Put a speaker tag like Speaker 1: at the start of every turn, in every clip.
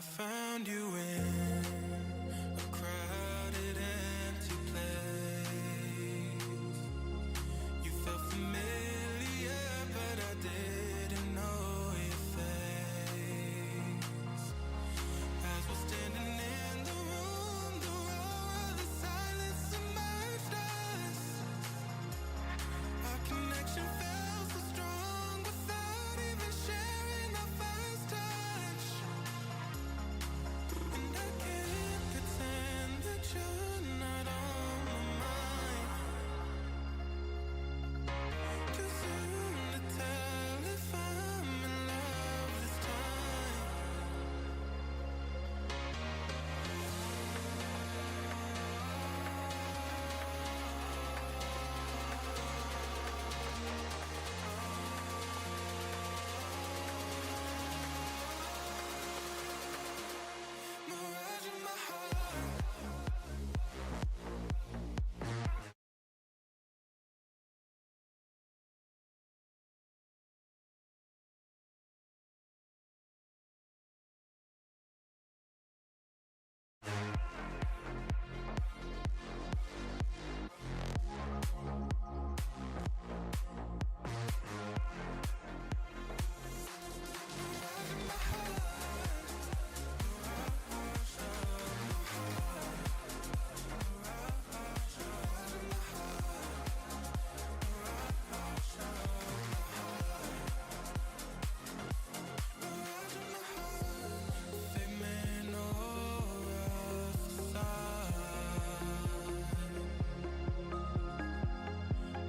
Speaker 1: found you in a crowded, empty place. You felt familiar, but I didn't know your face. As we're standing in the room, the roar of the silence submerged us. Our connection felt so strong without even sharing our first touch. And I can't pretend that you're not on my mind. Too soon to tell if I'm in love this time. Mirage in my heart.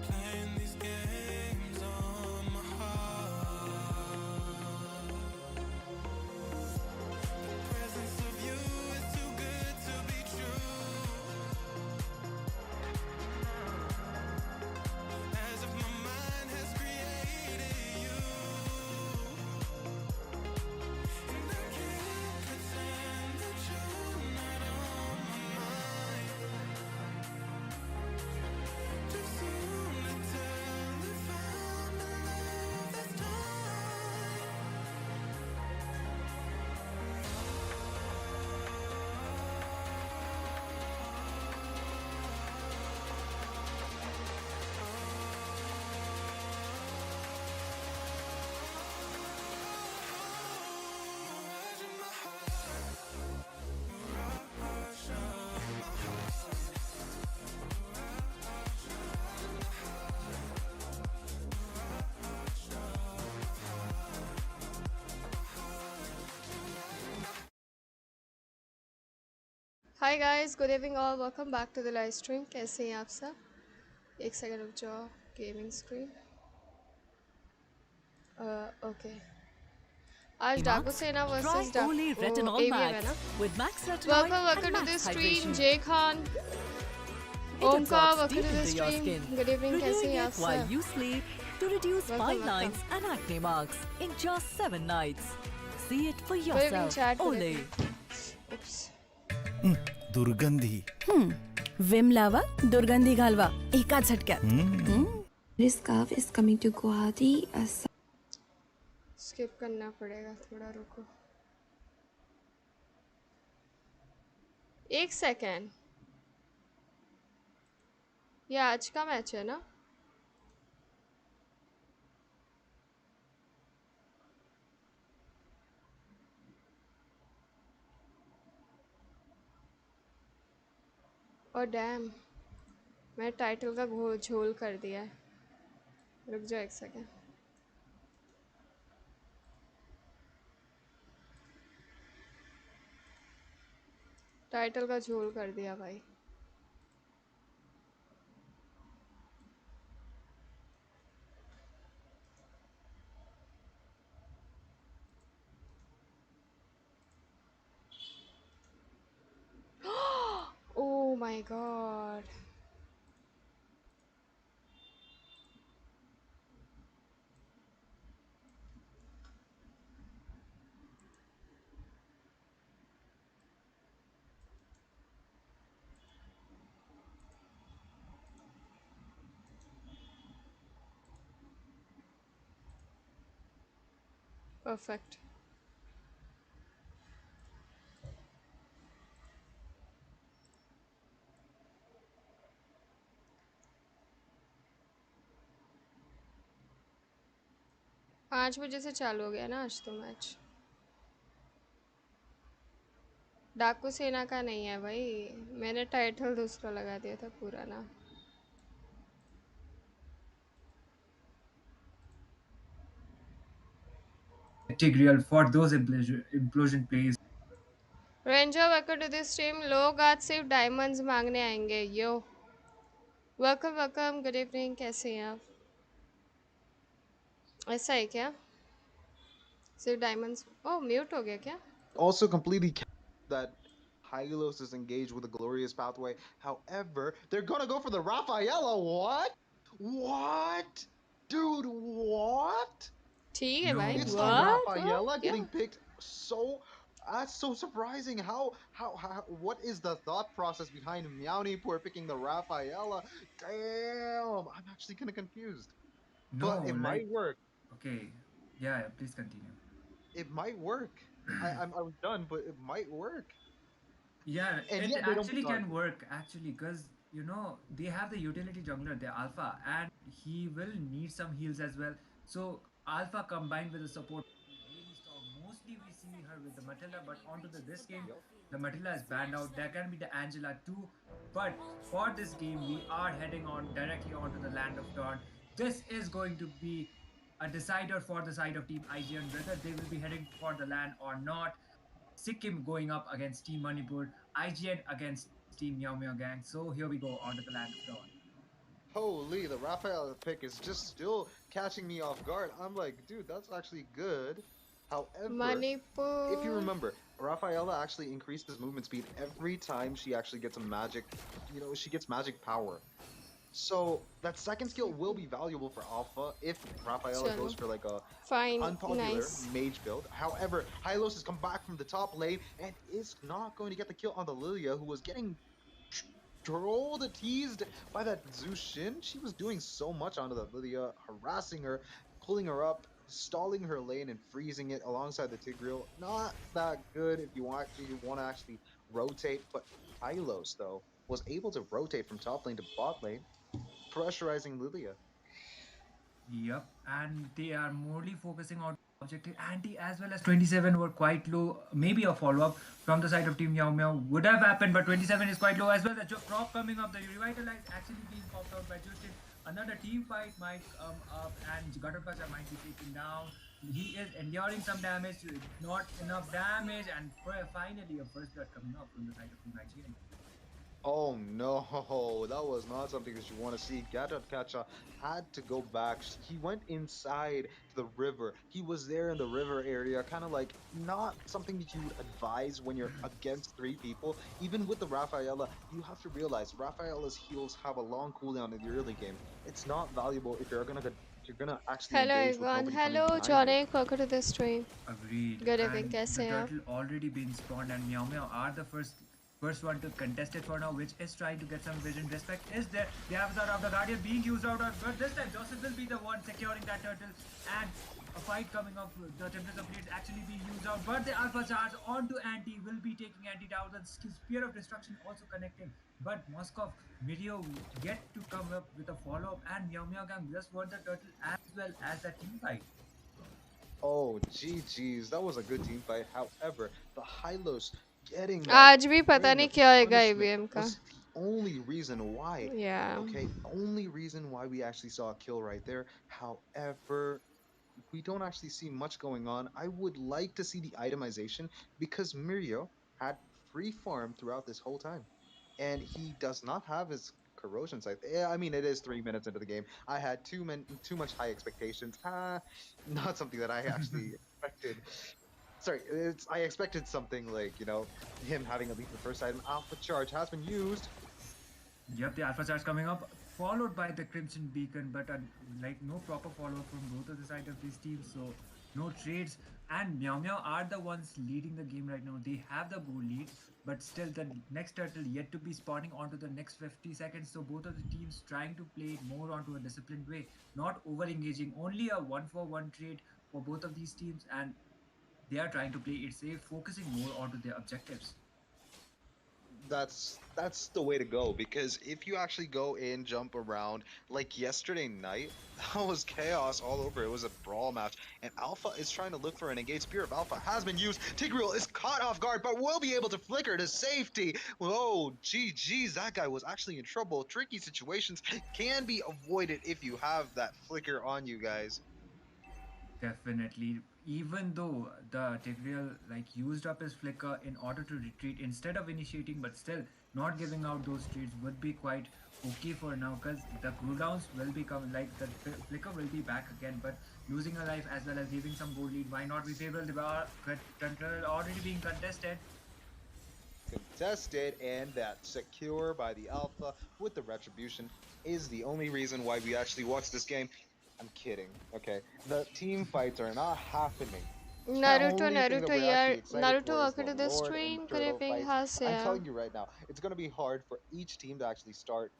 Speaker 1: Playing these games on my heart. The presence of you is too good to be true. As if my mind has created you. And I can't pretend that you're not on my mind. Too soon to tell if I'm in love this time. Mirage in my heart. Mirage of my heart.
Speaker 2: Hi guys, good evening all, welcome back to the live stream. कैसे हैं आप सब? एक second रुक जाओ। Gaming screen okay. आज Daku Sena versus
Speaker 3: Only retinol
Speaker 2: एवीएम है
Speaker 3: max
Speaker 2: ना।
Speaker 3: with max retinol
Speaker 2: welcome
Speaker 3: and
Speaker 2: to the
Speaker 3: max
Speaker 2: stream
Speaker 3: hydration.
Speaker 2: Jai Khan,
Speaker 3: It
Speaker 2: Omkar,
Speaker 3: absorbs
Speaker 2: welcome
Speaker 3: deep
Speaker 2: to the
Speaker 3: into your
Speaker 2: stream.
Speaker 3: skin,
Speaker 2: good evening, कैसे
Speaker 3: renewing
Speaker 2: हैं आप
Speaker 3: it while
Speaker 2: सब?
Speaker 3: you sleep to reduce
Speaker 2: Welcome,
Speaker 3: fine
Speaker 2: welcome.
Speaker 3: lines and acne marks in just 7 nights. See it for
Speaker 2: evening,
Speaker 3: yourself.
Speaker 2: chat. Good
Speaker 3: Olay.
Speaker 2: Oops.
Speaker 4: दुर्गंधी
Speaker 5: Vim लावा दुर्गंधी घालवा एका झटक्यात.
Speaker 6: This scarf is coming to Guwahati as
Speaker 2: skip करना पड़ेगा, थोड़ा रुको एक second. ये आज का मैच है ना? और डैम, मैं टाइटल का झोल कर दिया है। रुक जाओ एक सेकेंड। टाइटल का झोल कर दिया भाई। Oh my god. Perfect. 5 बजे से चालू हो गया ना आज तो मैच। डाकू सेना का नहीं है भाई, मैंने टाइटल दूसरा लगा दिया था पुराना।
Speaker 7: Integral for those implosion plays.
Speaker 2: Ranger welcome to this stream. लोग आज सिर्फ डायमंड्स मांगने आएंगे। Yo welcome welcome, good evening, कैसे हैं आप? ऐसा है क्या? सिर्फ डायमंड्स? ओह म्यूट हो गया क्या?
Speaker 8: Also completely that Hylos is engaged with a glorious pathway. However, they're gonna go for the Rafaela. What? What? Dude, what?
Speaker 2: ठीक है
Speaker 7: No.
Speaker 2: भाई,
Speaker 8: It's the
Speaker 2: व्हाट?
Speaker 8: Rafaela
Speaker 2: क्या?
Speaker 8: getting picked. That's so surprising. How what is the thought process behind Manipur picking the Rafaela? Damn, I'm actually kind of confused.
Speaker 7: No,
Speaker 8: But it might work.
Speaker 7: okay. Yeah, please continue.
Speaker 8: It might work. I was done, but it might work.
Speaker 7: Yeah,
Speaker 8: And
Speaker 7: it
Speaker 8: yet they don't
Speaker 7: actually
Speaker 8: start.
Speaker 7: can work actually because they have the utility jungler, the Alpha, and he will need some heals as well. So Alpha combined with the support will be really strong. Mostly we see her with the Matilda, but onto this game,
Speaker 8: Yep.
Speaker 7: the Matilda is banned out. There can be the Angela too, but for this game we are heading on directly onto the land of Dawn. This is going to be a decider for the side of Team IGN whether they will be heading for the land or not. Sikkim going up against Team Manipur, IGN against Team Meow Meow Gang. So here we go onto the land of Dawn.
Speaker 8: Holy, the Raphael pick is just still catching me off guard. I'm like, dude, that's actually good. However, if you
Speaker 2: Manipur.
Speaker 8: remember, Rafaela actually increases movement speed every time she actually gets a magic, she gets magic power. So that second skill will be valuable for Alpha if Rafaela
Speaker 2: चलो
Speaker 8: goes for like a
Speaker 2: fine,
Speaker 8: unpopular
Speaker 2: nice.
Speaker 8: mage build. However, Hylos has come back from the top lane and is not going to get the kill on the Lilia, who was getting trolled, teased by that Zushin. She was doing so much onto the Lilia, harassing her, pulling her up, stalling her lane, and freezing it alongside the Tigreal. Not that good if you want to actually rotate. But Hylos though was able to rotate from top lane to bot lane, pressurizing Lilia.
Speaker 7: Yep, and they are morely focusing on objective. Anti as well as 27 were quite low. Maybe a follow up from the side of Team Meow Meow would have happened, but 27 is quite low as well. The prop coming up, the revitalize actually being popped out by Justin. Another team fight might come up, and Gutterbuster might be taken down. He is enduring some damage, not enough damage, and finally a first blood coming up from the side of Team IGN.
Speaker 8: Oh no, that was not something that you want to see. Gatot had to go back. He went inside the river. He was there in the river area, kind of like not something that you would advise when you're against 3 people. Even with the Rafaela, you have to realize Rafaela's heals have a long cooldown in the early game. It's not valuable if you're gonna actually
Speaker 2: hello
Speaker 8: engage with
Speaker 2: everyone,
Speaker 8: nobody
Speaker 2: hello
Speaker 8: coming behind you.
Speaker 2: जॉनिक, welcome to this stream.
Speaker 7: Agreed.
Speaker 2: Good evening,
Speaker 7: And
Speaker 2: कैसे
Speaker 7: the
Speaker 2: हैं आप?
Speaker 7: turtle already been spawned, and Meow Meow are the first one to contest it for now, which is trying to get some vision. Respect is there. They have the Guardian being used out, but this time Joseph will be the one securing that turtle, and a fight coming up. The Tempest of Blades actually being used out, but the Alpha charge onto Anti will be taking Anti down. The Spear of Destruction also connecting, but Moskov, Mirio get to come up with a follow-up, and Meow Meow Gang just want the turtle as well as that team fight.
Speaker 8: Oh, GG's, that was a good team fight. However, the Hylos getting that
Speaker 2: आज भी पता
Speaker 8: win
Speaker 2: नहीं
Speaker 8: of
Speaker 2: क्या होएगा
Speaker 8: punishment
Speaker 2: EVM का।
Speaker 8: was the only reason why.
Speaker 2: या
Speaker 8: Okay, only reason why we actually saw a kill right there. However, we don't actually see much going on. I would like to see the itemization because Mirio had free farm throughout this whole time, and he does not have his corrosion scythe. Yeah, I mean it is 3 minutes into the game. I had too much high expectations. Not something that I actually expected. Sorry, I expected something like him having at least the first item. Alpha charge has been used.
Speaker 7: Yep, the Alpha charge coming up, followed by the Crimson Beacon, but like no proper follow-up from both of the side of these teams, so no trades. And Meow Meow are the ones leading the game right now. They have the goal lead, but still the next turtle yet to be spawning onto the next 50 seconds. So both of the teams trying to play it more onto a disciplined way, not over-engaging. Only a 1-for-1 trade for both of these teams, and they are trying to play it safe, focusing more onto their objectives.
Speaker 8: That's the way to go, because if you actually go in, jump around like yesterday night, that was chaos all over. It was a brawl match, and Alpha is trying to look for an engaged. Spear of Alpha has been used. Tigreal is caught off guard, but will be able to flicker to safety. Whoa, GG's, that guy was actually in trouble. Tricky situations can be avoided if you have that flicker on you guys.
Speaker 7: Definitely. Even though the Tigreal like used up his flicker in order to retreat instead of initiating, but still not giving out those treats would be quite okay for now, because the cooldowns will become like the flicker will be back again, but losing a life as well as giving some gold lead, why not be favorable? The control already being contested.
Speaker 8: Contested, and that secure by the Alpha with the retribution is the only reason why we actually watch this game. I'm kidding, okay? The team fights are not happening. The
Speaker 2: Naruto,
Speaker 8: only thing that
Speaker 2: Naruto
Speaker 8: we're
Speaker 2: यार
Speaker 8: actually excited
Speaker 2: Naruto
Speaker 8: for is the
Speaker 2: welcome to the
Speaker 8: Lord and
Speaker 2: stream. Good
Speaker 8: Turtle
Speaker 2: evening,
Speaker 8: fights.
Speaker 2: how's
Speaker 8: I'm
Speaker 2: ya?
Speaker 8: telling you right now, it's going to be hard for each team to actually start,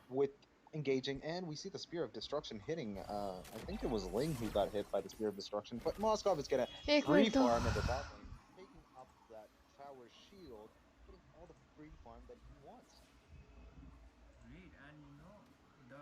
Speaker 8: with engaging. And we see the Spear of Destruction hitting. I think it was Ling who got hit by the Spear of Destruction, but Moskov is going to
Speaker 2: एक
Speaker 8: free
Speaker 2: minute दो.
Speaker 8: farm in the top lane, taking up that tower shield, getting all the free farm that he wants.
Speaker 7: Great, and the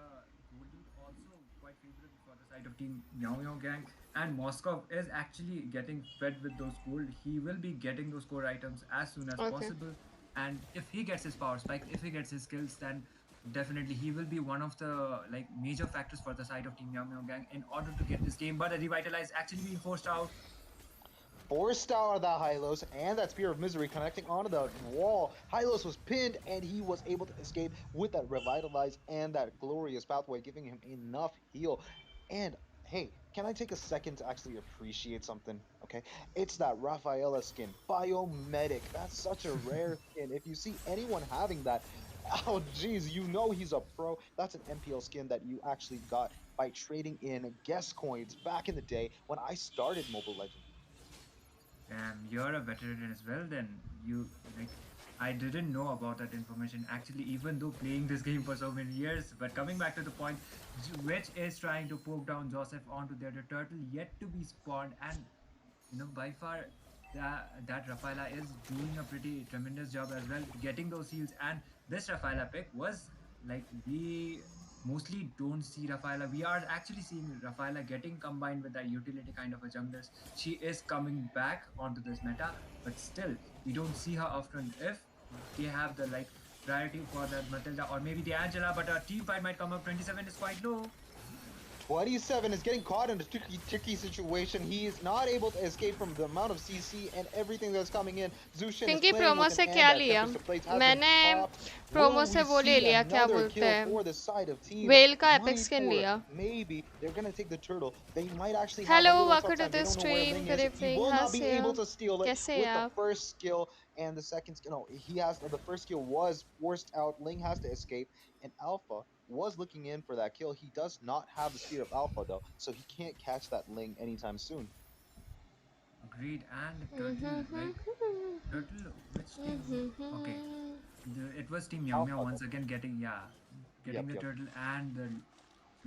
Speaker 7: goal lead also quite favorable for the side of team Meow Meow Gang, and Moskov is actually getting fed with those gold. He will be getting those core items as soon as
Speaker 2: Okay.
Speaker 7: possible, and if he gets his power spike, if he gets his skills, then definitely he will be one of the like major factors for the side of team Meow Meow Gang in order to get this game. But a revitalize actually being forced out.
Speaker 8: Forced out of that Hylos, and that Spear of Misery connecting onto the wall. Hylos was pinned, and he was able to escape with that Revitalize and that Glorious Pathway, giving him enough heal. And hey, can I take a second to actually appreciate something? Okay, it's that Rafaela skin, Biomedic. That's such a rare skin. If you see anyone having that, oh geez, you know he's a pro. That's an MPL skin that you actually got by trading in guest coins back in the day when I started Mobile Legends.
Speaker 7: Damn, you're a veteran as well then. You like I didn't know about that information actually, even though playing this game for so many years. But coming back to the point, which is trying to poke down Joseph onto the turtle yet to be spawned, and by far that Rafaela is doing a pretty tremendous job as well, getting those heals. And this Rafaela pick was like we mostly don't see Rafaela. We are actually seeing Rafaela getting combined with that utility kind of a jungler. She is coming back onto this meta, but still we don't see her often. If they have the like priority for the Matilda or maybe the Angela, but a team fight might come up. 27 is quite low.
Speaker 8: 27 is getting caught in a tricky situation. He is not able to escape from the amount of CC and everything that's coming in. Zushin is
Speaker 2: Pinky
Speaker 8: playing
Speaker 2: promo
Speaker 8: with
Speaker 2: से
Speaker 8: an
Speaker 2: क्या
Speaker 8: and that
Speaker 2: लिया?
Speaker 8: Tempest of Plates has been
Speaker 2: मैंने
Speaker 8: popped.
Speaker 2: Promo
Speaker 8: Will
Speaker 2: से
Speaker 8: we
Speaker 2: वो ले
Speaker 8: see
Speaker 2: लिया, क्या
Speaker 8: another
Speaker 2: बोलते
Speaker 8: kill
Speaker 2: हैं,
Speaker 8: for the side of team
Speaker 2: well का एपिक स्किन
Speaker 8: Manipur?
Speaker 2: लिया.
Speaker 8: Maybe they're gonna take the turtle. They might actually have a
Speaker 2: hello,
Speaker 8: little
Speaker 2: welcome
Speaker 8: tough
Speaker 2: to
Speaker 8: time. They
Speaker 2: the
Speaker 8: don't know where
Speaker 2: stream.
Speaker 8: Ling
Speaker 2: Good
Speaker 8: is. He
Speaker 2: evening,
Speaker 8: will not
Speaker 2: how's
Speaker 8: be
Speaker 2: ya?
Speaker 8: able to steal it
Speaker 2: कैसे
Speaker 8: with
Speaker 2: हैं
Speaker 8: the
Speaker 2: आप?
Speaker 8: first skill and the second skill. No, he has the first skill was forced out. Ling has to escape, and Alpha was looking in for that kill. He does not have the speed of Alpha though, so he can't catch that Ling anytime soon.
Speaker 7: Agreed. And Turtle, like Turtle, which team? Okay, it was Team Meow Meow
Speaker 8: Alpha
Speaker 7: once
Speaker 8: though.
Speaker 7: again getting, yeah, getting
Speaker 8: Yep,
Speaker 7: the
Speaker 8: yep.
Speaker 7: turtle, and the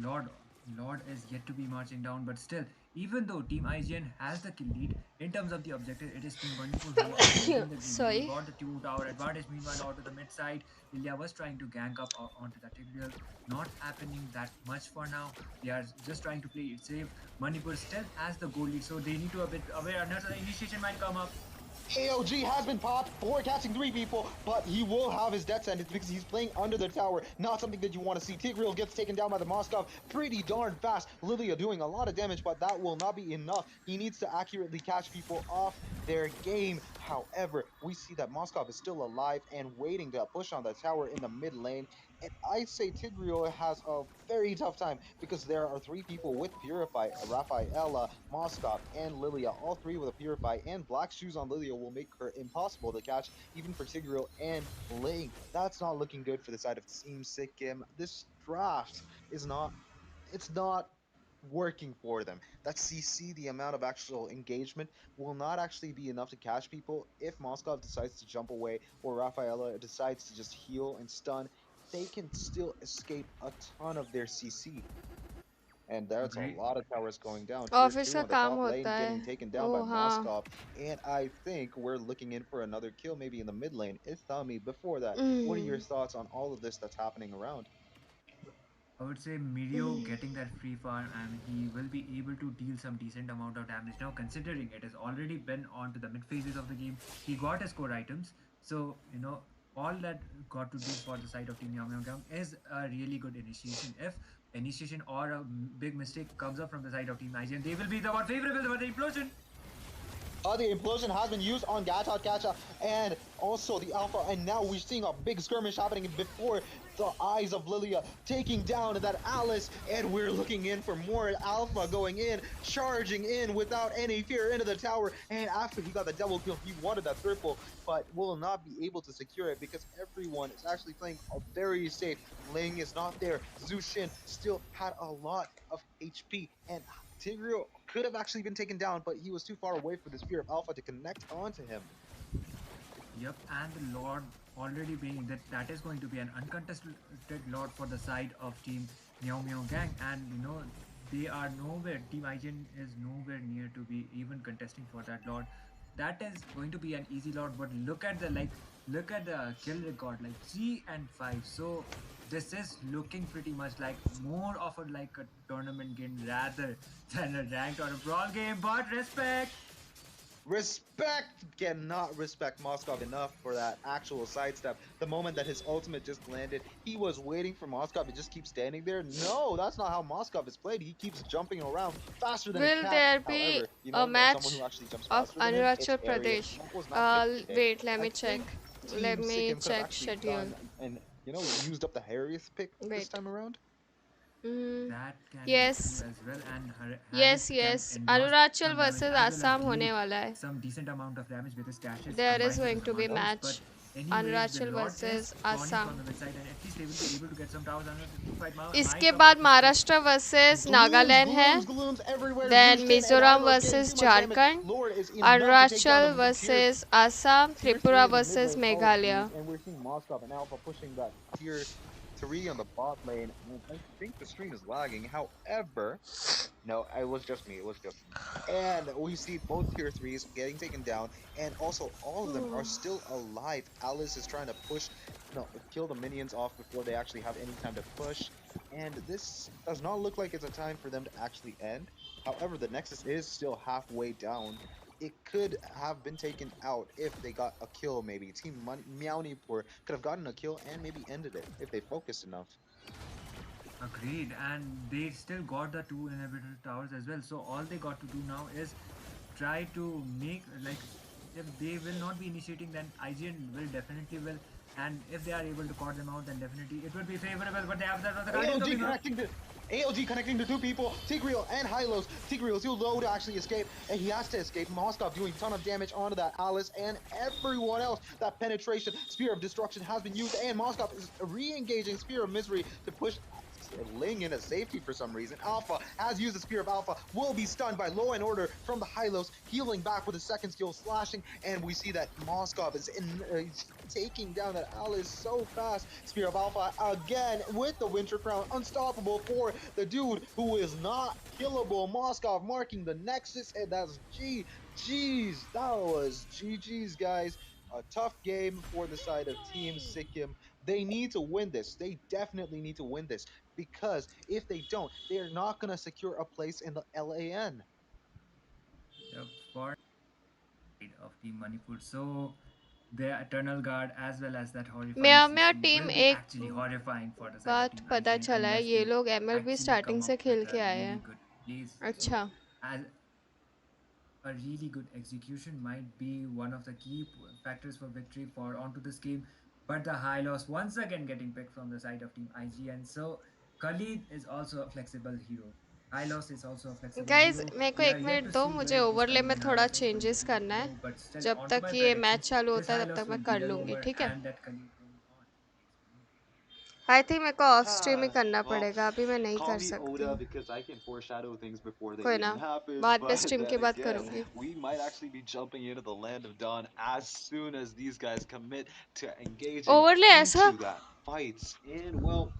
Speaker 7: Lord Lord is yet to be marching down. But still, even though Team IGN has the kill lead in terms of the objective, it is Team Manipur who are holding the kill lead. We
Speaker 2: Sorry.
Speaker 7: got the two tower advantage. Meanwhile, onto the mid side, Lilia was trying to gank up onto the Tigreal. Not happening that much for now. They are just trying to play it safe. Manipur still has the goal lead, so they need to a bit aware. Another initiation might come up.
Speaker 8: AOG has been popped for catching 3 people, but he will have his death sentence because he's playing under the tower. Not something that you want to see. Tigreal gets taken down by the Moskov pretty darn fast. Lilia doing a lot of damage, but that will not be enough. He needs to accurately catch people off their game. However, we see that Moskov is still alive and waiting to push on the tower in the mid lane. And I say Tigreal has a very tough time because there are 3 people with Purify, Rafaela, Moskov, and Lilia. All 3 with a Purify, and Black Shoes on Lilia will make her impossible to catch, even for Tigreal and Ling. That's not looking good for the side of Team Sikkim. This draft is not, it's not working for them. That CC, the amount of actual engagement, will not actually be enough to catch people. If Moskov decides to jump away or Rafaela decides to just heal and stun, they can still escape a ton of their CC. And there's a
Speaker 7: Agree.
Speaker 8: lot of towers going down. Tier
Speaker 2: office
Speaker 8: 2
Speaker 2: का
Speaker 8: on the
Speaker 2: काम
Speaker 8: top lane
Speaker 2: होता है.
Speaker 8: getting taken down by
Speaker 2: ओह हाँ.
Speaker 8: Moskov. And I think we're looking in for another kill, maybe in the mid lane. Ithami, before that, what are your
Speaker 2: Mm.
Speaker 8: thoughts on all of this that's happening around?
Speaker 7: I would say Mirio getting that free farm and he will be able to deal some decent amount of damage. Now considering it has already been on to the mid phases of the game, he got his core items. So, all that got to do for the side of Team Yum Yum Yum is a really good initiation. If initiation or a big mistake comes up from the side of Team IGN, they will be the one favorable for the implosion.
Speaker 8: The implosion has been used on Gacha and also the Alpha, and now we're seeing a big skirmish happening before the eyes of Lilia, taking down that Alice, and we're looking in for more Alpha going in, charging in without any fear into the tower, and after he got the double kill, he wanted that triple, but will not be able to secure it because everyone is actually playing a very safe. Ling is not there. Zushin still had a lot of HP, and Tigreal could have actually been taken down, but he was too far away for the Spear of Alpha to connect onto him.
Speaker 7: Yep, and the Lord already being that is going to be an uncontested Lord for the side of Team Meow Meow Gang, and they are nowhere. Team IGN is nowhere near to be even contesting for that Lord. That is going to be an easy Lord, but look at the kill record, like 3 and 5. So this is looking pretty much like more of a tournament game rather than a ranked or a brawl game. But respect.
Speaker 8: Respect cannot respect Moskov enough for that actual sidestep. The moment that his ultimate just landed, he was waiting for Moskov to just keep standing there. No, that's not how Moskov is played. He keeps jumping around faster than a
Speaker 2: Will
Speaker 8: cat.
Speaker 2: there be
Speaker 8: However,
Speaker 2: a
Speaker 8: someone
Speaker 2: match
Speaker 8: who actually jumps
Speaker 2: of
Speaker 8: faster than him, it's
Speaker 2: Arunachal
Speaker 8: Arius.
Speaker 2: Pradesh?
Speaker 8: That was not picked today.
Speaker 2: Wait, let
Speaker 8: I
Speaker 2: me check.
Speaker 8: think
Speaker 2: Let
Speaker 8: Team
Speaker 2: me
Speaker 8: Sikkim could have
Speaker 2: check
Speaker 8: actually
Speaker 2: schedule.
Speaker 8: done and used up the Harrius pick this
Speaker 2: Wait.
Speaker 8: time around.
Speaker 2: Mm.
Speaker 7: That can be true
Speaker 2: Yes.
Speaker 7: as well, and
Speaker 2: Yes,
Speaker 7: Harris can
Speaker 2: yes.
Speaker 7: endorse
Speaker 2: Arunachal
Speaker 7: some damage
Speaker 2: versus
Speaker 7: as well as
Speaker 2: Assam
Speaker 7: deal
Speaker 2: होने वाला है.
Speaker 7: some decent amount of damage with his dashes
Speaker 2: There is
Speaker 7: combined with
Speaker 2: going
Speaker 7: his
Speaker 2: to be
Speaker 7: ults. But
Speaker 2: match.
Speaker 7: anyways, the
Speaker 2: Arunachal
Speaker 7: Lord is
Speaker 2: versus
Speaker 7: spawning from
Speaker 2: Assam.
Speaker 7: the mid side, and at least they will be able to get some towers under the fight. Might
Speaker 2: इसके
Speaker 7: come
Speaker 2: बाद
Speaker 7: up with
Speaker 2: Maharashtra versus Nagaland है.
Speaker 8: Glooms everywhere.
Speaker 2: Then
Speaker 8: Zushin and
Speaker 2: Mizoram
Speaker 8: Hylos getting
Speaker 2: versus
Speaker 8: too much damage.
Speaker 2: Jharkhand.
Speaker 8: Lord is enough to take down
Speaker 2: Arunachal
Speaker 8: the
Speaker 2: versus Assam.
Speaker 8: tier 3
Speaker 2: Tripura
Speaker 8: in the mid
Speaker 2: versus
Speaker 8: lane of
Speaker 2: Meghalaya.
Speaker 8: and we're seeing Moskov and Alpha pushing that tier 3 on the bot lane. And I think the stream is lagging. However, no, it was just me. It was just me. And we see both tier 3s getting taken down, and also all of them are still alive. Alice is trying to push, kill the minions off before they actually have any time to push. And this does not look like it's a time for them to actually end. However, the Nexus is still halfway down. It could have been taken out if they got a kill, maybe. Team Manipur could have gotten a kill and maybe ended it if they focused enough.
Speaker 7: agreed, and they still got the 2 inhibitor towers as well. So all they got to do now is try to make if they will not be initiating, then IGN will definitely will. And if they are able to caught them out, then definitely it will be favorable. But they have the Guardian
Speaker 8: AOG
Speaker 7: coming out.
Speaker 8: connecting to AOG connecting to two people, Tigreal and Hylos. Tigreal is too low to actually escape, and he has to escape. Moskov doing a ton of damage onto that Alice and everyone else. That penetration, Spear of Destruction has been used, and Moskov is re-engaging Spear of Misery to push Ling in a safety for some reason. Alpha has used the Spear of Alpha, will be stunned by Law and Order from the Hylos, healing back with a second skill, slashing, and we see that Moskov is taking down that Alice so fast. Spear of Alpha again with the Winter Crown, unstoppable for the dude who is not killable. Moskov marking the Nexus, and that's GG's. That was GG's, guys. A tough game for the side of Team Sikkim. They need to win this. They definitely need to win this, because if they don't, they are not going to secure a place in the LAN.
Speaker 7: Yep, for of Team Manipur. So the Eternal Guard as well as that horrifying
Speaker 2: meow meow
Speaker 7: CC
Speaker 2: team
Speaker 7: will be
Speaker 2: एक
Speaker 7: actually horrifying for the side of
Speaker 2: बात
Speaker 7: Team
Speaker 2: पता
Speaker 7: IGN
Speaker 2: चला है,
Speaker 7: unless
Speaker 2: ये
Speaker 7: they
Speaker 2: लोग MLB
Speaker 7: actually
Speaker 2: starting
Speaker 7: come
Speaker 2: से
Speaker 7: up with
Speaker 2: खेल
Speaker 7: a
Speaker 2: के आए
Speaker 7: really
Speaker 2: हैं.
Speaker 7: good plays. So
Speaker 2: अच्छा.
Speaker 7: as a really good execution might be one of the key factors for victory for onto this game. But the high loss once again getting picked from the side of Team IGN. So Khalid is also a flexible hero. High loss is also a flexible
Speaker 2: guys
Speaker 7: hero.
Speaker 2: मेरे को
Speaker 7: We are
Speaker 2: एक
Speaker 7: yet
Speaker 2: minute
Speaker 7: to
Speaker 2: दो,
Speaker 7: see
Speaker 2: मुझे
Speaker 7: where this
Speaker 2: overlay में
Speaker 7: Khalid
Speaker 2: थोड़ा
Speaker 7: Hylos is going
Speaker 2: changes
Speaker 7: to
Speaker 2: करना है.
Speaker 7: go. But still,
Speaker 2: जब
Speaker 7: onto
Speaker 2: तक
Speaker 7: my
Speaker 2: ये
Speaker 7: prediction,
Speaker 2: मैच चालू
Speaker 7: this
Speaker 2: होता है तब
Speaker 7: Hylos
Speaker 2: तक मैं
Speaker 7: will be
Speaker 2: कर
Speaker 7: the
Speaker 2: लूँगी,
Speaker 7: rover
Speaker 2: ठीक है.
Speaker 7: and that Khalid going on to the next game.
Speaker 2: I think मेरे को ऑफ स्ट्रीम ही
Speaker 8: Ah,
Speaker 2: करना
Speaker 8: well,
Speaker 2: पड़ेगा, अभी मैं नहीं
Speaker 8: call
Speaker 2: कर
Speaker 8: me
Speaker 2: सकती.
Speaker 8: Oda because I can foreshadow things before they
Speaker 2: कोई
Speaker 8: even
Speaker 2: ना,
Speaker 8: happen.
Speaker 2: बाद में
Speaker 8: But
Speaker 2: स्ट्रीम के
Speaker 8: then
Speaker 2: बाद
Speaker 8: again,
Speaker 2: करूँगी.
Speaker 8: we might actually be jumping into the land of Dawn as soon as these guys commit to engaging
Speaker 2: overlay ऐसा
Speaker 8: into that fight. And well,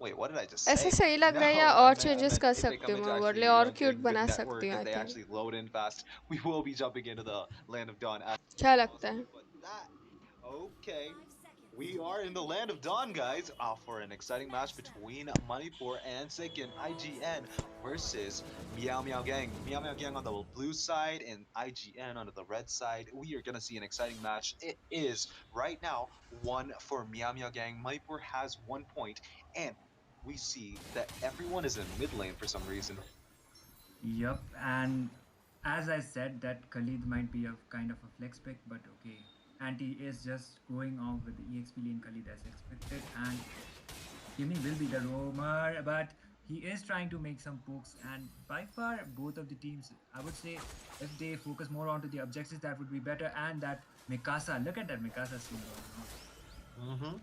Speaker 9: Wait, what did I just
Speaker 2: ऐसे
Speaker 9: say?
Speaker 2: सही लग रहा है या
Speaker 9: No,
Speaker 2: और
Speaker 9: I
Speaker 2: changes
Speaker 9: meant
Speaker 2: कर
Speaker 9: if they
Speaker 2: सकती
Speaker 9: come
Speaker 2: हूँ
Speaker 9: into
Speaker 2: मैं
Speaker 9: actually,
Speaker 2: वर्डले और क्यूट
Speaker 9: getting good
Speaker 2: बना
Speaker 9: network,
Speaker 2: सकती हूँ
Speaker 9: if
Speaker 2: I
Speaker 9: they
Speaker 2: think.
Speaker 9: actually load in fast, we will be jumping into the land of dawn as
Speaker 2: क्या
Speaker 9: soon as
Speaker 2: लगता है?
Speaker 9: possible. But that, okay, we are in the land of dawn, guys, for an exciting match between Manipur and Sikkim IGN versus Meow Meow Gang. Meow Meow Gang on the blue side and IGN on the red side. We are gonna see an exciting match. It is right now one for Meow Meow Gang. Manipur has 1 point, and we see that everyone is in mid lane for some reason.
Speaker 7: Yup, and as I said, that Khalid might be a kind of a flex pick, but okay. Anti is just going off with the EXP lane Khalid as expected, and Kimi will be the roamer, but he is trying to make some pokes, and by far, both of the teams, I would say, if they focus more onto the objectives, that would be better, and that Mikasa, look at that Mikasa scene going on.
Speaker 9: Mm-hmm.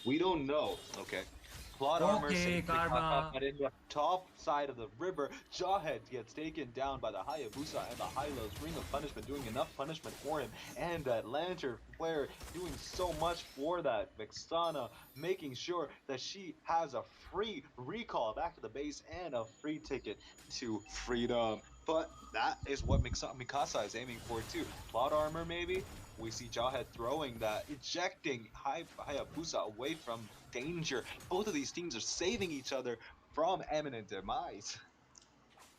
Speaker 9: We don't know. Okay. Plot armor
Speaker 7: Okay,
Speaker 9: saves Mikasa,
Speaker 7: Karma.
Speaker 9: but in the top side of the river, Jawhead gets taken down by the Hayabusa and the Hylos. Ring of Punishment doing enough punishment for him, and that Lantern Flare doing so much for that Vexana, making sure that she has a free recall back to the base and a free ticket to freedom. But that is what Mikasa is aiming for too. Plot armor, maybe? We see Jawhead throwing that, ejecting Hayabusa away from danger. Both of these teams are saving each other from imminent demise.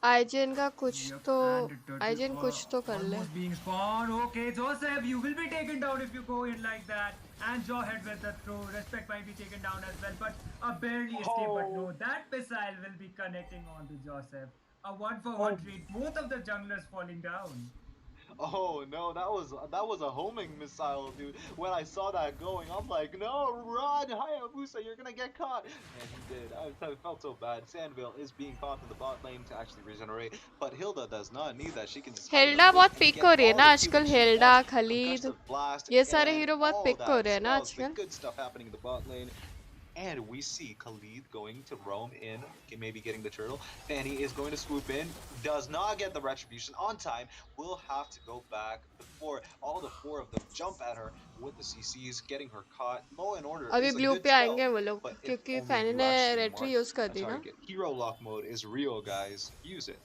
Speaker 2: IGN का कुछ
Speaker 7: Yep,
Speaker 2: तो
Speaker 7: and the turtle
Speaker 2: IGN कुछ तो कर ले.
Speaker 7: almost being spawned. Okay, Joseph, you will be taken down if you go in like that. And Jawhead with the throw. Respect might be taken down as well, but a barely escape. But no, that missile will be connecting on to Joseph. A one-for-one trade. Both of the junglers falling down.
Speaker 9: Oh no, that was a homing missile, dude. When I saw that going, I'm like, no, run, Hayabusa, you're gonna get caught. And he did. I felt so bad. Sandville is being caught in the bot lane to actually regenerate, but Hilda does not need that. She can just hide in the
Speaker 2: Hilda
Speaker 9: bush
Speaker 2: बहुत
Speaker 9: and
Speaker 2: pick
Speaker 9: get
Speaker 2: हो रही है
Speaker 9: all
Speaker 2: ना
Speaker 9: the kills
Speaker 2: आजकल.
Speaker 9: that she
Speaker 2: Hilda,
Speaker 9: wants.
Speaker 2: Khalid,
Speaker 9: Concussive blast
Speaker 2: ये सारे
Speaker 9: and
Speaker 2: hero बहुत
Speaker 9: all
Speaker 2: pick हो
Speaker 9: that
Speaker 2: रहे हैं ना
Speaker 9: spells, the
Speaker 2: आजकल.
Speaker 9: good stuff happening in the bot lane. And we see Khalid going to roam in, maybe getting the turtle. Fanny is going to swoop in, does not get the retribution on time, will have to go back before all the four of them jump at her with the CCs, getting her caught. Law and Order
Speaker 2: अभी
Speaker 9: is a
Speaker 2: blue
Speaker 9: good
Speaker 2: पे
Speaker 9: spell,
Speaker 2: आएंगे वो लोग
Speaker 9: but if
Speaker 2: क्योंकि
Speaker 9: only
Speaker 2: Fanny
Speaker 9: you
Speaker 2: ने
Speaker 9: actually
Speaker 2: रेट्री
Speaker 9: mark
Speaker 2: use कर
Speaker 9: a
Speaker 2: दी ना.
Speaker 9: target. Hero lock mode is real, guys. Use it.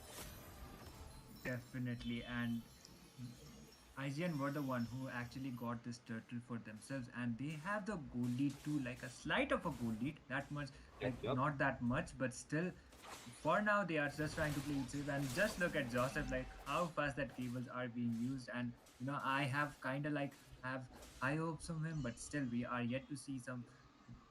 Speaker 7: Definitely, and IGN were the one who actually got this turtle for themselves, and they have the goal lead too, like a slight of a goal lead. That much,
Speaker 9: Yep,
Speaker 7: like
Speaker 9: yep.
Speaker 7: not that much, but still, for now they are just trying to play it safe. And just look at Joseph, like how fast that cables are being used. And I have kind of like have high hopes of him, but still, we are yet to see some.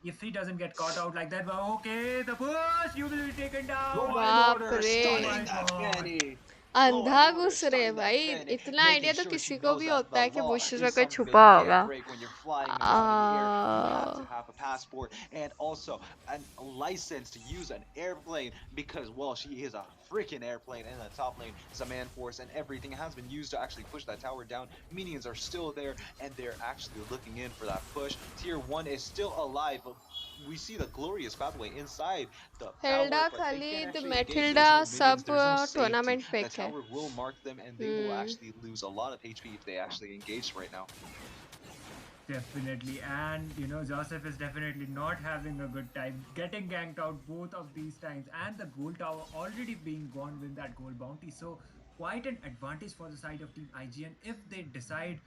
Speaker 7: If he doesn't get caught out like that, but okay, the push, you will be taken down.
Speaker 9: Law and
Speaker 2: बाप
Speaker 9: Order
Speaker 2: रे,
Speaker 9: stunning that
Speaker 7: God.
Speaker 9: Fanny. Law
Speaker 2: अंधा
Speaker 9: and Order
Speaker 2: घुस रहे
Speaker 9: stunning that
Speaker 2: भाई.
Speaker 9: Fanny,
Speaker 2: इतना
Speaker 9: making
Speaker 2: idea तो
Speaker 9: sure she
Speaker 2: किसी को
Speaker 9: knows
Speaker 2: भी
Speaker 9: that
Speaker 2: होता
Speaker 9: the
Speaker 2: है कि
Speaker 9: law
Speaker 2: बुशेस में
Speaker 9: is
Speaker 2: कोई
Speaker 9: something that
Speaker 2: छुपा
Speaker 9: you
Speaker 2: होगा.
Speaker 9: can't break when you're flying out of the air. You have to have a passport and also a license to use an airplane because, well, she is a freaking airplane in the top lane. It's a man force and everything has been used to actually push that tower down. Minions are still there and they're actually looking in for that push. Tier 1 is still alive, but we see the glorious pathway inside the
Speaker 2: Hilda,
Speaker 9: tower, but they can't
Speaker 2: Khalid,
Speaker 9: actually engage.
Speaker 2: Mathilda
Speaker 9: There's no minions,
Speaker 2: सब
Speaker 9: there's no safety.
Speaker 2: Tournament pick
Speaker 9: The
Speaker 2: है.
Speaker 9: tower will mark them and they will actually lose a lot of HP if they actually engage right now.
Speaker 7: Definitely, and Joseph is definitely not having a good time getting ganked out both of these times, and the gold tower already being gone with that gold bounty. So, quite an advantage for the side of Team IGN if they decide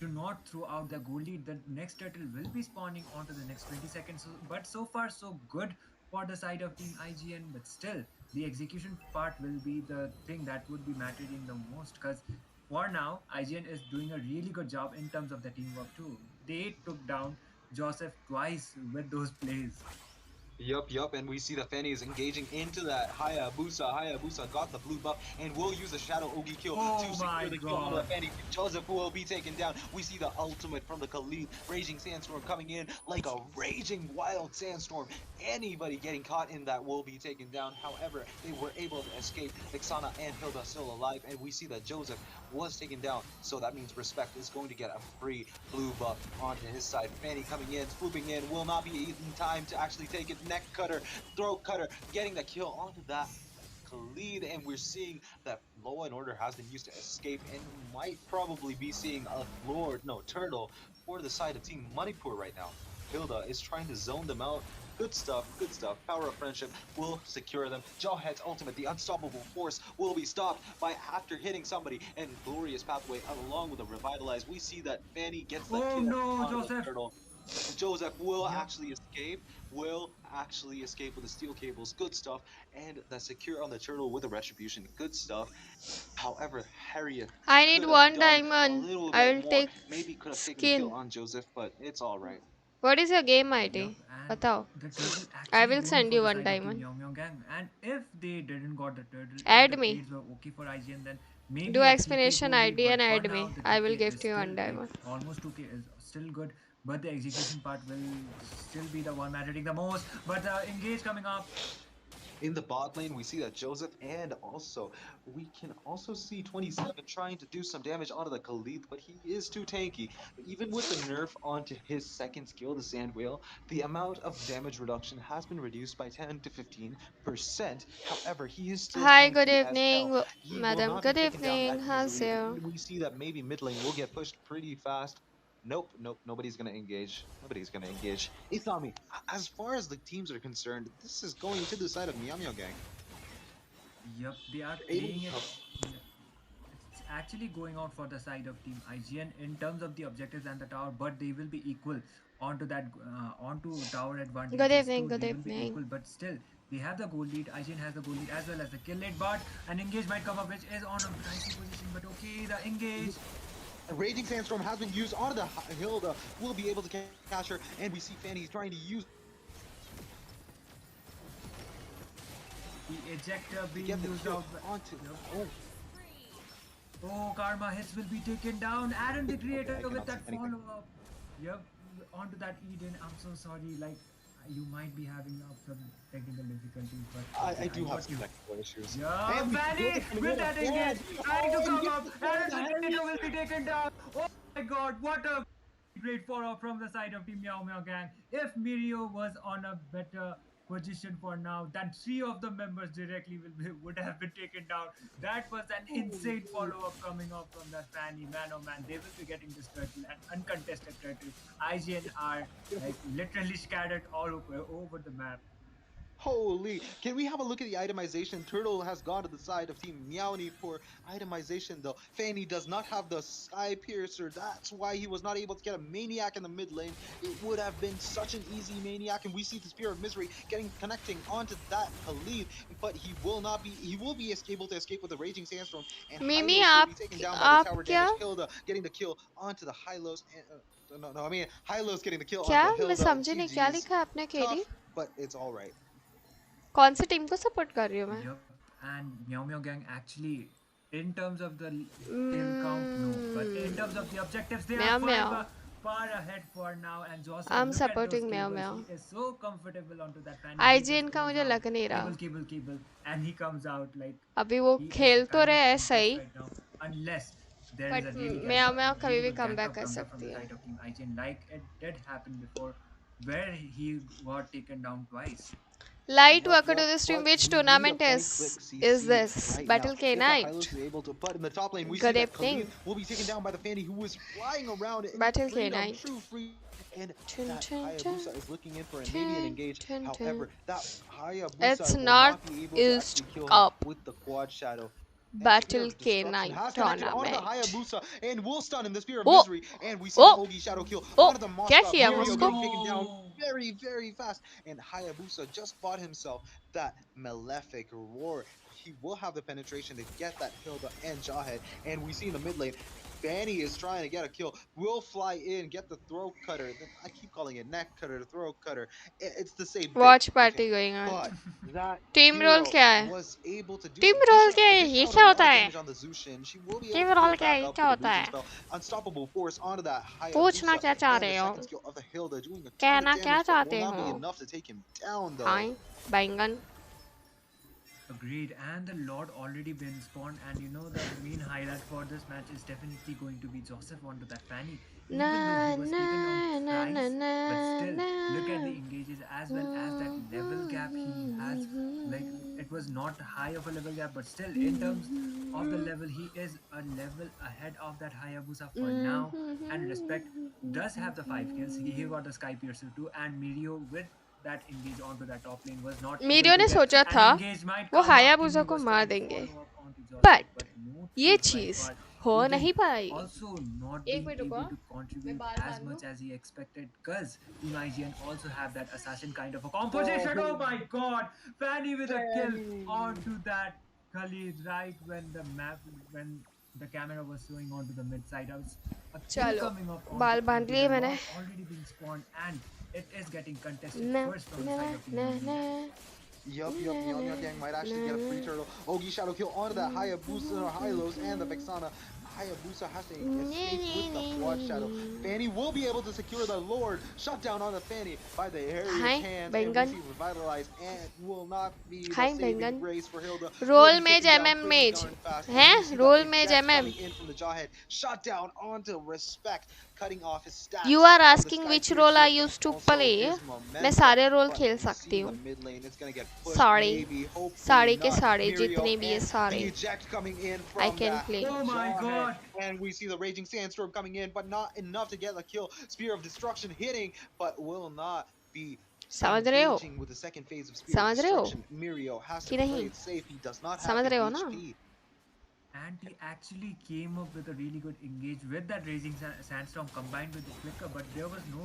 Speaker 7: to not throw out the gold lead. The next turtle will be spawning onto the next 20 seconds. But so far, so good for the side of Team IGN. But still, the execution part will be the thing that would be mattering the most because for now, IGN is doing a really good job in terms of the teamwork too. They took down Joseph twice with those plays.
Speaker 9: Yup, and we see the Fanny is engaging into that Hayabusa. Hayabusa got the blue buff and will use the Shadow Ogi kill
Speaker 7: Oh
Speaker 9: to
Speaker 7: my
Speaker 9: secure the kill on the
Speaker 7: God.
Speaker 9: Fanny. Joseph will be taken down. We see the ultimate from the Khalid. Raging Sandstorm coming in like a raging wild sandstorm. Anybody getting caught in that will be taken down. However, they were able to escape. Vexana and Hilda still alive, and we see that Joseph was taken down. So that means Respect is going to get a free blue buff onto his side. Fanny coming in, swooping in, will not be in time to actually take it. Neck cutter, throat cutter, getting the kill onto that Khalid, and we're seeing that Law and Order has been used to escape and might probably be seeing a turtle for the side of Team Manipur right now. Hilda is trying to zone them out. Good stuff, good stuff. Power of friendship will secure them. Jawhead's ultimate, the unstoppable force, will be stopped by after hitting somebody. And glorious pathway along with a revitalize. We see that Fanny gets the
Speaker 7: Oh
Speaker 9: kill
Speaker 7: no,
Speaker 9: on the
Speaker 7: Joseph.
Speaker 9: turtle. Joseph will
Speaker 7: Yep.
Speaker 9: actually escape with the steel cables. Good stuff. And the secure on the turtle with a retribution. Good stuff. However, Harriet
Speaker 2: I need
Speaker 9: could have
Speaker 2: one
Speaker 9: done a
Speaker 2: diamond.
Speaker 9: little
Speaker 2: I
Speaker 9: bit
Speaker 2: will
Speaker 9: more.
Speaker 2: take
Speaker 9: Maybe could have taken the kill
Speaker 2: skin.
Speaker 9: on Joseph, but it's all right.
Speaker 2: What is your game
Speaker 7: Yup,
Speaker 2: ID?
Speaker 7: and
Speaker 2: Batao.
Speaker 7: the turtle
Speaker 2: I
Speaker 7: actually
Speaker 2: will
Speaker 7: going
Speaker 2: send
Speaker 7: for
Speaker 2: you
Speaker 7: the
Speaker 2: one
Speaker 7: side of Team
Speaker 2: diamond.
Speaker 7: Meow Meow Gang. And if they didn't got the turtle, if the
Speaker 2: Add me.
Speaker 7: trades were okay for IGN, then
Speaker 2: Do
Speaker 7: maybe a 3k
Speaker 2: explanation
Speaker 7: gold lead.
Speaker 2: ID
Speaker 7: But
Speaker 2: and
Speaker 7: for
Speaker 2: add
Speaker 7: now,
Speaker 2: me.
Speaker 7: the
Speaker 2: I
Speaker 7: 2k
Speaker 2: will
Speaker 7: is
Speaker 2: gift you
Speaker 7: still
Speaker 2: one
Speaker 7: like
Speaker 2: diamond.
Speaker 7: almost 2k is still good. But the execution part will still be the one mattering the most. But engage coming up.
Speaker 9: In the bot lane, we see that Joseph, and also we can also see 27 trying to do some damage onto the Khalid, but he is too tanky. Even with the nerf onto his second skill, the Sand Whale, the amount of damage reduction has been reduced by 10 to 15%. However, he is still
Speaker 2: Hi, good
Speaker 9: tanky as
Speaker 2: evening,
Speaker 9: hell. He will
Speaker 2: madam.
Speaker 9: not be
Speaker 2: Good
Speaker 9: taken down
Speaker 2: evening.
Speaker 9: that
Speaker 2: How's
Speaker 9: easily.
Speaker 2: you?
Speaker 9: We see that maybe mid lane will get pushed pretty fast. Nope, nope, nobody's gonna engage. Nobody's gonna engage. Isami, as far as the teams are concerned, this is going to the side of Meow Meow Gang.
Speaker 7: Yup, they are
Speaker 9: Able
Speaker 7: playing it.
Speaker 9: to
Speaker 7: It's actually going out for the side of Team IGN in terms of the objectives and the tower, but they will be equal onto that onto tower
Speaker 2: Good
Speaker 7: advantages
Speaker 2: evening.
Speaker 7: too.
Speaker 2: Good
Speaker 7: They will be
Speaker 2: evening.
Speaker 7: equal, but still they have the goal lead. IGN has the goal lead as well as the kill lead, but an engage might come up, which is on a dicey position. But okay, the engage.
Speaker 9: A Raging Sandstorm has been used onto the Hilda. Will be able to catch her, and we see Fanny trying to use
Speaker 7: The ejector
Speaker 9: to
Speaker 7: being
Speaker 9: get the
Speaker 7: used
Speaker 9: kill
Speaker 7: out.
Speaker 9: onto.
Speaker 7: Yup. Oh, Karma hits will be taken down. Aaron the creator
Speaker 9: Okay, I
Speaker 7: with
Speaker 9: cannot
Speaker 7: that
Speaker 9: see anything.
Speaker 7: follow up. Yep, onto that Eden. I'm so sorry. Like, you might be having some technical difficulties, but okay,
Speaker 9: I do have
Speaker 7: got
Speaker 9: some
Speaker 7: you.
Speaker 9: technical issues.
Speaker 7: Yeah,
Speaker 9: And we
Speaker 7: Fanny
Speaker 9: see coming
Speaker 7: with
Speaker 9: in
Speaker 7: that
Speaker 9: again.
Speaker 7: engage, trying to
Speaker 9: Oh,
Speaker 7: come
Speaker 9: and
Speaker 7: up. Aaron the
Speaker 9: Harriet.
Speaker 7: creator will be taken down. Oh my God, what a great follow from the side of Team Meow Meow Gang. If Mirio was on a better position for now, then three of the members directly would have been taken down. That was an insane follow-up coming up from that Fanny. Man, oh man, they will be getting this turtle, an uncontested turtle. IGN are like literally scattered all over the map.
Speaker 9: Holy! Can we have a look at the itemization? Turtle has gone to the side of Team Meowny for itemization, though. Fanny does not have the Sky Piercer. That's why he was not able to get a Maniac in the mid lane. It would have been such an easy Maniac, and we see the Spear of Misery connecting onto that Khalid, but he will not be. He will be able to escape with the Raging Sandstorm, and
Speaker 2: मिमी
Speaker 9: Hylos will
Speaker 2: आप
Speaker 9: be taken down by the
Speaker 2: आप
Speaker 9: tower
Speaker 2: क्या
Speaker 9: damage. Hilda getting the kill onto the Hylos. No, I mean Hylos getting the kill
Speaker 2: क्या
Speaker 9: onto the
Speaker 2: मैं
Speaker 9: Hilda.
Speaker 2: समझी नहीं क्या
Speaker 9: GG's.
Speaker 2: लिखा है आपने KD
Speaker 9: Tough, but it's all right.
Speaker 2: कौन सी टीम को सपोर्ट कर रही हूँ मैं
Speaker 7: Yup, and Meow Meow Gang actually, in terms of the kill count, no, but in terms of the objectives, they are
Speaker 2: Meow meow.
Speaker 7: far ahead for now. And Joseph,
Speaker 2: I'm
Speaker 7: look at those
Speaker 2: supporting Meow
Speaker 7: cables.
Speaker 2: Meow.
Speaker 7: He is so comfortable onto that fan. He just
Speaker 2: IGN का
Speaker 7: goes
Speaker 2: मुझे
Speaker 7: out,
Speaker 2: लग नहीं रहा
Speaker 7: cable, and he comes out like
Speaker 2: अभी वो
Speaker 7: he is
Speaker 2: खेल तो
Speaker 7: kind of
Speaker 2: रहे ऐसा
Speaker 7: compressed
Speaker 2: he
Speaker 7: right now, unless there is
Speaker 2: but
Speaker 7: a really
Speaker 2: म्याओ म्याओ कभी भी
Speaker 7: really good
Speaker 2: कम
Speaker 7: gank
Speaker 2: बैक
Speaker 7: up
Speaker 2: कर
Speaker 7: comes up from
Speaker 2: सकती
Speaker 7: the
Speaker 2: है
Speaker 7: side of Team IGN, like it did happen before, where he got taken down twice.
Speaker 2: Light,
Speaker 9: Yep,
Speaker 2: welcome to
Speaker 9: yep,
Speaker 2: the stream.
Speaker 9: but
Speaker 2: Which
Speaker 9: we need a
Speaker 2: tournament
Speaker 9: point click
Speaker 2: is
Speaker 9: CC
Speaker 2: this?
Speaker 9: right
Speaker 2: Battle
Speaker 9: now.
Speaker 2: K
Speaker 9: If the
Speaker 2: Night.
Speaker 9: Hylos is able to, but in the top lane, we see
Speaker 2: Good
Speaker 9: that
Speaker 2: evening.
Speaker 9: Khalid will be taken down by the Fanny, who is flying around in
Speaker 2: Battle K
Speaker 9: freedom,
Speaker 2: Night.
Speaker 9: true freedom. And
Speaker 2: Chun,
Speaker 9: that
Speaker 2: chun,
Speaker 9: Hayabusa
Speaker 2: chun,
Speaker 9: is looking in for maybe an engage.
Speaker 2: chun,
Speaker 9: However,
Speaker 2: chun.
Speaker 9: that Hayabusa
Speaker 2: It's
Speaker 9: will
Speaker 2: not
Speaker 9: not be able to
Speaker 2: used
Speaker 9: actually kill him
Speaker 2: up.
Speaker 9: with the quad shadow. And Spear
Speaker 2: Battle
Speaker 9: of
Speaker 2: K
Speaker 9: Destruction
Speaker 2: Night
Speaker 9: has connected onto the
Speaker 2: tournament.
Speaker 9: Hayabusa and will stun in the Spear of
Speaker 2: Oh,
Speaker 9: Misery. And we see the
Speaker 2: oh,
Speaker 9: Ogi Shadow kill
Speaker 2: oh.
Speaker 9: onto the
Speaker 2: क्या
Speaker 9: Moskov.
Speaker 2: किया
Speaker 9: Mirio
Speaker 2: उसको?
Speaker 9: getting taken down
Speaker 7: No.
Speaker 9: very, very fast. And Hayabusa just bought himself that Malefic Roar. He will have the penetration to get that Hilda and Jawhead. And we see in the mid lane, Fanny is trying to get a kill. Will fly in, get the throat cutter. I keep calling it neck cutter, throat cutter. It's the same thing.
Speaker 2: Watch party
Speaker 9: Okay.
Speaker 2: going on.
Speaker 9: But that
Speaker 2: Team roll
Speaker 9: hero
Speaker 2: क्या है?
Speaker 9: was able to do
Speaker 2: Team roll क्या है?
Speaker 9: dish
Speaker 2: ये
Speaker 9: out
Speaker 2: क्या
Speaker 9: a
Speaker 2: होता
Speaker 9: lot of
Speaker 2: है?
Speaker 9: damage on the Zushin. She will be able
Speaker 2: Team
Speaker 9: to
Speaker 2: roll
Speaker 9: heal
Speaker 2: क्या है?
Speaker 9: back
Speaker 2: ये
Speaker 9: up
Speaker 2: क्या
Speaker 9: with the
Speaker 2: होता
Speaker 9: boosting
Speaker 2: है?
Speaker 9: spell. Unstoppable force onto that
Speaker 2: पूछना
Speaker 9: Hayabusa
Speaker 2: क्या चाह
Speaker 9: and the
Speaker 2: रहे हो?
Speaker 9: second skill of the Hilda doing a ton
Speaker 2: कहना
Speaker 9: of
Speaker 2: क्या
Speaker 9: damage, but will
Speaker 2: चाहते
Speaker 9: not be
Speaker 2: हो?
Speaker 9: enough to take him down though.
Speaker 2: हाँ, बैंगन.
Speaker 7: Agreed, and the Lord already been spawned, and you know the main highlight for this match is definitely going to be Joseph onto that Fanny. even though he
Speaker 2: Na
Speaker 7: was
Speaker 2: na
Speaker 7: taken down
Speaker 2: na na
Speaker 7: thrice,
Speaker 2: na
Speaker 7: but still
Speaker 2: na.
Speaker 7: look at the engages as well as that level gap he has. Like it was not high of a level gap, but still in terms of the level, he is a level ahead of that Hayabusa for now. And Respect does have the 5 kills. He got the Sky Piercer too, and Mirio with that engage onto that top lane was not able
Speaker 2: मीडियो
Speaker 7: to
Speaker 2: ने
Speaker 7: get
Speaker 2: सोचा
Speaker 7: an
Speaker 2: था
Speaker 7: engage might
Speaker 2: वो
Speaker 7: come up.
Speaker 2: Hayabusa
Speaker 7: Kimmy
Speaker 2: को
Speaker 7: was
Speaker 2: मार
Speaker 7: trying to
Speaker 2: देंगे,
Speaker 7: follow up onto Joseph, but
Speaker 2: but
Speaker 7: no
Speaker 2: ये
Speaker 7: trades by
Speaker 2: चीज
Speaker 7: far.
Speaker 2: हो
Speaker 7: Udin
Speaker 2: नहीं पाई.
Speaker 7: also not
Speaker 2: एक
Speaker 7: being
Speaker 2: मिनट रुको,
Speaker 7: able to
Speaker 2: मैं
Speaker 7: contribute
Speaker 2: बाल
Speaker 7: as
Speaker 2: बांध लूं.
Speaker 7: much as he expected because Team IGN also have that assassin kind of a composition.
Speaker 8: Oh,
Speaker 7: Oh my god! Fanny with a kill
Speaker 8: Fanny.
Speaker 7: onto that Khalid right when the map, when the camera was showing onto the mid side. I was a kill
Speaker 2: चलो
Speaker 7: coming up
Speaker 2: बाल
Speaker 7: onto
Speaker 2: बांध
Speaker 7: Anti,
Speaker 2: लिए
Speaker 7: the
Speaker 2: मैंने.
Speaker 7: Lord already being spawned, and it is getting contested
Speaker 2: ना
Speaker 7: first from the
Speaker 2: ना
Speaker 7: side of Team
Speaker 2: ना
Speaker 7: MMG.
Speaker 2: ना
Speaker 8: Yup, Meow Meow Gang might actually get a free turtle. Ogi Shadow kill onto that Hayabusa or Hylos and the Vexana. Hayabusa has to escape with the Quad Shadow. Fanny will be able to secure the Lord. Shut down on the Fanny by the Harriet's
Speaker 2: खाएं
Speaker 8: hands. And we
Speaker 2: बैंगन,
Speaker 8: see Revitalized and will not be the
Speaker 2: खाएं
Speaker 8: saving
Speaker 2: बैंगन.
Speaker 8: grace for Hilda. Will
Speaker 2: roll
Speaker 8: be
Speaker 2: maze
Speaker 8: taken down
Speaker 2: hmm
Speaker 8: pretty
Speaker 2: maze
Speaker 8: darn fast.
Speaker 2: हैं,
Speaker 8: We see the
Speaker 2: roll maze
Speaker 8: eject
Speaker 2: hmm.
Speaker 8: coming in from the Jawhead. Shut down onto Respect, cutting off his
Speaker 2: You
Speaker 8: stacks
Speaker 2: are
Speaker 8: from the
Speaker 2: asking
Speaker 8: Sky
Speaker 2: which role I
Speaker 8: Piercer.
Speaker 2: used to
Speaker 8: Also
Speaker 2: play.
Speaker 8: his
Speaker 2: मैं
Speaker 8: momentum.
Speaker 2: सारे role
Speaker 8: But
Speaker 2: खेल
Speaker 8: we see
Speaker 2: सकती
Speaker 8: in the
Speaker 2: हूँ.
Speaker 8: mid lane, it's gonna get pushed.
Speaker 2: सारे
Speaker 8: Maybe, hopefully
Speaker 2: सारे के
Speaker 8: not.
Speaker 2: सारे
Speaker 8: Mirio
Speaker 2: जितने भी है
Speaker 8: and
Speaker 2: सारे
Speaker 8: the eject coming in
Speaker 2: I
Speaker 8: from
Speaker 2: can
Speaker 8: that
Speaker 2: play.
Speaker 7: Oh my
Speaker 8: Jawhead.
Speaker 7: god!
Speaker 8: And we see the Raging Sandstorm coming in, but not enough to get the kill. Spear of Destruction hitting, but will not be
Speaker 2: समझ रहे हो,
Speaker 8: engaging with the second phase of Spear of
Speaker 2: समझ रहे हो
Speaker 8: Destruction. Mirio has to
Speaker 2: कि
Speaker 8: play
Speaker 2: नहीं,
Speaker 8: it safe. He does not have
Speaker 2: समझ
Speaker 8: the
Speaker 2: रहे हो ना.
Speaker 8: HP.
Speaker 7: And he actually came up with a really good engage with that Raging Sandstorm combined with the Flicker, but there was no,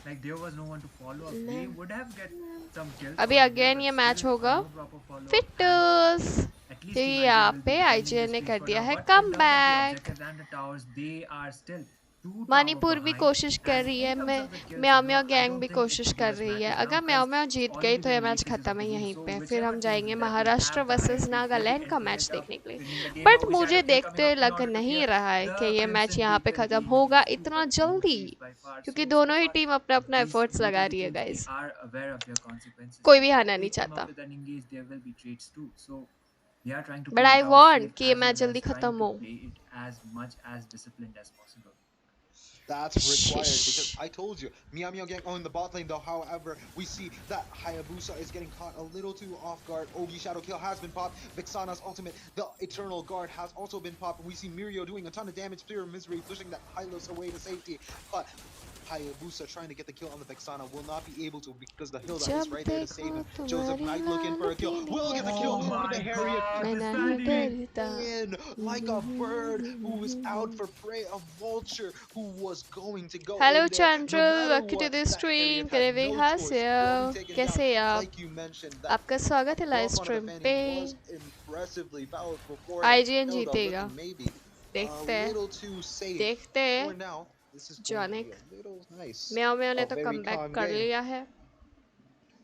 Speaker 7: like there was no one to follow up. They would have get some kills.
Speaker 2: अभी
Speaker 7: over there,
Speaker 2: again
Speaker 7: but
Speaker 2: ये match
Speaker 7: still
Speaker 2: होगा.
Speaker 7: no proper follow up.
Speaker 2: Fitters
Speaker 7: At least
Speaker 2: तो
Speaker 7: Team
Speaker 2: यहाँ
Speaker 7: IGN will be
Speaker 2: पे
Speaker 7: defending
Speaker 2: IGN
Speaker 7: this
Speaker 2: ने
Speaker 7: place
Speaker 2: कर
Speaker 7: for
Speaker 2: दिया
Speaker 7: now.
Speaker 2: है
Speaker 7: But
Speaker 2: come
Speaker 7: in terms of the
Speaker 2: back.
Speaker 7: objectives and the towers, they are still 2 tower
Speaker 2: Manipur भी
Speaker 7: behind.
Speaker 2: कोशिश कर
Speaker 7: And
Speaker 2: रही
Speaker 7: in
Speaker 2: है,
Speaker 7: terms
Speaker 2: मैं
Speaker 7: of the kills,
Speaker 2: meow
Speaker 7: no,
Speaker 2: meow
Speaker 7: I
Speaker 2: gang
Speaker 7: don't
Speaker 2: भी
Speaker 7: think
Speaker 2: कोशिश
Speaker 7: it pretty
Speaker 2: कर
Speaker 7: much
Speaker 2: रही है.
Speaker 7: matters now
Speaker 2: अगर म्याओ
Speaker 7: because
Speaker 2: म्याओ
Speaker 7: it's
Speaker 2: जीत गई
Speaker 7: already
Speaker 2: तो ये
Speaker 7: the
Speaker 2: match
Speaker 7: late phases of
Speaker 2: खत्म
Speaker 7: the
Speaker 2: है
Speaker 7: game.
Speaker 2: यहीं
Speaker 7: So
Speaker 2: पे. फिर
Speaker 7: whichever
Speaker 2: हम
Speaker 7: team
Speaker 2: जाएंगे
Speaker 7: is left will
Speaker 2: Maharashtra
Speaker 7: have the
Speaker 2: versus
Speaker 7: highest pace. They
Speaker 2: Nagaland
Speaker 7: can
Speaker 2: का
Speaker 7: pull
Speaker 2: मैच
Speaker 7: it up,
Speaker 2: देखने के लिए.
Speaker 7: winning the game.
Speaker 2: But
Speaker 7: But we
Speaker 2: मुझे
Speaker 7: shadow kill coming
Speaker 2: देखते
Speaker 7: up in
Speaker 2: लग
Speaker 7: order to
Speaker 2: नहीं
Speaker 7: clear
Speaker 2: रहा है कि
Speaker 7: the
Speaker 2: ये मैच
Speaker 7: Crimson
Speaker 2: यहाँ पे
Speaker 7: Beacon
Speaker 2: खत्म
Speaker 7: being
Speaker 2: होगा
Speaker 7: used too,
Speaker 2: इतना
Speaker 7: but no
Speaker 2: जल्दी,
Speaker 7: trades by far.
Speaker 2: क्योंकि
Speaker 7: So
Speaker 2: दोनों ही
Speaker 7: far,
Speaker 2: टीम अपना अपना
Speaker 7: these
Speaker 2: एफर्ट्स
Speaker 7: both
Speaker 2: लगा
Speaker 7: of the
Speaker 2: रही है
Speaker 7: teams, they
Speaker 2: guys.
Speaker 7: are aware of their consequences.
Speaker 2: कोई भी
Speaker 7: If
Speaker 2: हारना
Speaker 7: they
Speaker 2: नहीं
Speaker 7: came
Speaker 2: चाहता.
Speaker 7: up with an engage, there will be trades too. So they are trying to
Speaker 2: but
Speaker 7: play
Speaker 2: I
Speaker 7: it out
Speaker 2: want
Speaker 7: safe
Speaker 2: कि ये
Speaker 7: as
Speaker 2: match
Speaker 7: well
Speaker 2: जल्दी
Speaker 7: as trying
Speaker 2: खत्म
Speaker 7: to
Speaker 2: हो.
Speaker 7: play it as much as disciplined as possible.
Speaker 8: That's required because I told you, Meow Meow Gang own the bot lane though. However, we see that Hayabusa is getting caught a little too off guard. Ogi Shadow Kill has been popped. Vixana's ultimate, the Eternal Guard, has also been popped. We see Mirio doing a ton of damage. Spear of Misery pushing that Hylos away to safety. But Hayabusa trying to get the kill on the Vexana will not be able to because the Hilda is
Speaker 2: जब
Speaker 8: right there to save
Speaker 2: देखो
Speaker 8: him. Joseph
Speaker 2: तुम्हारी
Speaker 8: might look in
Speaker 2: Lal
Speaker 8: for a kill.
Speaker 2: पीली
Speaker 8: Will get the kill
Speaker 7: Oh
Speaker 8: onto
Speaker 2: आँखें,
Speaker 8: the
Speaker 7: my
Speaker 8: Harriet.
Speaker 7: god,
Speaker 2: मैं
Speaker 7: this
Speaker 2: नहीं
Speaker 7: Fanny!
Speaker 2: डरता.
Speaker 8: In like a bird who is out for prey, a vulture who was going to go
Speaker 2: hello
Speaker 8: in there. No
Speaker 2: Chandrul,
Speaker 8: matter
Speaker 2: welcome to
Speaker 8: what,
Speaker 2: the
Speaker 8: that
Speaker 2: stream.
Speaker 8: Harriet
Speaker 2: good
Speaker 8: had
Speaker 2: evening,
Speaker 8: no
Speaker 2: how
Speaker 8: choice.
Speaker 2: से
Speaker 8: Will be
Speaker 2: आप,
Speaker 8: taken down.
Speaker 2: कैसे हैं आप?
Speaker 8: Like you mentioned, that
Speaker 2: आपका स्वागत है live
Speaker 8: buff onto the
Speaker 2: stream
Speaker 8: Fanny
Speaker 2: पे.
Speaker 8: was impressively powerful beforehand.
Speaker 2: IGN
Speaker 8: Hilda
Speaker 2: जीतेगा,
Speaker 8: looking maybe a
Speaker 2: देखते हैं
Speaker 8: little too safe
Speaker 2: देखते
Speaker 8: for
Speaker 2: हैं.
Speaker 8: now. This is going to be
Speaker 2: जॉनिक
Speaker 8: a little nice.
Speaker 2: म्याओ म्याओ ने
Speaker 8: A
Speaker 2: तो
Speaker 8: very
Speaker 2: कमबैक
Speaker 8: calm
Speaker 2: कर
Speaker 8: game.
Speaker 2: लिया है.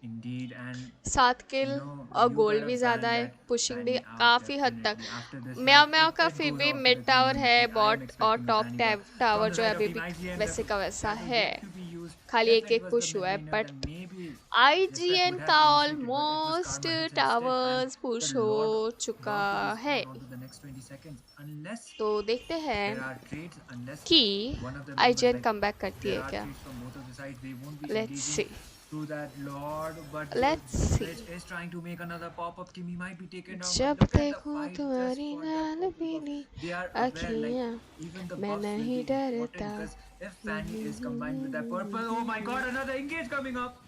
Speaker 7: Indeed, and
Speaker 2: 7 किल और
Speaker 7: you
Speaker 2: गोल्ड
Speaker 7: gotta
Speaker 2: भी ज्यादा
Speaker 7: ban
Speaker 2: है.
Speaker 7: that
Speaker 2: पुशिंग भी
Speaker 7: Fanny out
Speaker 2: काफी हद तक.
Speaker 7: definitely. After this
Speaker 2: meow
Speaker 7: match,
Speaker 2: म्याओ का
Speaker 7: it
Speaker 2: फिर
Speaker 7: goes
Speaker 2: भी
Speaker 7: off to
Speaker 2: mid
Speaker 7: the Team
Speaker 2: tower है,
Speaker 7: MMG. I am
Speaker 2: बॉट और
Speaker 7: expecting the
Speaker 2: top
Speaker 7: Fanny, but
Speaker 2: tower
Speaker 7: from the
Speaker 2: जो है
Speaker 7: side of
Speaker 2: अभी
Speaker 7: Team
Speaker 2: भी
Speaker 7: IGN,
Speaker 2: वैसे का वैसा
Speaker 7: that was
Speaker 2: है.
Speaker 7: yet to be used.
Speaker 2: खाली
Speaker 7: If
Speaker 2: एक
Speaker 7: it
Speaker 2: एक
Speaker 7: was
Speaker 2: पुश
Speaker 7: the
Speaker 2: हुआ है,
Speaker 7: mid laner,
Speaker 2: but
Speaker 7: then maybe
Speaker 2: IGN
Speaker 7: Respect would
Speaker 2: का
Speaker 7: have initiated, but it was
Speaker 2: almost
Speaker 7: Karma Hits instead, and
Speaker 2: towers push
Speaker 7: the
Speaker 2: हो
Speaker 7: Lord
Speaker 2: चुका
Speaker 7: about to be
Speaker 2: है.
Speaker 7: spawned onto the next 20 seconds. Unless
Speaker 2: तो देखते हैं
Speaker 7: there are trades, unless
Speaker 2: कि
Speaker 7: one of the members,
Speaker 2: IGN
Speaker 7: like
Speaker 2: comeback करती
Speaker 7: there
Speaker 2: है
Speaker 7: are
Speaker 2: क्या.
Speaker 7: trades from both of the sides, they won't be
Speaker 2: let's see,
Speaker 7: engaging to that Lord, but
Speaker 2: let's see.
Speaker 7: Rich is trying to make another pop-up. Kimmy might be taken down,
Speaker 2: जब
Speaker 7: but look at the
Speaker 2: देखूं
Speaker 7: fight just
Speaker 2: तुम्हारी
Speaker 7: for that
Speaker 2: Lal
Speaker 7: purple buff.
Speaker 2: पीली
Speaker 7: They are aware, like,
Speaker 2: आँखियाँ,
Speaker 7: even the
Speaker 2: मैं
Speaker 7: buffs will
Speaker 2: नहीं
Speaker 7: be important
Speaker 2: डरता.
Speaker 7: because if Fanny is combined with that purple, oh my god, another engage coming up!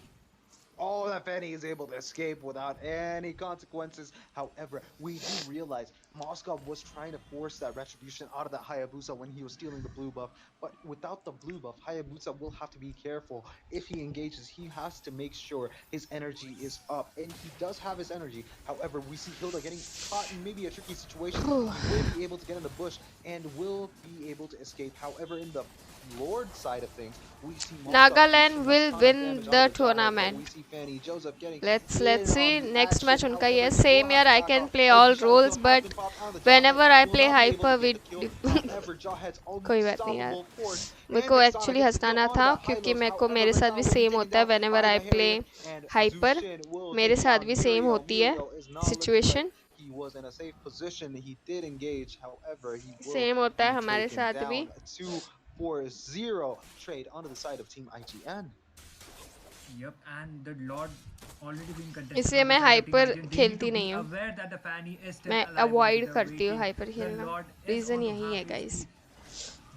Speaker 8: Oh, that Fanny is able to escape without any consequences. However, we do realize Moskov was trying to force that retribution out of that Hayabusa when he was stealing the blue buff. But without the blue buff, Hayabusa will have to be careful. If he engages, he has to make sure his energy is up. And he does have his energy. However, we see Hilda getting caught in maybe a tricky situation. He will be able to get in the bush and will be able to escape. However, in the Lord side of things, we see
Speaker 2: Nagaland
Speaker 8: pushing a
Speaker 2: will
Speaker 8: ton of
Speaker 2: win
Speaker 8: damage
Speaker 2: the
Speaker 8: onto Jawhead, but
Speaker 2: tournament.
Speaker 8: we see Fanny Joseph getting
Speaker 2: Let's
Speaker 8: in
Speaker 2: see.
Speaker 8: on the
Speaker 2: Next match
Speaker 8: action.
Speaker 2: उनका ये
Speaker 8: However,
Speaker 2: same
Speaker 8: will
Speaker 2: year.
Speaker 8: have
Speaker 2: I
Speaker 8: to
Speaker 2: can
Speaker 8: back
Speaker 2: play
Speaker 8: off.
Speaker 2: all
Speaker 8: Ogi Shadow
Speaker 2: roles,
Speaker 8: Kill
Speaker 2: but
Speaker 8: has been popped on the
Speaker 2: whenever
Speaker 8: Jawhead.
Speaker 2: I
Speaker 8: Will
Speaker 2: play
Speaker 8: not be able
Speaker 2: hyper
Speaker 8: to
Speaker 2: we
Speaker 8: get the kill. However, Jawhead's
Speaker 2: कोई बात नहीं यार.
Speaker 8: unstoppable force.
Speaker 2: मेरे
Speaker 8: And
Speaker 2: को
Speaker 8: Vexana
Speaker 2: actually
Speaker 8: gets the kill
Speaker 2: हंसाना
Speaker 8: on
Speaker 2: था
Speaker 8: that
Speaker 2: क्योंकि
Speaker 8: Hylos.
Speaker 2: मेरे को
Speaker 8: However,
Speaker 2: मेरे साथ
Speaker 8: Vexana
Speaker 2: भी
Speaker 8: will be
Speaker 2: सेम
Speaker 8: taken
Speaker 2: होता है
Speaker 8: down
Speaker 2: whenever
Speaker 8: by
Speaker 2: I
Speaker 8: the
Speaker 2: play
Speaker 8: Harriet, and
Speaker 2: hyper.
Speaker 8: Zushin will
Speaker 2: मेरे
Speaker 8: take
Speaker 2: साथ
Speaker 8: down
Speaker 2: भी सेम
Speaker 8: Mirio.
Speaker 2: होती है
Speaker 8: Mirio is not looking like
Speaker 2: situation.
Speaker 8: he was in a safe position. He did engage. However, he will
Speaker 2: same होता है
Speaker 8: be
Speaker 2: हमारे
Speaker 8: taken
Speaker 2: साथ भी.
Speaker 8: down to 4-0 trade onto the side of Team IGN.
Speaker 7: Yep, and the Lord already being contested
Speaker 2: इसलिए
Speaker 7: on the
Speaker 2: मैं
Speaker 7: side of Team
Speaker 2: hyper
Speaker 7: IGN. They need
Speaker 2: खेलती
Speaker 7: to be
Speaker 2: नहीं हूँ.
Speaker 7: aware that the Fanny is still
Speaker 2: मैं
Speaker 7: alive over
Speaker 2: avoid
Speaker 7: there
Speaker 2: करती हूँ
Speaker 7: waiting.
Speaker 2: Hyper
Speaker 7: The
Speaker 2: खेलना.
Speaker 7: Lord is
Speaker 2: reason
Speaker 7: onto
Speaker 2: यही
Speaker 7: half
Speaker 2: है guys.
Speaker 7: HP.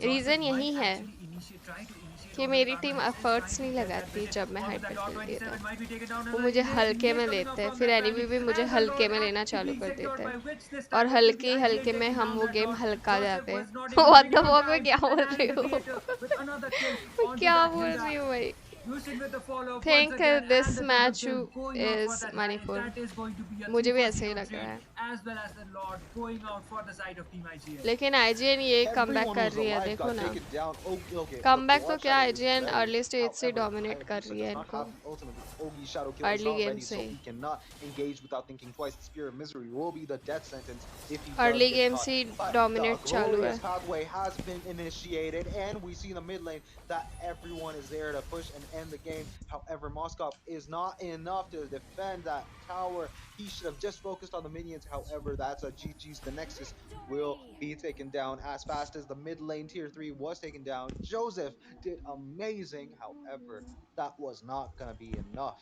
Speaker 7: Joseph
Speaker 2: reason
Speaker 7: might
Speaker 2: यही है
Speaker 7: actually try to initiate
Speaker 2: कि
Speaker 7: onto the
Speaker 2: मेरी
Speaker 7: Karma
Speaker 2: team
Speaker 7: Hits, is
Speaker 2: efforts
Speaker 7: trying to
Speaker 2: नहीं
Speaker 7: get that
Speaker 2: लगाती
Speaker 7: vision
Speaker 2: जब मैं
Speaker 7: onto
Speaker 2: हाइपर
Speaker 7: that Lord
Speaker 2: खेलती है
Speaker 7: 27 might be taken down.
Speaker 2: वो
Speaker 7: Another
Speaker 2: मुझे हल्के
Speaker 7: initiate
Speaker 2: में
Speaker 7: coming
Speaker 2: लेते
Speaker 7: up
Speaker 2: हैं
Speaker 7: from
Speaker 2: फिर
Speaker 7: that
Speaker 2: एनिमी
Speaker 7: Fanny,
Speaker 2: भी मुझे
Speaker 7: and the
Speaker 2: हल्के
Speaker 7: Lord
Speaker 2: में लेना
Speaker 7: actually
Speaker 2: चालू
Speaker 7: being
Speaker 2: कर
Speaker 7: secured
Speaker 2: देते
Speaker 7: by
Speaker 2: हैं
Speaker 7: which this
Speaker 2: और
Speaker 7: time it will be
Speaker 2: हल्के
Speaker 7: IGN
Speaker 2: हल्के में
Speaker 7: taking
Speaker 2: हम
Speaker 7: down
Speaker 2: वो
Speaker 7: that
Speaker 2: गेम
Speaker 7: Lord.
Speaker 2: हल्का
Speaker 7: Joseph
Speaker 2: जाते हैं.
Speaker 7: was not able to
Speaker 2: what
Speaker 7: bring
Speaker 2: the
Speaker 7: it on
Speaker 2: fuck मैं
Speaker 7: time,
Speaker 2: क्या बोल
Speaker 7: and
Speaker 2: रही
Speaker 7: the
Speaker 2: हूँ.
Speaker 7: BO2 with another kill
Speaker 2: मैं
Speaker 7: onto
Speaker 2: क्या
Speaker 7: that
Speaker 2: बोल
Speaker 7: Hilda.
Speaker 2: रही हूँ भाई.
Speaker 7: Lucian with the follow-up once
Speaker 2: Think
Speaker 7: again, and
Speaker 2: this
Speaker 7: the triple
Speaker 2: match
Speaker 7: kill going out for
Speaker 2: is
Speaker 7: that Hylics.
Speaker 2: Manipur.
Speaker 7: That is going to be a 3
Speaker 2: मुझे भी
Speaker 7: for
Speaker 2: ऐसे ही
Speaker 7: 0
Speaker 2: लग रहा
Speaker 7: trade,
Speaker 2: है.
Speaker 7: as well as the Lord going out for the side of Team IGN.
Speaker 2: लेकिन IGN ये comeback
Speaker 8: Everyone who
Speaker 2: कर
Speaker 8: was
Speaker 2: रही है
Speaker 8: alive
Speaker 2: देखो
Speaker 8: got
Speaker 2: ना.
Speaker 8: taken down. Okay, look,
Speaker 2: comeback तो
Speaker 8: Blood
Speaker 2: क्या
Speaker 8: Shadow is
Speaker 2: IGN
Speaker 8: ready.
Speaker 2: Early stage से
Speaker 8: However,
Speaker 2: डोमिनेट कर
Speaker 8: Hayabusa
Speaker 2: रही है
Speaker 8: does not
Speaker 2: इनको.
Speaker 8: have the ultimate. The Ogi Shadow Kill is
Speaker 2: early
Speaker 8: not
Speaker 2: game
Speaker 8: ready,
Speaker 2: से
Speaker 8: so
Speaker 2: he.
Speaker 8: he cannot engage without thinking twice. The Spear of Misery will be the death sentence if he does
Speaker 2: early
Speaker 8: get
Speaker 2: game
Speaker 8: caught.
Speaker 2: से
Speaker 8: But the
Speaker 2: dominate चालू है.
Speaker 8: glorious pathway has been initiated, and we see in the mid lane that everyone is there to push and end the game. However, Moskov is not enough to defend that tower. He should have just focused on the minions. However, that's a GG's. The Nexus will be taken down as fast as the mid lane tier 3 was taken down. Joseph did amazing. However, that was not going to be enough.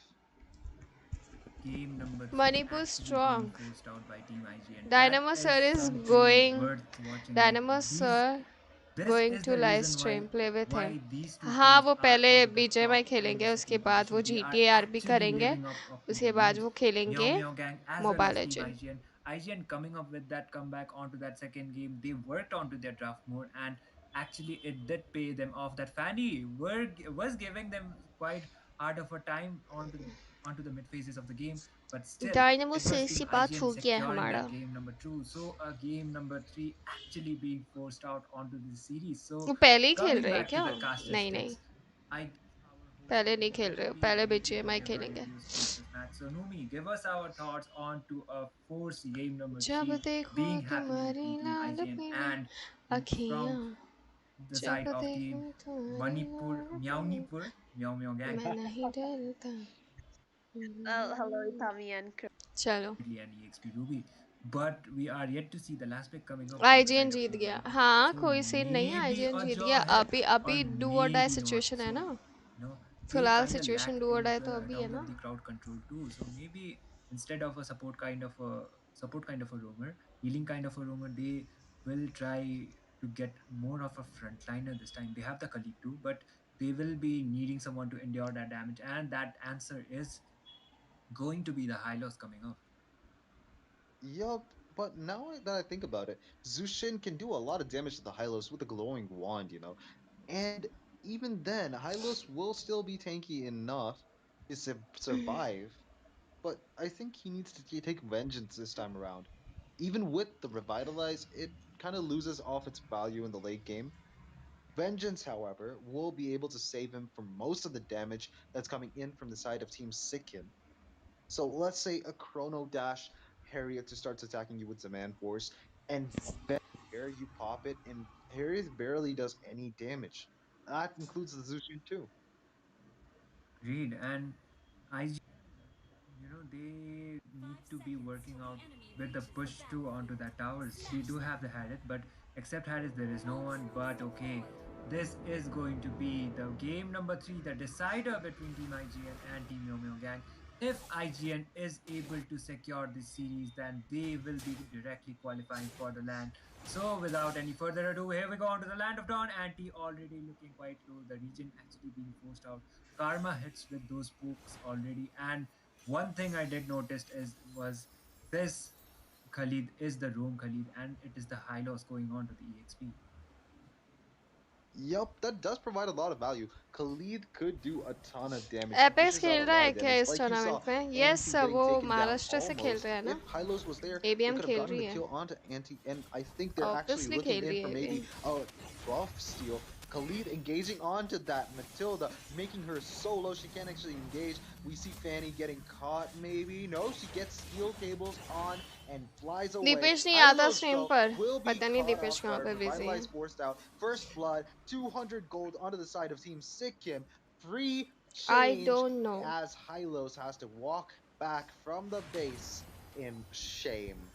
Speaker 7: Game number 3
Speaker 2: Manipur
Speaker 7: actually being
Speaker 2: strong.
Speaker 7: forced out by Team IGN. That
Speaker 2: Dynamo
Speaker 7: is
Speaker 2: sir is
Speaker 7: something
Speaker 2: going.
Speaker 7: worth watching. Like
Speaker 2: Dynamo
Speaker 7: these,
Speaker 2: sir
Speaker 7: this
Speaker 2: going
Speaker 7: is
Speaker 2: to
Speaker 7: the
Speaker 2: live
Speaker 7: reason
Speaker 2: stream play with him.
Speaker 7: why these two
Speaker 2: हाँ
Speaker 7: teams
Speaker 2: वो
Speaker 7: are
Speaker 2: पहले
Speaker 7: onto the
Speaker 2: BGMI
Speaker 7: top in the
Speaker 2: खेलेंगे उसके
Speaker 7: second
Speaker 2: बाद वो
Speaker 7: position. They are
Speaker 2: जीटीएआरबी
Speaker 7: actually
Speaker 2: करेंगे
Speaker 7: living up to
Speaker 2: उसके
Speaker 7: their
Speaker 2: बाद
Speaker 7: names.
Speaker 2: वो
Speaker 7: Meow
Speaker 2: खेलेंगे
Speaker 7: Meow Gang as well
Speaker 2: mobile
Speaker 7: as Team
Speaker 2: legend.
Speaker 7: IGN. IGN coming up with that comeback onto that second game. They worked onto their draft mode, and actually it did pay them off. That Fanny was giving them quite hard of a time onto the mid phases of the game, but still
Speaker 2: dynamo
Speaker 7: it
Speaker 2: से
Speaker 7: was
Speaker 2: इसी
Speaker 7: Team
Speaker 2: बात
Speaker 7: IGN
Speaker 2: हो गया
Speaker 7: securing
Speaker 2: हमारा.
Speaker 7: that game number 2. So game number 3 actually being forced out onto the series. So
Speaker 2: वो पहले ही खेल
Speaker 7: coming
Speaker 2: रहे हैं
Speaker 7: back to
Speaker 2: क्या?
Speaker 7: the caster
Speaker 2: नहीं नहीं,
Speaker 7: sticks, I guess our host
Speaker 2: पहले नहीं
Speaker 7: Numi
Speaker 2: खेल
Speaker 7: will
Speaker 2: रहे हो.
Speaker 7: be
Speaker 2: पहले
Speaker 7: able to
Speaker 2: BGMI
Speaker 7: give her
Speaker 2: खेलेंगे.
Speaker 7: reviews on this match. So Numi, give us our thoughts on to a force game number
Speaker 2: जब
Speaker 7: 3
Speaker 2: देखो
Speaker 7: being happening
Speaker 2: तुम्हारी
Speaker 7: between Team
Speaker 2: लाल
Speaker 7: IGN
Speaker 2: पीली
Speaker 7: and
Speaker 2: अखियां.
Speaker 7: from the
Speaker 2: जब
Speaker 7: side of
Speaker 2: देखो
Speaker 7: Team
Speaker 2: तुम्हारी
Speaker 7: Manipur
Speaker 2: लाल पीली
Speaker 7: Meownipur Meow Meow Gang.
Speaker 2: मैं नहीं डरता.
Speaker 10: Hello, Tommy and Chris.
Speaker 2: चलो.
Speaker 7: And EXP Ruby. But we are yet to see the last pick coming up from the
Speaker 2: IGN
Speaker 7: side of
Speaker 2: Jeet
Speaker 7: Team
Speaker 2: गया.
Speaker 7: IGN.
Speaker 2: हाँ
Speaker 7: So
Speaker 2: कोई scene नहीं है.
Speaker 7: maybe
Speaker 2: IGN
Speaker 7: a
Speaker 2: Jeet
Speaker 7: draw
Speaker 2: गया.
Speaker 7: ahead
Speaker 2: अभी
Speaker 7: or
Speaker 2: अभी do और die
Speaker 7: maybe not.
Speaker 2: Situation है
Speaker 7: So
Speaker 2: ना.
Speaker 7: they
Speaker 2: फिलहाल
Speaker 7: kind of
Speaker 2: situation
Speaker 7: lack
Speaker 2: do और
Speaker 7: in
Speaker 2: डाई तो
Speaker 7: the
Speaker 2: अभी है
Speaker 7: terms
Speaker 2: ना.
Speaker 7: of the crowd control too. So maybe instead of a support kind of a roamer, healing kind of a roamer, they will try to get more of a frontliner this time. They have the Khalid too, but they will be needing someone to endure that damage, and that answer is going to be the Hylos coming up.
Speaker 8: Yup, but now that I think about it, Zushin can do a lot of damage to the Hylos with a glowing wand. And even then, Hylos will still be tanky enough to survive. But I think he needs to take vengeance this time around. Even with the revitalize, it kind of loses off its value in the late game. Vengeance, however, will be able to save him from most of the damage that's coming in from the side of Team Sikkim. So let's say a Chrono Dash Harriet just starts attacking you with Zaman Force, and then there you pop it, and Harriet barely does any damage. That includes the Zushin too.
Speaker 7: Agreed. And I they need to be working out with the push too onto that towers. They do have the Harris, but except Harris, there is no one. But okay, this is going to be the game number 3, the decider between Team IGN and Team Yomyo Gang. If IGN is able to secure this series, then they will be directly qualifying for the land. So without any further ado, here we go on to the land of Dawn. Anti already looking quite low. The region actually being forced out. Karma hits with those pokes already, and one thing I did notice was this Khalid is the roam Khalid, and it is the high loss going on to the EXP.
Speaker 8: Yup, that does provide a lot of value. Khalid could do a ton of damage. He
Speaker 2: apex
Speaker 8: dishes out
Speaker 2: खेल
Speaker 8: a
Speaker 2: रहा
Speaker 8: lot
Speaker 2: है
Speaker 8: of
Speaker 2: क्या
Speaker 8: damage.
Speaker 2: इस
Speaker 8: Like you saw,
Speaker 2: tournament में? Yes,
Speaker 8: Anti getting
Speaker 2: वो
Speaker 8: taken down
Speaker 2: Maharashtra से खेल
Speaker 8: almost.
Speaker 2: रहा है ना.
Speaker 8: If Hylos was there, they
Speaker 2: ABM
Speaker 8: could have
Speaker 2: खेल
Speaker 8: gotten
Speaker 2: रही
Speaker 8: the
Speaker 2: है.
Speaker 8: kill onto Anti, and I think they're actually
Speaker 2: obviously
Speaker 8: looking
Speaker 2: खेल
Speaker 8: in
Speaker 2: रही
Speaker 8: for
Speaker 2: है
Speaker 8: maybe
Speaker 2: ABM.
Speaker 8: a buff steal. Khalid engaging onto that Matilda, making her so low she can't actually engage. We see Fanny getting caught, maybe. No, she gets steel cables on and flies away.
Speaker 2: Deepesh नहीं आता
Speaker 8: Hylos,
Speaker 2: stream
Speaker 8: though,
Speaker 2: पर.
Speaker 8: will be
Speaker 2: पता नहीं
Speaker 8: caught
Speaker 2: Deepesh
Speaker 8: off
Speaker 2: कहाँ
Speaker 8: guard.
Speaker 2: पे busy है.
Speaker 8: Revitalize forced out. First blood, 200 gold onto the side of Team Sikkim. Free
Speaker 2: I
Speaker 8: change
Speaker 2: don't know.
Speaker 8: as Hylos has to walk back from the base in shame.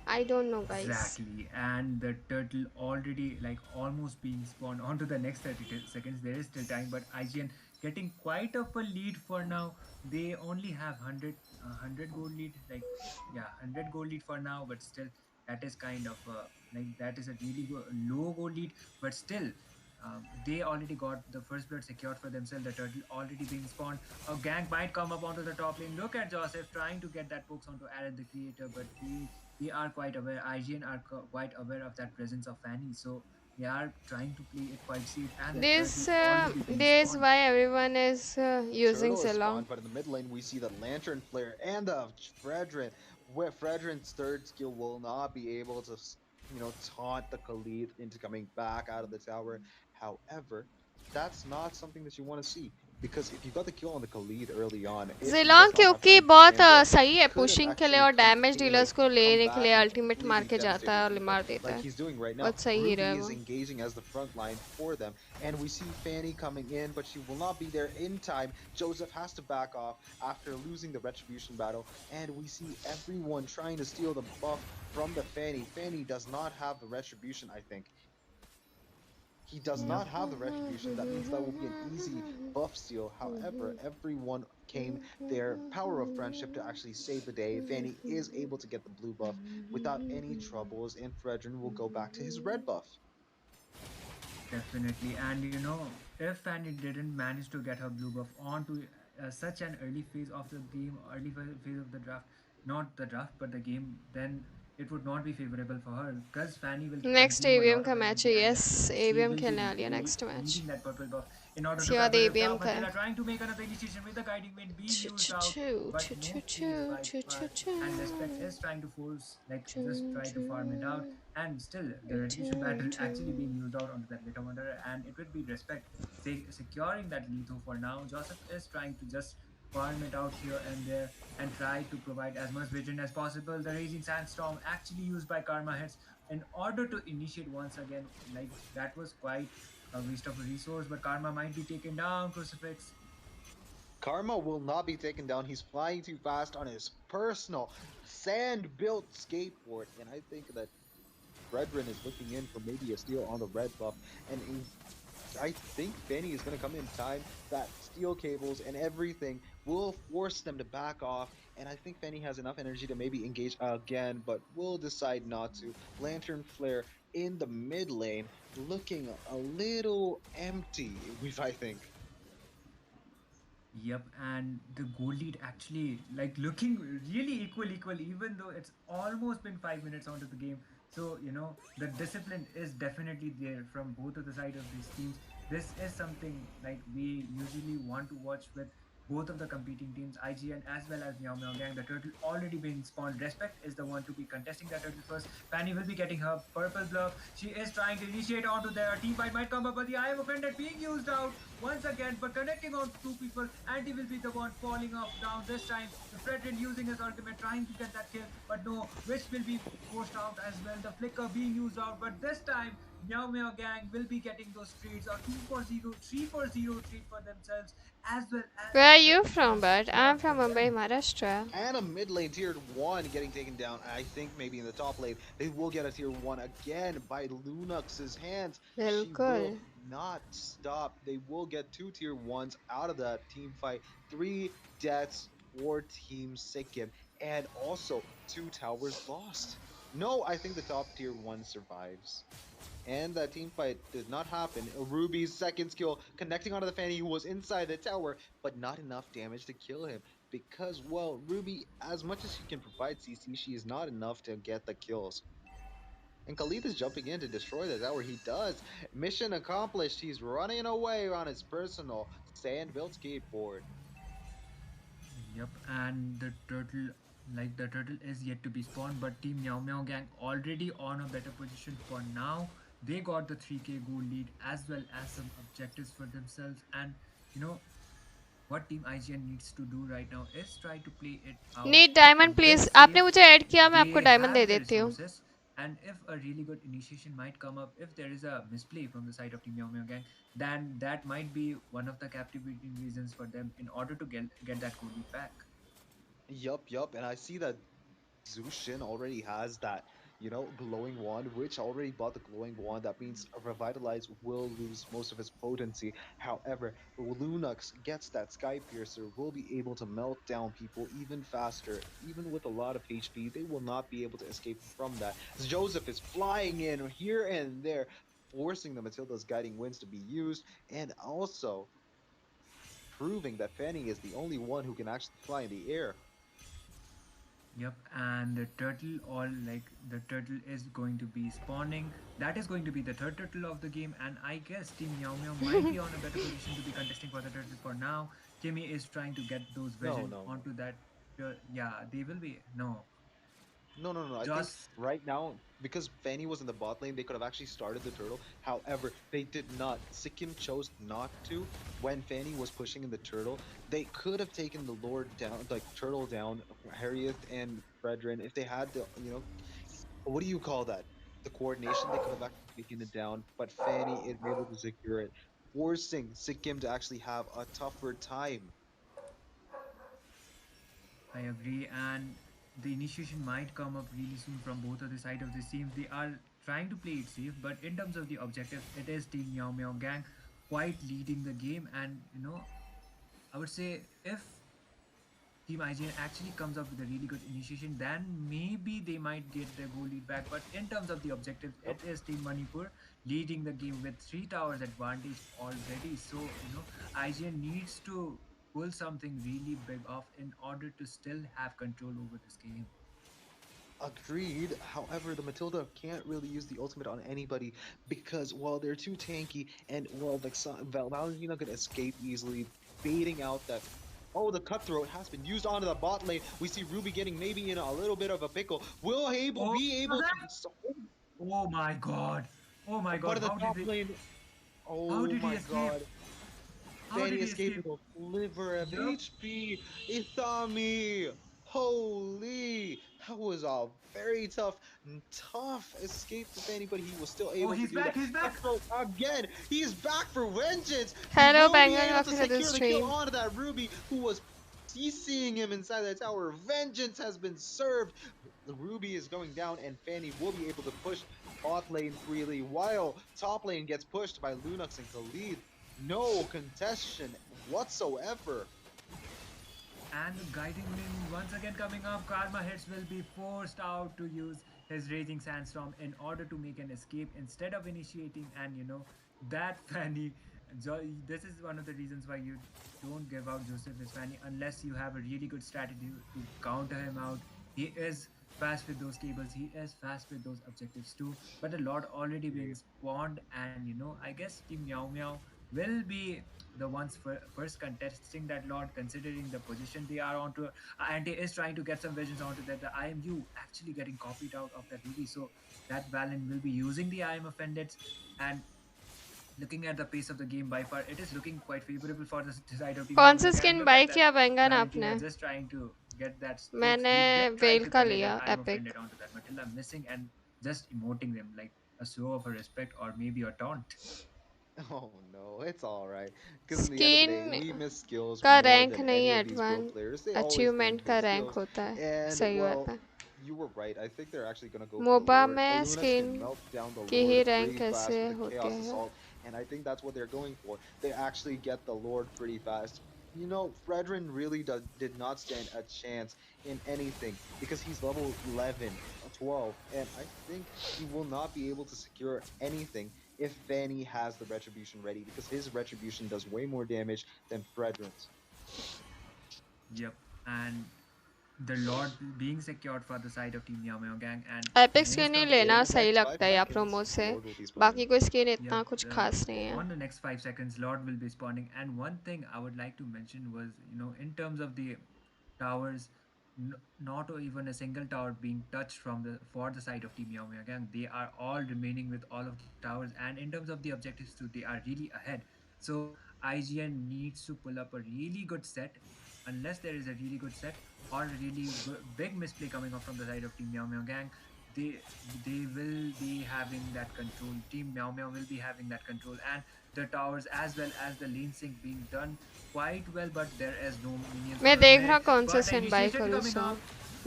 Speaker 2: I don't know, guys.
Speaker 7: Exactly, and the turtle already like almost being spawned onto the next 30 seconds. There is still time, but IGN getting quite of a lead for now. They only have 100 gold lead, like yeah, 100 gold lead for now, but still that is kind of like that is a really low gold lead, but still. They already got the first blood secured for themselves. The turtle already being spawned. A gank might come up onto the top lane. Look at Joseph trying to get that pokes onto Aaron the creator, but they are quite aware. IGN are quite aware of that presence of Fanny, so they are trying to play it quite safe. And the turtle already being
Speaker 2: This
Speaker 7: spawned.
Speaker 2: why everyone is using
Speaker 8: Turtle is
Speaker 2: Zilong.
Speaker 8: spawned, but in the mid lane we see the Lantern Flare and the Fredrin, where Fredrin's third skill will not be able to, taunt the Khalid into coming back out of the tower. However, that's not something that you want to see because if you got the kill on the Khalid early on, if he
Speaker 2: जिलोंग
Speaker 8: does not have
Speaker 2: क्योंकि
Speaker 8: time to
Speaker 2: बहुत
Speaker 8: stand build,
Speaker 2: सही
Speaker 8: he
Speaker 2: है
Speaker 8: could have
Speaker 2: pushing के लिए
Speaker 8: actually
Speaker 2: और damage
Speaker 8: continued
Speaker 2: dealers को
Speaker 8: come
Speaker 2: लेने के लिए
Speaker 8: back and
Speaker 2: अल्टीमेट मार
Speaker 8: completely
Speaker 2: के जाता
Speaker 8: devastate the
Speaker 2: है और
Speaker 8: team fight
Speaker 2: मार देता
Speaker 8: like
Speaker 2: है.
Speaker 8: he's doing right now.
Speaker 2: बहुत सही हीरो
Speaker 8: Ruby
Speaker 2: है
Speaker 8: is
Speaker 2: वो.
Speaker 8: engaging as the front line for them, and we see Fanny coming in, but she will not be there in time. Joseph has to back off after losing the retribution battle, and we see everyone trying to steal the buff from the Fanny. Fanny does not have the retribution, I think. He does
Speaker 7: Yep.
Speaker 8: not have the retribution. That means that will be an easy buff steal. However, everyone came their power of friendship to actually save the day. Fanny is able to get the blue buff without any troubles, and Fredrin will go back to his red buff.
Speaker 7: Definitely, and you know, if Fanny didn't manage to get her blue buff onto such an early phase of the game, early phase of the draft, not the draft, but the game, then it would not be favorable for her because Fanny will
Speaker 2: next
Speaker 7: consume a
Speaker 2: ABM
Speaker 7: lot
Speaker 2: का
Speaker 7: of
Speaker 2: match
Speaker 7: energy
Speaker 2: है.
Speaker 7: and
Speaker 2: yes
Speaker 7: definitely she
Speaker 2: ABM
Speaker 7: will be
Speaker 2: खेलने वाली है next match.
Speaker 7: needing that purple buff in order to
Speaker 2: इसके बाद
Speaker 7: cover
Speaker 2: ABM
Speaker 7: herself.
Speaker 2: का
Speaker 7: But they
Speaker 2: है.
Speaker 7: are trying to make another initiation with the guiding wind being
Speaker 2: Choo
Speaker 7: used
Speaker 2: choo
Speaker 7: out,
Speaker 2: choo
Speaker 7: but
Speaker 2: choo
Speaker 7: no
Speaker 2: choo
Speaker 7: kills
Speaker 2: choo
Speaker 7: by
Speaker 2: choo choo
Speaker 7: far. And Respect
Speaker 2: choo
Speaker 7: is trying to force, like, just
Speaker 2: choo
Speaker 7: try to farm it out, and still the retribution
Speaker 2: choo
Speaker 7: battle actually being
Speaker 2: choo.
Speaker 7: used out onto that little wonder, and it would be Respect securing that lethal for now. Joseph is trying to just farm it out here and there and try to provide as much vision as possible. The Raging Sandstorm actually used by Karma Heads in order to initiate once again. Like, that was quite a waste of a resource, but Karma might be taken down. Crucifix.
Speaker 8: Karma will not be taken down. He's flying too fast on his personal sand built skateboard, and I think that Fredrin is looking in for maybe a steal on the red buff, and I think Fanny is going to come in time. That steel cables and everything will force them to back off. And I think Fanny has enough energy to maybe engage again, but will decide not to. Lantern Flare in the mid lane, looking a little empty, I think.
Speaker 7: Yep, and the goal lead actually like looking really equal, even though it's almost been 5 minutes onto the game. So you know the discipline is definitely there from both of the side of these teams. This is something like we usually want to watch with both of the competing teams, IGN as well as Meow Meow Gang. The turtle already being spawned. Respect is the one to be contesting that turtle first. Fanny will be getting her purple bluff. She is trying to initiate onto their team fight might come up, but the Eye of Offended being used out once again, but connecting on two people. Andy will be the one falling off down this time. Fredrin using his ultimate, trying to get that kill, but no, Wish will be forced out as well. The flicker being used out, but this time Meow Meow Gang will be getting those trades, or 2-for-0, 3-for-0 trade for themselves, as well as
Speaker 2: Where are
Speaker 7: a
Speaker 2: you
Speaker 7: triple
Speaker 2: from,
Speaker 7: buff
Speaker 2: bud? I'm
Speaker 7: secured
Speaker 2: from
Speaker 7: for
Speaker 2: Mumbai,
Speaker 7: them.
Speaker 2: Maharashtra.
Speaker 8: And a mid lane tier 1 getting taken down. I think maybe in the top lane, they will get a tier 1 again by Lunox's hands. She will
Speaker 2: बिल्कुल.
Speaker 8: not stop. They will get 2 tier 1s out of that team fight. 3 deaths for Team Sikkim. And also 2 towers lost. No, I think the top tier 1 survives. And that team fight did not happen. Ruby's second skill connecting onto the Fanny who was inside the tower, but not enough damage to kill him. Because, well, Ruby, as much as she can provide CC, she is not enough to get the kills. And Khalid is jumping in to destroy the tower. He does. Mission accomplished. He's running away on his personal sand built skateboard.
Speaker 7: Yep, and the turtle is yet to be spawned, but Team Meow Meow Gang already on a better position for now. They got the 3K goal lead as well as some objectives for themselves, and you know what Team IGN needs to do right now is try to play it out
Speaker 2: need
Speaker 7: a
Speaker 2: diamond
Speaker 7: bit
Speaker 2: please. आपने
Speaker 7: safe.
Speaker 2: मुझे add किया, मैं आपको
Speaker 7: They
Speaker 2: diamond they
Speaker 7: have the
Speaker 2: देती हूँ.
Speaker 7: resources, and if a really good initiation might come up, if there is a misplay from the side of Team Meow Meow Gang, then that might be one of the captivating reasons for them in order to get that goal lead back.
Speaker 8: Yup. And I see that Zushin already has that glowing wand, which already bought the glowing wand. That means Revitalize will lose most of its potency. However, Lunux gets that Sky Piercer, will be able to melt down people even faster. Even with a lot of HP, they will not be able to escape from that. Joseph is flying in here and there, forcing the Matilda's guiding winds to be used, and also proving that Fanny is the only one who can actually fly in the air.
Speaker 7: Yep, and the turtle, all like the turtle is going to be spawning. That is going to be the third turtle of the game, and I guess Team Meow Meow might be on a better position to be contesting for the turtle for now. Timmy is trying to get those
Speaker 8: No,
Speaker 7: vision
Speaker 8: no, no.
Speaker 7: onto that. Yeah, they will be. No,
Speaker 8: No, no, no. I think
Speaker 7: just
Speaker 8: right now, because Fanny was in the bot lane, they could have actually started the turtle. However, they did not. Sikkim chose not to when Fanny was pushing in the turtle. They could have taken the Lord down, like turtle down, Harriet and Fredrin, if they had what do you call that? The coordination, they could have actually taken it down, but Fanny is able to secure it, forcing Sikkim to actually have a tougher time.
Speaker 7: I agree, and the initiation might come up really soon from both of the side of the teams. They are trying to play it safe, but in terms of the objectives, it is Team Meow Meow Gang quite leading the game. And I would say if Team IGN actually comes up with a really good initiation, then maybe they might get their goal lead back. But in terms of the objectives, it
Speaker 8: Yep.
Speaker 7: is Team Manipur leading the game with 3 towers advantage already. So, IGN needs to pull something really big off in order to still have control over this game.
Speaker 8: Agreed. However, the Matilda can't really use the ultimate on anybody because, well, they're too tanky, and well, like Valentina could escape easily, baiting out that. Oh, the cutthroat has been used onto the bot lane. We see Ruby getting maybe in a little bit of a pickle. Will Abel
Speaker 7: Oh,
Speaker 8: be able to?
Speaker 7: oh my god. Oh my
Speaker 8: But
Speaker 7: god.
Speaker 8: in the top lane,
Speaker 7: How
Speaker 8: oh
Speaker 7: did he
Speaker 8: my
Speaker 7: escape?
Speaker 8: God.
Speaker 7: How
Speaker 8: Fanny
Speaker 7: did he
Speaker 8: escaped
Speaker 7: escape?
Speaker 8: with a sliver of
Speaker 7: Yup.
Speaker 8: HP. Itami. Holy, that was a very tough escape for Fanny, but he was still
Speaker 7: Oh,
Speaker 8: able to
Speaker 7: he's
Speaker 8: do
Speaker 7: back.
Speaker 8: that.
Speaker 7: He's back.
Speaker 8: Cutthroat again. He's back for vengeance. He
Speaker 2: Hello,
Speaker 8: will be
Speaker 2: Bengal.
Speaker 8: able to
Speaker 2: Welcome to the
Speaker 8: secure the kill
Speaker 2: stream.
Speaker 8: onto that Ruby who was CCing him inside that tower. Vengeance has been served. The Ruby is going down, and Fanny will be able to push bot lane freely while top lane gets pushed by Lunox and Khalid. No contestation whatsoever.
Speaker 7: And the guiding wind once again coming up. Karma Hits will be forced out to use his Raging Sandstorm in order to make an escape instead of initiating. And that Fanny, this is one of the reasons why you don't give out Joseph as Fanny unless you have a really good strategy to counter him out. He is fast with those cables, he is fast with those objectives too. But a lot already being spawned, and I guess Team Meow Meow will be the ones first contesting that lot, considering the position they are onto. And he is trying to get some visions onto that. The IMU actually getting copied out of that Ruby, so that Valen will be using the IM offendeds. And looking at the pace of the game, by far it is looking quite favorable for the side of Team
Speaker 2: कौन
Speaker 7: Yamuna
Speaker 2: सा
Speaker 7: Gang.
Speaker 2: Skin
Speaker 7: Look
Speaker 2: buy
Speaker 7: at that
Speaker 2: किया बैंगन
Speaker 7: Valentina
Speaker 2: आपने?
Speaker 7: just trying to get that sticks.
Speaker 2: मैंने
Speaker 7: He did try
Speaker 2: well
Speaker 7: to
Speaker 2: का
Speaker 7: collect
Speaker 2: लिया
Speaker 7: that I'm
Speaker 2: epic.
Speaker 7: offended onto that Matilda, missing and just emoting them like a show of a respect or maybe a taunt.
Speaker 8: Oh no, it's all right. Because in the end of the day,
Speaker 2: skin
Speaker 8: we miss skills
Speaker 2: का
Speaker 8: more
Speaker 2: rank
Speaker 8: than
Speaker 2: नहीं
Speaker 8: any
Speaker 2: है
Speaker 8: of these pro
Speaker 2: advance,
Speaker 8: players. They always think
Speaker 2: achievement
Speaker 8: his
Speaker 2: का rank
Speaker 8: skills.
Speaker 2: होता है.
Speaker 8: And
Speaker 2: सही बात
Speaker 8: well,
Speaker 2: है.
Speaker 8: you were right. I think they're actually gonna go for the
Speaker 2: मोबा
Speaker 8: Lord.
Speaker 2: में
Speaker 8: Lunux
Speaker 2: skin
Speaker 8: can melt down the
Speaker 2: की ही
Speaker 8: Lord
Speaker 2: rank
Speaker 8: pretty fast
Speaker 2: कैसे
Speaker 8: with the
Speaker 2: होते
Speaker 8: Chaos
Speaker 2: हैं?
Speaker 8: Assault, and I think that's what they're going for. They actually get the Lord pretty fast. Fredrin really did not stand a chance in anything because he's level 11, 12, and I think he will not be able to secure anything if Fanny has the Retribution ready because his Retribution does way more damage than Fredrin's.
Speaker 7: Yep, and the Lord being secured for the side of Team Meow Meow Gang, and
Speaker 2: epic skin
Speaker 7: most
Speaker 2: he
Speaker 7: of
Speaker 8: In
Speaker 2: लेना
Speaker 8: the
Speaker 2: सही
Speaker 8: next
Speaker 2: लगता
Speaker 8: five
Speaker 2: है या
Speaker 8: seconds,
Speaker 2: promo
Speaker 8: the
Speaker 2: से.
Speaker 8: Lord will be spawning.
Speaker 2: बाकी कोई skin
Speaker 7: yep,
Speaker 2: इतना कुछ खास नहीं है.
Speaker 7: on the next 5 seconds, Lord will be spawning. And one thing I would like to mention was, in terms of the towers, not even a single tower being touched from the for the side of Team Meow Meow Gang. They are all remaining with all of the towers, and in terms of the objectives too, they are really ahead. So IGN needs to pull up a really good set, unless there is a really good set or a really big misplay coming up from the side of Team Meow Meow Gang. They they will be having that control. Team Meow Meow will be having that control, and the towers as well as the lane sync being done quite well, but there is no minions
Speaker 2: मैं
Speaker 7: for a
Speaker 2: देख
Speaker 7: minute.
Speaker 2: रहा कौन सा
Speaker 7: But the
Speaker 2: skin bye
Speaker 7: initiation
Speaker 2: करूँ
Speaker 7: coming
Speaker 2: सो.
Speaker 7: up,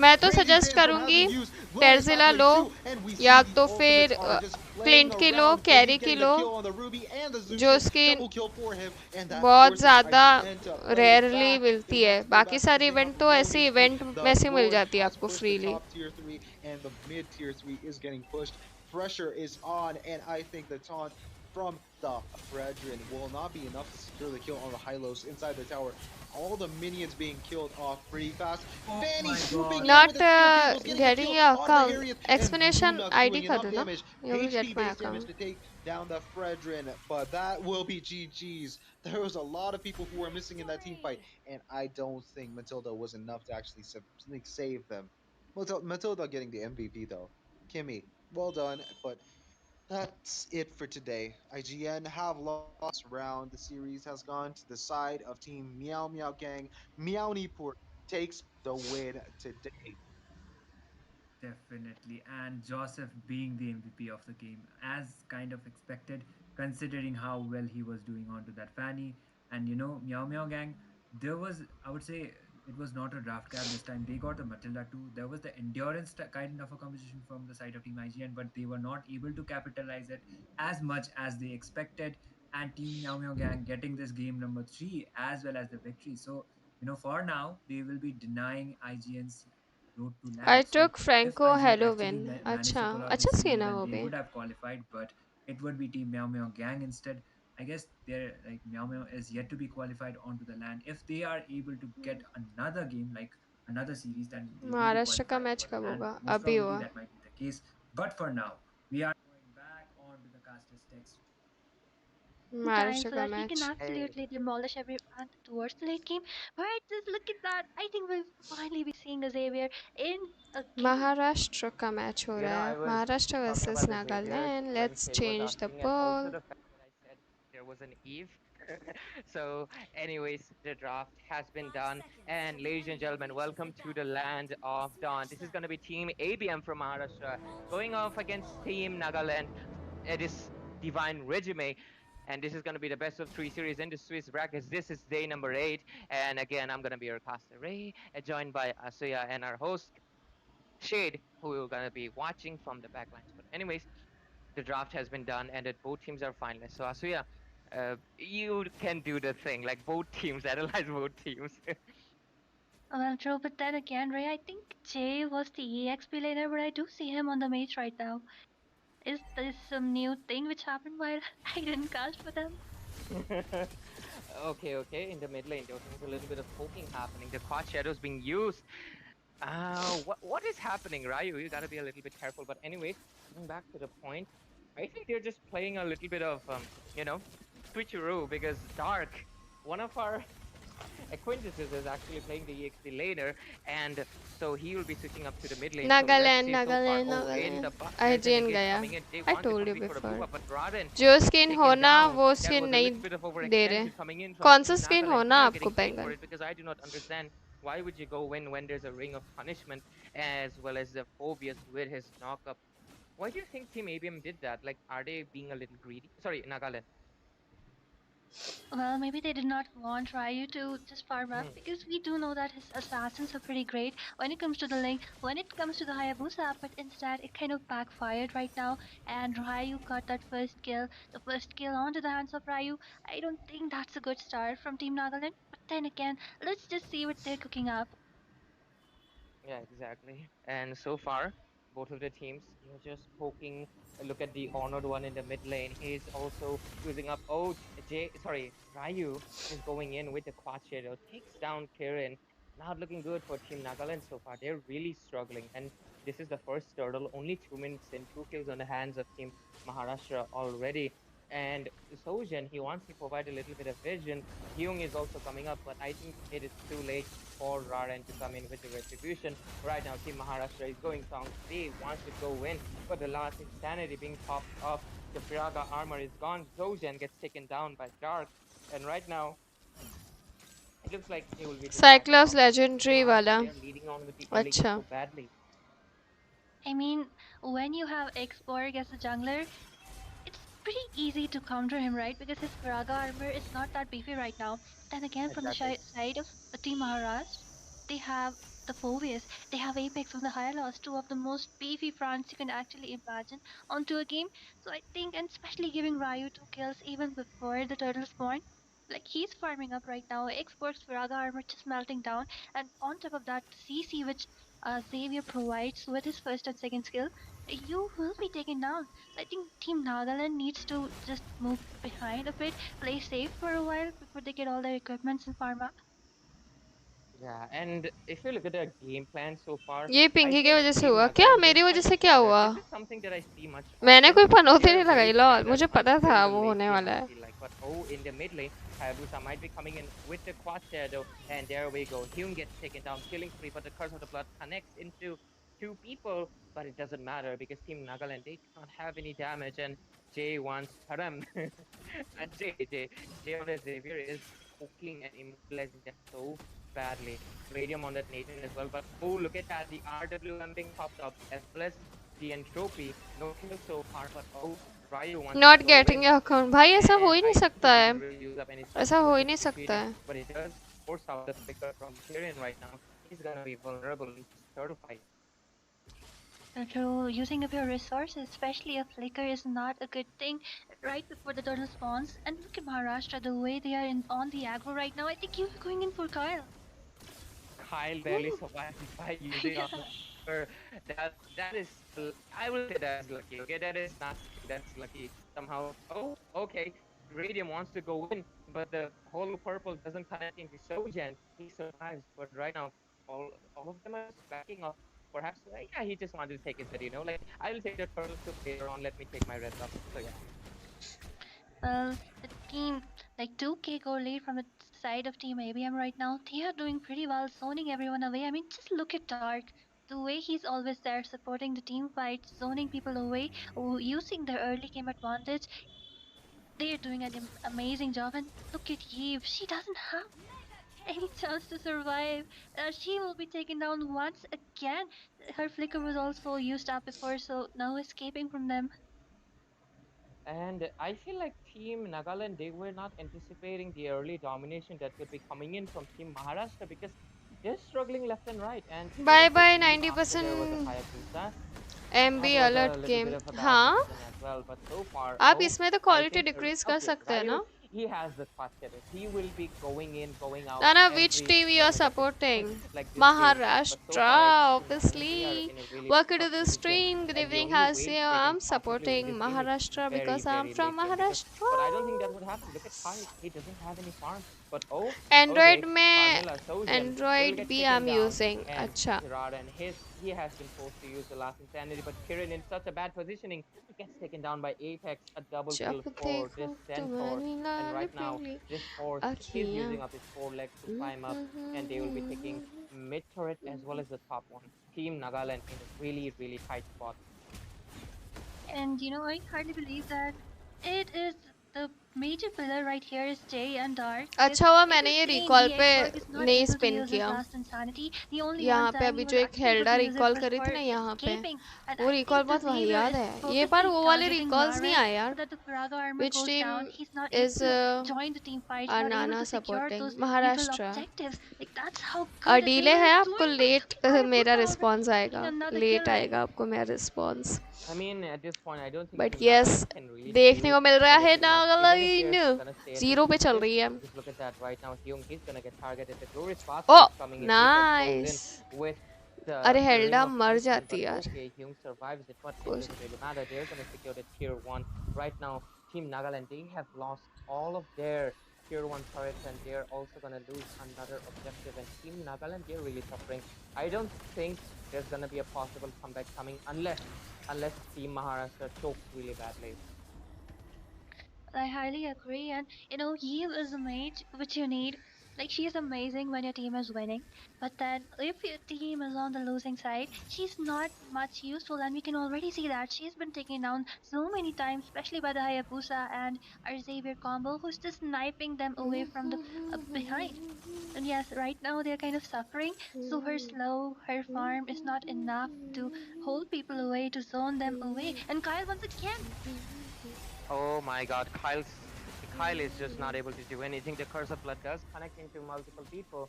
Speaker 2: मैं तो
Speaker 8: Crazy
Speaker 2: suggest
Speaker 8: spin from
Speaker 2: करूँगी
Speaker 8: Housing use. Glorious
Speaker 2: टेरजिला
Speaker 8: top
Speaker 2: low
Speaker 8: lane too. And we
Speaker 2: या
Speaker 8: see the
Speaker 2: तो फिर
Speaker 8: ultimates are just playing
Speaker 2: flint की लो
Speaker 8: around.
Speaker 2: कैरी
Speaker 8: Biggie
Speaker 2: की
Speaker 8: getting
Speaker 2: low
Speaker 8: the kill on the Ruby and the
Speaker 2: जो
Speaker 8: Zeus.
Speaker 2: Skin
Speaker 8: Double kill for him. And that
Speaker 2: बहुत
Speaker 8: forces
Speaker 2: ज़्यादा
Speaker 8: IGN to play it
Speaker 2: rarely
Speaker 8: back.
Speaker 2: मिलती
Speaker 8: They
Speaker 2: है
Speaker 8: have to go
Speaker 2: बाकी
Speaker 8: back to
Speaker 2: सारे
Speaker 8: picking
Speaker 2: event
Speaker 8: up
Speaker 2: तो
Speaker 8: the
Speaker 2: ऐसे
Speaker 8: Bonnie's food.
Speaker 2: Event
Speaker 8: The
Speaker 2: में से मिल
Speaker 8: Lord
Speaker 2: जाती है
Speaker 8: has
Speaker 2: आपको
Speaker 8: pushed the
Speaker 2: freely
Speaker 8: top tier 3 and the mid tier 3 is getting pushed. Pressure is on, and I think the taunt from the Brethren will not be enough to secure the kill on the Hylos inside the tower. All the minions being killed off pretty fast.
Speaker 7: Oh
Speaker 8: Fanny
Speaker 7: my
Speaker 8: swooping
Speaker 7: god.
Speaker 8: in with
Speaker 2: not
Speaker 8: the spear cables, getting the
Speaker 2: getting
Speaker 8: kill
Speaker 2: your
Speaker 8: on the
Speaker 2: account
Speaker 8: Harriet, and
Speaker 2: explanation
Speaker 8: Luna
Speaker 2: ID
Speaker 8: doing
Speaker 2: कर
Speaker 8: enough
Speaker 2: देना
Speaker 8: damage,
Speaker 2: you will get
Speaker 8: HP
Speaker 2: my
Speaker 8: based damage
Speaker 2: account
Speaker 8: to take down the Fredrin, but that will be GG's. There was a lot of people who were missing in that team fight, and I don't think Matilda was enough to actually save them. Matilda getting the MVP though. Kimmy, well done, but that's it for today. IGN have lost round. The series has gone to the side of Team Meow Meow Gang. Meow Nipur takes the win today.
Speaker 7: Definitely. And Joseph being the MVP of the game, as kind of expected, considering how well he was doing onto that Fanny. And Meow Meow Gang, there was, I would say, it was not a draft cap this time. They got a Matilda too. There was the endurance kind of a competition from the side of Team IGN, but they were not able to capitalize it as much as they expected. And Team Meow Meow Gang getting this game number 3 as well as the victory. So, for now, they will be denying IGN's road to
Speaker 2: I
Speaker 7: land. So
Speaker 2: took
Speaker 7: if
Speaker 2: Franco
Speaker 7: IGN actually
Speaker 2: Halloween
Speaker 7: managed
Speaker 2: अच्छा
Speaker 7: to pull out
Speaker 2: अच्छा
Speaker 7: this
Speaker 2: scene
Speaker 7: series,
Speaker 2: है
Speaker 7: then
Speaker 2: वो
Speaker 7: they
Speaker 2: भी
Speaker 7: would have qualified, but it would be Team Meow Meow Gang instead. I guess they're like Meow Meow is yet to be qualified onto the land. If they are able to get another game, like another series, then they will be
Speaker 2: Maharashtra का
Speaker 7: qualified
Speaker 2: match
Speaker 7: for the
Speaker 2: कब
Speaker 7: land.
Speaker 2: होगा
Speaker 7: Most
Speaker 2: अभी
Speaker 7: probably
Speaker 2: हुआ
Speaker 7: that might be the case. But for now, we are going back onto the caster's text.
Speaker 10: Time
Speaker 2: Maharashtra
Speaker 10: so
Speaker 2: का
Speaker 10: that we can
Speaker 2: match
Speaker 10: absolutely demolish everyone towards the late game. Right, just look at that. I think we'll finally be seeing a Xavier in a game.
Speaker 2: Maharashtra का match हो रहा है Maharashtra versus Nagaland let's change the poll
Speaker 11: there was an Eve. So, anyways, the draft has been done. And ladies and gentlemen, welcome to the land of Dawn. This is going to be Team ABM from Maharashtra going off against Team Nagaland. It is Divine Regime. And this is going to be the best of 3 series in the Swiss brackets. This is day number 8. And again, I'm going to be your caster Ray, joined by Asuya and our host, Shade, who are going to be watching from the backlines. But anyways, the draft has been done and that both teams are finalists. So Asuya, you can do the thing, like both teams, analyze both teams.
Speaker 10: Well, true, but then again, Ray, I think Jay was the EXP later, but I do see him on the maze right now. Is this some new thing which happened while I didn't cast for them?
Speaker 11: Okay. In the mid lane, there was a little bit of poking happening. The quad shadows being used. What is happening, Ryu? You gotta be a little bit careful. But anyways, coming back to the point, I think they're just playing a little bit of switcheroo because Dark, one of our acquaintances, is actually playing the EXP laner, and so he will be switching up to the mid lane.
Speaker 2: Nagaland
Speaker 11: So let's see so far.
Speaker 2: Nagaland
Speaker 11: Oh, in the buff,
Speaker 2: Nagaland
Speaker 11: there's an
Speaker 2: IGN
Speaker 11: engage
Speaker 2: गया
Speaker 11: coming in. They
Speaker 2: I
Speaker 11: want to
Speaker 2: told you
Speaker 11: complete for the
Speaker 2: before
Speaker 11: move up, but Raden
Speaker 2: जो skin
Speaker 11: taken
Speaker 2: होना
Speaker 11: down.
Speaker 2: वो
Speaker 11: That
Speaker 2: skin
Speaker 11: was a
Speaker 2: नहीं
Speaker 11: little bit of
Speaker 2: दे रहे
Speaker 11: overextensive coming in from
Speaker 2: कौन सा
Speaker 11: Team
Speaker 2: skin
Speaker 11: Nagaland.
Speaker 2: होना
Speaker 11: They are
Speaker 2: आपको
Speaker 11: getting paid for
Speaker 2: पेंगन
Speaker 11: it because I do not understand why would you go win when there's a ring of punishment as well as the phobias with his knockup. Why do you think Team ABM did that? Like, are they being a little greedy? Sorry, Nagaland.
Speaker 10: Well, maybe they did not want Ryu to just farm up because we do know that his assassins are pretty great when it comes to the link, when it comes to the Hayabusa, but instead it kind of backfired right now and Ryu got that first kill, the first kill onto the hands of Ryu. I don't think that's a good start from Team Nagaland, but then again, let's just see what they're cooking up.
Speaker 11: Yeah, exactly. And so far, both of the teams, they're just poking. Look at the honored one in the mid lane. He's also using up. Oh, Ryu is going in with the quad shadow. Takes down Kirin. Not looking good for Team Nagaland so far. They're really struggling. And this is the first turtle. Only 2 minutes in, 2 kills on the hands of Team Maharashtra already. And Sojan, he wants to provide a little bit of vision. Hyung is also coming up, but I think it is too late for Raran to come in with the retribution. Right now, Team Maharashtra is going strong. They want to go in, but the last insanity being popped off. The Braga armor is gone. Zojan gets taken down by Dark, and right now, it looks like he will be just backing
Speaker 2: cyclops
Speaker 11: off.
Speaker 2: Legendary वाला
Speaker 11: They're leading on with the early game
Speaker 2: अच्छा
Speaker 11: so badly.
Speaker 10: I mean, when you have Xborg as a jungler, it's pretty easy to counter him, right? Because his Braga armor is not that beefy right now. Then again, from the
Speaker 11: Exactly.
Speaker 10: side of Team Maharashtra, they have the Fovius. They have Apex from the Hylos, two of the most beefy fronts you can actually imagine onto a game. So I think, and especially giving Ryu 2 kills even before the turtle spawn. Like he's farming up right now. Exports Viraga armor just melting down, and on top of that, CC which Xavier provides with his first and second skill, you will be taken down. So I think Team Nagaland needs to just move behind a bit, play safe for a while before they get all their equipments and farm up.
Speaker 11: Yeah, and if you look at their game plan so far,
Speaker 2: ये
Speaker 11: I
Speaker 2: Pinky की
Speaker 11: think
Speaker 2: वजह से
Speaker 11: Team
Speaker 2: हुआ क्या?
Speaker 11: Nagaland, they're
Speaker 2: मेरी वजह
Speaker 11: quite
Speaker 2: से क्या
Speaker 11: scattered.
Speaker 2: हुआ?
Speaker 11: This is something that I see much
Speaker 2: मैंने
Speaker 11: often.
Speaker 2: कोई पनौती
Speaker 11: They're
Speaker 2: नहीं
Speaker 11: very
Speaker 2: लगाई लॉल,
Speaker 11: scattered
Speaker 2: मुझे पता
Speaker 11: until
Speaker 2: था
Speaker 11: the
Speaker 2: वो
Speaker 11: late
Speaker 2: होने
Speaker 11: game,
Speaker 2: वाला
Speaker 11: I
Speaker 2: है.
Speaker 11: feel like. But oh, in the mid lane, Hayabusa might be coming in with the quad shadow, and there we go. Hyun gets taken down, killing spree, but the curse of the blood connects into two people, but it doesn't matter because Team Nagaland, they do not have any damage, and Jay wants Haram. And Jay on the Xavier is poking and immobilizing them so badly. Radium on that Nathan as well, but oh, look at that, the RWM being popped up as well as the entropy. No kill so far, but oh, Ryu wants to
Speaker 2: Not
Speaker 11: go
Speaker 2: getting
Speaker 11: in,
Speaker 2: your account. भाई ऐसा हो
Speaker 11: and
Speaker 2: ही नहीं
Speaker 11: I think
Speaker 2: सकता
Speaker 11: he
Speaker 2: है.
Speaker 11: didn't really use up any
Speaker 2: ऐसा
Speaker 11: he
Speaker 2: हो
Speaker 11: was
Speaker 2: he
Speaker 11: just
Speaker 2: नहीं सकता
Speaker 11: retreating,
Speaker 2: है.
Speaker 11: but it does force out the flicker from Tyrion right now. He's gonna be vulnerable in this third fight.
Speaker 10: So using up your resources, especially a flicker, is not a good thing right before the turtle spawns. And look at Maharashtra, the way they are on the aggro right now. I think you'll be going in for Kyle.
Speaker 11: Kyle barely survived by using
Speaker 10: Yeah.
Speaker 11: up the flicker. That is, I will say that is lucky. Okay, that is not something that's lucky somehow. Oh, okay. Radium wants to go in, but the whole purple doesn't connect into Sojan. He survives, but right now all of them are just backing off. Perhaps, yeah, he just wanted to take it, but like I will take the turtle soup later on. Let me take my red buff. So yeah.
Speaker 10: Well, the team, like 2K go lead from the side of Team ABM right now. They are doing pretty well, zoning everyone away. I mean, just look at Dark. The way he's always there supporting the team fight, zoning people away, using their early game advantage. They're doing an amazing job. And look at Eve. She doesn't have any chance to survive. She will be taken down once again. Her flicker was also used up before, so no escaping from them.
Speaker 11: And I feel like Team Nagaland, they were not anticipating the early domination that could be coming in from Team Maharashtra because they're struggling left and right. And
Speaker 2: Bye
Speaker 11: here's the
Speaker 2: bye
Speaker 11: team after there was a
Speaker 2: 90%
Speaker 11: Hayabusa.
Speaker 2: MB
Speaker 11: That was a
Speaker 2: alert
Speaker 11: little
Speaker 2: game.
Speaker 11: bit of a bad
Speaker 2: हाँ,
Speaker 11: decision as well. But so far,
Speaker 2: आप
Speaker 11: oh,
Speaker 2: इसमें तो
Speaker 11: I
Speaker 2: quality
Speaker 11: think
Speaker 2: decrease कर
Speaker 11: okay,
Speaker 2: सकते हैं
Speaker 11: Ryu,
Speaker 2: ना?
Speaker 11: he has the fast shadow. He will be going in, going out
Speaker 2: Nana, which
Speaker 11: every
Speaker 2: team you are
Speaker 11: moment of
Speaker 2: supporting?
Speaker 11: like this game. But so
Speaker 2: Maharashtra,
Speaker 11: far, I think Team Nagaland, they are
Speaker 2: obviously.
Speaker 11: in a really
Speaker 2: Welcome to
Speaker 11: tough
Speaker 2: the
Speaker 11: position.
Speaker 2: stream. Good
Speaker 11: And the
Speaker 2: evening,
Speaker 11: only way
Speaker 2: Hasio.
Speaker 11: they can
Speaker 2: I'm
Speaker 11: possibly win
Speaker 2: supporting
Speaker 11: this game is
Speaker 2: Maharashtra
Speaker 11: very,
Speaker 2: because I'm
Speaker 11: very
Speaker 2: from
Speaker 11: late game because
Speaker 2: Maharashtra.
Speaker 11: but I don't think that would happen. Look at Kyle. He doesn't have any farm. But oh,
Speaker 2: Android
Speaker 11: okay,
Speaker 2: में
Speaker 11: Carmilla Sojan will
Speaker 2: Android
Speaker 11: get
Speaker 2: भी
Speaker 11: taken
Speaker 2: I'm
Speaker 11: down
Speaker 2: using.
Speaker 11: and
Speaker 2: अच्छा.
Speaker 11: Tirada and he has been forced to use the last insanity, but Kirin in such a bad positioning gets taken down by Apex, a double
Speaker 2: जब
Speaker 11: kill for this
Speaker 2: देखो
Speaker 11: Centaur,
Speaker 2: तुम्हारी
Speaker 11: and
Speaker 2: Lal
Speaker 11: right now
Speaker 2: पीली
Speaker 11: this horse is
Speaker 2: आँखियाँ.
Speaker 11: using up his four legs to climb up, and they will be taking mid turret as well as the top one. Team Nagaland in a really, really tight spot.
Speaker 10: And I hardly believe that it is the major pillar right here is Jay and Dark.
Speaker 2: अच्छा हुआ
Speaker 10: In
Speaker 2: मैंने
Speaker 10: this
Speaker 2: ये
Speaker 10: lane,
Speaker 2: recall
Speaker 10: the
Speaker 2: पे
Speaker 10: expert is not
Speaker 2: नहीं
Speaker 10: able to
Speaker 2: spin
Speaker 10: use his
Speaker 2: किया.
Speaker 10: last insanity. The only one
Speaker 2: यहाँ पे
Speaker 10: time
Speaker 2: अभी
Speaker 10: he
Speaker 2: जो
Speaker 10: was
Speaker 2: एक
Speaker 10: actually able
Speaker 2: Hilda
Speaker 10: to use it
Speaker 2: recall
Speaker 10: was
Speaker 2: करी
Speaker 10: for
Speaker 2: थी ना यहाँ पे,
Speaker 10: escaping. And
Speaker 2: वो
Speaker 10: I
Speaker 2: रिकॉल
Speaker 10: think the
Speaker 2: बहुत
Speaker 10: Xavier
Speaker 2: वाहियात
Speaker 10: is
Speaker 2: है. ये बार
Speaker 10: purposely
Speaker 2: वो वाले
Speaker 10: targeting
Speaker 2: रिकॉल्स नहीं
Speaker 10: Marin
Speaker 2: आए
Speaker 10: so
Speaker 2: यार.
Speaker 10: that the Faraga armor
Speaker 2: Which
Speaker 10: goes
Speaker 2: team
Speaker 10: down. He's not able
Speaker 2: is
Speaker 10: to join the team fight, not able
Speaker 2: Nana
Speaker 10: to secure
Speaker 2: supporting?
Speaker 10: those vital
Speaker 2: Maharashtra.
Speaker 10: objectives. Like that's how good they
Speaker 2: delay
Speaker 10: were
Speaker 2: है आपको
Speaker 10: doing.
Speaker 2: Late मेरा
Speaker 10: Hayabusa already
Speaker 2: response
Speaker 10: taking
Speaker 2: आएगा.
Speaker 10: another
Speaker 2: late
Speaker 10: kill.
Speaker 2: आएगा आपको मेरा response.
Speaker 11: I mean, at this point, I don't think
Speaker 2: but
Speaker 11: Team
Speaker 2: yes
Speaker 11: Nagaland can really
Speaker 2: देखने
Speaker 11: do
Speaker 2: को मिल रहा है
Speaker 11: anything much, even if they're
Speaker 2: Nagaland
Speaker 11: gonna stay at this
Speaker 2: 0 पे चल
Speaker 11: position.
Speaker 2: रही है.
Speaker 11: Just look at that right now. Hyung, he's gonna get targeted. The glorious fast
Speaker 2: Oh,
Speaker 11: is coming in. Apex goes in
Speaker 2: nice.
Speaker 11: with the
Speaker 2: अरे
Speaker 11: ring
Speaker 2: Hilda
Speaker 11: of
Speaker 2: मर
Speaker 11: punishment,
Speaker 2: जाती
Speaker 11: but
Speaker 2: यार.
Speaker 11: okay, Hyung survives it, but it doesn't really matter. They're gonna secure the tier 1. Right now, Team Nagaland, they have lost all of their tier 1 turrets and they're also gonna lose another objective, and Team Nagaland, they're really suffering. I don't think there's gonna be a possible comeback coming unless Team Maharashtra chokes really badly.
Speaker 10: I highly agree, and Eve is a mage which you need. Like she is amazing when your team is winning, but then if your team is on the losing side, she's not much useful, and we can already see that she's been taken down so many times, especially by the Hayabusa and our Xavier combo, who's just sniping them away from the behind. And yes, right now they're kind of suffering. So her farm is not enough to hold people away, to zone them away. And Kyle once again.
Speaker 11: Oh my god, Kyle is just not able to do anything. The curse of blood does connect into multiple people.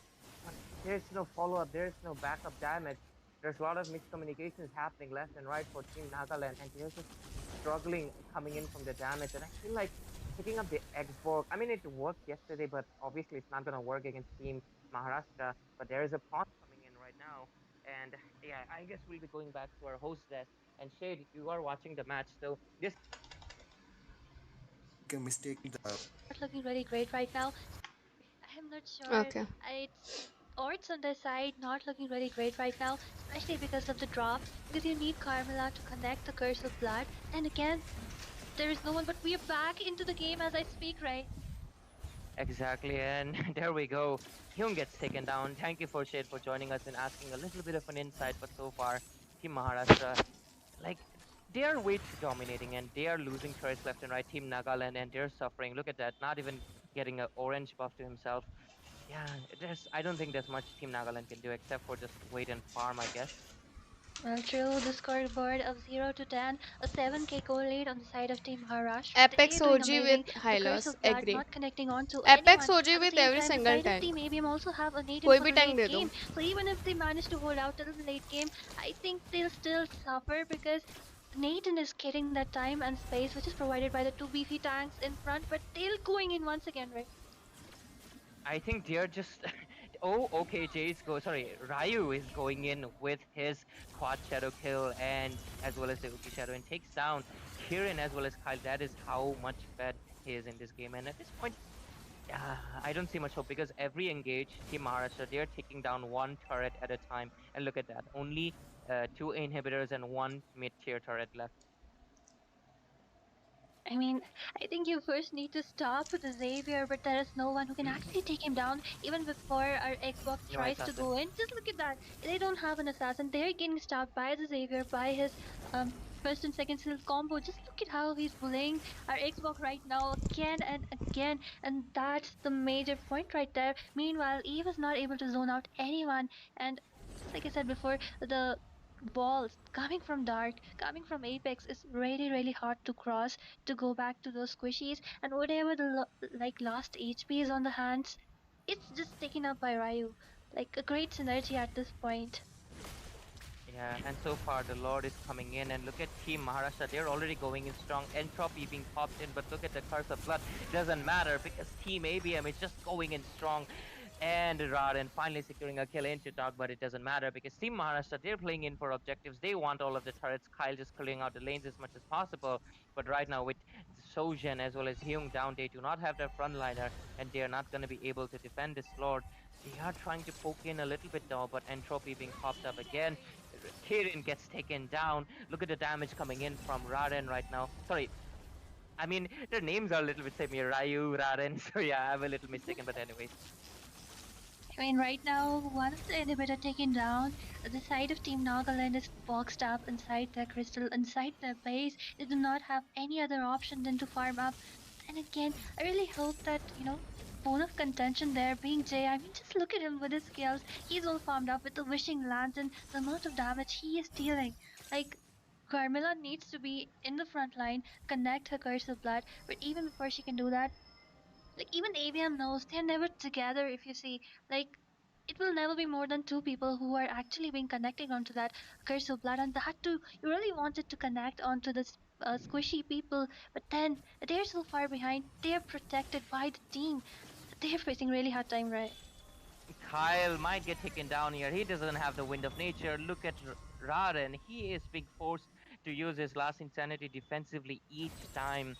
Speaker 11: there's no follow-up, there's no backup damage. There's a lot of miscommunications happening left and right for Team Nagaland, and they're just struggling coming in from the damage. And I feel like picking up the Xbox, I mean, it worked yesterday, but obviously it's not going to work against Team Maharashtra. But there is a pawn coming in right now. And yeah, I guess we'll be going back to our host desk. And Shade, you are watching the match, so this
Speaker 12: mistaking the
Speaker 10: Not looking really great right now. I'm not sure.
Speaker 2: Okay.
Speaker 10: It's odds on their side not looking really great right now, especially because of the drop. Because you need Carmela to connect the curse of blood. And again, there is no one, but we are back into the game as I speak, right?
Speaker 11: exactly, and there we go. Hyun gets taken down. Thank you for Shade for joining us and asking a little bit of an insight. But so far, Team Maharashtra, like they are way too dominating and they are losing turrets left and right. Team Nagaland and they're suffering. Look at that, not even getting an orange buff to himself. Yeah, there's I don't think there's much Team Nagaland can do except for just wait and farm, I guess.
Speaker 10: Well, true. The scoreboard of 0 to 10, a 7k goal lead on the side of Team Maharashtra.
Speaker 2: Apex
Speaker 10: They're doing
Speaker 2: OG with
Speaker 10: amazing. The
Speaker 2: high
Speaker 10: curse
Speaker 2: loss.
Speaker 10: of blood
Speaker 2: Agree.
Speaker 10: not connecting on to
Speaker 2: Apex
Speaker 10: anyone.
Speaker 2: OG
Speaker 10: At the
Speaker 2: with
Speaker 10: same
Speaker 2: every
Speaker 10: time, the
Speaker 2: single
Speaker 10: side of
Speaker 2: tank.
Speaker 10: Team ABM also have a Nathan
Speaker 2: कोई
Speaker 10: for
Speaker 2: भी
Speaker 10: the
Speaker 2: tank
Speaker 10: late
Speaker 2: दे दो.
Speaker 10: game. So even if they manage to hold out till the late game, I think they'll still suffer because Nathan is getting that time and space which is provided by the two beefy tanks in front, but they're going in once again, right?
Speaker 11: I think they're just. Oh, okay. Jay's go. Sorry, Ryu is going in with his quad shadow kill and as well as the Uki shadow and takes down Kirin as well as Kyle. That is how much fed he is in this game. And at this point, I don't see much hope because every engage Team Maharashtra they're taking down one turret at a time. And look at that, only two inhibitors and one mid-tier turret left.
Speaker 10: I mean, I think you first need to stop the Xavier, but there is no one who can actually take him down even before our Xbox
Speaker 11: No
Speaker 10: tries to
Speaker 11: assassin.
Speaker 10: go in. Just look at that. They don't have an assassin. They're getting stopped by the Xavier, by his first and second skill combo. Just look at how he's bullying our Xbox right now again and again. And that's the major point right there. Meanwhile, Eve is not able to zone out anyone. And just like I said before, the balls coming from Dark, coming from Apex is really, really hard to cross to go back to those squishies and whatever the like last HP is on the hands, it's just taken up by Ryu. Like a great synergy at this point.
Speaker 11: Yeah, and so far the Lord is coming in, and look at Team Maharashtra. They're already going in strong. Entropy being popped in, but look at the Curse of Blood. Doesn't matter because Team ABM is just going in strong. And Raden finally securing a kill into Dark, but it doesn't matter because Team Maharashtra, they're playing in for objectives. They want all of the turrets. Kyle just clearing out the lanes as much as possible. But right now with Sojan as well as Hyung down, they do not have their frontliner, and they are not going to be able to defend this Lord. They are trying to poke in a little bit now, but Entropy being popped up again. Kirin gets taken down. Look at the damage coming in from Raden right now. Sorry, I mean, their names are a little bit same here. Ryu, Raden. So yeah, I'm a little mistaken, but anyways.
Speaker 10: I mean, right now, one of the inhibitor taken down, the side of Team Nagaland is boxed up inside their crystal, inside their base. They do not have any other option than to farm up. And again, I really hope that, bone of contention there being Jay. I mean, just look at him with his skills. He's all farmed up with the wishing lantern, the amount of damage he is dealing. Like, Carmilla needs to be in the front line, connect her curse of blood, but even before she can do that, like even ABM knows they're never together. If you see, like it will never be more than two people who are actually being connected onto that curse of blood, and that too you really wanted to connect onto this squishy people, but then they're so far behind. They're protected by the team. They're facing really hard time, right?
Speaker 11: Kyle might get taken down here. He doesn't have the wind of nature. Look at Raden. He is being forced to use his last insanity defensively each time.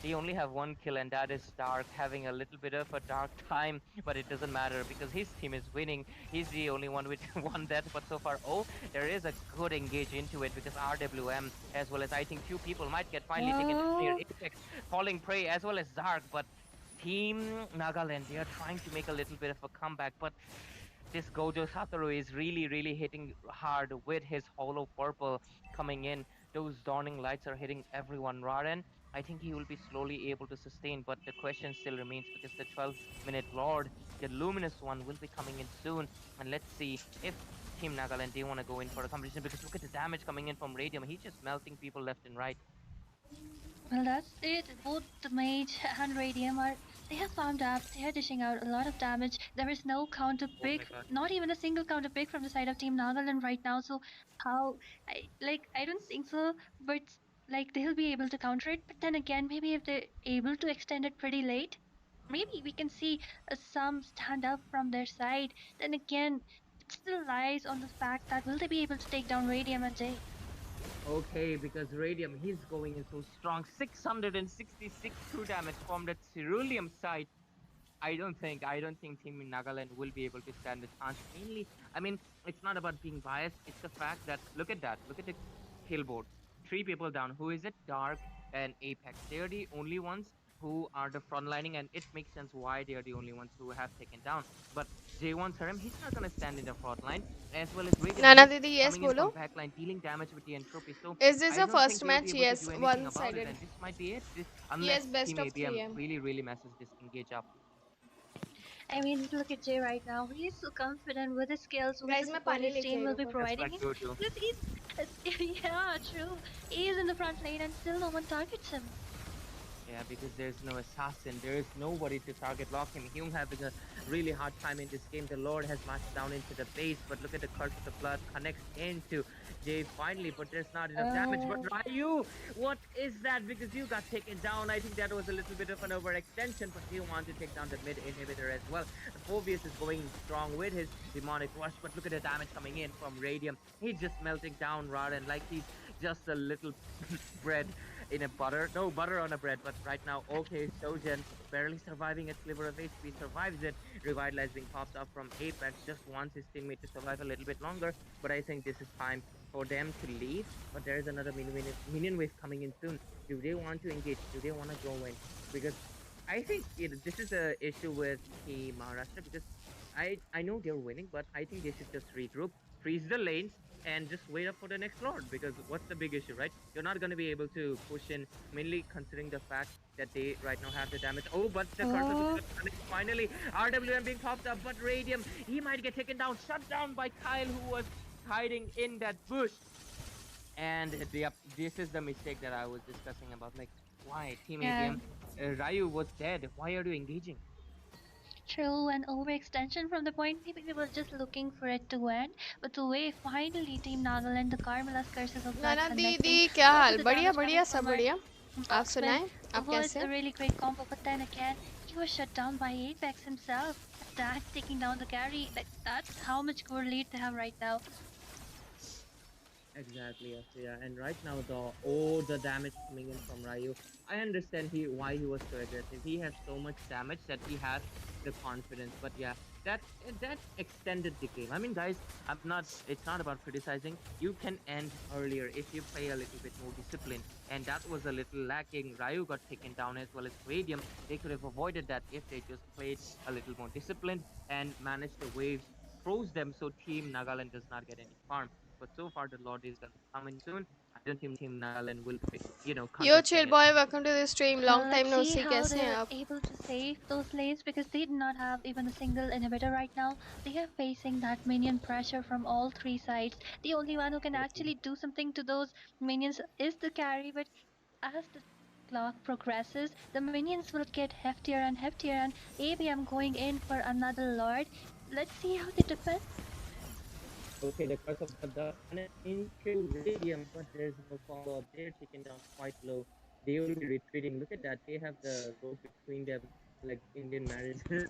Speaker 11: They only have one kill, and that is Dark, having a little bit of a dark time, but it doesn't matter because his team is winning. He's the only one with one death, but so far, oh, there is a good engage into it because RWM, as well as I think few people might get finally taken down here. Apex falling prey, as well as Dark, but Team Nagaland, they are trying to make a little bit of a comeback, but this Gojo Satoru is really, really hitting hard with his hollow purple coming in. Those dawning lights are hitting everyone. Raren, I think he will be slowly able to sustain, but the question still remains because the 12-minute Lord, the luminous one, will be coming in soon. And let's see if Team Nagaland, they want to go in for a competition because look at the damage coming in from Radium. He's just melting people left and right.
Speaker 10: Well, that's it. Both the mage and Radium are they have farmed up. They are dishing out a lot of damage. There is no counter
Speaker 11: Oh my
Speaker 10: pick,
Speaker 11: god.
Speaker 10: not even a single counter pick from the side of Team Nagaland right now. So how I don't think so. But like they'll be able to counter it. But then again, maybe if they're able to extend it pretty late, maybe we can see some stand up from their side. Then again, it still lies on the fact that will they be able to take down Radium and Jay?
Speaker 11: Okay, because Radium, he's going in so strong. 666 true damage from that Ceruleum side. I don't think Team Nagaland will be able to stand a chance. Mainly, I mean, it's not about being biased. It's the fact that look at that. Look at the kill board. Three people down. Who is it? Dark and Apex. They are the only ones who are the frontlining, and it makes sense why they are the only ones who have taken down. But J1 Saram, he's not gonna stand in the front line, as well as Radiant.
Speaker 2: Nana
Speaker 11: He's
Speaker 2: Didi, yes,
Speaker 11: coming in from
Speaker 2: bolo.
Speaker 11: backline, dealing damage with the entropy. So
Speaker 2: Is this
Speaker 11: I
Speaker 2: a
Speaker 11: don't think
Speaker 2: first
Speaker 11: they'll be
Speaker 2: match?
Speaker 11: able to
Speaker 2: Yes,
Speaker 11: do anything about it,
Speaker 2: one-sided.
Speaker 11: and this might be it. Unless
Speaker 2: Yes, best
Speaker 11: Team
Speaker 2: of
Speaker 11: ABM
Speaker 2: 3M.
Speaker 11: really messes this engage up.
Speaker 10: I mean, look at Jay right now. He's so confident with his skills, with the
Speaker 2: Guys, मैं
Speaker 10: support
Speaker 2: पानी
Speaker 10: his
Speaker 2: लेके
Speaker 10: team
Speaker 2: I
Speaker 10: will be
Speaker 2: रुको.
Speaker 11: That's
Speaker 10: providing
Speaker 11: like
Speaker 10: him.
Speaker 11: go-to.
Speaker 10: Because yeah, true. He is in the front lane and still no one targets him.
Speaker 11: Yeah, because there's no assassin, there is nobody to target lock him. Hume having a really hard time in this game. The Lord has marched down into the base, but look at the Curse of the Blood connects into Jay finally, but there's not enough damage. But Ryu, what is that? Because you got taken down. I think that was a little bit of an overextension, but you want to take down the mid inhibitor as well. Phobius is going strong with his demonic rush, but look at the damage coming in from Radium. He's just melting down Raden like he's just a little bread in a butter. No, butter on a bread, but right now, okay, Sojan barely surviving a sliver of HP, survives it. Revitalizing pops up from Apex, just wants his teammate to survive a little bit longer, but I think this is time for them to leave. But there is another minion wave coming in soon. Do they want to engage? Do they want to go in? Because I think this is a issue with Team Maharashtra, because I know they're winning, but I think they should just regroup, freeze the lanes, and just wait up for the next lord. Because what's the big issue, right? You're not going to be able to push in, mainly considering the fact that they right now have the damage. Oh, but the curse finally RWM being popped up, but Radium, he might get taken down, shut down by Kyle, who was hiding in that bush. And yep, this is the mistake that I was discussing about. Like, why Team
Speaker 10: Yeah.
Speaker 11: ABM? Ryu was dead. Why are you engaging?
Speaker 10: True, an overextension from the point. Maybe we were just looking for it to end. But the way finally Team Nagaland, the Carmela's curses of blood
Speaker 2: Nana
Speaker 10: connecting.
Speaker 2: दीदी क्या
Speaker 10: Also
Speaker 2: hall?
Speaker 10: the
Speaker 2: बढ़िया
Speaker 10: damage
Speaker 2: बढ़िया
Speaker 10: coming
Speaker 2: सब
Speaker 10: from our
Speaker 2: बढ़िया. आप
Speaker 10: marksman
Speaker 2: सुनाएं? आप
Speaker 10: was
Speaker 2: कैसे
Speaker 10: a
Speaker 2: हैं?
Speaker 10: really great combo. But then again, he was shut down by Apex himself. That taking down the carry. Like that's how much core lead they have right now.
Speaker 11: Exactly, yes, yeah. And right now, the damage coming in from Ryu. I understand why he was so aggressive. He has so much damage that he has the confidence. But yeah, that extended the game. I mean, guys, It's not about criticizing. You can end earlier if you play a little bit more disciplined. And that was a little lacking. Ryu got taken down as well as Radium. They could have avoided that if they just played a little more disciplined and managed the waves, froze them so Team Nagaland does not get any farm. But so far, the Lord is gonna come in soon. I don't think Team Nagaland will be,
Speaker 2: Yo
Speaker 11: contesting
Speaker 2: chill
Speaker 11: it.
Speaker 2: boy, welcome to the stream. Long time
Speaker 10: Let's
Speaker 2: no
Speaker 10: see
Speaker 2: see.
Speaker 10: how
Speaker 2: कैसे हैं
Speaker 10: they're
Speaker 2: आप?
Speaker 10: able to save those lanes because they do not have even a single inhibitor right now. They are facing that minion pressure from all three sides. The only one who can actually do something to those minions is the carry, but as the clock progresses, the minions will get heftier and heftier, and ABM going in for another lord. Let's see how they defend.
Speaker 11: Okay, the curse of the does connect into Radium, but there's no follow-up. They're taken down quite low. They will be retreating. Look at that. They have the road between them, like Indian marriages.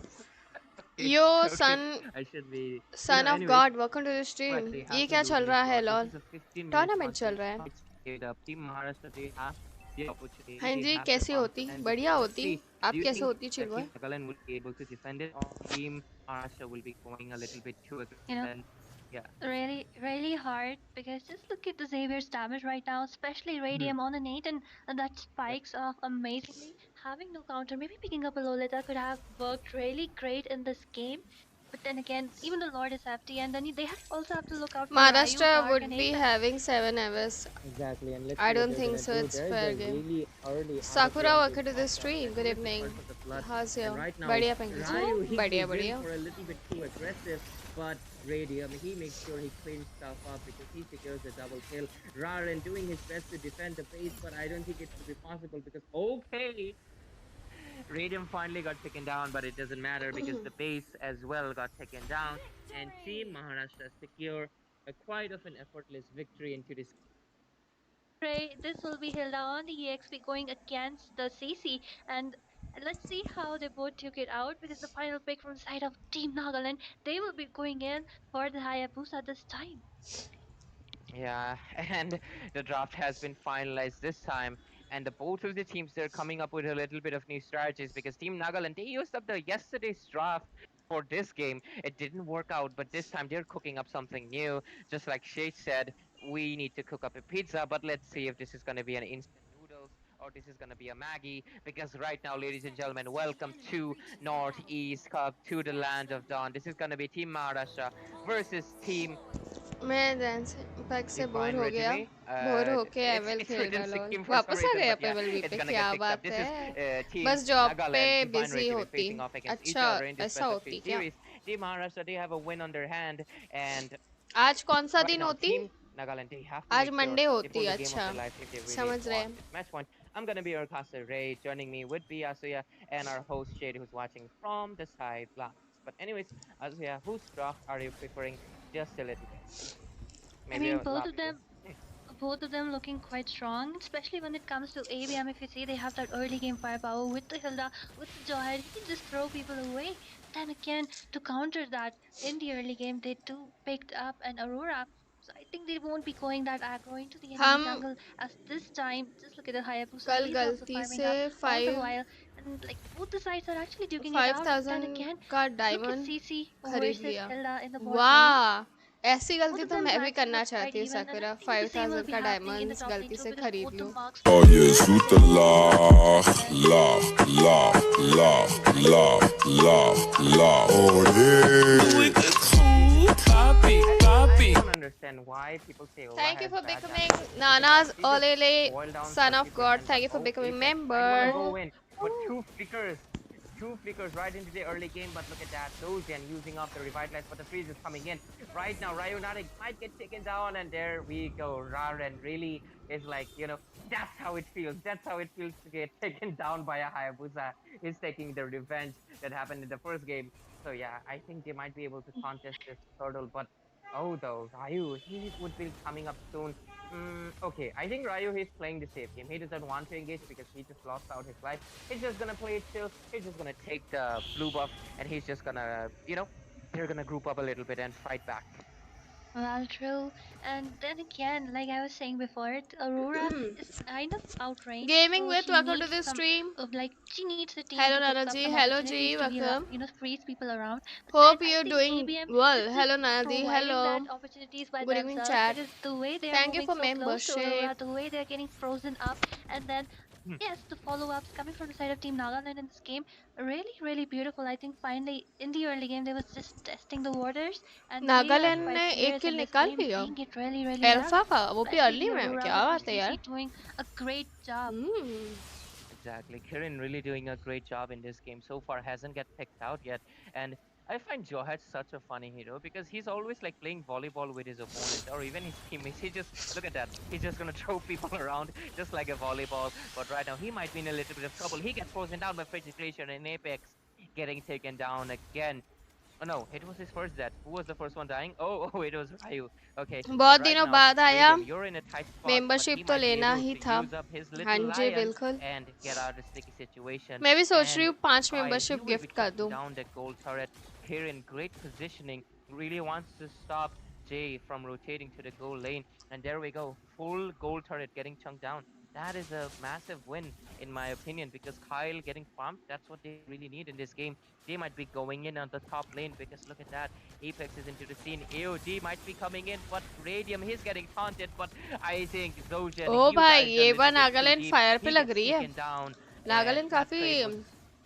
Speaker 11: Okay,
Speaker 2: Yo
Speaker 11: okay.
Speaker 2: son
Speaker 11: I should be,
Speaker 2: of
Speaker 11: anyways,
Speaker 2: God, welcome to the
Speaker 11: but
Speaker 2: stream.
Speaker 11: they
Speaker 2: ये
Speaker 11: have to
Speaker 2: क्या
Speaker 11: lose
Speaker 2: चल
Speaker 11: this
Speaker 2: रहा है
Speaker 11: lord.
Speaker 2: Lol?
Speaker 11: This is a 15-minute
Speaker 2: tournament चल रहा है.
Speaker 11: fight straight up. Team Maharashtra, they have the opportunity.
Speaker 2: हाँ
Speaker 11: They
Speaker 2: ji,
Speaker 11: have the
Speaker 2: कैसी होती?
Speaker 11: confidence.
Speaker 2: बढ़िया
Speaker 11: Let's
Speaker 2: होती.
Speaker 11: see.
Speaker 2: आप
Speaker 11: Do you
Speaker 2: कैसे
Speaker 11: think
Speaker 2: होती chill
Speaker 11: that
Speaker 2: boy?
Speaker 11: Team Nagaland will be able to defend it, or Team Maharashtra will be going a little bit too
Speaker 10: You know,
Speaker 11: aggressive? And yeah.
Speaker 10: really hard because just look at the Xavier's damage right now, especially Radium on an 8 and that spikes off amazingly. Having no counter, maybe picking up a Lolita could have worked really great in this game. But then again, even the Lord is empty, and then they also have to look out for Ryu,
Speaker 2: Maharashtra
Speaker 10: Dark, and
Speaker 2: would be
Speaker 10: Apex.
Speaker 2: having 7 hours.
Speaker 11: Exactly, and let's
Speaker 2: I
Speaker 11: see what
Speaker 2: don't
Speaker 11: they're
Speaker 2: think
Speaker 11: gonna
Speaker 2: so.
Speaker 11: do.
Speaker 2: It's
Speaker 11: There is
Speaker 2: fair
Speaker 11: a
Speaker 2: game.
Speaker 11: really early
Speaker 2: Sakura,
Speaker 11: RWM
Speaker 2: welcome to
Speaker 11: being
Speaker 2: the
Speaker 11: popped up.
Speaker 2: stream.
Speaker 11: There
Speaker 2: Good
Speaker 11: is the
Speaker 2: evening.
Speaker 11: Curse of the Blood.
Speaker 2: How's
Speaker 11: And
Speaker 2: you?
Speaker 11: right now,
Speaker 2: बढ़िया Pankaj
Speaker 11: Ryu,
Speaker 2: ji.
Speaker 11: he
Speaker 2: बढ़िया
Speaker 11: goes in
Speaker 2: बढ़िया.
Speaker 11: for a little bit too aggressive, but Radium, he makes sure he cleans stuff up because he secures the double kill. Raren doing his best to defend the base, but I don't think it will be possible because, okay, Radium finally got taken down, but it doesn't matter because the base as well got taken down, and Team Maharashtra secure a quite of an effortless victory into this.
Speaker 10: Ray, this will be Hilda on the EXP going against the CC, and let's see how they both took it out because the final pick from the side of Team Nagaland, they will be going in for the Hayabusa this time.
Speaker 11: Yeah, and the draft has been finalized this time, and the both of the teams they're coming up with a little bit of new strategies because Team Nagaland they used up the yesterday's draft for this game. It didn't work out, but this time they're cooking up something new. Just like Shay said, we need to cook up a pizza, but let's see if this is going to be an instant noodles or this is going to be a Maggie. Because right now, ladies and gentlemen, welcome to Northeast Cup, to the land of dawn. This is going to be Team Maharashtra versus Team
Speaker 2: मैं dance pack से bore
Speaker 11: Divine
Speaker 2: हो गया
Speaker 11: resume.
Speaker 2: Bore होके
Speaker 11: It's
Speaker 2: ML
Speaker 11: it's
Speaker 2: खेल
Speaker 11: written
Speaker 2: रहा lol
Speaker 11: Sikkim for some
Speaker 2: वापस आ
Speaker 11: reason,
Speaker 2: गए
Speaker 11: but
Speaker 2: आप
Speaker 11: yeah,
Speaker 2: एमएल
Speaker 11: it's
Speaker 2: पे
Speaker 11: gonna
Speaker 2: क्या
Speaker 11: get picked up.
Speaker 2: बात
Speaker 11: This
Speaker 2: है
Speaker 11: is Team
Speaker 2: बस जॉब पे
Speaker 11: Nagaland Divine
Speaker 2: बिजी
Speaker 11: resume
Speaker 2: होती
Speaker 11: facing off against each
Speaker 2: अच्छा
Speaker 11: other in this
Speaker 2: ऐसा
Speaker 11: best of
Speaker 2: होती
Speaker 11: 3
Speaker 2: क्या
Speaker 11: series. Team Maharashtra they have a win on their hand, and
Speaker 2: आज कौन सा
Speaker 11: right
Speaker 2: दिन
Speaker 11: now
Speaker 2: होती
Speaker 11: Team Nagaland they have to
Speaker 2: आज
Speaker 11: make sure
Speaker 2: मंडे
Speaker 11: they
Speaker 2: होती
Speaker 11: pull the game of
Speaker 2: अच्छा
Speaker 11: their life if they really
Speaker 2: समझ रहे
Speaker 11: want this match point. I'm gonna be your caster Ray, joining me would be Asuya and our host Shade who's watching from the sidelines. But anyways, Asuya, whose draft are you preferring just a little bit?
Speaker 10: I
Speaker 11: Maybe
Speaker 10: mean,
Speaker 11: a lot people.
Speaker 10: both of them looking quite strong, especially when it comes to ABM. If you see, they have that early game firepower with the Hilda, with the Jawhead. He can just throw people away. Then again, to counter that, in the early game, they too picked up an Aurora. So I think they won't be going that aggro into the enemy
Speaker 2: हम
Speaker 10: jungle as this time. Just look at the Hayabusa.
Speaker 2: कल
Speaker 10: He's also
Speaker 2: गलती
Speaker 10: farming
Speaker 2: से
Speaker 10: up all the
Speaker 2: five
Speaker 10: while, and like both the sides are actually duking it
Speaker 2: five
Speaker 10: out. But then
Speaker 2: thousand
Speaker 10: again,
Speaker 2: का
Speaker 10: look at
Speaker 2: diamond
Speaker 10: CC
Speaker 2: खरीद
Speaker 10: versus
Speaker 2: लिया
Speaker 10: Hilda in the bot lane.
Speaker 2: वाह ऐसी
Speaker 10: Both
Speaker 2: गलती
Speaker 10: of
Speaker 2: तो
Speaker 10: them
Speaker 2: मैं भी
Speaker 10: matching
Speaker 2: करना
Speaker 10: up quite
Speaker 2: चाहती हूँ
Speaker 10: even, and I
Speaker 2: साकुरा
Speaker 10: think the same will
Speaker 2: 5000
Speaker 10: be
Speaker 2: का
Speaker 10: happening in the
Speaker 2: diamonds
Speaker 10: top lane
Speaker 2: गलती
Speaker 10: too
Speaker 2: से
Speaker 10: because
Speaker 2: खरीद
Speaker 10: both the
Speaker 2: लूँ
Speaker 10: marks
Speaker 12: Oh,
Speaker 10: are
Speaker 12: yes,
Speaker 10: very,
Speaker 12: who's the
Speaker 10: very low.
Speaker 12: la,
Speaker 10: And
Speaker 12: la, la, la, la, la, la. Oh, yeah.
Speaker 11: I don't understand why people say Ola
Speaker 2: Thank you
Speaker 11: has
Speaker 2: for
Speaker 11: bad
Speaker 2: becoming
Speaker 11: matchups because look at that.
Speaker 2: Nana's
Speaker 11: He just
Speaker 2: Olele
Speaker 11: boiled down
Speaker 2: son of God.
Speaker 11: 30%, but
Speaker 2: Thank you for
Speaker 11: oh
Speaker 2: becoming
Speaker 11: Apex might want to
Speaker 2: member.
Speaker 11: go in, but two flickers right into the early game. But look at that, Dojan using up the revitalize, but the freeze is coming in right now. Rayonari might get taken down, and there we go. Raren really is like, that's how it feels. That's how it feels to get taken down by a Hayabusa. He's taking the revenge that happened in the first game. So yeah, I think they might be able to contest this hurdle, but oh, though, Ryu, he would be coming up soon. Okay, I think Ryu, he's playing the safe game. He doesn't want to engage because he just lost out his life. He's just gonna play it chill. He's just gonna take the blue buff and he's just gonna, they're gonna group up a little bit and fight back.
Speaker 10: well, true. And then again, like I was saying before, Aurora is kind of outrange,
Speaker 2: Gaming
Speaker 10: so
Speaker 2: with,
Speaker 10: she
Speaker 2: welcome to
Speaker 10: needs
Speaker 2: the
Speaker 10: some
Speaker 2: stream.
Speaker 10: like she needs a team
Speaker 2: Hello
Speaker 10: to cook
Speaker 2: Nana
Speaker 10: up
Speaker 2: ji,
Speaker 10: some
Speaker 2: hello
Speaker 10: opportunities
Speaker 2: ji,
Speaker 10: to heal up,
Speaker 2: welcome.
Speaker 10: freeze people around. But then
Speaker 2: Hope
Speaker 10: I
Speaker 2: you're
Speaker 10: think
Speaker 2: doing
Speaker 10: ABM
Speaker 2: well.
Speaker 10: is just
Speaker 2: Hello Nana ji,
Speaker 10: providing that
Speaker 2: hello.
Speaker 10: opportunities by
Speaker 2: Good evening
Speaker 10: themselves
Speaker 2: chat.
Speaker 10: because the way they are
Speaker 2: Thank you
Speaker 10: moving
Speaker 2: for
Speaker 10: so close to
Speaker 2: membership.
Speaker 10: Aurora, the way they're getting frozen up, and then yes, the follow-ups coming from the side of Team Nagaland in this game, really, really beautiful. I think finally in the early game they was just testing the waters, and they are
Speaker 2: Nagaland
Speaker 10: quite
Speaker 2: ने एक
Speaker 10: fierce
Speaker 2: kill
Speaker 10: in this
Speaker 2: निकाल
Speaker 10: game,
Speaker 2: लिया
Speaker 10: being it really, really well.
Speaker 2: Alpha का वो भी
Speaker 10: Especially
Speaker 2: early
Speaker 10: the
Speaker 2: में
Speaker 10: Aurora
Speaker 2: क्या
Speaker 10: with the
Speaker 2: बात है यार
Speaker 10: CC doing a great job.
Speaker 11: Exactly. Kirin really doing a great job in this game. So far hasn't get picked out yet. And I find Johat such a funny hero because he's always like playing volleyball with his opponent or even his teammates. He just look at that. He's just gonna throw people around just like a volleyball. But right now he might be in a little bit of trouble. He gets frozen down by Frigid Glacier in Apex, getting taken down again. Oh no, it was his first death. Who was the first one dying? Oh, it was Ryu. Okay, but
Speaker 2: बहुत
Speaker 11: right
Speaker 2: दिनों
Speaker 11: now,
Speaker 2: बाद आया
Speaker 11: Radium, you're in a tight spot, but he
Speaker 2: membership तो
Speaker 11: might be
Speaker 2: लेना
Speaker 11: able
Speaker 2: he
Speaker 11: to
Speaker 2: था
Speaker 11: use up his
Speaker 2: हाँ
Speaker 11: little
Speaker 2: जी
Speaker 11: lion
Speaker 2: बिल्कुल
Speaker 11: and get out of the sticky situation.
Speaker 2: मैं भी सोच रही
Speaker 11: And
Speaker 2: हूँ 5
Speaker 11: Kyle, he
Speaker 2: membership
Speaker 11: will be
Speaker 2: gift कर
Speaker 11: taking
Speaker 2: दूँ
Speaker 11: down the gold turret. Here in great positioning, really wants to stop Jay from rotating to the goal lane. And there we go, full gold turret getting chunked down. That is a massive win, in my opinion, because Kyle getting farmed, that's what they really need in this game. They might be going in on the top lane because look at that. Apex is into the scene. AOD might be coming in, but Radium, he's getting taunted. But I think Zojan,
Speaker 2: oh
Speaker 11: you
Speaker 2: भाई
Speaker 11: guys
Speaker 2: ये
Speaker 11: are a
Speaker 2: बार
Speaker 11: little bit too
Speaker 2: Nagaland
Speaker 11: deep.
Speaker 2: Fire पे
Speaker 11: He
Speaker 2: लग
Speaker 11: gets
Speaker 2: रही है
Speaker 11: taken down.
Speaker 2: Nagaland
Speaker 11: That
Speaker 2: काफी
Speaker 11: trade was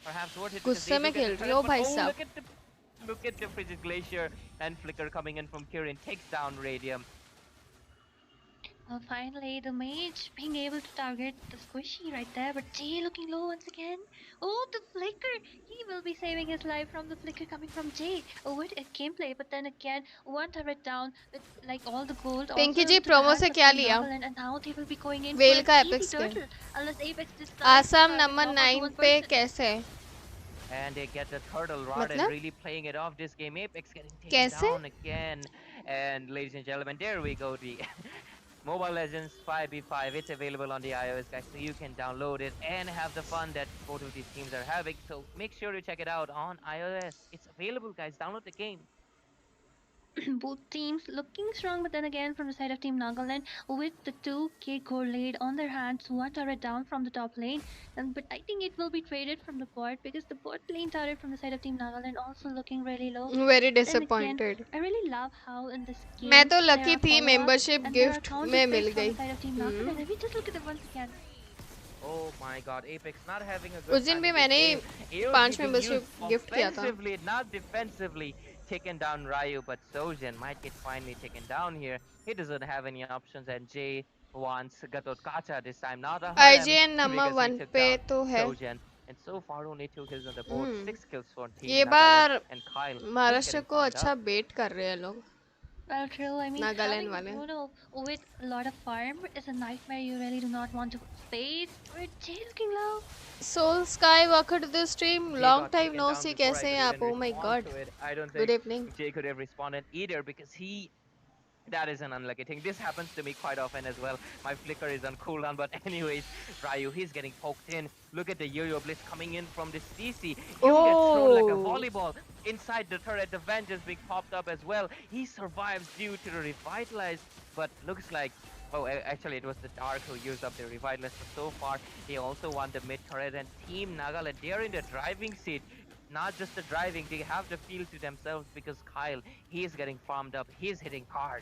Speaker 11: perhaps worth it because
Speaker 2: गुस्से
Speaker 11: they
Speaker 2: में
Speaker 11: do get
Speaker 2: खेल
Speaker 11: the
Speaker 2: रही
Speaker 11: turret.
Speaker 2: हो
Speaker 11: But
Speaker 2: भाई
Speaker 11: oh,
Speaker 2: साहब
Speaker 11: look at the Frigid Glacier and Flicker coming in from Kirin takes down Radium.
Speaker 10: Finally, the mage being able to target the squishy right there, but Jay looking low once again. Oh, the flicker! He will be saving his life from the flicker coming from Jay. Oh, what a gameplay! But then again, one turret down with like all the gold
Speaker 2: Pinky
Speaker 10: also
Speaker 2: ji
Speaker 10: into the
Speaker 2: promo
Speaker 10: hands
Speaker 2: से
Speaker 10: of
Speaker 2: क्या
Speaker 10: Team
Speaker 2: लिया?
Speaker 10: Nagaland, and now they will be going in for
Speaker 2: well
Speaker 10: an
Speaker 2: का epic
Speaker 10: easy
Speaker 2: skin.
Speaker 10: turtle. Unless Apex decides to
Speaker 2: awesome
Speaker 10: target
Speaker 2: number
Speaker 10: knock onto
Speaker 2: 9
Speaker 10: one
Speaker 2: पे
Speaker 10: person.
Speaker 2: कैसे?
Speaker 11: And they get the turtle rod and
Speaker 2: मतलब
Speaker 11: really playing it off this game. Apex getting taken
Speaker 2: कैसे?
Speaker 11: down again. And ladies and gentlemen, there we go. The Mobile Legends 5v5. It's available on the iOS, guys, so you can download it and have the fun that both of these teams are having. So make sure to check it out on iOS. It's available, guys. Download the game.
Speaker 10: Both teams looking strong, but then again from the side of Team Nagaland with the 2k core lead on their hands, one turret down from the top lane. But I think it will be traded from the bot because the bot lane turret from the side of Team Nagaland also looking really low.
Speaker 2: Very
Speaker 10: But then again,
Speaker 2: disappointed.
Speaker 10: I really love how in this
Speaker 2: मैं
Speaker 10: game
Speaker 2: तो
Speaker 10: there
Speaker 2: lucky
Speaker 10: are
Speaker 2: थी
Speaker 10: follow-ups
Speaker 2: membership
Speaker 10: and there are
Speaker 2: gift
Speaker 10: counter
Speaker 2: में मिल
Speaker 10: picks from
Speaker 2: गई.
Speaker 10: the side of Team Nagaland. And we just look at it once again.
Speaker 11: Oh my god, Apex not having a
Speaker 2: उस
Speaker 11: good
Speaker 2: दिन
Speaker 11: time
Speaker 2: भी
Speaker 11: in this
Speaker 2: मैंने
Speaker 11: game. AOG
Speaker 2: 5
Speaker 11: being
Speaker 2: membership
Speaker 11: used
Speaker 2: gift किया था.
Speaker 11: offensively, not defensively, taking down Ryu, but Sojan might get finally taken down here. He doesn't have any options, and Jay wants Gatot Kacha this time, not a Harem,
Speaker 2: IGN number
Speaker 11: because he
Speaker 2: 1
Speaker 11: took
Speaker 2: पे
Speaker 11: down
Speaker 2: तो है.
Speaker 11: Sojan. And so far, only 2 kills on the board, 6 kills for Team
Speaker 2: ये
Speaker 11: Nagaland,
Speaker 2: bar
Speaker 11: and Kyle, he's
Speaker 2: Maharashtra
Speaker 11: getting
Speaker 2: को
Speaker 11: farmed
Speaker 2: अच्छा
Speaker 11: up.
Speaker 2: बेट कर रहे हैं लोग.
Speaker 10: Well, true. I mean,
Speaker 2: Nagaland
Speaker 10: having
Speaker 2: वाले.
Speaker 10: Bruno with a lot of farm is a nightmare you really do not want to face. But Jay looking low.
Speaker 2: Soul Sky, welcome to the stream.
Speaker 11: Jay
Speaker 2: Long
Speaker 11: got
Speaker 2: time
Speaker 11: taken
Speaker 2: no
Speaker 11: down
Speaker 2: see.
Speaker 11: before I
Speaker 2: कैसे
Speaker 11: could
Speaker 2: हैं आप?
Speaker 11: even
Speaker 2: Oh my
Speaker 11: respond
Speaker 2: god.
Speaker 11: to it. I don't
Speaker 2: Good
Speaker 11: think
Speaker 2: evening.
Speaker 11: Jay could have responded either, because that is an unlucky thing. This happens to me quite often as well. My flicker is on cooldown, but anyways, Ryu, he's getting poked in. Look at the Yo-Yo Blitz coming in from the CC. He'll get thrown like a volleyball. Inside the turret, the Vengeance being popped up as well. He survives due to the Revitalize, but looks like, oh, actually it was the Dark who used up the Revitalize, but so far they also won the mid turret, and Team Nagaland, they're in the driving seat. Not just the driving, they have the field to themselves, because Kyle, he is getting farmed up, he's hitting hard.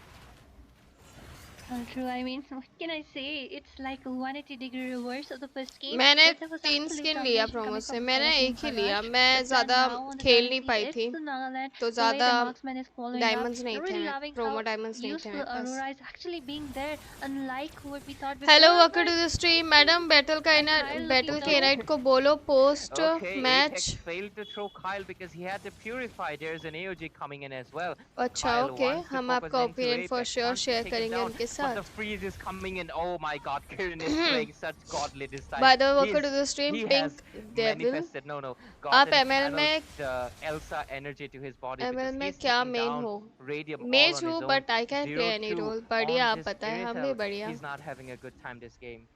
Speaker 10: True. I mean, what can I say? It's like a 180-degree reverse of the first game.
Speaker 2: मैंने
Speaker 10: But there was
Speaker 2: 3
Speaker 10: absolute
Speaker 2: skin लिया
Speaker 10: domination
Speaker 2: promo
Speaker 10: coming
Speaker 2: से.
Speaker 10: from the
Speaker 2: मैंने
Speaker 10: side of
Speaker 2: एक
Speaker 10: Team
Speaker 2: ही लिया.
Speaker 10: Harash.
Speaker 2: मैं
Speaker 10: But then
Speaker 2: ज़्यादा
Speaker 10: now on the
Speaker 2: खेल
Speaker 10: turret
Speaker 2: नहीं
Speaker 10: seat,
Speaker 2: पाई
Speaker 10: it's
Speaker 2: थी,
Speaker 10: the Nagaland.
Speaker 2: तो
Speaker 10: The way the
Speaker 2: ज़्यादा
Speaker 10: marksman is following up.
Speaker 2: Diamonds नहीं
Speaker 10: I'm
Speaker 2: थे.
Speaker 10: really
Speaker 2: मैं
Speaker 10: loving
Speaker 2: प्रोमो
Speaker 10: how
Speaker 2: डायमंड्स नहीं थे
Speaker 10: useful
Speaker 2: मेरे पास.
Speaker 10: Aurora is actually being there, unlike what we thought
Speaker 2: hello,
Speaker 10: before.
Speaker 2: welcome
Speaker 10: But
Speaker 2: to the stream. Madam
Speaker 10: Kyle looking
Speaker 2: battle के
Speaker 10: low.
Speaker 2: Night को बोलो post
Speaker 11: Okay,
Speaker 2: match.
Speaker 11: Apex failed to throw Kyle because he had to purify. There's an AOG coming in as well.
Speaker 2: अच्छा,
Speaker 11: Kyle
Speaker 2: okay.
Speaker 11: wants to
Speaker 2: हम
Speaker 11: focus
Speaker 2: आपका
Speaker 11: into
Speaker 2: opinion for
Speaker 11: Apex,
Speaker 2: sure
Speaker 11: wants to
Speaker 2: share
Speaker 11: take him
Speaker 2: करेंगे
Speaker 11: down,
Speaker 2: उनके
Speaker 11: but
Speaker 2: साथ.
Speaker 11: the freeze is coming in. Oh my god, Kiran is playing such godly this time.
Speaker 2: By the way, welcome to the stream,
Speaker 11: He
Speaker 2: Pink
Speaker 11: has
Speaker 2: Devil.
Speaker 11: manifested,
Speaker 2: आप
Speaker 11: gotten
Speaker 2: ML में
Speaker 11: channeled the Elsa energy to his body,
Speaker 2: ML
Speaker 11: because
Speaker 2: में
Speaker 11: he's
Speaker 2: क्या
Speaker 11: taking
Speaker 2: main
Speaker 11: down
Speaker 2: हो?
Speaker 11: Radium all
Speaker 2: मेज
Speaker 11: on
Speaker 2: हूँ,
Speaker 11: his own.
Speaker 2: but I can play any
Speaker 11: 0-2
Speaker 2: role. बढ़िया,
Speaker 11: on
Speaker 2: आप
Speaker 11: his
Speaker 2: पता है, हम भी
Speaker 11: Spiritel.
Speaker 2: बढ़िया.
Speaker 11: He's not having a good time this game.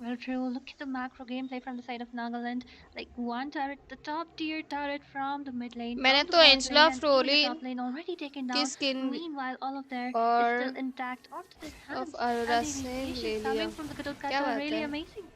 Speaker 10: Well, true. Look at the macro gameplay from the side of Nagaland. Like one turret, the top tier turret from the mid lane,
Speaker 2: मैंने
Speaker 10: from the
Speaker 2: तो
Speaker 10: bot
Speaker 2: Angela
Speaker 10: lane, and even the
Speaker 2: फ्रोलिन
Speaker 10: top lane already taken
Speaker 2: की
Speaker 10: down.
Speaker 2: Skin
Speaker 10: Meanwhile, all of there is
Speaker 2: और
Speaker 10: still intact onto their
Speaker 2: of
Speaker 10: hands.
Speaker 2: Arora
Speaker 10: And the
Speaker 2: से
Speaker 10: initiations
Speaker 2: ले लिया.
Speaker 10: coming from the Gatot
Speaker 2: क्या
Speaker 10: Kacha are
Speaker 2: बात
Speaker 10: really
Speaker 2: है?
Speaker 10: amazing.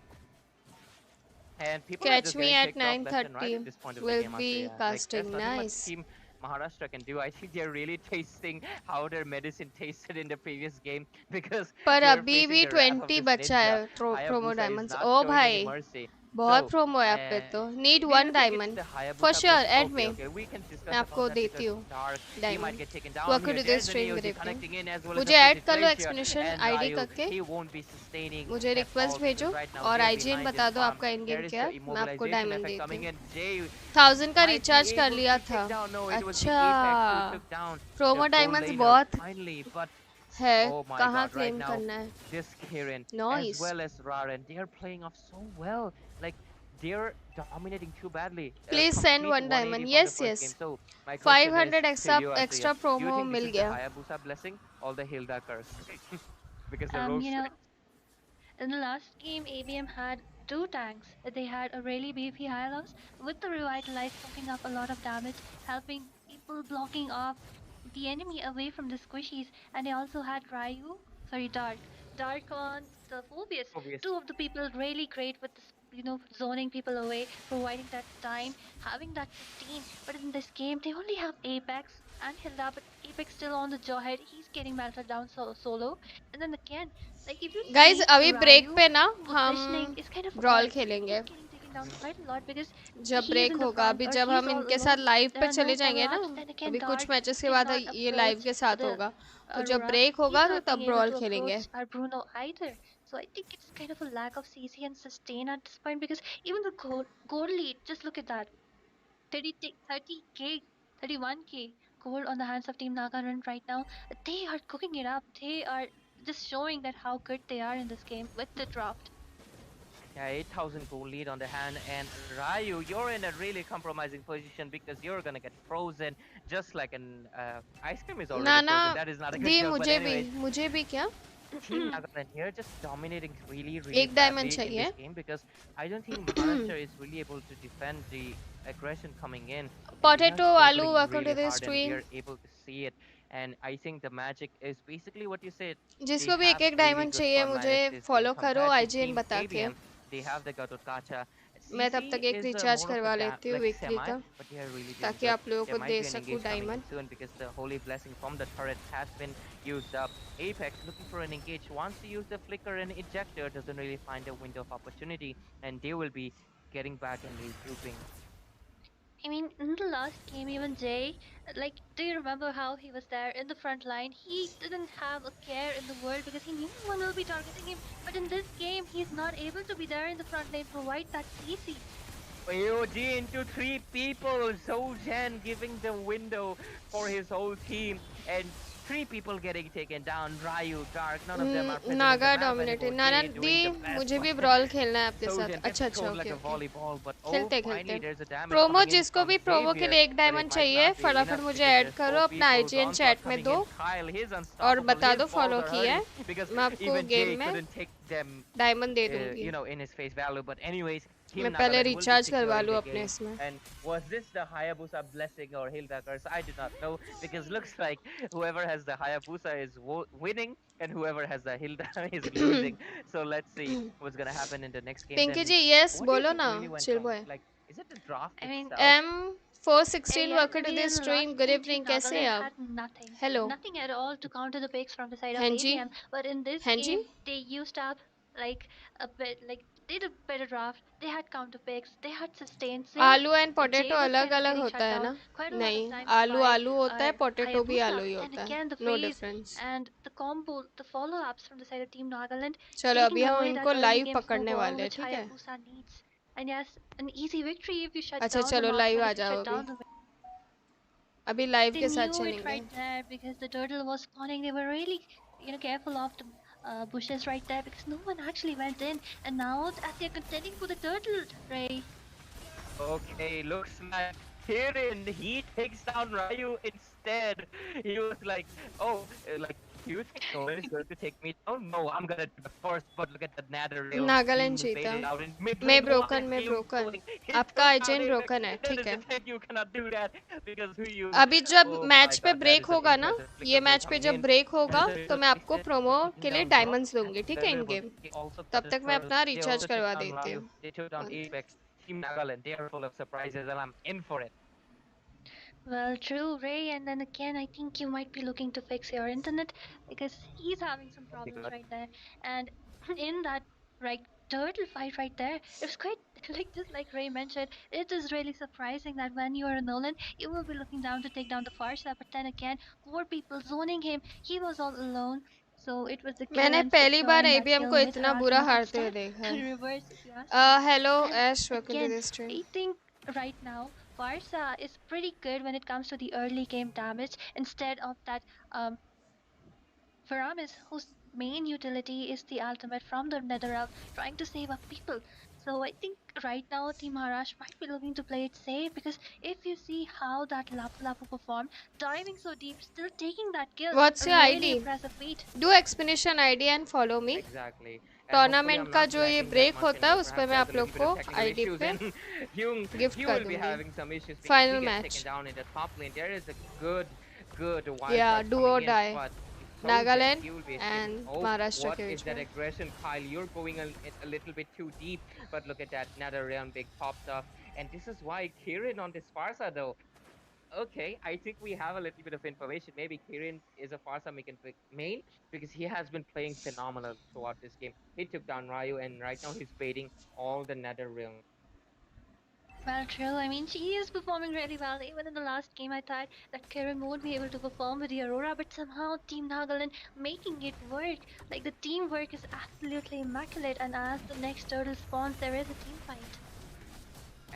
Speaker 11: And people are
Speaker 2: Catch
Speaker 11: just
Speaker 2: me
Speaker 11: getting
Speaker 2: at
Speaker 11: picked off left and right
Speaker 2: 9:30.
Speaker 11: at this point of the
Speaker 2: Will
Speaker 11: game,
Speaker 2: be
Speaker 11: Like,
Speaker 2: casting.
Speaker 11: there's nothing much
Speaker 2: Nice.
Speaker 11: Team Maharashtra can do. I think they're really tasting how their medicine tasted in the previous game, because
Speaker 2: पर
Speaker 11: they're
Speaker 2: अभी
Speaker 11: facing
Speaker 2: भी
Speaker 11: the wrath of
Speaker 2: 20
Speaker 11: this
Speaker 2: बचा
Speaker 11: ninja.
Speaker 2: है promo
Speaker 11: Hayabusa is
Speaker 2: diamonds.
Speaker 11: not
Speaker 2: oh
Speaker 11: showing any
Speaker 2: भाई,
Speaker 11: mercy.
Speaker 2: बहुत
Speaker 11: So,
Speaker 2: promo है आप पे तो. Need
Speaker 11: do
Speaker 2: one
Speaker 11: you think it's
Speaker 2: diamond
Speaker 11: the
Speaker 2: for
Speaker 11: Hayabusa
Speaker 2: sure.
Speaker 11: bless?
Speaker 2: Add
Speaker 11: Okay,
Speaker 2: में
Speaker 11: okay, we can discuss
Speaker 2: मैं
Speaker 11: about
Speaker 2: आपको
Speaker 11: that
Speaker 2: देती
Speaker 11: because
Speaker 2: हूँ
Speaker 11: Dark, he might
Speaker 2: diamond.
Speaker 11: get taken down
Speaker 2: welcome
Speaker 11: here.
Speaker 2: to the
Speaker 11: There's an
Speaker 2: stream.
Speaker 11: AOG
Speaker 2: Good evening.
Speaker 11: connecting in as well as
Speaker 2: मुझे
Speaker 11: the
Speaker 2: add कर लो
Speaker 11: Glacier,
Speaker 2: explanation
Speaker 11: and
Speaker 2: ID
Speaker 11: Ryu,
Speaker 2: करके.
Speaker 11: he won't be sustaining
Speaker 2: मुझे
Speaker 11: at
Speaker 2: request
Speaker 11: all,
Speaker 2: भेजो
Speaker 11: because right now
Speaker 2: और
Speaker 11: they're
Speaker 2: IGN
Speaker 11: behind
Speaker 2: बता
Speaker 11: this
Speaker 2: दो
Speaker 11: farm.
Speaker 2: आपका इन game
Speaker 11: There is
Speaker 2: क्या
Speaker 11: the
Speaker 2: है. मैं आपको
Speaker 11: immobilization
Speaker 2: डायमंड
Speaker 11: effect coming
Speaker 2: देती
Speaker 11: in. Jay
Speaker 2: हूँ. 1000 का
Speaker 11: might be
Speaker 2: रिचार्ज कर
Speaker 11: able
Speaker 2: लिया
Speaker 11: to
Speaker 2: था.
Speaker 11: take down. No, it was the
Speaker 2: अच्छा,
Speaker 11: Apex who took down
Speaker 2: promo
Speaker 11: the
Speaker 2: diamonds
Speaker 11: co-laner
Speaker 2: बहुत
Speaker 11: finally, but
Speaker 2: है.
Speaker 11: oh my
Speaker 2: कहाँ
Speaker 11: god, right
Speaker 2: क्लेम
Speaker 11: now
Speaker 2: करना है?
Speaker 11: this Kirin
Speaker 2: Nice.
Speaker 11: as well as Raren, they are playing off so well. Like, they're dominating too badly.
Speaker 2: Please send
Speaker 11: Complete
Speaker 2: one
Speaker 11: 180
Speaker 2: diamond.
Speaker 11: from
Speaker 2: Yes,
Speaker 11: the first
Speaker 2: yes.
Speaker 11: game. So my question
Speaker 2: 500
Speaker 11: is to you,
Speaker 2: extra
Speaker 11: Asriya, do
Speaker 2: promo
Speaker 11: you think
Speaker 2: mill
Speaker 11: this is
Speaker 2: गया.
Speaker 11: the Hayabusa blessing or the Hilda curse? Because the rogue
Speaker 10: You know, in the last game, ABM had two tanks. They had a really beefy Hylos with the Revitalize soaking up a lot of damage, helping people blocking off the enemy away from the squishies. And they also had Dark. Dark on the Phobius.
Speaker 11: Obvious.
Speaker 10: Two of the people really great with this, zoning people away, providing that time, having that 15. But in this game, they only have Apex and Hilda, but Apex still on the jawhead. He's getting melted down solo. And then again, like if you
Speaker 2: guys
Speaker 10: see
Speaker 2: अभी break
Speaker 10: Ryu
Speaker 2: पे ना
Speaker 10: positioning
Speaker 2: हम
Speaker 10: is kind of
Speaker 2: brawl
Speaker 10: odd.
Speaker 2: खेलेंगे.
Speaker 10: He's getting taken down quite a lot because
Speaker 2: जब
Speaker 10: he is
Speaker 2: break
Speaker 10: in the
Speaker 2: होगा,
Speaker 10: front
Speaker 2: अभी
Speaker 10: or
Speaker 2: जब
Speaker 10: he's
Speaker 2: हम
Speaker 10: all
Speaker 2: इनके साथ
Speaker 10: alone.
Speaker 2: लाइव
Speaker 10: There
Speaker 2: पे
Speaker 10: are
Speaker 2: चले
Speaker 10: no
Speaker 2: जाएंगे ना,
Speaker 10: follow-ups. Then again,
Speaker 2: अभी कुछ
Speaker 10: guards
Speaker 2: मैचेस के बाद
Speaker 10: cannot
Speaker 2: ये लाइव
Speaker 10: approach
Speaker 2: के साथ
Speaker 10: the
Speaker 2: होगा, तो जब
Speaker 10: Aurora.
Speaker 2: ब्रेक
Speaker 10: He's
Speaker 2: होगा तो
Speaker 10: not being
Speaker 2: तब
Speaker 10: able
Speaker 2: ब्रॉल
Speaker 10: to
Speaker 2: खेलेंगे.
Speaker 10: approach our Bruno either. So I think it's kind of a lack of CC and sustain at this point because even the gold lead, just look at that. 30k, 31k gold on the hands of Team Nagaland right now. They are cooking it up. They are just showing that how good they are in this game with the draft.
Speaker 11: Yeah, 8,000 goal lead on the hand, and Ryu, you're in a really compromising position because you're gonna get frozen, just like an ice cream is already
Speaker 2: Nana
Speaker 11: frozen. That is not a good
Speaker 2: the
Speaker 11: joke, but anyways,
Speaker 2: मुझे भी क्या
Speaker 11: Team Nagaland here just dominating really
Speaker 2: एक diamond
Speaker 11: badly in
Speaker 2: चाहिए.
Speaker 11: this game because I don't think Maharashtra is really able to defend the aggression coming in. And they are
Speaker 2: potato आलू,
Speaker 11: struggling
Speaker 2: welcome
Speaker 11: really
Speaker 2: to the
Speaker 11: hard, and we
Speaker 2: stream.
Speaker 11: are able to see it. And I think the magic is basically what you said. They
Speaker 2: जिसको भी एक
Speaker 11: have
Speaker 2: एक
Speaker 11: really
Speaker 2: diamond
Speaker 11: good
Speaker 2: चाहिए
Speaker 11: farm
Speaker 2: मुझे
Speaker 11: lineup this game
Speaker 2: follow करो
Speaker 11: compared to
Speaker 2: IGN
Speaker 11: Team
Speaker 2: बता के.
Speaker 11: KBM. They have the Gatot Kacha.
Speaker 2: मैं तब
Speaker 11: CC
Speaker 2: तक एक
Speaker 11: is
Speaker 2: recharge
Speaker 11: more of a
Speaker 2: करवा लेती हूँ
Speaker 11: like
Speaker 2: वीकली
Speaker 11: semi,
Speaker 2: का,
Speaker 11: but they are really doing
Speaker 2: ताकि
Speaker 11: good.
Speaker 2: आप लोगों
Speaker 11: There
Speaker 2: को
Speaker 11: might
Speaker 2: दे
Speaker 11: be an
Speaker 2: सकूँ
Speaker 11: engage coming in
Speaker 2: diamond.
Speaker 11: soon because the holy blessing from the turret has been used up. Apex looking for an engage, wants to use the flicker and ejector, doesn't really find a window of opportunity, and they will be getting back and regrouping.
Speaker 10: I mean, in the last game, even Jay, like, do you remember how he was there in the front line? He didn't have a care in the world because he knew no one will be targeting him. But in this game, he's not able to be there in the front line, provide that CC.
Speaker 11: AOG into 3 people, Zojan giving the window for his whole team, and 3 people getting taken down. Ryu, Dark, none of them are present in
Speaker 2: Naga
Speaker 11: the map, and
Speaker 2: dominated.
Speaker 11: Jay
Speaker 2: Nana
Speaker 11: doing
Speaker 2: the
Speaker 11: the best.
Speaker 2: मुझे भी brawl खेलना है आपके साथ.
Speaker 11: Zojan gets
Speaker 2: अच्छा
Speaker 11: thrown like
Speaker 2: okay
Speaker 11: a
Speaker 2: okay.
Speaker 11: volleyball, but
Speaker 2: खेलते
Speaker 11: finally
Speaker 2: खेलते.
Speaker 11: there's a damage
Speaker 2: promo
Speaker 11: coming in
Speaker 2: जिसको
Speaker 11: from
Speaker 2: भी प्रोमो के
Speaker 11: Xavier,
Speaker 2: लिए एक
Speaker 11: but it
Speaker 2: डायमंड
Speaker 11: might
Speaker 2: चाहिए
Speaker 11: not be
Speaker 2: फटाफट
Speaker 11: enough
Speaker 2: मुझे
Speaker 11: because
Speaker 2: ऐड
Speaker 11: there's
Speaker 2: करो
Speaker 11: 4
Speaker 2: अपना
Speaker 11: people.
Speaker 2: IGN
Speaker 11: Onslaught
Speaker 2: चैट में
Speaker 11: coming
Speaker 2: दो
Speaker 11: in. Kyle, he's
Speaker 2: और
Speaker 11: unstoppable.
Speaker 2: बता
Speaker 11: His
Speaker 2: दो
Speaker 11: balls
Speaker 2: फॉलो
Speaker 11: are
Speaker 2: किया है.
Speaker 11: hurting because
Speaker 2: मैं आपको
Speaker 11: even
Speaker 2: गेम
Speaker 11: Jay
Speaker 2: में
Speaker 11: couldn't take them
Speaker 2: डायमंड दे दूंगी.
Speaker 11: you know, in his face value. But anyways,
Speaker 2: मैं
Speaker 11: Team
Speaker 2: पहले
Speaker 11: Nagaland will be
Speaker 2: रिचार्ज करवा
Speaker 11: securing
Speaker 2: लूँ
Speaker 11: the
Speaker 2: अपने
Speaker 11: game.
Speaker 2: इसमें.
Speaker 11: And was this the Hayabusa blessing or Hilda curse? I do not know because looks like whoever has the Hayabusa is winning and whoever has the Hilda is losing. So let's see what's gonna happen in the next game.
Speaker 2: Pinky
Speaker 11: Then
Speaker 2: ji yes
Speaker 11: what do you
Speaker 2: बोलो
Speaker 11: think
Speaker 2: ना
Speaker 11: really went
Speaker 2: chill
Speaker 11: wrong?
Speaker 2: Boy.
Speaker 11: Like, is it the draft
Speaker 10: I mean,
Speaker 11: itself?
Speaker 2: M416
Speaker 10: yes,
Speaker 2: welcome
Speaker 10: I
Speaker 2: to
Speaker 10: mean,
Speaker 2: this
Speaker 10: in the
Speaker 2: stream.
Speaker 10: last
Speaker 2: Good
Speaker 10: game,
Speaker 2: evening.
Speaker 10: Team
Speaker 2: कैसे हैं
Speaker 10: Nagaland
Speaker 2: आप?
Speaker 10: had nothing.
Speaker 2: Hello.
Speaker 10: Nothing at all to counter the picks from the side of
Speaker 2: हाँ जी.
Speaker 10: ABM. But in this
Speaker 2: हाँ जी.
Speaker 10: game, they used up like a bit, like, they did a better draft. They had counter picks. They had sustain. Same,
Speaker 2: आलू and potato
Speaker 10: Jay was
Speaker 2: अलग
Speaker 10: kind of
Speaker 2: अलग
Speaker 10: getting
Speaker 2: होता
Speaker 10: shut
Speaker 2: है
Speaker 10: down
Speaker 2: ना?
Speaker 10: quite a lot of
Speaker 2: नहीं,
Speaker 10: times
Speaker 2: आलू
Speaker 10: by
Speaker 2: आलू होता है, पोटैटो भी
Speaker 10: Hayabusa.
Speaker 2: आलू ही
Speaker 10: Then
Speaker 2: होता है.
Speaker 10: again, the
Speaker 2: no
Speaker 10: phase
Speaker 2: difference.
Speaker 10: and the combo, the follow-ups from the side of Team Nagaland,
Speaker 2: चलो अभी
Speaker 10: taking
Speaker 2: हम
Speaker 10: away that
Speaker 2: उनको
Speaker 10: early
Speaker 2: लाइव
Speaker 10: game
Speaker 2: पकड़ने
Speaker 10: snowball
Speaker 2: वाले हैं,
Speaker 10: which
Speaker 2: ठीक है?
Speaker 10: Hayabusa needs. And yes, an easy victory if you shut
Speaker 2: अच्छा
Speaker 10: down the
Speaker 2: चलो लाइव
Speaker 10: marksman,
Speaker 2: आ
Speaker 10: if you
Speaker 2: जाओ
Speaker 10: shut
Speaker 2: अभी.
Speaker 10: down the.
Speaker 2: अभी लाइव
Speaker 10: They
Speaker 2: के साथ
Speaker 10: knew it
Speaker 2: चलेंगे.
Speaker 10: right there because the turtle was spawning. They were really, careful of the bushes right there because no one actually went in. And now, as they're contending for the turtle, Ray.
Speaker 11: Okay, looks like Kirin, he takes down Ryu instead. He was like, oh, like, you think Nolan is going to take me down? No, I'm gonna do the first, but look at the nether realm.
Speaker 2: Nagaland
Speaker 11: Being
Speaker 2: जीता.
Speaker 11: baited out in mid
Speaker 2: मैं
Speaker 11: lane.
Speaker 2: Broken
Speaker 11: One
Speaker 2: मैं
Speaker 11: kill
Speaker 2: broken.
Speaker 11: going. He
Speaker 2: आपका
Speaker 11: took down
Speaker 2: IGN
Speaker 11: Apex.
Speaker 2: Broken है,
Speaker 11: That
Speaker 2: ठीक
Speaker 11: is
Speaker 2: है?
Speaker 11: the thing, you cannot do that because who you.
Speaker 2: अभी जब
Speaker 11: Oh
Speaker 2: match
Speaker 11: my
Speaker 2: पे
Speaker 11: god, that
Speaker 2: break
Speaker 11: is an
Speaker 2: होगा ना,
Speaker 11: impressive flicker
Speaker 2: ये
Speaker 11: play
Speaker 2: मैच पे
Speaker 11: coming
Speaker 2: जब
Speaker 11: in.
Speaker 2: ब्रेक होगा
Speaker 11: There is
Speaker 2: तो
Speaker 11: a
Speaker 2: मैं आपको
Speaker 11: twisted,
Speaker 2: प्रोमो
Speaker 11: taking
Speaker 2: के लिए
Speaker 11: down Drop,
Speaker 2: डायमंड्स दूंगी,
Speaker 11: and
Speaker 2: ठीक है? इन
Speaker 11: Valuable.
Speaker 2: गेम.
Speaker 11: He also
Speaker 2: तब
Speaker 11: got
Speaker 2: तक
Speaker 11: a
Speaker 2: मैं
Speaker 11: turtle.
Speaker 2: अपना
Speaker 11: They
Speaker 2: रिचार्ज
Speaker 11: also took
Speaker 2: करवा
Speaker 11: down
Speaker 2: देती
Speaker 11: Ryu.
Speaker 2: हूँ.
Speaker 11: They took down Apex. Team Nagaland, they are full of surprises, and I'm in for it.
Speaker 10: Well, true, Ray. And then again, I think you might be looking to fix your internet because he's having some
Speaker 11: That'd be
Speaker 10: problems
Speaker 11: good.
Speaker 10: right there. And in that right turtle fight right there, it was quite like just like Ray mentioned. It is really surprising that when you are a Nolan, you will be looking down to take down the far side. But then again, 4 people zoning him. He was all alone. So it was the
Speaker 2: मैंने
Speaker 10: Kiran
Speaker 2: पहली बार
Speaker 10: securing that
Speaker 2: ABM
Speaker 10: kill
Speaker 2: को
Speaker 10: with her
Speaker 2: इतना बुरा
Speaker 10: ultimate
Speaker 2: हारते हुए
Speaker 10: instead.
Speaker 2: देखा है.
Speaker 10: Reverse, if you ask me.
Speaker 2: Hello
Speaker 10: And
Speaker 2: Ash, welcome to
Speaker 10: again,
Speaker 2: this stream.
Speaker 10: I think right now Farsa is pretty good when it comes to the early game damage instead of that Varamis, whose main utility is the ultimate from the Netherrealm, trying to save up people. So I think right now Team Harash might be looking to play it safe because if you see how that Lapu Lapu performed, diving so deep, still taking that kill,
Speaker 2: What's
Speaker 10: a
Speaker 2: your
Speaker 10: really
Speaker 2: ID?
Speaker 10: impressive feat.
Speaker 2: Do explanation ID and follow me.
Speaker 11: Exactly. And hopefully
Speaker 2: tournament
Speaker 11: I'm
Speaker 2: का
Speaker 11: not
Speaker 2: जो ये
Speaker 11: lagging that
Speaker 2: break
Speaker 11: much
Speaker 2: होता है
Speaker 11: and
Speaker 2: उस पर
Speaker 11: perhaps
Speaker 2: मैं
Speaker 11: there's
Speaker 2: आप
Speaker 11: a
Speaker 2: लोग
Speaker 11: little bit
Speaker 2: को
Speaker 11: of technical
Speaker 2: आईडी
Speaker 11: issues
Speaker 2: पे
Speaker 11: and Hyung,
Speaker 2: गिफ्ट
Speaker 11: he
Speaker 2: कर
Speaker 11: will be
Speaker 2: दूंगी.
Speaker 11: having some issues because
Speaker 2: Final
Speaker 11: he gets
Speaker 2: match.
Speaker 11: taken down in the top lane. There is a good wild
Speaker 2: Yeah,
Speaker 11: shot
Speaker 2: do or
Speaker 11: coming in,
Speaker 2: die.
Speaker 11: but
Speaker 2: Nagaland
Speaker 11: he will be
Speaker 2: and
Speaker 11: escaping. Oh,
Speaker 2: Maharashtra
Speaker 11: what
Speaker 2: के
Speaker 11: is
Speaker 2: beach
Speaker 11: that
Speaker 2: में.
Speaker 11: aggression, Kyle? You're going a little bit too deep, but look at that, another realm big pops up, and this is why Kirin on this Farsa though. Okay, I think we have a little bit of information. Maybe Kirin is a Farsa main because he has been playing phenomenal throughout this game. He took down Ryu, and right now he's baiting all the Nether realm.
Speaker 10: Well, true. I mean, she is performing really well. Even in the last game, I thought that Karen won't be able to perform with the Aurora, but somehow Team Nagaland making it work. Like the teamwork is absolutely immaculate, and as the next turtle spawns, there is a team fight.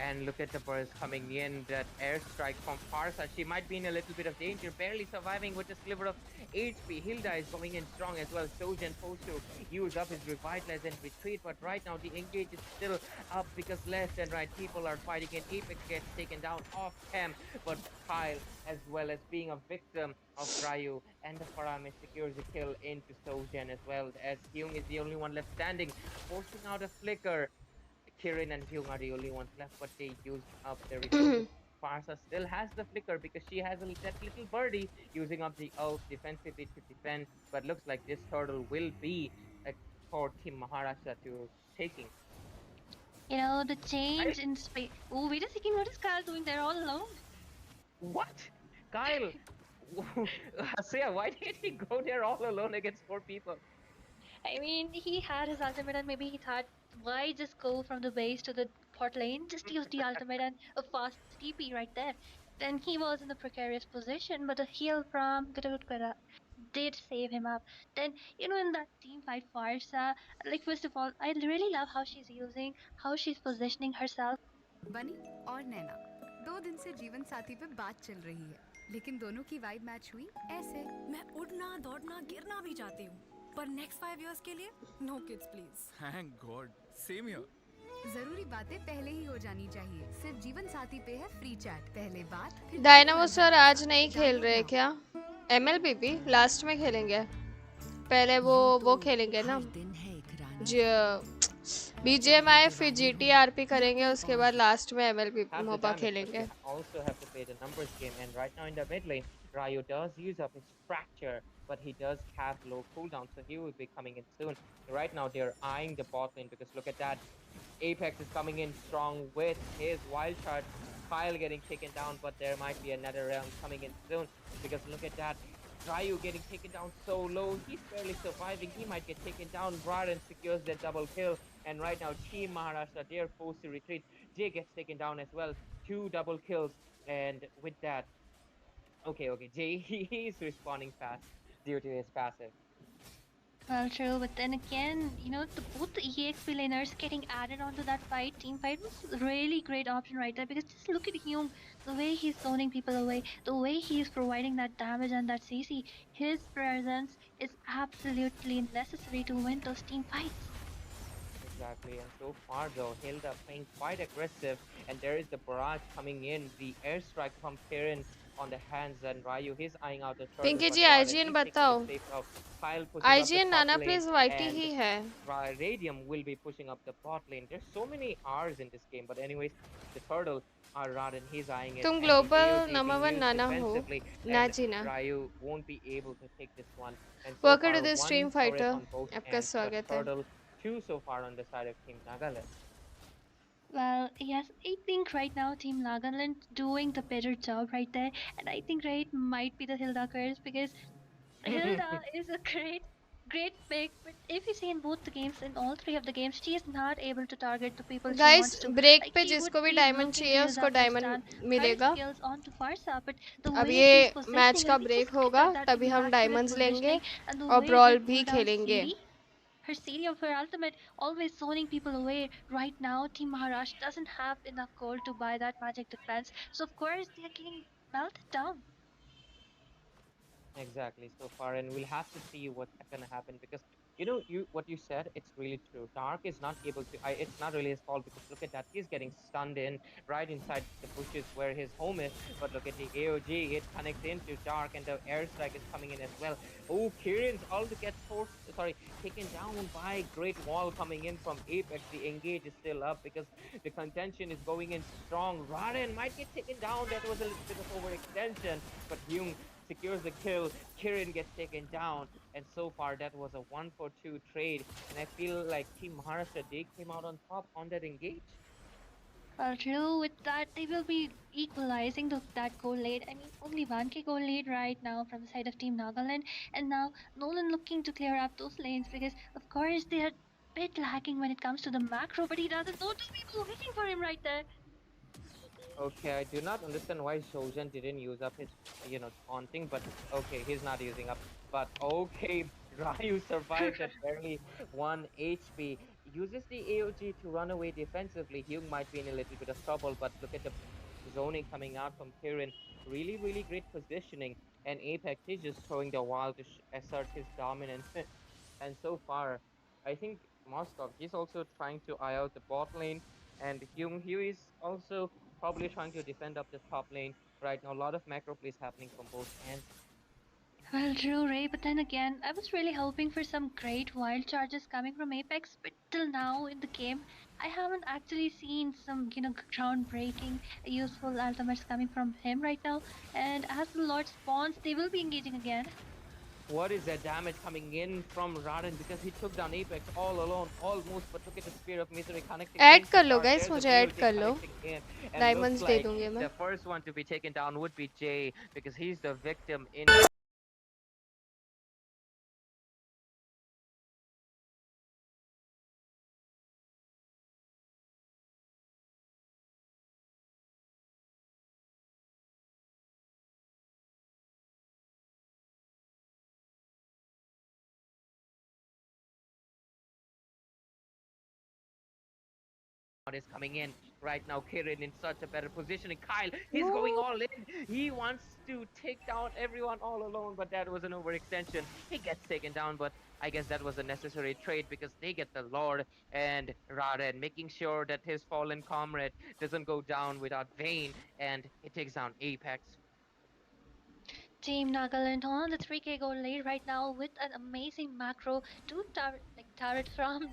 Speaker 11: And look at the burst coming in, that airstrike from Farsa. She might be in a little bit of danger, barely surviving with a sliver of HP. Hilda is going in strong as well. Sojan forced to use up his revitalize and retreat, but right now the engage is still up because left and right people are fighting and Apex gets taken down off cam, but Kyle as well as being a victim of Ryu and the Faramis secures a kill into Sojan as well, as Hyung is the only one left standing, forcing out a flicker. Kirin and Hyung are the only ones left, but they used up their resources. Farsa still has the flicker because she has that little birdie using up the ult defensively to defend, but looks like this turtle will be for Team Maharashtra to taking.
Speaker 10: You know, the change in space. Oh, wait a second. What is Kyle doing there all alone?
Speaker 11: What? Kyle! Asya, why did he go there all alone against 4 people?
Speaker 10: I mean, he had his ultimate, and maybe he thought, why just go from the base to the pot lane? Just use the ultimate and a fast TP right there. Then he was in a precarious position, but a heal from Gurukara did save him up. Then, you know, in that team fight, Farsa, like, first of all, I really love how she's positioning herself.
Speaker 13: बनी और नैना 2 दिन से जीवन साथी पे बात चल रही है, लेकिन दोनों की वाइब मैच हुई ऐसे।
Speaker 5: मैं उड़ना दौड़ना गिरना भी चाहती हूँ, पर नेक्स्ट 5 इयर्स के लिए no kids please.
Speaker 4: Thank god, same here.
Speaker 13: जरूरी बातें पहले ही हो जानी चाहिए। सिर्फ जीवन साथी पे है फ्री चैट, पहले बात फिर
Speaker 2: डायनामो सर आज नहीं खेल रहे क्या? MLPP लास्ट में खेलेंगे, पहले वो खेलेंगे ना BGMI, फिर GTRP करेंगे, उसके बाद लास्ट में MLPP मोपा खेलेंगे।
Speaker 11: Also have to play the numbers game, and right now in the mid lane, Ryu does use up his fracture, but he does have low cooldown, so he will be coming in soon. Right now they're eyeing the bot lane because look at that. Apex is coming in strong with his wild shard. Kyle getting taken down, but there might be another round coming in soon because look at that. Ryu getting taken down so low, he's barely surviving, he might get taken down. Raran secures the double kill, and right now Team Maharashtra, they're forced to retreat. Jay gets taken down as well, 2 double kills, and with that, okay, Jay, he's responding fast due to his passive.
Speaker 10: Well, true, but then again, you know, both the EXP laners getting added onto that team fight was a really great option right there, because just look at Hume, the way he's zoning people away, the way he's providing that damage and that CC, his presence is absolutely necessary to win those team fights.
Speaker 11: Exactly, and so far though, Hilda playing quite aggressive, and there is the barrage coming in, the airstrike from Karen on the hands, and Ryu, he's eyeing out the turtle.
Speaker 2: Pinky ji IGN बताओ। IGN NanaplayzYT ही है।
Speaker 11: Radium will be pushing up the bot lane. There's so many R's in this game, but anyways, the turtle are Radan, he's eyeing it.
Speaker 2: तुम global number 1 नाना हो, ना जीना।
Speaker 11: Ryu won't be able to take this one.
Speaker 2: Welcome to the stream fighter, आपका स्वागत है।
Speaker 11: 2 so far on the side of Team Nagaland.
Speaker 10: Well, yes, I think right now Team Nagaland doing the better job right there, and I think right might be the Hilda curse, because Hilda is a great pick, but if you see in both the games, in all 3 of the games, she is not able to target the people she
Speaker 2: Guys,
Speaker 10: wants to.
Speaker 2: break
Speaker 10: Like,
Speaker 2: पे
Speaker 10: she
Speaker 2: जिसको
Speaker 10: would
Speaker 2: भी
Speaker 10: be
Speaker 2: diamond
Speaker 10: looking
Speaker 2: चाहिए
Speaker 10: to use
Speaker 2: उसको
Speaker 10: up her
Speaker 2: diamond
Speaker 10: stun,
Speaker 2: मिलेगा।
Speaker 10: her skills onto Farsa, but the
Speaker 2: अब
Speaker 10: way
Speaker 2: ये
Speaker 10: she's positioning
Speaker 2: match का
Speaker 10: and we
Speaker 2: break
Speaker 10: just look
Speaker 2: होगा,
Speaker 10: at that
Speaker 2: तभी हम
Speaker 10: immaculate
Speaker 2: diamonds लेंगे
Speaker 10: positioning and the
Speaker 2: और
Speaker 10: way
Speaker 2: brawl
Speaker 10: her
Speaker 2: भी
Speaker 10: cooldown
Speaker 2: खेलेंगे।
Speaker 10: CD, her CD of her ultimate, always zoning people away. Right now, Team Maharashtra doesn't have enough gold to buy that magic defense, so of course they are getting melted down.
Speaker 11: Exactly, so far, and we'll have to see what's gonna happen because you know what you said, it's really true. Dark is not able to. It's not really his fault because look at that, he's getting stunned in right inside the bushes where his home is. But look at the AOG, it connects into Dark, and the airstrike is coming in as well. Oh, Kirin's also gets taken down by Great Wall coming in from Apex. The engage is still up because the contention is going in strong. Raden might get taken down. That was a little bit of overextension, but Hyung secures the kill. Kirin gets taken down, and so far that was a 1-for-2 trade, and I feel like Team Maharashtra, they came out on top on that engage.
Speaker 10: Well, true, with that they will be equalizing that goal lead. I mean, only 1k goal lead right now from the side of Team Nagaland, and now Nolan looking to clear up those lanes because of course they are a bit lacking when it comes to the macro, but he doesn't know 2 people waiting for him right there.
Speaker 11: Okay, I do not understand why Sojan didn't use up his, taunting, but okay, he's not using up. But okay, Ryu survived at barely 1 HP. Uses the AOG to run away defensively. Hyung might be in a little bit of trouble, but look at the zoning coming out from Kirin. Really, really great positioning. And Apex, he's just throwing the wall to assert his dominance. And so far, I think Moskov, he's also trying to eye out the bot lane. And Hyung Hugh is also probably trying to defend up the top lane right now. A lot of macro plays happening from both ends.
Speaker 10: Well, true, Ray, but then again, I was really hoping for some great wild charges coming from Apex, but till now in the game, I haven't actually seen some, groundbreaking, useful ultimates coming from him right now. And as the Lord spawns, they will be engaging again.
Speaker 11: What is that damage coming in from Raden, because he took down Apex all alone almost, but look at the Spear of Misery connecting.
Speaker 2: Add कर लो guys, मुझे add कर लो. Diamonds दे दूंगी मैं.
Speaker 11: The first one to be taken down would be Jay, because he's the victim in is coming in right now. Kirin in such a better position, and Kyle, he's going all in. He wants to take down everyone all alone, but that was an overextension. He gets taken down, but I guess that was a necessary trade, because they get the Lord and Raden, making sure that his fallen comrade doesn't go down without Vayne, and he takes down Apex.
Speaker 10: Team Nagaland on the 3k goal lead right now with an amazing macro, two turret from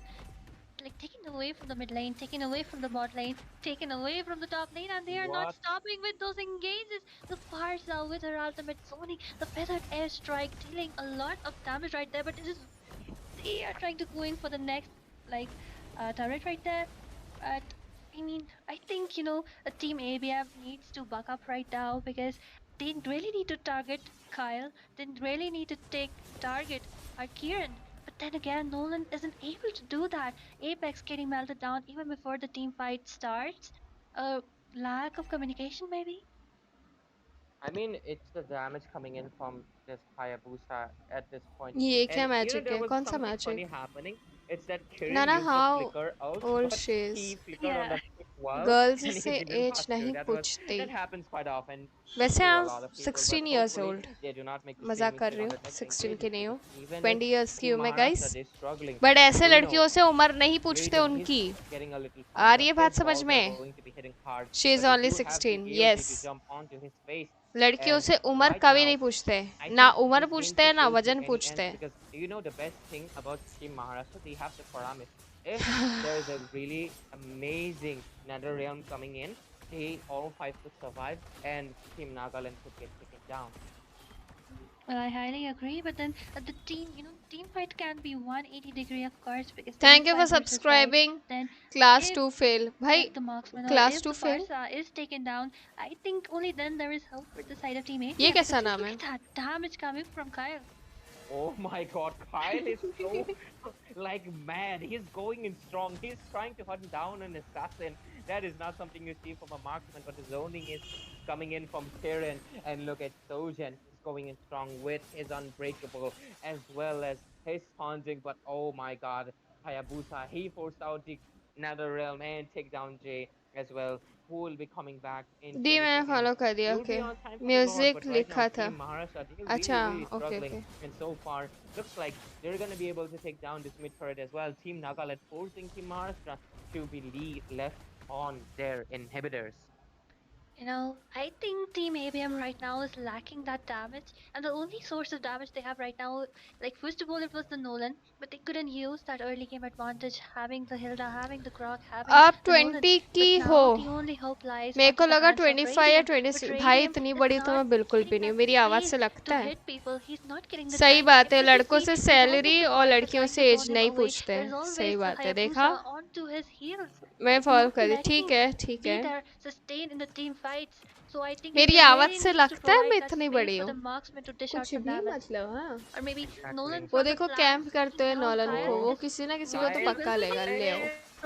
Speaker 10: taken away from the mid lane, taken away from the bot lane, taken away from the top lane, and they are not stopping with those engages. The Farsa with her ultimate zoning, the feathered airstrike dealing a lot of damage right there, but they are trying to go in for the next turret right there. But I mean, I think a team ABM needs to buck up right now, because they really need to target Kyle. They really need to target Kieran. But then again, Nolan isn't able to do that. Apex getting melted down even before the team fight starts. A lack of communication, maybe?
Speaker 11: I mean, it's the damage coming in from this Hayabusa at this point.
Speaker 2: ये क्या
Speaker 11: And
Speaker 2: magic
Speaker 11: there
Speaker 2: है?
Speaker 11: was
Speaker 2: कौन सा
Speaker 11: something
Speaker 2: magic?
Speaker 11: funny happening. It's that Kirin
Speaker 2: Nana,
Speaker 11: used the
Speaker 2: how
Speaker 11: flicker out,
Speaker 2: old
Speaker 11: but
Speaker 2: she is?
Speaker 11: he flickered on that quick wall,
Speaker 2: Girls
Speaker 11: and he
Speaker 2: से
Speaker 11: didn't
Speaker 2: age
Speaker 11: pass through.
Speaker 2: नहीं
Speaker 11: That
Speaker 2: पूछती.
Speaker 11: happens quite often
Speaker 2: वैसे
Speaker 11: to a
Speaker 2: I'm
Speaker 11: lot of people, but
Speaker 2: 16 years
Speaker 11: hopefully
Speaker 2: old.
Speaker 11: they do not make the same
Speaker 2: मजाक कर
Speaker 11: mistake
Speaker 2: रही
Speaker 11: on
Speaker 2: हूँ.
Speaker 11: the next
Speaker 2: 16
Speaker 11: engage,
Speaker 2: की नहीं हूँ.
Speaker 11: because even
Speaker 2: 20 years की
Speaker 11: Team
Speaker 2: हूँ मैं
Speaker 11: Maharashtra,
Speaker 2: guys.
Speaker 11: they're struggling.
Speaker 2: But ऐसे
Speaker 11: Bruno,
Speaker 2: लड़कियों से उम्र नहीं पूछते
Speaker 11: Bruno,
Speaker 2: उनकी.
Speaker 11: he's getting a little
Speaker 2: uh
Speaker 11: pumped
Speaker 2: रही है
Speaker 11: up.
Speaker 2: बात
Speaker 11: His
Speaker 2: समझ
Speaker 11: balls are
Speaker 2: में?
Speaker 11: going to be hitting hard,
Speaker 2: She is
Speaker 11: but they
Speaker 2: only
Speaker 11: do have the
Speaker 2: 16.
Speaker 11: AOG
Speaker 2: Yes.
Speaker 11: to jump onto his face.
Speaker 2: लड़कियों
Speaker 11: And
Speaker 2: से उम्र
Speaker 11: right
Speaker 2: कभी
Speaker 11: now,
Speaker 2: नहीं पूछते.
Speaker 11: I
Speaker 2: ना
Speaker 11: think
Speaker 2: उम्र
Speaker 11: this game
Speaker 2: पूछते हैं
Speaker 11: could
Speaker 2: ना
Speaker 11: go to
Speaker 2: वजन
Speaker 11: any
Speaker 2: पूछते
Speaker 11: ends,
Speaker 2: हैं.
Speaker 11: because do you know the best thing about Team Maharashtra? They have the parameters. If there is a really amazing nether realm coming in, they all five could survive, and Team Nagaland could get taken down.
Speaker 10: Well, I highly agree, but then the team fight can be 180-degree, of course, because
Speaker 2: Thank you for
Speaker 10: 5 versus 5.
Speaker 2: subscribing.
Speaker 10: Then
Speaker 2: Class
Speaker 10: if
Speaker 2: 2 fail. भाई
Speaker 10: the marksman or
Speaker 2: class
Speaker 10: if
Speaker 2: 2
Speaker 10: the
Speaker 2: fail.
Speaker 10: Farsa is taken down, I think only then there is hope for the side of team A.
Speaker 2: ये कैसा
Speaker 10: Just
Speaker 2: नाम
Speaker 10: look
Speaker 2: है?
Speaker 10: at that damage coming from Kyle.
Speaker 11: Oh my god, Kyle is so mad. He's going in strong. He's trying to hunt down an assassin. That is not something you see from a marksman, but the zoning is coming in from Kieran. And look at Sojan. He's going in strong with his unbreakable, as well as his taunting. But oh my god, Hayabusa, he forced out the Nether Realm and take down Jay as well, who will be coming back in
Speaker 2: दी
Speaker 11: 20
Speaker 2: मैंने
Speaker 11: seconds.
Speaker 2: Follow कर दिया.
Speaker 11: He'll be
Speaker 2: okay.
Speaker 11: on time for the Lord,
Speaker 2: music
Speaker 11: but right now
Speaker 2: लिखा था.
Speaker 11: Team Maharashtra, they're
Speaker 2: अच्छा
Speaker 11: really
Speaker 2: okay
Speaker 11: struggling,
Speaker 2: okay.
Speaker 11: and so far looks like they're gonna be able to take down this mid turret as well. Team Nagaland forcing Team Maharashtra to be left on their inhibitors.
Speaker 10: I think Team ABM right now is lacking that damage, and the only source of damage they have right now, first of all, it was the Nolan, but they couldn't use that early game advantage, having the Hilda, having the Grok, having
Speaker 2: आप
Speaker 10: the Nolan.
Speaker 2: 20 की
Speaker 10: But
Speaker 2: हो.
Speaker 10: now the only hope lies
Speaker 2: मेरे
Speaker 10: onto
Speaker 2: को
Speaker 10: the
Speaker 2: लगा
Speaker 10: hands of
Speaker 2: 25 या
Speaker 10: Radiant,
Speaker 2: 26.
Speaker 10: but
Speaker 2: भाई
Speaker 10: Radiant
Speaker 2: इतनी
Speaker 10: is
Speaker 2: बड़ी तो
Speaker 10: not
Speaker 2: मैं बिल्कुल भी
Speaker 10: getting
Speaker 2: नहीं हूँ.
Speaker 10: that
Speaker 2: मेरी आवाज
Speaker 10: space
Speaker 2: से लगता
Speaker 10: to
Speaker 2: है.
Speaker 10: hit people. He's not getting the
Speaker 2: सही
Speaker 10: time.
Speaker 2: बात है.
Speaker 10: If you
Speaker 2: लड़कों
Speaker 10: see,
Speaker 2: से
Speaker 10: regardless
Speaker 2: सैलरी
Speaker 10: of the
Speaker 2: और
Speaker 10: fact that
Speaker 2: लड़कियों
Speaker 10: trying
Speaker 2: से
Speaker 10: to
Speaker 2: एज
Speaker 10: zone him
Speaker 2: नहीं
Speaker 10: away,
Speaker 2: पूछते
Speaker 10: there's
Speaker 2: हैं.
Speaker 10: always
Speaker 2: सही
Speaker 10: the
Speaker 2: बात है. देखा.
Speaker 10: Hayabusa onto his heels.
Speaker 2: मैं फॉलो
Speaker 10: Not
Speaker 2: कर दी.
Speaker 10: letting
Speaker 2: ठीक है ठीक
Speaker 10: be
Speaker 2: है.
Speaker 10: there, sustained in the team fights. So I think
Speaker 2: मेरी
Speaker 10: ABM
Speaker 2: आवाज
Speaker 10: really
Speaker 2: से
Speaker 10: needs to
Speaker 2: लगता है
Speaker 10: provide
Speaker 2: मैं
Speaker 10: that
Speaker 2: इतनी
Speaker 10: space
Speaker 2: बड़ी
Speaker 10: for
Speaker 2: हूँ.
Speaker 10: the marksman to dish out
Speaker 2: कुछ
Speaker 10: some
Speaker 2: भी
Speaker 10: damage.
Speaker 2: मतलब. हाँ.
Speaker 10: Or maybe Nolan
Speaker 2: वो
Speaker 10: from the
Speaker 2: देखो
Speaker 10: flanks
Speaker 2: कैंप करते हुए
Speaker 10: can help
Speaker 2: नॉलन को.
Speaker 10: Kyle.
Speaker 2: वो
Speaker 10: This
Speaker 2: किसी ना किसी को तो
Speaker 10: victory
Speaker 2: पक्का
Speaker 10: will be
Speaker 2: लेगा. ले आओ.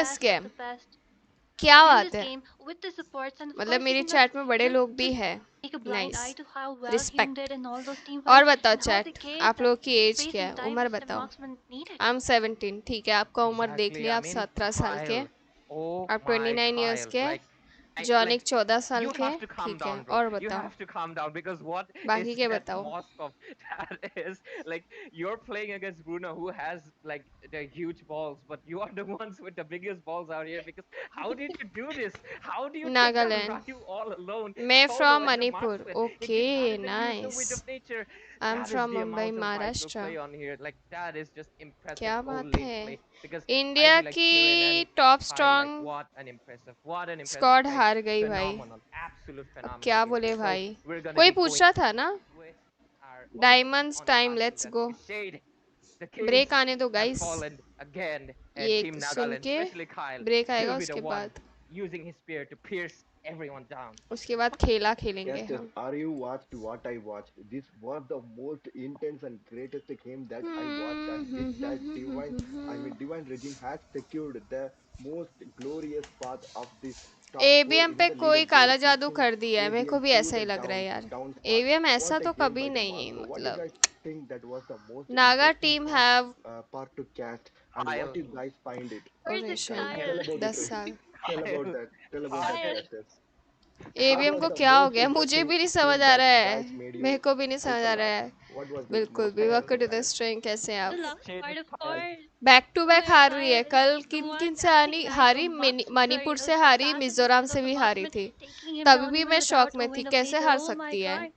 Speaker 2: this
Speaker 10: best of
Speaker 2: game.
Speaker 10: the best.
Speaker 2: क्या
Speaker 10: win
Speaker 2: बात
Speaker 10: this
Speaker 2: है?
Speaker 10: game with the supports, and of
Speaker 2: मतलब
Speaker 10: course, we
Speaker 2: मेरी
Speaker 10: cannot
Speaker 2: चैट में बड़े लोग भी
Speaker 10: just
Speaker 2: हैं.
Speaker 10: take a blind
Speaker 2: Nice.
Speaker 10: eye to how well Hume
Speaker 2: Respect.
Speaker 10: did and all those team
Speaker 2: और
Speaker 10: fights
Speaker 2: बताओ
Speaker 10: and how they
Speaker 2: chat,
Speaker 10: gave
Speaker 2: आप
Speaker 10: that
Speaker 2: लोगों की एज
Speaker 10: space
Speaker 2: क्या है?
Speaker 10: and time
Speaker 2: उम्र
Speaker 10: which the
Speaker 2: बताओ.
Speaker 10: marksman needed.
Speaker 2: I'm 17. ठीक है, आपका उम्र देख
Speaker 11: Exactly.
Speaker 2: लिया,
Speaker 11: I
Speaker 2: आप
Speaker 11: mean,
Speaker 2: 17 साल के.
Speaker 11: Kyle. Oh
Speaker 2: आप
Speaker 11: my
Speaker 2: 29 years
Speaker 11: Kyle.
Speaker 2: के.
Speaker 11: Like,
Speaker 2: जॉनिक 14 साल
Speaker 11: you
Speaker 2: के.
Speaker 11: have to calm
Speaker 2: ठीक है,
Speaker 11: down, bro.
Speaker 2: और
Speaker 11: You
Speaker 2: बताओ.
Speaker 11: have to calm down because what
Speaker 2: बाकी
Speaker 11: is
Speaker 2: के
Speaker 11: that
Speaker 2: बताओ.
Speaker 11: mosque of that is like you're playing against Bruno who has like the huge balls, but you are the ones with the biggest balls out here because how did you do this? How do you take down
Speaker 2: Nagaland.
Speaker 11: Ryu all alone,
Speaker 2: मैं
Speaker 11: solo
Speaker 2: from
Speaker 11: as a
Speaker 2: Manipur.
Speaker 11: marksman? That
Speaker 2: okay,
Speaker 11: is the usual
Speaker 2: nice.
Speaker 11: way of nature.
Speaker 2: I am
Speaker 11: That is
Speaker 2: from
Speaker 11: the
Speaker 2: Mumbai,
Speaker 11: amount of fights we
Speaker 2: Maharashtra.
Speaker 11: play on here. Like that is just impressive.
Speaker 2: क्या बात
Speaker 11: Holy
Speaker 2: है?
Speaker 11: play because I
Speaker 2: India
Speaker 11: feel like Kiran
Speaker 2: की
Speaker 11: and
Speaker 2: top
Speaker 11: Kyle, like
Speaker 2: strong
Speaker 11: what an impressive
Speaker 2: squad
Speaker 11: like
Speaker 2: हार गई भाई.
Speaker 11: phenomenal, absolute
Speaker 2: अब
Speaker 11: phenomenal
Speaker 2: क्या
Speaker 11: gameplay.
Speaker 2: बोले
Speaker 11: So
Speaker 2: भाई?
Speaker 11: we're gonna
Speaker 2: कोई
Speaker 11: be
Speaker 2: पूछ
Speaker 11: going
Speaker 2: रहा था ना?
Speaker 11: with our
Speaker 2: diamonds
Speaker 11: on the
Speaker 2: time,
Speaker 11: last game
Speaker 2: let's
Speaker 11: that
Speaker 2: go.
Speaker 11: is Shade. The
Speaker 2: break
Speaker 11: kids
Speaker 2: आने दो
Speaker 11: have
Speaker 2: guys.
Speaker 11: fallen again, and
Speaker 2: ये
Speaker 11: Team
Speaker 2: सुन
Speaker 11: Nagaland,
Speaker 2: के
Speaker 11: especially Kyle,
Speaker 2: ब्रेक आएगा,
Speaker 11: he'll be the
Speaker 2: उसके
Speaker 11: one
Speaker 2: बाद
Speaker 11: using his spear to pierce everyone down.
Speaker 2: उसके बाद खेला खेलेंगे
Speaker 14: Yes, yes.
Speaker 2: हम.
Speaker 14: Are you watched what I watched? This was the most intense and greatest game that I watched, and this that divine, I mean, divine regime has secured the most glorious path of this top four
Speaker 2: AVM
Speaker 14: in
Speaker 2: पे
Speaker 14: the
Speaker 2: कोई
Speaker 14: leaderboard,
Speaker 2: काला जादू
Speaker 14: pushing
Speaker 2: कर दिया है, मेरे को
Speaker 14: ABM
Speaker 2: भी
Speaker 14: to
Speaker 2: ऐसा ही
Speaker 14: the
Speaker 2: लग रहा है यार.
Speaker 14: down spot.
Speaker 2: एवीएम ऐसा
Speaker 14: What a
Speaker 2: तो
Speaker 14: game
Speaker 2: कभी
Speaker 14: by the
Speaker 2: नहीं,
Speaker 14: Moscow. What do you
Speaker 2: मतलब
Speaker 14: guys think that was the most
Speaker 2: Naga
Speaker 14: interesting
Speaker 2: team have
Speaker 14: part to cast, and what
Speaker 11: Kyle,
Speaker 14: you guys find it?
Speaker 10: Where's it,
Speaker 2: oration
Speaker 14: Guys,
Speaker 10: Kyle?
Speaker 14: tell about it,
Speaker 2: 10
Speaker 14: Rohit.
Speaker 2: साल.
Speaker 14: Tell about
Speaker 11: Kyle,
Speaker 14: that. Tell about that,
Speaker 11: Kyle,
Speaker 10: Kyle.
Speaker 14: casters. What
Speaker 2: AVM
Speaker 14: was
Speaker 2: को
Speaker 14: the
Speaker 2: क्या हो
Speaker 14: most
Speaker 2: गया, मुझे
Speaker 14: interesting
Speaker 2: भी नहीं समझ
Speaker 14: thing
Speaker 2: uh
Speaker 14: that
Speaker 2: रहा है.
Speaker 14: guys made
Speaker 2: मेरे
Speaker 14: you
Speaker 2: को भी नहीं समझ आ रहा
Speaker 14: hyperlaugh?
Speaker 2: है.
Speaker 14: What was the
Speaker 2: बिल्कुल
Speaker 14: most
Speaker 2: भी.
Speaker 11: Kyle,
Speaker 2: work
Speaker 14: interesting,
Speaker 2: to the
Speaker 14: Kyle?
Speaker 2: String. कैसे हैं
Speaker 10: The
Speaker 2: आप?
Speaker 10: last
Speaker 11: Shade
Speaker 10: part,
Speaker 11: is
Speaker 10: of
Speaker 11: Kyle.
Speaker 10: course,
Speaker 2: back to back
Speaker 10: where
Speaker 2: हार रही है.
Speaker 10: Kyle,
Speaker 2: कल
Speaker 10: the
Speaker 2: किन
Speaker 10: one
Speaker 2: किन से
Speaker 10: acting like a
Speaker 2: हारी?
Speaker 10: sorry,
Speaker 2: मणिपुर से हारी,
Speaker 10: assassin
Speaker 2: मिजोरम
Speaker 10: instead
Speaker 2: से
Speaker 10: of a
Speaker 2: भी हारी
Speaker 10: marksman,
Speaker 2: थी.
Speaker 10: taking him
Speaker 2: तभी
Speaker 10: down
Speaker 2: भी
Speaker 10: even
Speaker 2: मैं
Speaker 10: without
Speaker 2: शॉक
Speaker 10: a
Speaker 2: में थी,
Speaker 10: wind of
Speaker 2: कैसे
Speaker 10: nature.
Speaker 2: हार
Speaker 10: Oh my
Speaker 2: सकती है.
Speaker 10: god.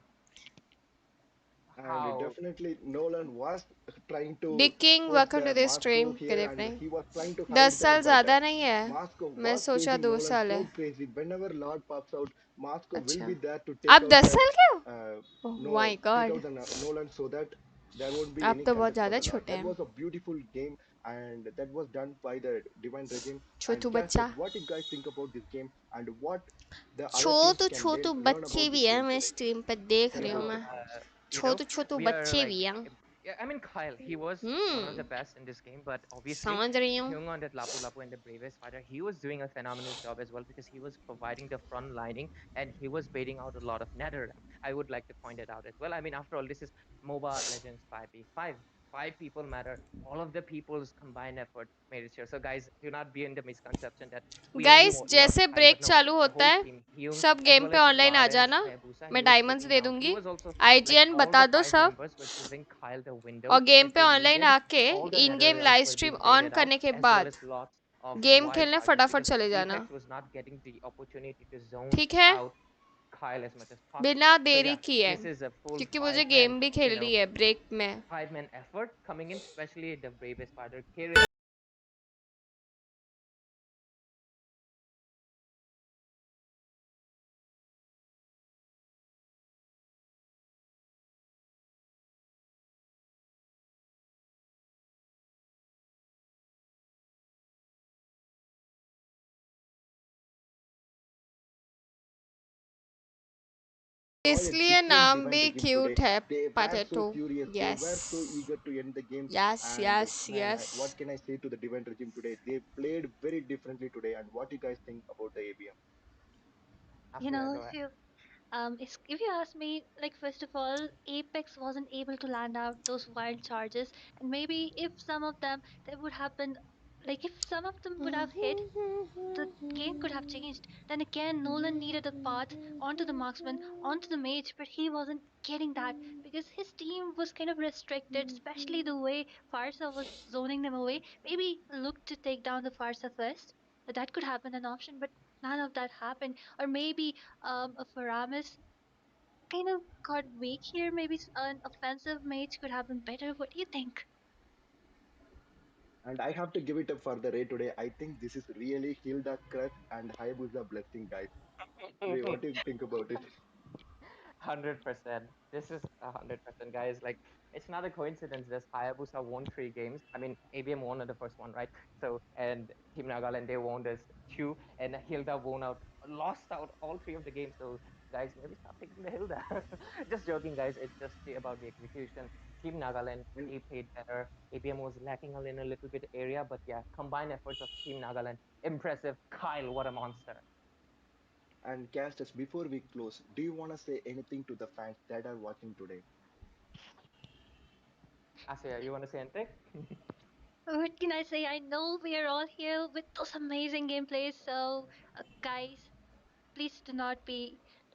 Speaker 14: And
Speaker 11: How?
Speaker 14: definitely Nolan was trying to
Speaker 2: डिकिंग,
Speaker 14: put
Speaker 2: welcome to
Speaker 14: the
Speaker 2: the
Speaker 14: Moscow
Speaker 2: stream.
Speaker 14: here,
Speaker 2: good
Speaker 14: and
Speaker 2: evening.
Speaker 14: he was trying to
Speaker 2: 10
Speaker 14: hide there,
Speaker 2: साल
Speaker 14: but
Speaker 2: ज्यादा नहीं है,
Speaker 14: Moscow
Speaker 2: मैं
Speaker 14: was
Speaker 2: सोचा
Speaker 14: chasing
Speaker 2: 2
Speaker 14: Nolan
Speaker 2: साल
Speaker 14: so
Speaker 2: है.
Speaker 14: crazy. Whenever Lord pops out, Moscow will
Speaker 2: अच्छा,
Speaker 14: be there to take
Speaker 2: आप
Speaker 14: out
Speaker 2: 10
Speaker 14: the
Speaker 2: साल के हो?
Speaker 14: uh,
Speaker 2: oh
Speaker 14: no
Speaker 2: my
Speaker 14: take
Speaker 2: God,
Speaker 14: out the Nolan so that there won't be
Speaker 2: आप
Speaker 14: any
Speaker 2: तो बहुत
Speaker 14: contest for
Speaker 2: ज्यादा
Speaker 14: the Lord.
Speaker 2: छोटे
Speaker 14: That
Speaker 2: हैं.
Speaker 14: was a beautiful game, and that was done by the Divine Regime. And
Speaker 2: Chhotu
Speaker 14: casters,
Speaker 2: बच्चा.
Speaker 14: what you guys think about this game, and what the other teams
Speaker 2: Chhotu
Speaker 14: can
Speaker 2: Chhotu
Speaker 14: learn
Speaker 2: बच्चे
Speaker 14: about
Speaker 2: भी
Speaker 14: this
Speaker 2: हैं,
Speaker 14: game
Speaker 2: मैं
Speaker 14: today?
Speaker 2: Stream पे देख
Speaker 14: Tell
Speaker 2: रही हूँ
Speaker 14: about
Speaker 2: मैं.
Speaker 14: it.
Speaker 11: You know,
Speaker 2: Chhotu Chhotu
Speaker 11: we are
Speaker 2: बच्चे
Speaker 11: like,
Speaker 2: भी हैं.
Speaker 11: yeah, I mean, Kyle, he was one of the best in this game, but obviously,
Speaker 2: समझ रही हूँ.
Speaker 11: Hyung on that Lapu Lapu and the bravest fighter, he was doing a phenomenal job as well because he was providing the front lining and he was baiting out a lot of nether. I would like to point it out as well. I mean, after all, this is MOBA Legends 5v5. Five people matter. All of the people's combined effort made it here. So, guys, do not be in the misconception that we only
Speaker 2: guys
Speaker 11: love
Speaker 2: जैसे
Speaker 11: Kyle,
Speaker 2: break
Speaker 11: but no,
Speaker 2: चालू
Speaker 11: the
Speaker 2: होता
Speaker 11: whole
Speaker 2: है,
Speaker 11: team, Hyung,
Speaker 2: सब
Speaker 11: as
Speaker 2: game
Speaker 11: well
Speaker 2: पे
Speaker 11: as
Speaker 2: online आ
Speaker 11: Lawrence,
Speaker 2: जाना.
Speaker 11: Hayabusa, he
Speaker 2: मैं
Speaker 11: was
Speaker 2: diamonds
Speaker 11: taking
Speaker 2: they
Speaker 11: down. He
Speaker 2: दूंगी.
Speaker 11: was also like
Speaker 2: IGN
Speaker 11: all
Speaker 2: बता
Speaker 11: the
Speaker 2: दो
Speaker 11: five
Speaker 2: सब.
Speaker 11: members were giving Kyle the
Speaker 2: और
Speaker 11: window
Speaker 2: गेम
Speaker 11: if
Speaker 2: पे
Speaker 11: they
Speaker 2: ऑनलाइन
Speaker 11: needed.
Speaker 2: आके
Speaker 11: All the
Speaker 2: in
Speaker 11: nether
Speaker 2: game
Speaker 11: realms
Speaker 2: live
Speaker 11: were
Speaker 2: stream
Speaker 11: being
Speaker 2: on
Speaker 11: baited out,
Speaker 2: करने के
Speaker 11: as well
Speaker 2: बाद
Speaker 11: as lots of
Speaker 2: game
Speaker 11: wild
Speaker 2: खेलने
Speaker 11: charges
Speaker 2: फटाफट
Speaker 11: because
Speaker 2: चले जाना.
Speaker 11: Apex was not getting the opportunity to zone
Speaker 2: ठीक है,
Speaker 11: out Kyle as much as possible.
Speaker 2: बिना
Speaker 11: So
Speaker 2: देरी
Speaker 11: yeah,
Speaker 2: किए,
Speaker 11: this is a full
Speaker 2: क्योंकि मुझे
Speaker 11: five-man,
Speaker 2: गेम भी
Speaker 11: you know,
Speaker 2: खेलनी है ब्रेक में.
Speaker 11: five-man effort coming in, especially the bravest fighter, Kirin.
Speaker 14: Saw a
Speaker 2: इसलिए
Speaker 14: different
Speaker 2: नाम
Speaker 14: divine
Speaker 2: भी
Speaker 14: regime today.
Speaker 2: क्यूट है.
Speaker 14: They were so
Speaker 2: potato.
Speaker 14: furious. They
Speaker 2: yes
Speaker 14: were so eager to end the game.
Speaker 2: Yes
Speaker 14: And
Speaker 2: yes
Speaker 14: man,
Speaker 2: yes.
Speaker 14: what can I say to the divine regime today? They played very differently today. And what do you guys think about the ABM?
Speaker 10: You
Speaker 11: After that,
Speaker 10: know,
Speaker 11: go ahead.
Speaker 10: if you ask me, like first of all, Apex wasn't able to land out those wild charges, and maybe if some of them that would happen, like if some of them would have hit, the game could have changed. Then again, Nolan needed a path onto the marksman, onto the mage, but he wasn't getting that because his team was kind of restricted, especially the way Farsa was zoning them away. Maybe look to take down the Farsa first. That could happen an option, but none of that happened. Or maybe a Faramis kind of got weak here. Maybe an offensive mage could have been better. What do you think?
Speaker 14: And I have to give it up for the Ray today. I think this is really Hilda Crush and Hayabusa blessing, guys. Ray, what do you think about it?
Speaker 11: 100%. This is 100%, guys. Like, it's not a coincidence that Hayabusa won 3 games. I mean, ABM won the first one, right? So, and Team Nagaland, they won this 2, and Hilda won out, lost out all 3 of the games. So, guys, maybe stop picking the Hilda. Just joking, guys. It's just about the execution. Team Nagaland,
Speaker 14: And,
Speaker 11: they played better. ABM was lacking in a little bit area, but yeah, combined efforts of Team Nagaland, impressive. Kyle, what a monster.
Speaker 14: and casters, before we close, do you want to say anything to the fans that are watching today?
Speaker 11: Asya, you want to say anything?
Speaker 10: What can I say? I know we are all here with those amazing gameplays. So, guys, please do not be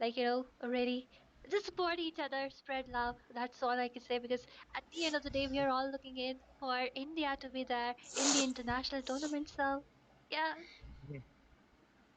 Speaker 10: like, already. Just support each other, spread love. That's all I can say because at the end of the day, we are all looking in for India to be there in the international tournament. So, yeah,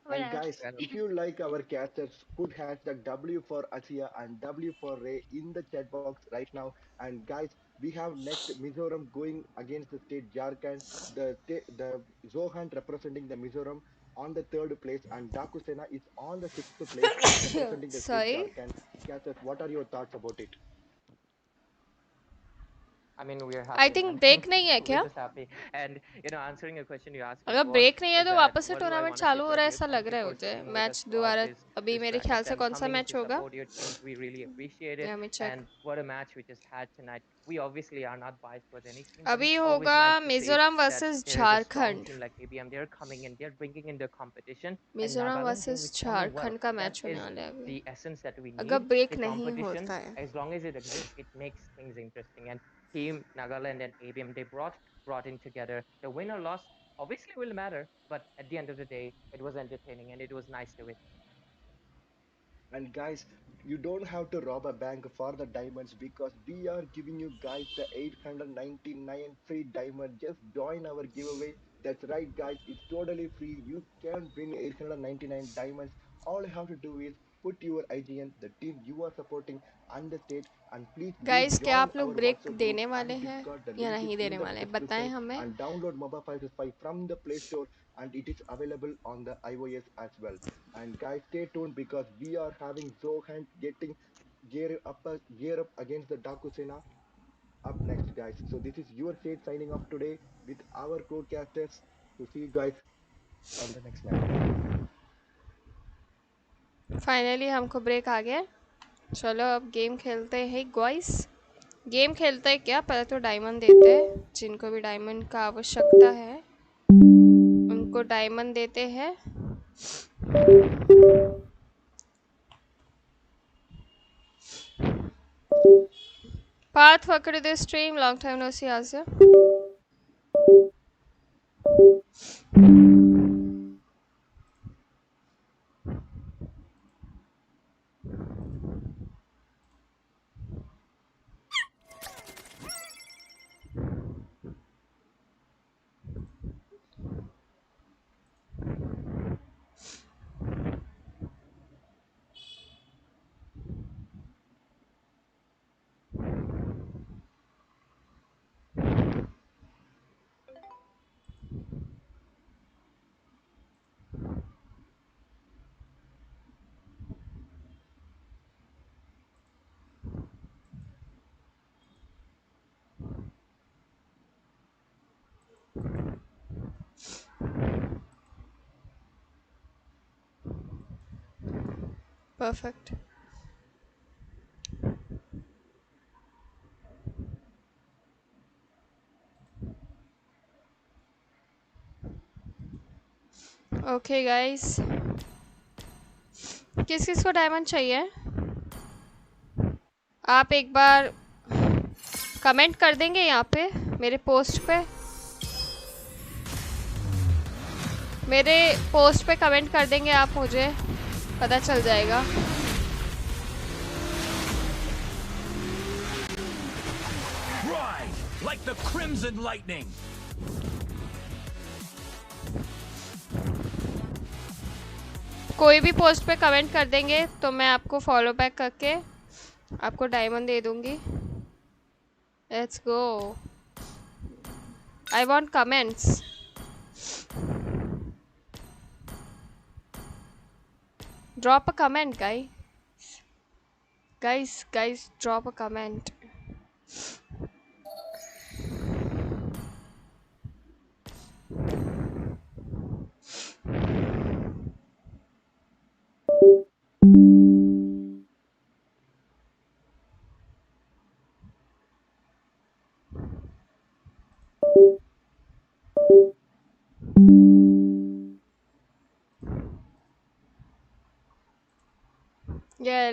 Speaker 10: what
Speaker 14: And
Speaker 10: else?
Speaker 14: guys, if you like our catchers, put hashtag W for Asia and W for Ray in the chat box right now. And guys, we have next Mizoram going against the state Jharkhand. The Zohan representing the Mizoram on the third place, and Dakusena is on the sixth place representing the state
Speaker 2: Sorry.
Speaker 14: Jharkhand. Catchers, what are your thoughts about it?
Speaker 11: I mean, we're
Speaker 2: I
Speaker 11: happy,
Speaker 2: think
Speaker 11: man.
Speaker 2: break नहीं है
Speaker 11: We're
Speaker 2: क्या?
Speaker 11: just happy. And, answering a question you asked
Speaker 2: अगर
Speaker 11: before
Speaker 2: break नहीं है
Speaker 11: is
Speaker 2: तो
Speaker 11: that
Speaker 2: वापस से
Speaker 11: what do I
Speaker 2: tournament
Speaker 11: want to say
Speaker 2: चालू
Speaker 11: to
Speaker 2: हो
Speaker 11: our
Speaker 2: रहा है
Speaker 11: viewers?
Speaker 2: ऐसा लग
Speaker 11: Thank you
Speaker 2: रहा है
Speaker 11: for
Speaker 2: मुझे
Speaker 11: staying with us
Speaker 2: match
Speaker 11: throughout
Speaker 2: दोबारा
Speaker 11: this
Speaker 2: अभी
Speaker 11: this
Speaker 2: मेरे ख्याल
Speaker 11: bracket
Speaker 2: से
Speaker 11: and
Speaker 2: कौन सा
Speaker 11: coming
Speaker 2: मैच
Speaker 11: to
Speaker 2: होगा
Speaker 11: support your teams. We really appreciate it.
Speaker 2: let me check
Speaker 11: And what a match we just had tonight. We obviously are not biased towards any team, but
Speaker 2: अभी
Speaker 11: it's always
Speaker 2: होगा
Speaker 11: nice to see
Speaker 2: Mizoram
Speaker 11: that
Speaker 2: versus
Speaker 11: there is a strong
Speaker 2: Jharkhand
Speaker 11: team like ABM. They're coming in, they're bringing in the competition, and
Speaker 2: Mizoram
Speaker 11: Nagaland team
Speaker 2: versus
Speaker 11: is performing well.
Speaker 2: Jharkhand का
Speaker 11: That
Speaker 2: match होने
Speaker 11: is
Speaker 2: वाला है अभी
Speaker 11: the essence that we
Speaker 2: अगर
Speaker 11: need.
Speaker 2: Break
Speaker 11: The
Speaker 2: नहीं
Speaker 11: competition,
Speaker 2: होता है
Speaker 11: as long as it exists, it makes things interesting. And Team Nagaland and ABM, they brought in together. The win or loss obviously will matter, but at the end of the day, it was entertaining and it was nice to witness.
Speaker 14: And guys, you don't have to rob a bank for the diamonds because we are giving you guys the 899 free diamond. Just join our giveaway. That's right, guys. It's totally free. You can win 899 diamonds. All you have to do is put your IGN, the team you are supporting, and the state. And please do
Speaker 2: guys क्या
Speaker 14: join
Speaker 2: आप
Speaker 14: our
Speaker 2: लोग break
Speaker 14: WhatsApp group
Speaker 2: देने वाले
Speaker 14: and
Speaker 2: हैं
Speaker 14: Discord. The
Speaker 2: या
Speaker 14: link is
Speaker 2: नहीं
Speaker 14: in
Speaker 2: देने
Speaker 14: the
Speaker 2: वाले बताएं
Speaker 14: description.
Speaker 2: हमें
Speaker 14: And download MOBA 565 from the Play Store, and it is available on the iOS as well. And guys, stay tuned because we are having Zohan getting gear up against the Dakusena up next, guys. So this is your Shade signing off today with our broadcasters. So see you guys on the next match.
Speaker 2: Finally हमको break आ गया चलो अब game खेलते हैं guys game खेलते हैं क्या पहले तो डायमंड देते हैं जिनको भी डायमंड का आवश्यकता है उनको डायमंड देते हैं Path, welcome to the stream. Long time no see, Asya. Perfect. Okay, guys. किस किस को डायमंड चाहिए आप एक बार कमेंट कर देंगे यहाँ पे मेरे पोस्ट पे कमेंट कर देंगे आप मुझे पता चल जाएगा
Speaker 12: Right, like the crimson lightning.
Speaker 2: कोई भी पोस्ट पे कमेंट कर देंगे तो मैं आपको फॉलो बैक करके आपको डायमंड दे दूंगी let's go I want comments drop a comment guys drop a comment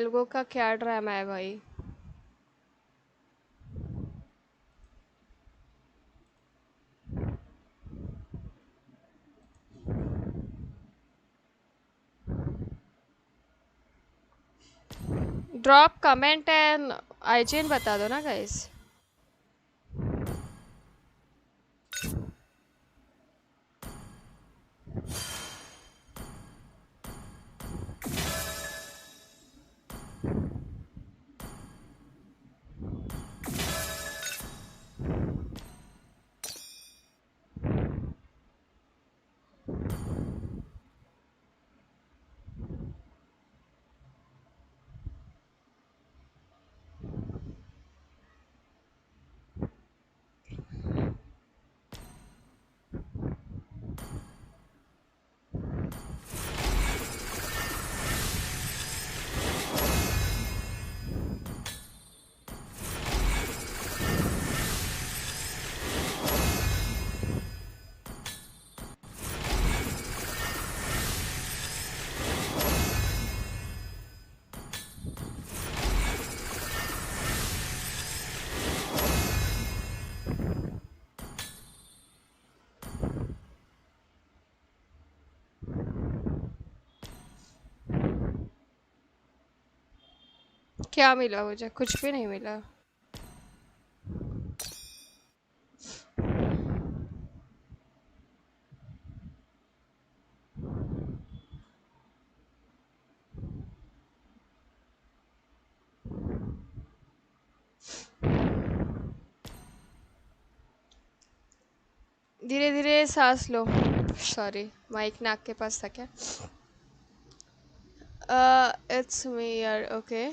Speaker 2: लोगों का क्या ड्रामा है भाई। ड्रॉप कमेंट एंड IGN बता दो ना गाइस। क्या मिला मुझे? कुछ भी नहीं मिला। धीरे धीरे सांस लो। सॉरी, माइक नाक के पास था क्या? इट्स मी यार। Okay,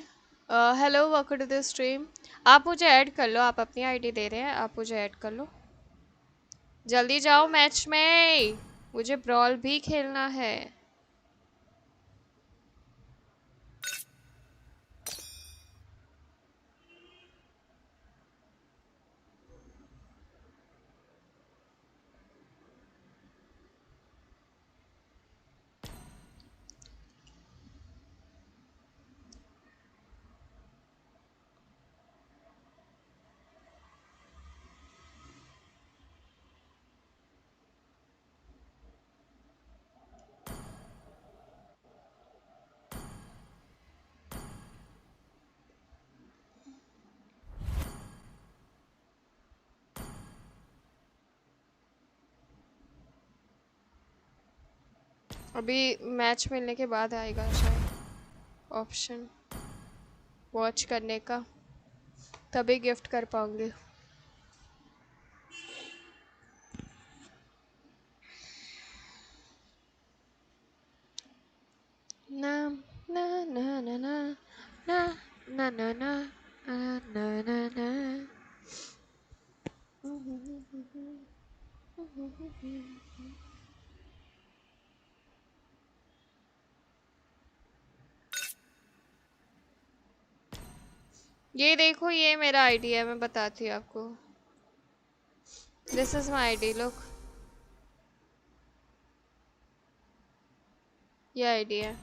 Speaker 2: hello, welcome to the stream. आप मुझे ऐड कर लो, आप अपनी आईडी दे रहे हैं, आप मुझे ऐड कर लो। जल्दी जाओ मैच में, मुझे ब्रॉल भी खेलना है। अभी मैच मिलने के बाद आएगा शायद ऑप्शन वॉच करने का, तभी गिफ्ट कर पाऊंगी। ना ना ना ना ना ना ना ना ना ना ना ना। ये देखो, ये मेरा आईडी है, मैं बताती हूँ आपको। This is my ID, look, ये आईडी है।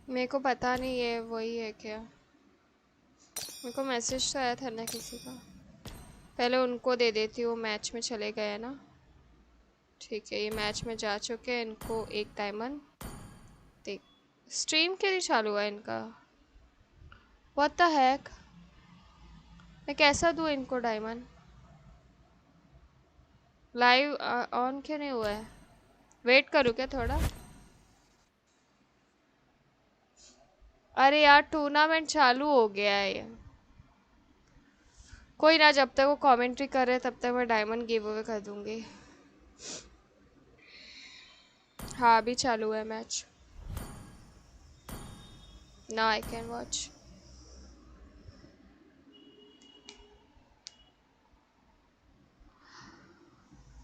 Speaker 2: मेरे को पता नहीं ये वही है क्या, मेरे को मैसेज तो आया था ना किसी का। पहले उनको दे देती हूँ, मैच में चले गए ना। ठीक है, ये मैच में जा चुके हैं, इनको एक डायमंड। देख, स्ट्रीम के लिए चालू हुआ इनका। व्हाट द हैक, मैं कैसा दूँ इनको डायमंड? लाइव ऑन क्यों नहीं हुआ है? वेट करूँ क्या थोड़ा? अरे यार, टूर्नामेंट चालू हो गया है ये। कोई ना, जब तक वो कमेंट्री कर रहे तब तक मैं डायमंड गिव अवे कर दूंगी। हाँ, अभी चालू है match. Now I can watch.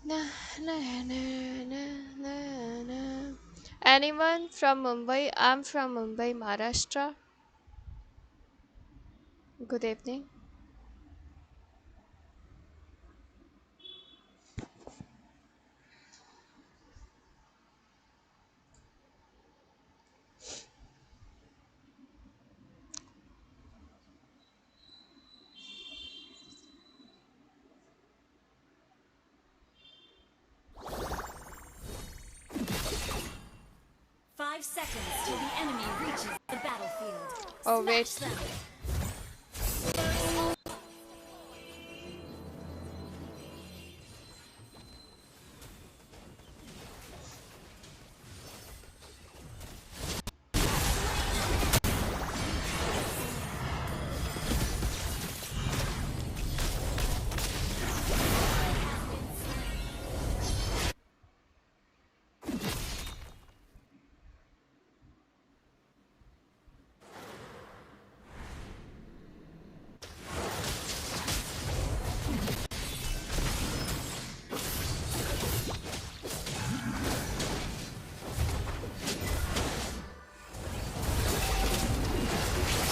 Speaker 2: Nah, nah, nah, nah, nah, nah. Anyone from Mumbai? I'm from Mumbai, Maharashtra. Good evening.
Speaker 15: Five seconds till the enemy reaches the battlefield.
Speaker 2: Oh, wait.
Speaker 15: Smash them.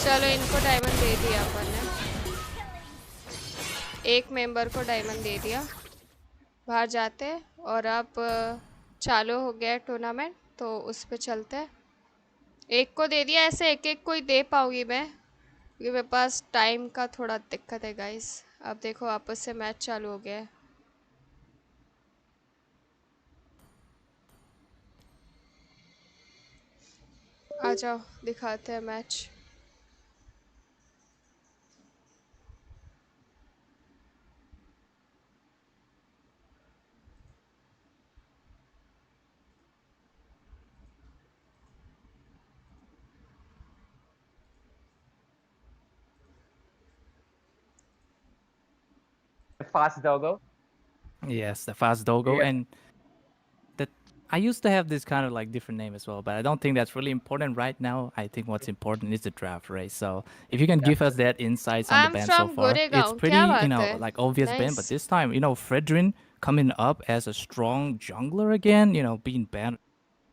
Speaker 2: चलो इनको diamond दे दिया अपन ने, एक member को diamond दे दिया, बाहर जाते और अब चालू हो गया टूर्नामेंट तो उस पे चलते हैं। एक को दे दिया, ऐसे एक एक को ही दे पाऊंगी मैं क्योंकि मेरे पास टाइम का थोड़ा दिक्कत है गाइस। अब देखो वापस से मैच चालू हो गया है। आ जाओ दिखाते हैं match.
Speaker 11: Fast doggo.
Speaker 16: Yes, the fast doggo,
Speaker 11: Yeah.
Speaker 16: and that I used to have this kind of like different name as well, but I don't think that's really important right now. I think what's important is the draft race. So if you can give us that insights on the
Speaker 2: I'm
Speaker 16: band so
Speaker 2: from
Speaker 16: far, it's
Speaker 2: Goregaon, क्या
Speaker 16: pretty,
Speaker 2: बात है?
Speaker 16: like obvious band, but
Speaker 2: Nice.
Speaker 16: this time, Fredrin coming up as a strong jungler again, being banned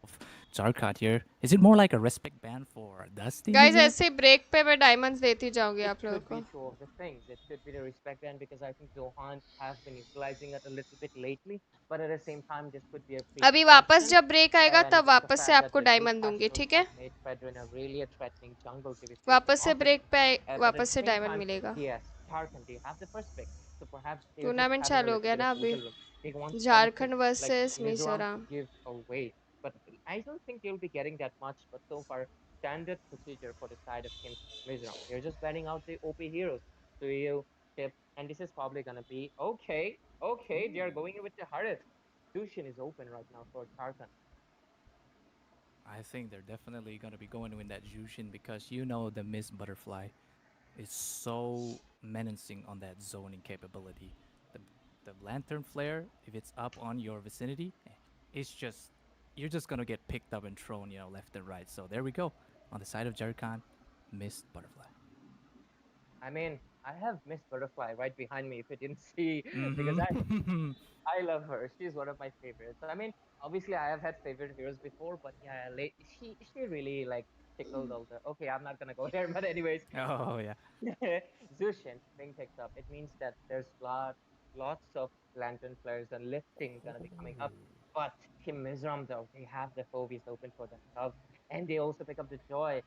Speaker 16: of Zarkat here. Is it more like a respect ban for Dusty
Speaker 2: guys
Speaker 16: Mizo?
Speaker 2: ऐसे break पे मैं diamonds देती जाऊंगी
Speaker 11: It
Speaker 2: आप लोगों
Speaker 11: could be
Speaker 2: को।
Speaker 11: two of the things. It could be the respect band because I think Zohan has been utilizing it a little bit lately, but at the same time, this could be a
Speaker 2: अभी वापस
Speaker 11: precaution.
Speaker 2: जब break आएगा
Speaker 11: And
Speaker 2: तब
Speaker 11: the
Speaker 2: वापस से
Speaker 11: fact that
Speaker 2: आपको
Speaker 11: the youth
Speaker 2: diamond दूंगी,
Speaker 11: festivals
Speaker 2: ठीक
Speaker 11: have
Speaker 2: है?
Speaker 11: made Fredrin a really a threatening jungle to be facing
Speaker 2: वापस से
Speaker 11: off
Speaker 2: ब्रेक
Speaker 11: against.
Speaker 2: पे
Speaker 11: But at
Speaker 2: वापस
Speaker 11: the
Speaker 2: से
Speaker 11: same
Speaker 2: डायमंड
Speaker 11: time,
Speaker 2: मिलेगा।
Speaker 11: yes, Jharkhand, they have the first pick. So perhaps they're just
Speaker 2: tournament
Speaker 11: having a
Speaker 2: चालू हो
Speaker 11: little
Speaker 2: गया
Speaker 11: bit
Speaker 2: ना
Speaker 11: of
Speaker 2: अभी,
Speaker 11: wiggle room. They want something
Speaker 2: Jharkhand
Speaker 11: like
Speaker 2: versus
Speaker 11: Mizoram to
Speaker 2: Mizoram.
Speaker 11: give away. But I don't think they'll be getting that much. But so far, standard procedure for the side of Team Mizoram. They're just banning out the OP heroes. So you tip, and this is probably gonna be okay. Okay, they are going with the Harith. Dushin is open right now for Jharkhand.
Speaker 16: I think they're definitely gonna be going with that Jushin because the Miss Butterfly is so menacing on that zoning capability. The the lantern flare, if it's up on your vicinity, it's just you're just gonna get picked up and thrown, left and right. So there we go. On the side of Jerrican, Mist Butterfly.
Speaker 11: I mean, I have Miss Butterfly right behind me if you didn't see, because
Speaker 16: Mm-hmm.
Speaker 11: I love her. She's one of my favorites. I mean, obviously I have had favorite heroes before, but yeah, she really like tickled all the. Okay, I'm not gonna go there, but anyways,
Speaker 16: Oh yeah.
Speaker 11: Zushin being picked up. It means that there's lots of lantern flares and lifting gonna be coming up. But Team Mizoram though, they have the Phobies open for themselves, and they also pick up the Joy.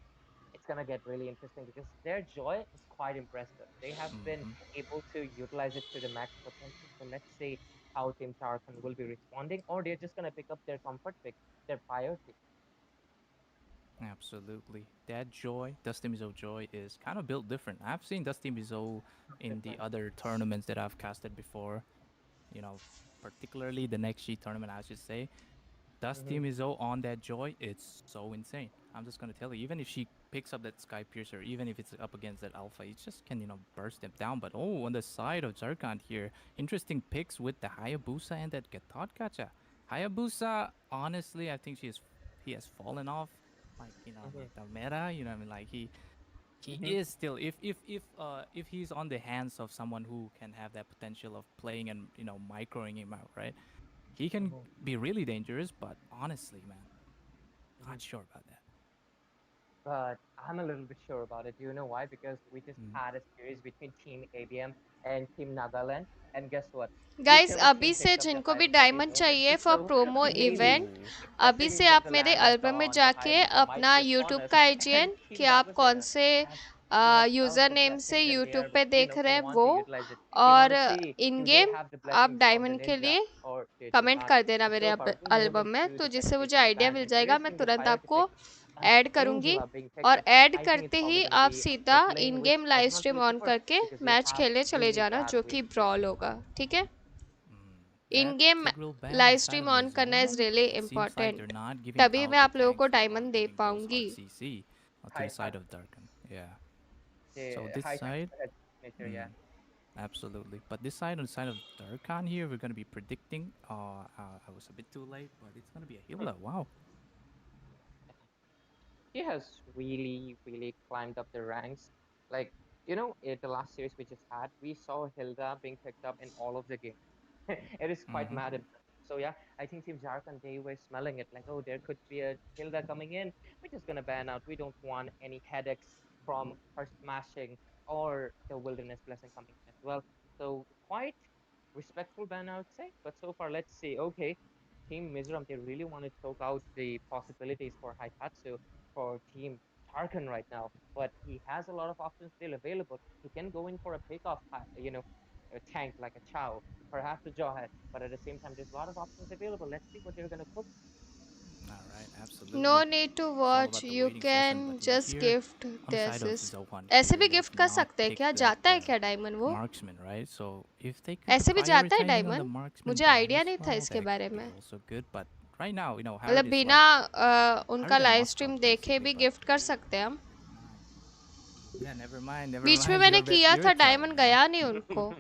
Speaker 11: It's gonna get really interesting because their Joy is quite impressive. They have been
Speaker 16: Mm-hmm.
Speaker 11: able to utilize it to the max potential. So let's see how Team Jharkhand will be responding, or they're just gonna pick up their comfort pick, their priority.
Speaker 16: Absolutely. That Joy, Dusty Mizo Joy, is kind of built different. I've seen Dusty Mizo in the
Speaker 11: Different.
Speaker 16: other tournaments that I've casted before. Particularly the next G tournament, I should say. Dusty
Speaker 11: Mm-hmm.
Speaker 16: Mizo on that Joy, it's so insane. I'm just gonna tell you, even if she picks up that Sky Piercer, even if it's up against that Alpha, it just can, burst them down. But on the side of Zarkand here, interesting picks with the Hayabusa and that Gatot Gacha. Hayabusa, honestly, I think he has fallen off, like,
Speaker 11: Mm-hmm.
Speaker 16: like the meta, I mean, like he
Speaker 11: Mm-hmm.
Speaker 16: is still if he's on the hands of someone who can have that potential of playing and microing him out, right? He can be really dangerous, but honestly, man, not sure about that.
Speaker 11: But I'm a little bit sure about it. Do you know why? Because we just had a series between Team ABM and Team Nagaland, and guess what?
Speaker 2: Guys
Speaker 11: Whichever
Speaker 2: अभी
Speaker 11: team
Speaker 2: से
Speaker 11: picked up the
Speaker 2: जिनको भी
Speaker 11: highest score,
Speaker 2: diamond
Speaker 11: they won
Speaker 2: चाहिए
Speaker 11: it.
Speaker 2: For
Speaker 11: So
Speaker 2: promo
Speaker 11: maybe
Speaker 2: event
Speaker 11: a
Speaker 2: अभी से
Speaker 11: series of
Speaker 2: आप
Speaker 11: the
Speaker 2: मेरे
Speaker 11: land and so
Speaker 2: album में
Speaker 11: on, the
Speaker 2: जाके
Speaker 11: Hayabusa might
Speaker 2: अपना
Speaker 11: be upon
Speaker 2: यूट्यूब
Speaker 11: us,
Speaker 2: का
Speaker 11: and
Speaker 2: आईजीएन
Speaker 11: Team
Speaker 2: कि आप कौन
Speaker 11: Babasena
Speaker 2: से
Speaker 11: has just felt
Speaker 2: user
Speaker 11: the
Speaker 2: name से
Speaker 11: blessings and they
Speaker 2: YouTube
Speaker 11: are,
Speaker 2: पे देख रहे
Speaker 11: they
Speaker 2: हैं
Speaker 11: want
Speaker 2: वो
Speaker 11: to utilize it. They want
Speaker 2: और
Speaker 11: to see
Speaker 2: in
Speaker 11: do they
Speaker 2: game
Speaker 11: have the
Speaker 2: आप
Speaker 11: blessings of the
Speaker 2: डायमंड के
Speaker 11: ninja
Speaker 2: लिए
Speaker 11: or they do
Speaker 2: comment
Speaker 11: not.
Speaker 2: कर देना मेरे
Speaker 11: So far, we'll move
Speaker 2: album में
Speaker 11: into
Speaker 2: तो
Speaker 11: the
Speaker 2: जिससे
Speaker 11: second
Speaker 2: मुझे
Speaker 11: stage of the
Speaker 2: idea
Speaker 11: ban,
Speaker 2: mill
Speaker 11: and
Speaker 2: जाएगा
Speaker 11: today's
Speaker 2: मैं
Speaker 11: team
Speaker 2: तुरंत
Speaker 11: decided to
Speaker 2: आपको
Speaker 11: pick
Speaker 2: ऐड करूंगी
Speaker 11: Angela being picked
Speaker 2: और
Speaker 11: up.
Speaker 2: Add
Speaker 11: I think it's
Speaker 2: करते
Speaker 11: probably
Speaker 2: ही
Speaker 11: going to
Speaker 2: आप
Speaker 11: be
Speaker 2: सीधा
Speaker 11: mid lane,
Speaker 2: in
Speaker 11: which
Speaker 2: game
Speaker 11: I
Speaker 2: live
Speaker 11: do not
Speaker 2: stream
Speaker 11: really
Speaker 2: on
Speaker 11: prefer
Speaker 2: करके
Speaker 11: because we
Speaker 2: match
Speaker 11: have
Speaker 2: खेलने चले
Speaker 11: really
Speaker 2: जाना
Speaker 11: bad
Speaker 2: जो
Speaker 11: wave
Speaker 2: कि
Speaker 11: clear.
Speaker 2: ब्रॉल होगा ठीक है इन
Speaker 16: That
Speaker 2: game
Speaker 16: integral ban
Speaker 2: live
Speaker 16: inside
Speaker 2: stream
Speaker 16: of the
Speaker 2: on करना is
Speaker 16: Zohan,
Speaker 2: really
Speaker 16: it seems like they're
Speaker 2: important
Speaker 16: not giving
Speaker 2: तभी मैं
Speaker 16: out the
Speaker 2: आप लोगों को
Speaker 16: tanks or
Speaker 2: diamond they
Speaker 16: giving those
Speaker 2: पाऊंगी
Speaker 16: RCC to the
Speaker 11: High
Speaker 16: side
Speaker 11: touch.
Speaker 16: of Darkan. Yeah.
Speaker 11: The
Speaker 16: So this
Speaker 11: high touch
Speaker 16: side,
Speaker 11: nature, yeah.
Speaker 16: absolutely. But this side, on the side of Darkan here, we're gonna be predicting. I was a bit too late, but it's gonna be a Hilda. Wow.
Speaker 11: He has really, really climbed up the ranks. Like, in the last series we just had, we saw Hilda being picked up in all of the games. It is quite
Speaker 16: Mm-hmm.
Speaker 11: mad. So yeah, I think Team Jharkhand, they were smelling it like, oh, there could be a Hilda coming in. We're just gonna ban out. We don't want any headaches from her smashing or the Wilderness Blessing coming in as well. So quite respectful ban, I would say. But so far, let's see. Okay, Team Mizoram, they really want to choke out the possibilities for Haitatsu for Team Tarkan right now, but he has a lot of options still available. He can go in for a pick-off, a tank like a Chow, perhaps a Jawhead, but at the same time, there's a lot of options available. Let's see what they're gonna cook.
Speaker 16: All right,
Speaker 2: no
Speaker 16: absolutely.
Speaker 2: Need to
Speaker 16: It's all
Speaker 2: watch
Speaker 16: about the
Speaker 2: you
Speaker 16: waiting
Speaker 2: can
Speaker 16: session, but yeah,
Speaker 2: just
Speaker 16: here
Speaker 2: gift
Speaker 16: on
Speaker 2: the
Speaker 16: the side of
Speaker 2: assist
Speaker 16: Zohan,
Speaker 2: ऐसे भी
Speaker 16: clearly
Speaker 2: gift
Speaker 16: did
Speaker 2: कर
Speaker 16: not
Speaker 2: सकते हैं
Speaker 16: pick
Speaker 2: क्या
Speaker 16: that
Speaker 2: जाता है क्या diamond वो
Speaker 16: marksman, right? So if they could
Speaker 2: ऐसे भी जाता है
Speaker 16: prioritizing on the
Speaker 2: diamond
Speaker 16: marksman
Speaker 2: मुझे
Speaker 16: ban
Speaker 2: आइडिया
Speaker 16: as
Speaker 2: नहीं था
Speaker 16: well,
Speaker 2: इसके
Speaker 16: that
Speaker 2: बारे
Speaker 16: could be
Speaker 2: में
Speaker 16: also good. But right now,
Speaker 2: मतलब
Speaker 16: Harad is
Speaker 2: बिना
Speaker 16: like
Speaker 2: उनका
Speaker 16: Harad and
Speaker 2: live
Speaker 16: Moscow
Speaker 2: stream देखे
Speaker 16: basically.
Speaker 2: भी
Speaker 16: But
Speaker 2: गिफ्ट कर सकते हैं हम
Speaker 16: yeah, never mind, never
Speaker 2: बीच में
Speaker 16: mind.
Speaker 2: मैंने
Speaker 16: You're a bit
Speaker 2: किया था
Speaker 16: irritable,
Speaker 2: डायमंड
Speaker 16: man.
Speaker 2: गया नहीं उनको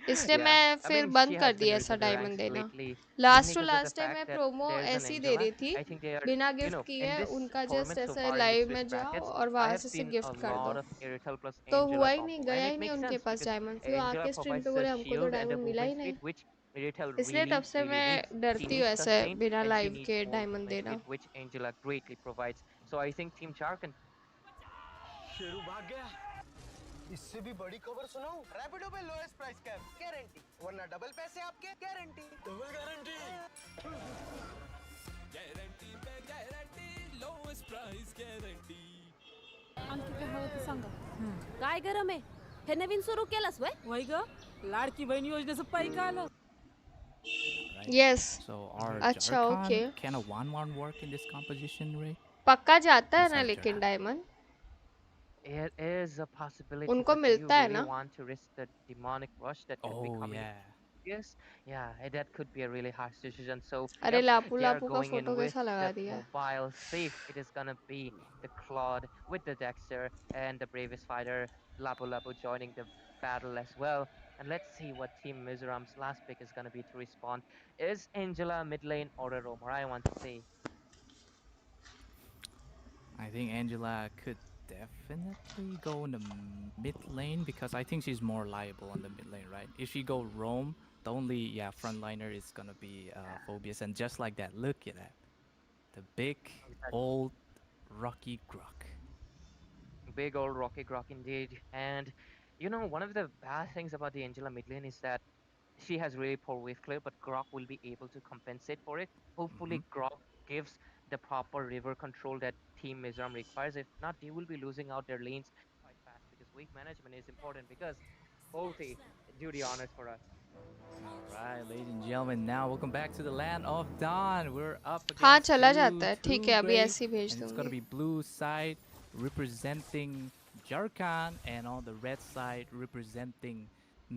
Speaker 2: इसलिए
Speaker 11: Yeah,
Speaker 2: मैं
Speaker 11: I
Speaker 2: फिर
Speaker 11: mean, she
Speaker 2: बंद कर
Speaker 11: has been
Speaker 2: दिया ऐसा
Speaker 11: risen the
Speaker 2: डायमंड
Speaker 11: ranks
Speaker 2: देना
Speaker 11: lately,
Speaker 2: last
Speaker 11: mainly
Speaker 2: to
Speaker 11: because of the
Speaker 2: last time
Speaker 11: fact
Speaker 2: मैं
Speaker 11: that
Speaker 2: प्रोमो
Speaker 11: there's an
Speaker 2: ऐसे ही दे
Speaker 11: Angela.
Speaker 2: रही थी
Speaker 11: I think they are,
Speaker 2: बिना गिफ्ट
Speaker 11: in
Speaker 2: किए
Speaker 11: this
Speaker 2: उनका जस्ट
Speaker 11: tournament so
Speaker 2: ऐसे
Speaker 11: far in the
Speaker 2: live
Speaker 11: Swiss
Speaker 2: में जाओ
Speaker 11: brackets,
Speaker 2: और
Speaker 11: I
Speaker 2: वहां
Speaker 11: have
Speaker 2: से
Speaker 11: seen a
Speaker 2: गिफ्ट कर दो
Speaker 11: lot of Irrital plus
Speaker 2: तो
Speaker 11: Angela
Speaker 2: हुआ ही नहीं
Speaker 11: combo,
Speaker 2: गया
Speaker 11: and
Speaker 2: ही
Speaker 11: it
Speaker 2: नहीं
Speaker 11: makes
Speaker 2: उनके
Speaker 11: sense
Speaker 2: पास
Speaker 11: because
Speaker 2: डायमंड फिर
Speaker 11: Angela
Speaker 2: आके स्ट्रीम पे
Speaker 11: provides a
Speaker 2: बोले हमको तो
Speaker 11: shield and a
Speaker 2: डायमंड मिला
Speaker 11: movement
Speaker 2: ही नहीं
Speaker 11: speed, which Irrital
Speaker 2: इसलिए तब
Speaker 11: really,
Speaker 2: से
Speaker 11: really
Speaker 2: मैं
Speaker 11: needs. She
Speaker 2: डरती हूँ
Speaker 11: needs
Speaker 2: ऐसे
Speaker 11: sustain
Speaker 2: बिना
Speaker 11: and she
Speaker 2: लाइव
Speaker 11: needs
Speaker 2: के
Speaker 11: more
Speaker 2: डायमंड
Speaker 11: movement
Speaker 2: देना
Speaker 11: speed, which Angela greatly provides. So I think Team Jharkhand.
Speaker 17: Sheru भाग गया इससे भी बड़ी खबर सुनाऊं रैपिडो पे लोएस्ट प्राइस कैप गारंटी वरना डबल पैसे आपके गारंटी डबल गारंटी
Speaker 12: गॅरंटी पे गॅरंटी लोएस्ट प्राइस गॅरंटी
Speaker 18: आणखी काय हवं ते सांगा काय गरम आहे हे नवीन सुरू केलंस वय ग लाडकी बहीण योजनेचं पैक आलं
Speaker 16: Right.
Speaker 2: Yes.
Speaker 16: So our
Speaker 2: अच्छा
Speaker 16: Jharkhand,
Speaker 2: okay
Speaker 16: can a 1-1 work in this composition, Ray?
Speaker 2: पक्का जाता है ना
Speaker 16: Beside
Speaker 2: लेकिन
Speaker 16: Jharkhand.
Speaker 2: Diamond
Speaker 11: It is a possibility,
Speaker 2: उनको
Speaker 11: but do you
Speaker 2: मिलता है
Speaker 11: really
Speaker 2: ना
Speaker 11: want to risk the demonic rush that could be
Speaker 16: Oh
Speaker 11: coming?
Speaker 16: yeah.
Speaker 11: Yes, yeah, that could be a really harsh decision. So,
Speaker 2: अरे
Speaker 11: yep,
Speaker 2: लापू
Speaker 11: they are
Speaker 2: लापू का
Speaker 11: going in
Speaker 2: photo
Speaker 11: with
Speaker 2: कैसा लगा
Speaker 11: the
Speaker 2: दिया
Speaker 11: mobile safe. It is gonna be the Claude with the Dexter and the bravest fighter, Lapu Lapu, joining the battle as well. And let's see what Team Mizoram's last pick is gonna be to respond. Is Angela mid lane or a roamer? I want to see.
Speaker 16: I think Angela could definitely go in the mid lane because I think she's more liable on the mid lane, right? If she go roam, the only frontliner is gonna be Phobius, and just like that, look at that, the big old Rocky Grok.
Speaker 11: Big old Rocky Grok indeed. And one of the bad things about the Angela mid lane is that she has really poor wave clear, but Grok will be able to compensate for it. Hopefully, Grok gives the proper river control that Team Mizoram requires. If not, they will be losing out their lanes quite fast because wave management is important because Bolty, do the honors for us.
Speaker 16: All right, ladies and gentlemen, now welcome back to the land of Dawn. We're up
Speaker 2: हाँ
Speaker 16: against
Speaker 2: चला
Speaker 16: Blue
Speaker 2: जाता है ठीक है अभी
Speaker 16: 2
Speaker 2: ऐसे ही भेज
Speaker 16: and it's gonna
Speaker 2: दूंगी
Speaker 16: be blue side representing Jharkhand and on the red side representing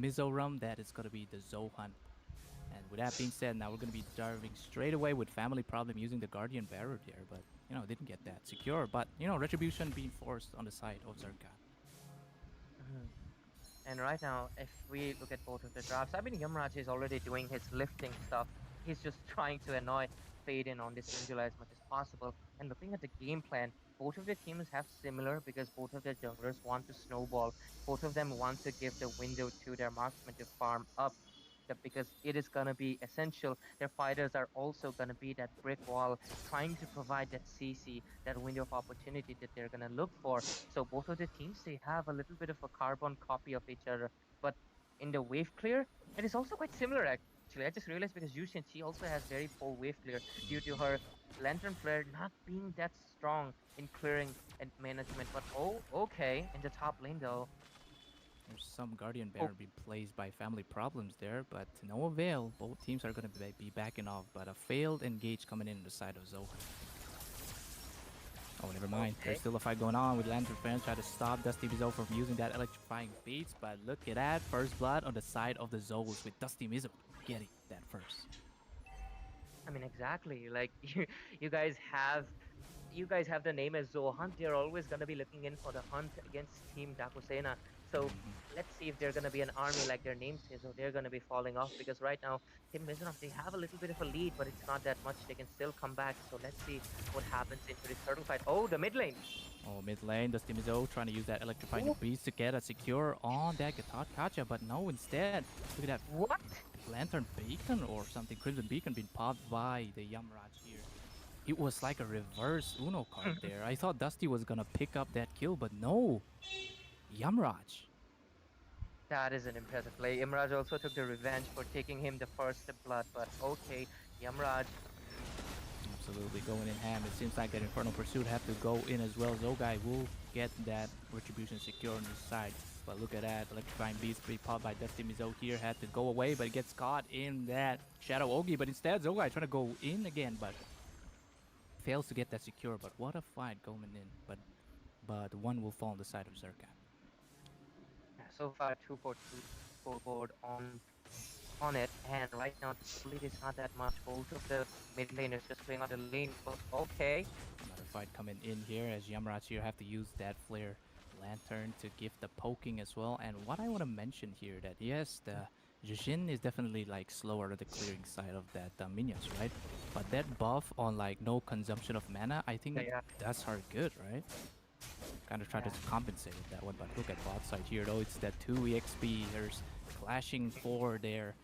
Speaker 16: Mizoram. That is gonna be the Zohan. And with that being said, now we're gonna be diving straight away with family problem using the Guardian Barrier here, but didn't get that secure. But retribution being forced on the side of Jharkhand.
Speaker 11: And right now, if we look at both of the drafts, I mean, Yamraj is already doing his lifting stuff. He's just trying to annoy Fade in on this Angela as much as possible. And looking at the game plan, both of the teams have similar because both of their junglers want to snowball. Both of them want to give the window to their marksman to farm up. because it is gonna be essential. Their fighters are also gonna be that brick wall, trying to provide that CC, that window of opportunity that they're gonna look for. So both of the teams, they have a little bit of a carbon copy of each other, but in the wave clear, it is also quite similar actually. I just realized because Yushin, she also has very poor wave clear due to her lantern flare not being that strong in clearing and management. But oh, okay, in the top lane though.
Speaker 16: There's some Guardian Baron being placed by family problems there, but to no avail. Both teams are going to be backing off, but a failed engage coming in on the side of Zoe. Oh, never mind.
Speaker 11: Okay.
Speaker 16: There's still a fight going on with Lantern fans trying to stop Dusty Mizo from using that electrifying beats, but look at that. First blood on the side of the Zoes with Dusty Mizo getting that first.
Speaker 11: I mean, exactly. Like you guys have the name as Zohan. They're always gonna be looking in for the hunt against Team Dakusena. So let's see if they're gonna be an army like their name says, or they're gonna be falling off. Because right now, Team Mizunov, they have a little bit of a lead, but it's not that much. They can still come back. So let's see what happens into this turtle fight. Oh, the mid lane.
Speaker 16: Oh, mid lane, Dusty Mizo trying to use that electrifying beats to get a secure on that Kacha, but no, instead, look at that.
Speaker 11: What?
Speaker 16: Lantern Beacon or something, Crimson Beacon being popped by the Yamraj here. It was like a reverse Uno card there. I thought Dusty was gonna pick up that kill, but no. Yamraj.
Speaker 11: That is an impressive play. Yamraj also took the revenge for taking him the first blood, but okay, Yamraj.
Speaker 16: Absolutely going in ham. It seems like that Infernal Pursuit have to go in as well. Zogai will get that Retribution secure on his side. But look at that, electrifying beast pre popped by Dusty Mizo here, had to go away, but it gets caught in that Shadow Ogi. But instead, Zogai trying to go in again, but fails to get that secure. But what a fight going in. But one will fall on the side of Zerkan.
Speaker 11: Yeah, so far 2 for 2 scoreboard on it, and right now the split is not that much. Both of the mid laners just playing on the lane, but okay.
Speaker 16: Another fight coming in here as Yamraj here have to use that flare lantern to give the poking as well. And what I want to mention here that yes, the Jushin is definitely like slower at the clearing side of that minions, right? But that buff on like no consumption of mana, I think that's her good, right? Kind of try to compensate with that one, but look at bot side here though. It's that 2 EXP. There's clashing for their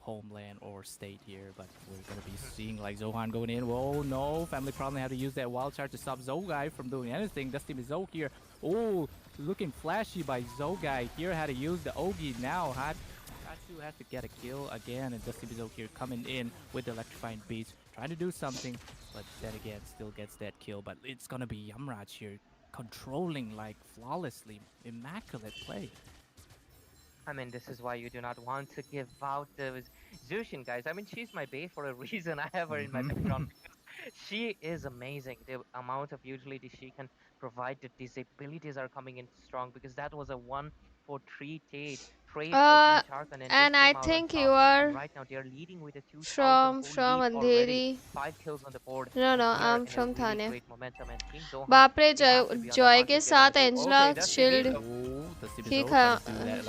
Speaker 16: homeland or state here, but we're gonna be seeing like Zohan going in. Whoa, no, family probably had to use that wild charge to stop Zogai from doing anything. Dusty Mizo here. Oh, looking flashy by Zogai here. Had to use the Ogi now. Katsu had to get a kill again, and Dusty Mizo here coming in with the electrifying beats, trying to do something, but then again still gets that kill. But it's gonna be Yamraj here controlling like flawlessly. Immaculate play.
Speaker 11: I mean, this is why you do not want to give out the Zushin, guys. I mean, she's my bae for a reason. I have her in my background. She is amazing. The amount of utility she can provide, the disabilities are coming in strong, because that was a 1 for 3 trade for Charkan,
Speaker 2: and I think you are
Speaker 11: right now they're leading with a 2,000
Speaker 2: from
Speaker 11: already.
Speaker 2: Andheri.
Speaker 11: 5 kills on the board.
Speaker 2: No,
Speaker 11: We are
Speaker 2: I'm
Speaker 11: in a
Speaker 2: from
Speaker 11: really
Speaker 2: Thane.
Speaker 11: great momentum, and Team Zohan,
Speaker 2: बाप रे,
Speaker 11: they have to be on the
Speaker 2: Joy
Speaker 11: hunt
Speaker 2: के
Speaker 11: to get
Speaker 2: साथ
Speaker 11: on the-
Speaker 2: Angela
Speaker 11: Okay, that's
Speaker 2: shield
Speaker 11: Mizo.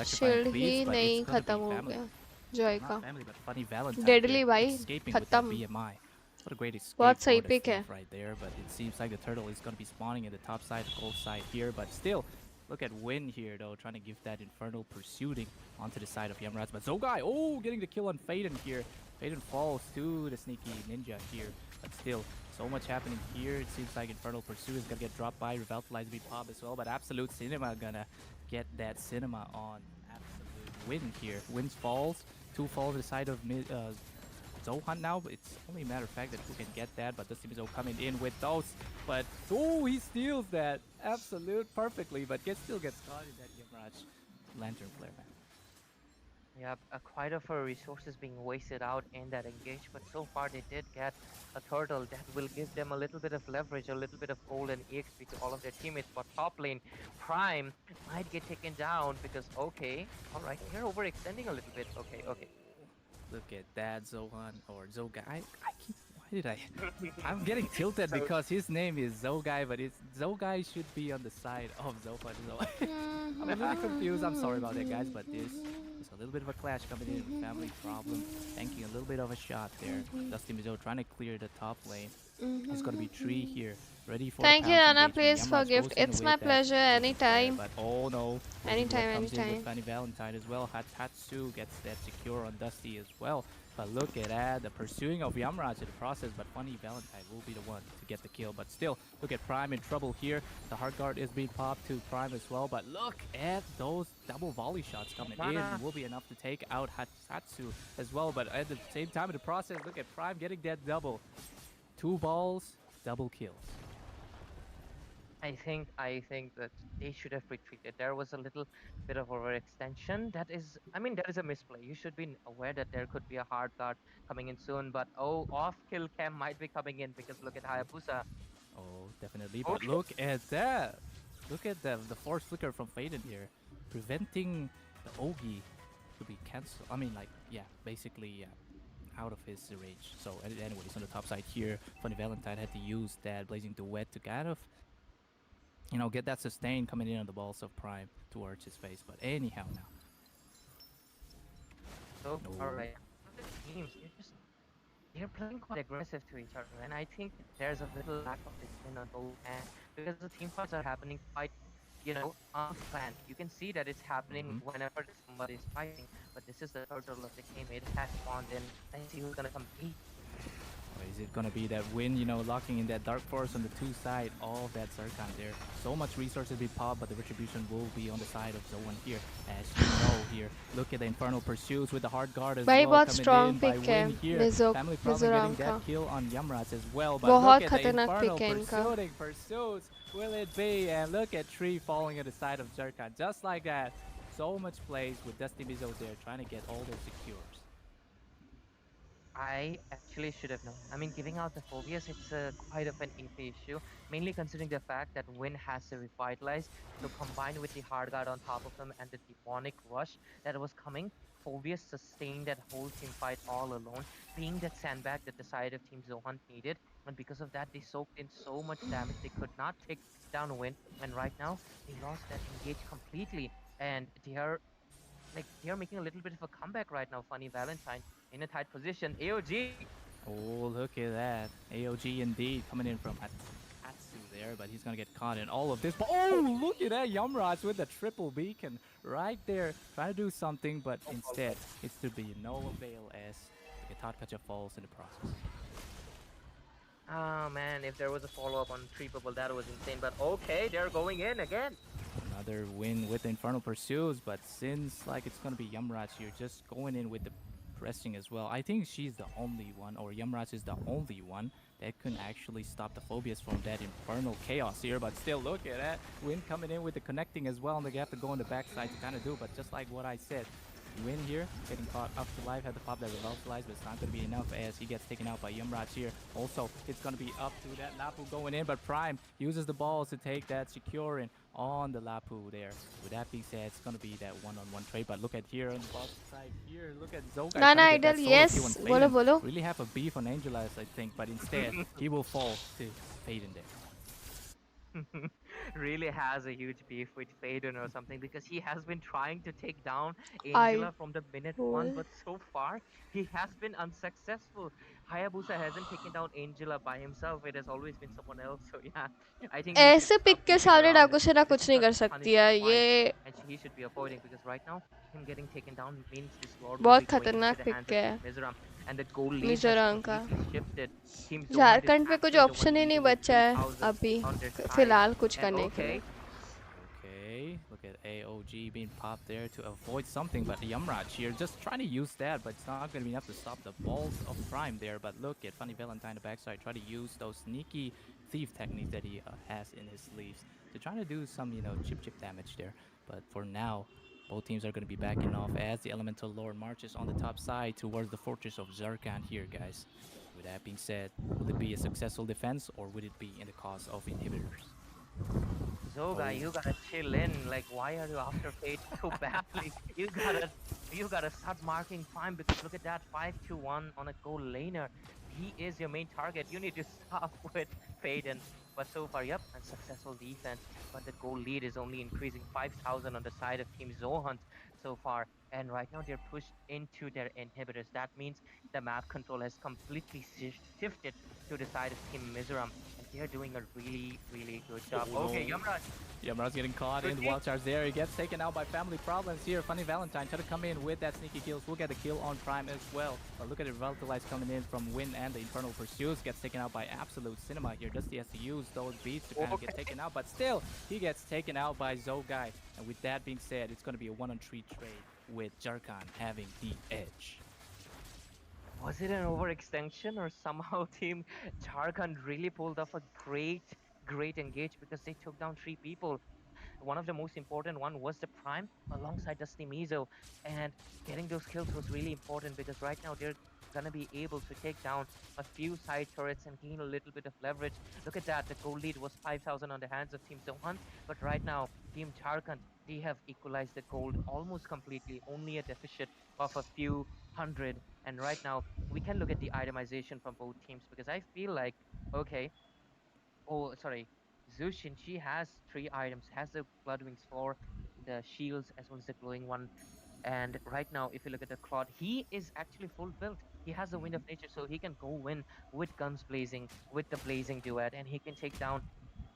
Speaker 2: Shield ही नहीं खत्म हो गया Joy का
Speaker 16: Family, but funny Valentine
Speaker 2: deadly
Speaker 16: here,
Speaker 2: भाई
Speaker 16: escaping with the
Speaker 2: खत्म
Speaker 16: BMI. What a great escape
Speaker 2: बहुत सही
Speaker 16: for the
Speaker 2: पिक है
Speaker 16: Thief right there, but it seems like the turtle is going to be spawning in the top side, gold side here, but still, look at Win here though, trying to give that Infernal Pursuing onto the side of Yamraj, but Zogai, oh, getting the kill on Faden here. Faden falls to the sneaky ninja here, but still, so much happening here. It seems like Infernal Pursuit is going to get dropped by, Revitalize be pop as well, but Absolute Cinema gonna get that Cinema on Absolute Win here. Wins falls, 2 falls to the side of Zohan now, but it's only a matter of fact that who can get that, but Dusty Mizo coming in with those, but oh, he steals that Absolute perfectly, but still gets caught in that Yamraj Lantern Flare, man.
Speaker 11: Yeah, quite of her resources being wasted out in that engage, but so far they did get a turtle that will give them a little bit of leverage, a little bit of gold and EXP to all of their teammates. But top lane, Prime might get taken down because, okay, alright, they're overextending a little bit. Okay.
Speaker 16: Look at that, Zohan, or Zogai. I'm getting tilted because his name is Zogai, but Zogai should be on the side of Zohan. I'm a little confused. I'm sorry about that, guys, but this So a little bit of a clash coming in with family problem, tanking a little bit of a shot there. Dusty Mizo trying to clear the top lane. It's going to be 3 here, ready for
Speaker 2: Thank
Speaker 16: the
Speaker 2: you,
Speaker 16: pounce
Speaker 2: Nana,
Speaker 16: engagement.
Speaker 2: please, for
Speaker 16: Yamraj
Speaker 2: gift.
Speaker 16: goes in
Speaker 2: It's
Speaker 16: with
Speaker 2: my
Speaker 16: that
Speaker 2: pleasure.
Speaker 16: vision there,
Speaker 2: Anytime.
Speaker 16: but oh no,
Speaker 2: Anytime,
Speaker 16: comes in with
Speaker 2: anytime.
Speaker 16: Fanny Valentine as well. Hatatsu gets that secure on Dusty as well. But look at that, the pursuing of Yamraj in the process, but Funny Valentine will be the one to get the kill. But still, look at Prime in trouble here. The hard guard is being popped to Prime as well, but look at those double volley shots coming in. Will be enough to take out Hatatsu as well, but at the same time in the process, look at Prime getting that double. 2 balls, double kills.
Speaker 11: I think that they should have retreated. There was a little bit of overextension. That is, I mean, that is a misplay. You should be aware that there could be a hard guard coming in soon. But oh, off kill cam might be coming in because look at Hayabusa.
Speaker 16: Oh, definitely. But look at that. Look at the force flicker from Faden here, preventing the Ogi to be cancelled. I mean, like, yeah, basically, out of his range. So anyways, on the top side here, Funny Valentine had to use that Blazing Duet to kind of, you know, get that sustain coming in on the balls of Prime towards his face. But anyhow now.
Speaker 11: So alright, teams they're playing quite aggressive to each other, and I think there's a little lack of discipline on both ends because the team fights are happening quite, you know, unplanned. You can see that it's happening whenever somebody is fighting, but this is the turtle of the game. It has spawned in. Let's see who's gonna compete.
Speaker 16: Or is it gonna be that win, you know, locking in that Dark Force on the 2 side of that Zircon there? So much resources be popped, but the retribution will be on the side of Zoan here. As you know here, look at the Infernal Pursuits with the hard guard as well coming
Speaker 2: strong
Speaker 16: in by
Speaker 2: pick
Speaker 16: win here.
Speaker 2: है
Speaker 16: Family Problem getting that kill on Yamraj as well, but
Speaker 2: बहुत
Speaker 16: look at the
Speaker 2: खतरनाक
Speaker 16: Infernal
Speaker 2: pick है इनका.
Speaker 16: Pursuits. Will it be? And look at Tree falling at the side of Zircon, just like that. So much plays with Dusty Mizo there, trying to get all those secures.
Speaker 11: I actually should have known. I mean, giving out the phobias, it's quite of an iffy issue, mainly considering the fact that Win has to revitalize. So combined with the hard guard on top of them and the demonic rush that was coming, Phobias sustained that whole team fight all alone, being that sandbag that the side of Team Zohan needed. And because of that, they soaked in so much damage, they could not take down Win. And right now, they lost that engage completely. And they are making a little bit of a comeback right now, Funny Valentine. In a tight position, AOG.
Speaker 16: Oh, look at that. AOG indeed coming in from Hatsu there, but he's going to get caught in all of this. But oh, look at that. Yamraj with the triple beacon right there. Trying to do something, but instead it's to be no avail as the Tatkacha falls in the process.
Speaker 11: Oh man, if there was a follow-up on Triple, that was insane. But okay, they're going in again.
Speaker 16: Another win with the Infernal Pursuits, but since like it's going to be Yamraj here, just going in with the pressing as well. I think she's the only one, or Yamraj is the only one that can actually stop the Phobias from that infernal chaos here. But still, look at that. Win coming in with the connecting as well, and they have to go on the backside to kind of do. But just like what I said, Win here, getting caught up to life, had to pop that revitalize, but it's not going to be enough as he gets taken out by Yamraj here. Also, it's going to be up to that Lapu going in, but Prime uses the balls to take that securing on the Lapu there. With that being said, it's going to be that one-on-one trade, but look at here on the bottom side here, look at Zoga.
Speaker 2: Nana Idol, yes, bolo bolo.
Speaker 16: Really have a beef on Angela, I think, but instead, he will fall to Faden there.
Speaker 11: Really has a huge beef with Faden or something, because he has been trying to take down Angela from the minute one, but so far he has been unsuccessful. Hayabusa hasn't taken down Angela by himself, it has always been someone else. So yeah, I think
Speaker 2: ऐसे pick के सामने डाकुसेरा कुछ नहीं कर सकती है ये.
Speaker 11: And he should be avoiding, because right now him getting taken down means this lord will
Speaker 2: बहुत
Speaker 11: be going
Speaker 2: खतरनाक
Speaker 11: into the
Speaker 2: पिक
Speaker 11: hands
Speaker 2: है
Speaker 11: of Mizoram, and the goal lead has
Speaker 2: Mizoram का.
Speaker 11: completely shifted. Team Zohan is
Speaker 2: Jharkhand पे कुछ
Speaker 11: actually the
Speaker 2: option
Speaker 11: one
Speaker 2: ही नहीं
Speaker 11: leading with
Speaker 2: बचा है
Speaker 11: 10,000
Speaker 2: अभी
Speaker 11: on their side.
Speaker 2: फिलहाल कुछ
Speaker 11: And
Speaker 2: करने के लिए.
Speaker 16: Okay, look at AOG being popped there to avoid something, but Yamraj here just trying to use that, but it's not going to be enough to stop the balls of Prime there. But look at Funny Valentine the backside, try to use those sneaky thief techniques that he has in his sleeves to try to do some, you know, chip damage there. But for now, both teams are going to be backing off as the Elemental Lord marches on the top side towards the Fortress of Zircon here, guys. With that being said, will it be a successful defense or would it be in the cause of inhibitors?
Speaker 11: Zoga, you gotta chill in. Like, why are you after Fate so badly? You gotta start marking Prime, because look at that, 5-2-1 on a goal laner. He is your main target. You need to stop with Faden. But so far, yep, unsuccessful defense. But the goal lead is only increasing 5,000 on the side of Team Zohunt so far. And right now they're pushed into their inhibitors. That means the map control has completely shifted to the side of Team Mizoram. And they're doing a really, really good job.
Speaker 16: Oh,
Speaker 11: Okay,
Speaker 16: no.
Speaker 11: Yamraj.
Speaker 16: Yamra's getting caught in the wild charge there. He gets taken out by family problems here. Funny Valentine try to come in with that sneaky kills. We'll get the kill on Prime as well. But look at it, Volatilize coming in from Win and the Infernal Pursuits. Gets taken out by Absolute Cinema here. Dusty has to use those beats to kind of get taken out. But still, he gets taken out by Zogai. And with that being said, it's going to be a 1-on-3 trade with Jarkan having the edge.
Speaker 11: Was it an overextension or somehow Team Jharkhand really pulled off a great engage because they took down 3 people. One of the most important one was the Prime alongside Dusty Mizo, and getting those kills was really important because right now they're gonna be able to take down a few side turrets and gain a little bit of leverage. Look at that, the goal lead was 5,000 on the hands of Team Zohan, but right now Team Jharkhand, they have equalized the gold almost completely, only a deficit of a few hundred. And right now we can look at the itemization from both teams because I feel like, okay, oh, sorry. Zushin, she has 3 items, has the Bloodwings 4, the shields, as well as the glowing one. And right now, if you look at the Claude, he is actually full built. He has the Wind of Nature, so he can go in with Guns Blazing, with the Blazing Duet, and he can take down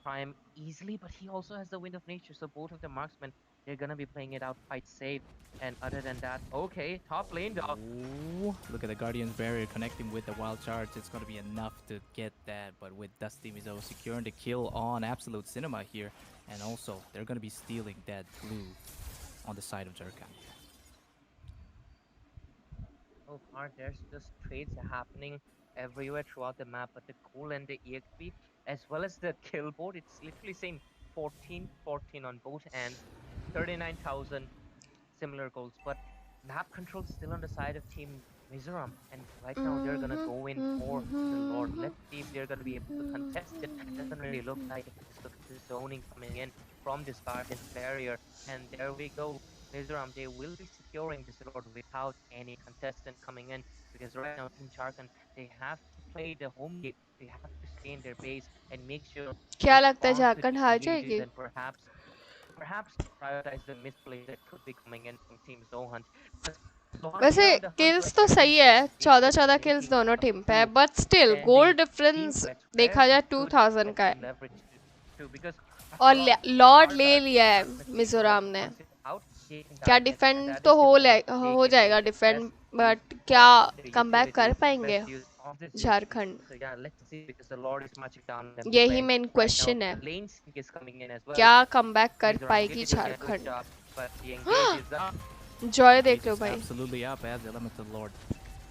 Speaker 11: Prime easily, but he also has the Wind of Nature, so both of the marksmen, they're gonna be playing it out quite safe. And other than that, okay, top lane dog.
Speaker 16: Ooh, look at the Guardian's Barrier connecting with the Wild Charge. It's going to be enough to get that, but with Dusty Mizo securing the kill on Absolute Cinema here, and also they're going to be stealing that blue on the side of Jarkan.
Speaker 11: So far, there's just trades happening everywhere throughout the map, but the goal and the EXP, as well as the kill board, it's literally same 14-14 on both ends, 39,000 similar goals, but map control still on the side of Team Mizoram, and right now they're gonna go in for the Lord. Let's see if they're gonna be able to contest it. It doesn't really look like it because look at the zoning coming in from this Guardian's Barrier, and there we go. Mizoram, they will be securing this Lord without any contestant coming in because right now Team Charkan, they have to play the home game. They have to stay in their base and make sure
Speaker 2: क्या
Speaker 11: they
Speaker 2: लगता है
Speaker 11: farm to
Speaker 2: Jharkhand हार
Speaker 11: team leaders
Speaker 2: जाएगी?
Speaker 11: and perhaps prioritize the misplays that could be coming in from Team Zohunt. But Zohunt, they
Speaker 2: वैसे
Speaker 11: are on the hunt
Speaker 2: kills
Speaker 11: right
Speaker 2: तो
Speaker 11: now.
Speaker 2: सही
Speaker 11: They
Speaker 2: है,
Speaker 11: have
Speaker 2: चौदह
Speaker 11: basically
Speaker 2: चौदह किल्स
Speaker 11: making
Speaker 2: दोनों
Speaker 11: a
Speaker 2: team पे है,
Speaker 11: few
Speaker 2: but still gold
Speaker 11: standing team
Speaker 2: difference
Speaker 11: fights where
Speaker 2: देखा
Speaker 11: they
Speaker 2: जाए
Speaker 11: could
Speaker 2: 2000
Speaker 11: get
Speaker 2: का
Speaker 11: some
Speaker 2: है.
Speaker 11: leverage too because
Speaker 2: और
Speaker 11: across
Speaker 2: लॉर्ड
Speaker 11: our
Speaker 2: ले
Speaker 11: guard,
Speaker 2: लिया है
Speaker 11: Darkness team right
Speaker 2: मिजोरम ने.
Speaker 11: once it's out, they can
Speaker 2: क्या
Speaker 11: dive in, and
Speaker 2: defend
Speaker 11: that
Speaker 2: तो
Speaker 11: is giving them a
Speaker 2: हो
Speaker 11: big
Speaker 2: जाएगा
Speaker 11: advantage.
Speaker 2: Defend,
Speaker 11: Best use
Speaker 2: but क्या
Speaker 11: of the
Speaker 2: कम बैक कर
Speaker 11: utility,
Speaker 2: पाएंगे
Speaker 11: best use of the Zushi.
Speaker 2: Jharkhand?
Speaker 11: So yeah, let's see because the Lord is marching down in the mid
Speaker 2: यही
Speaker 11: lane
Speaker 2: main
Speaker 11: right now.
Speaker 2: Question है,
Speaker 11: The lane sync is coming in as well.
Speaker 2: क्या come back कर
Speaker 11: Mizoram
Speaker 2: पाएगी
Speaker 11: really doing a good
Speaker 2: Jharkhand?
Speaker 11: job, but the engage is up.
Speaker 2: Joy देख लो
Speaker 16: It's
Speaker 2: भाई.
Speaker 16: absolutely up as Elemental Lord.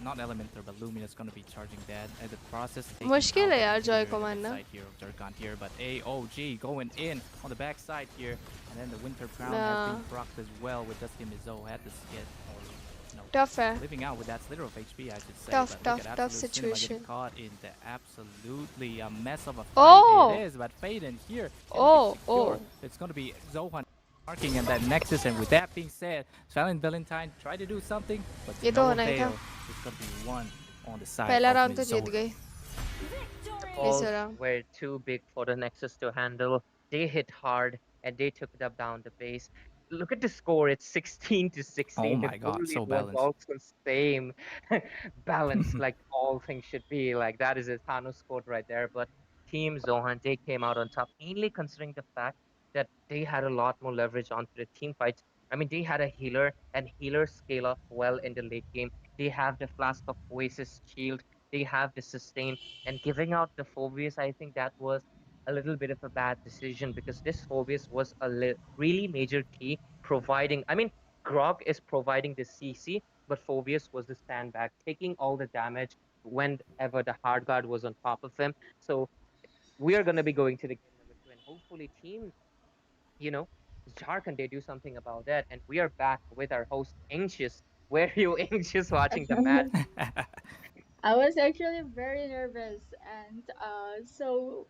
Speaker 16: Not Elemental, but Lumina's going to be charging that at the process.
Speaker 2: मुश्किल है यार Joy को मारना.
Speaker 16: Side here of Jarkan here, but AOG going in on the back side here, and then the Winter Crown has been procced as well with Dusty Mizo had to get
Speaker 2: tough है.
Speaker 16: living out with that slither of HP, I should say.
Speaker 2: Tough,
Speaker 16: but
Speaker 2: tough,
Speaker 16: look at
Speaker 2: tough
Speaker 16: Absolute Cinema
Speaker 2: situation.
Speaker 16: getting caught in the absolutely a mess of a fight.
Speaker 2: Oh!
Speaker 16: It is, but Faden here.
Speaker 2: Oh.
Speaker 16: It's going to be Zohan marking in that Nexus, and with that being said, Silent Valentine tried to do something, but
Speaker 2: ये तो
Speaker 16: no
Speaker 2: होना ही था.
Speaker 16: avail. It's going to be one on the side
Speaker 2: पहला
Speaker 16: of
Speaker 2: round तो जीत
Speaker 16: Mizo.
Speaker 2: गई.
Speaker 11: Balls were too big for the Nexus to handle. They hit hard and they took it up down the base. Look at the score, it's 16 to 16.
Speaker 16: Oh
Speaker 11: The
Speaker 16: my
Speaker 11: goal
Speaker 16: god,
Speaker 11: lead
Speaker 16: so
Speaker 11: was
Speaker 16: balanced.
Speaker 11: also same. Balanced like all things should be. Like that is a Thanos scored right there. But Team Zohan, they came out on top, mainly considering the fact that they had a lot more leverage onto the team fights. I mean, they had a healer, and healers scale up well in the late game. They have the Flask of Oasis shield, they have the sustain, and giving out the Phobius, I think that was a little bit of a bad decision because this Phobius was a really major key providing. I mean, Grog is providing the CC, but Phobius was the stand back, taking all the damage whenever the hard guard was on top of him. So we are going to be going to the game number 2, and hopefully, team, you know, Jharkhand, they do something about that. And we are back with our host, Anxious. Were you anxious watching the match?
Speaker 19: I was actually very nervous, and so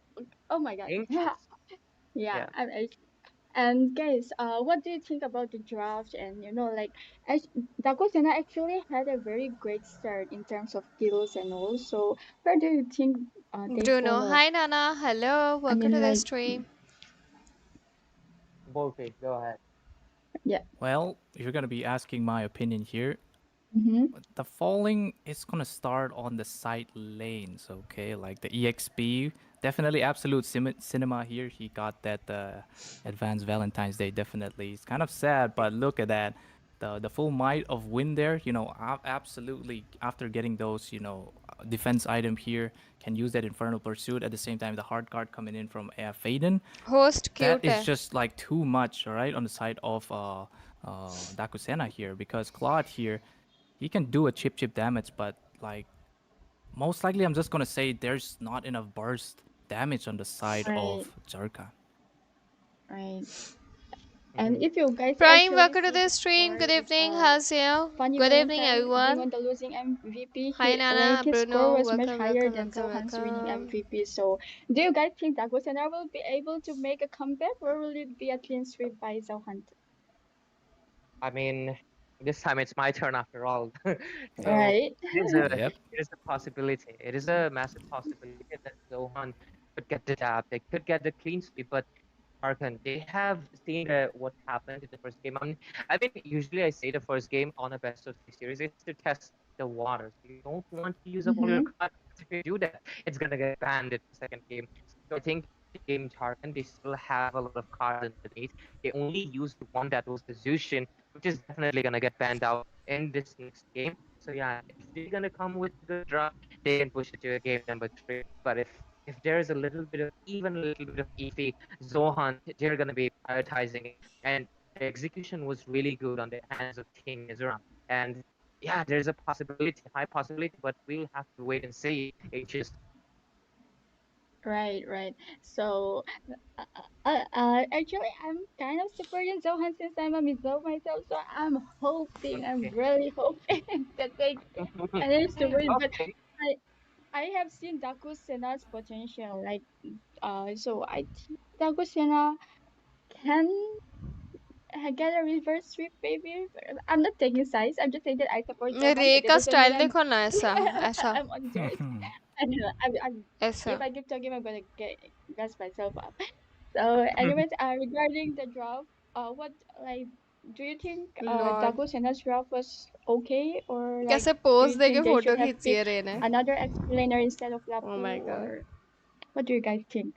Speaker 19: oh my god,
Speaker 11: Anxious.
Speaker 19: yeah,
Speaker 11: Yeah.
Speaker 19: I'm actually. And guys, what do you think about the draft? And like, Dakotana actually had a very great start in terms of kills and all. So where do you think they
Speaker 2: Bruno,
Speaker 19: follow.
Speaker 2: hi Nana, hello, welcome
Speaker 19: mean,
Speaker 2: to the
Speaker 19: like,
Speaker 2: stream.
Speaker 11: Voltage, go ahead.
Speaker 19: Yeah.
Speaker 16: Well, you're gonna be asking my opinion here.
Speaker 19: Mm-hmm.
Speaker 16: The falling is gonna start on the side lanes, okay? Like the EXP, definitely absolute cinema here. He got that advanced Valentine's Day, definitely. It's kind of sad, but look at that. The full might of win there, you know, absolutely after getting those, you know, defense item here, can use that Infernal Pursuit. At the same time, the hard card coming in from Faden.
Speaker 2: Host
Speaker 16: That
Speaker 2: cute
Speaker 16: is
Speaker 2: hai.
Speaker 16: just like too much, all right, on the side of Dakusena here, because Claude here, he can do a chip damage, but like most likely I'm just gonna say there's not enough burst damage on the side
Speaker 19: Right.
Speaker 16: of Jarka.
Speaker 19: Right. And if you guys
Speaker 2: Prime,
Speaker 19: actually
Speaker 2: welcome to
Speaker 19: see
Speaker 2: the stream. Good
Speaker 19: this
Speaker 2: evening, how's you?
Speaker 19: funny
Speaker 2: Good evening,
Speaker 19: Valentine being
Speaker 2: everyone.
Speaker 19: on the losing MVP,
Speaker 2: Hi Nana,
Speaker 19: his score
Speaker 2: Bruno,
Speaker 19: was much
Speaker 2: welcome,
Speaker 19: higher
Speaker 2: welcome,
Speaker 19: than
Speaker 2: welcome,
Speaker 19: Zohan's winning
Speaker 2: welcome.
Speaker 19: MVP. So, do you guys think Dagosena will be able to make a comeback, or will it be a clean sweep by Zohan?
Speaker 11: I mean, this time it's my turn after all. So
Speaker 19: Right.
Speaker 11: it is a possibility. It is a massive possibility that Zohan could get the dab. They could get the clean sweep, but Arkan, they have seen what happened in the first game. I mean, usually I say the first game on a best of 3 series is to test the waters. You don't want to use up all your cards. If you do that, it's gonna get banned in the second game. So I think the game Tarkan, they still have a lot of cards underneath. They only used one that was the Zushin, which is definitely gonna get banned out in this next game. So yeah, if they're gonna come with a good draw, they can push it to a game number 3. But if there's a little bit of even a little bit of iffy, Zohan, they're gonna be prioritizing it. And the execution was really good on the hands of Team Mizoram. And yeah, there's a possibility, high possibility, but we'll have to wait and see. H's.
Speaker 19: Right, right. So, actually, I'm kind of supporting Zohan since I'm a Mizo myself. So I'm hoping, I'm
Speaker 11: Okay.
Speaker 19: really hoping that they manage to win. But
Speaker 11: Okay.
Speaker 19: I have seen Daku Sena's potential. Like, so I think Daku Sena can get a reverse sweep, maybe. I'm not taking sides. I'm just saying that I support Zohan,
Speaker 2: रे
Speaker 19: but that
Speaker 2: का
Speaker 19: doesn't mean
Speaker 2: style देखो ना ऐसा ऐसा
Speaker 19: I'm on Joyce. I don't know.
Speaker 2: ऐसा.
Speaker 19: If I keep talking, I'm gonna gas myself up. So, anyways, regarding the draft, what like do you think
Speaker 2: Lord.
Speaker 19: Dago Sena's draft was okay, or like
Speaker 2: कैसे
Speaker 19: do
Speaker 2: pose
Speaker 19: you
Speaker 2: दे के
Speaker 19: think they
Speaker 2: photo
Speaker 19: should have
Speaker 2: खींची है
Speaker 19: picked
Speaker 2: रे ने?
Speaker 19: another explainer instead of
Speaker 2: Oh
Speaker 19: Lapu,
Speaker 2: my god.
Speaker 19: or what do you guys think?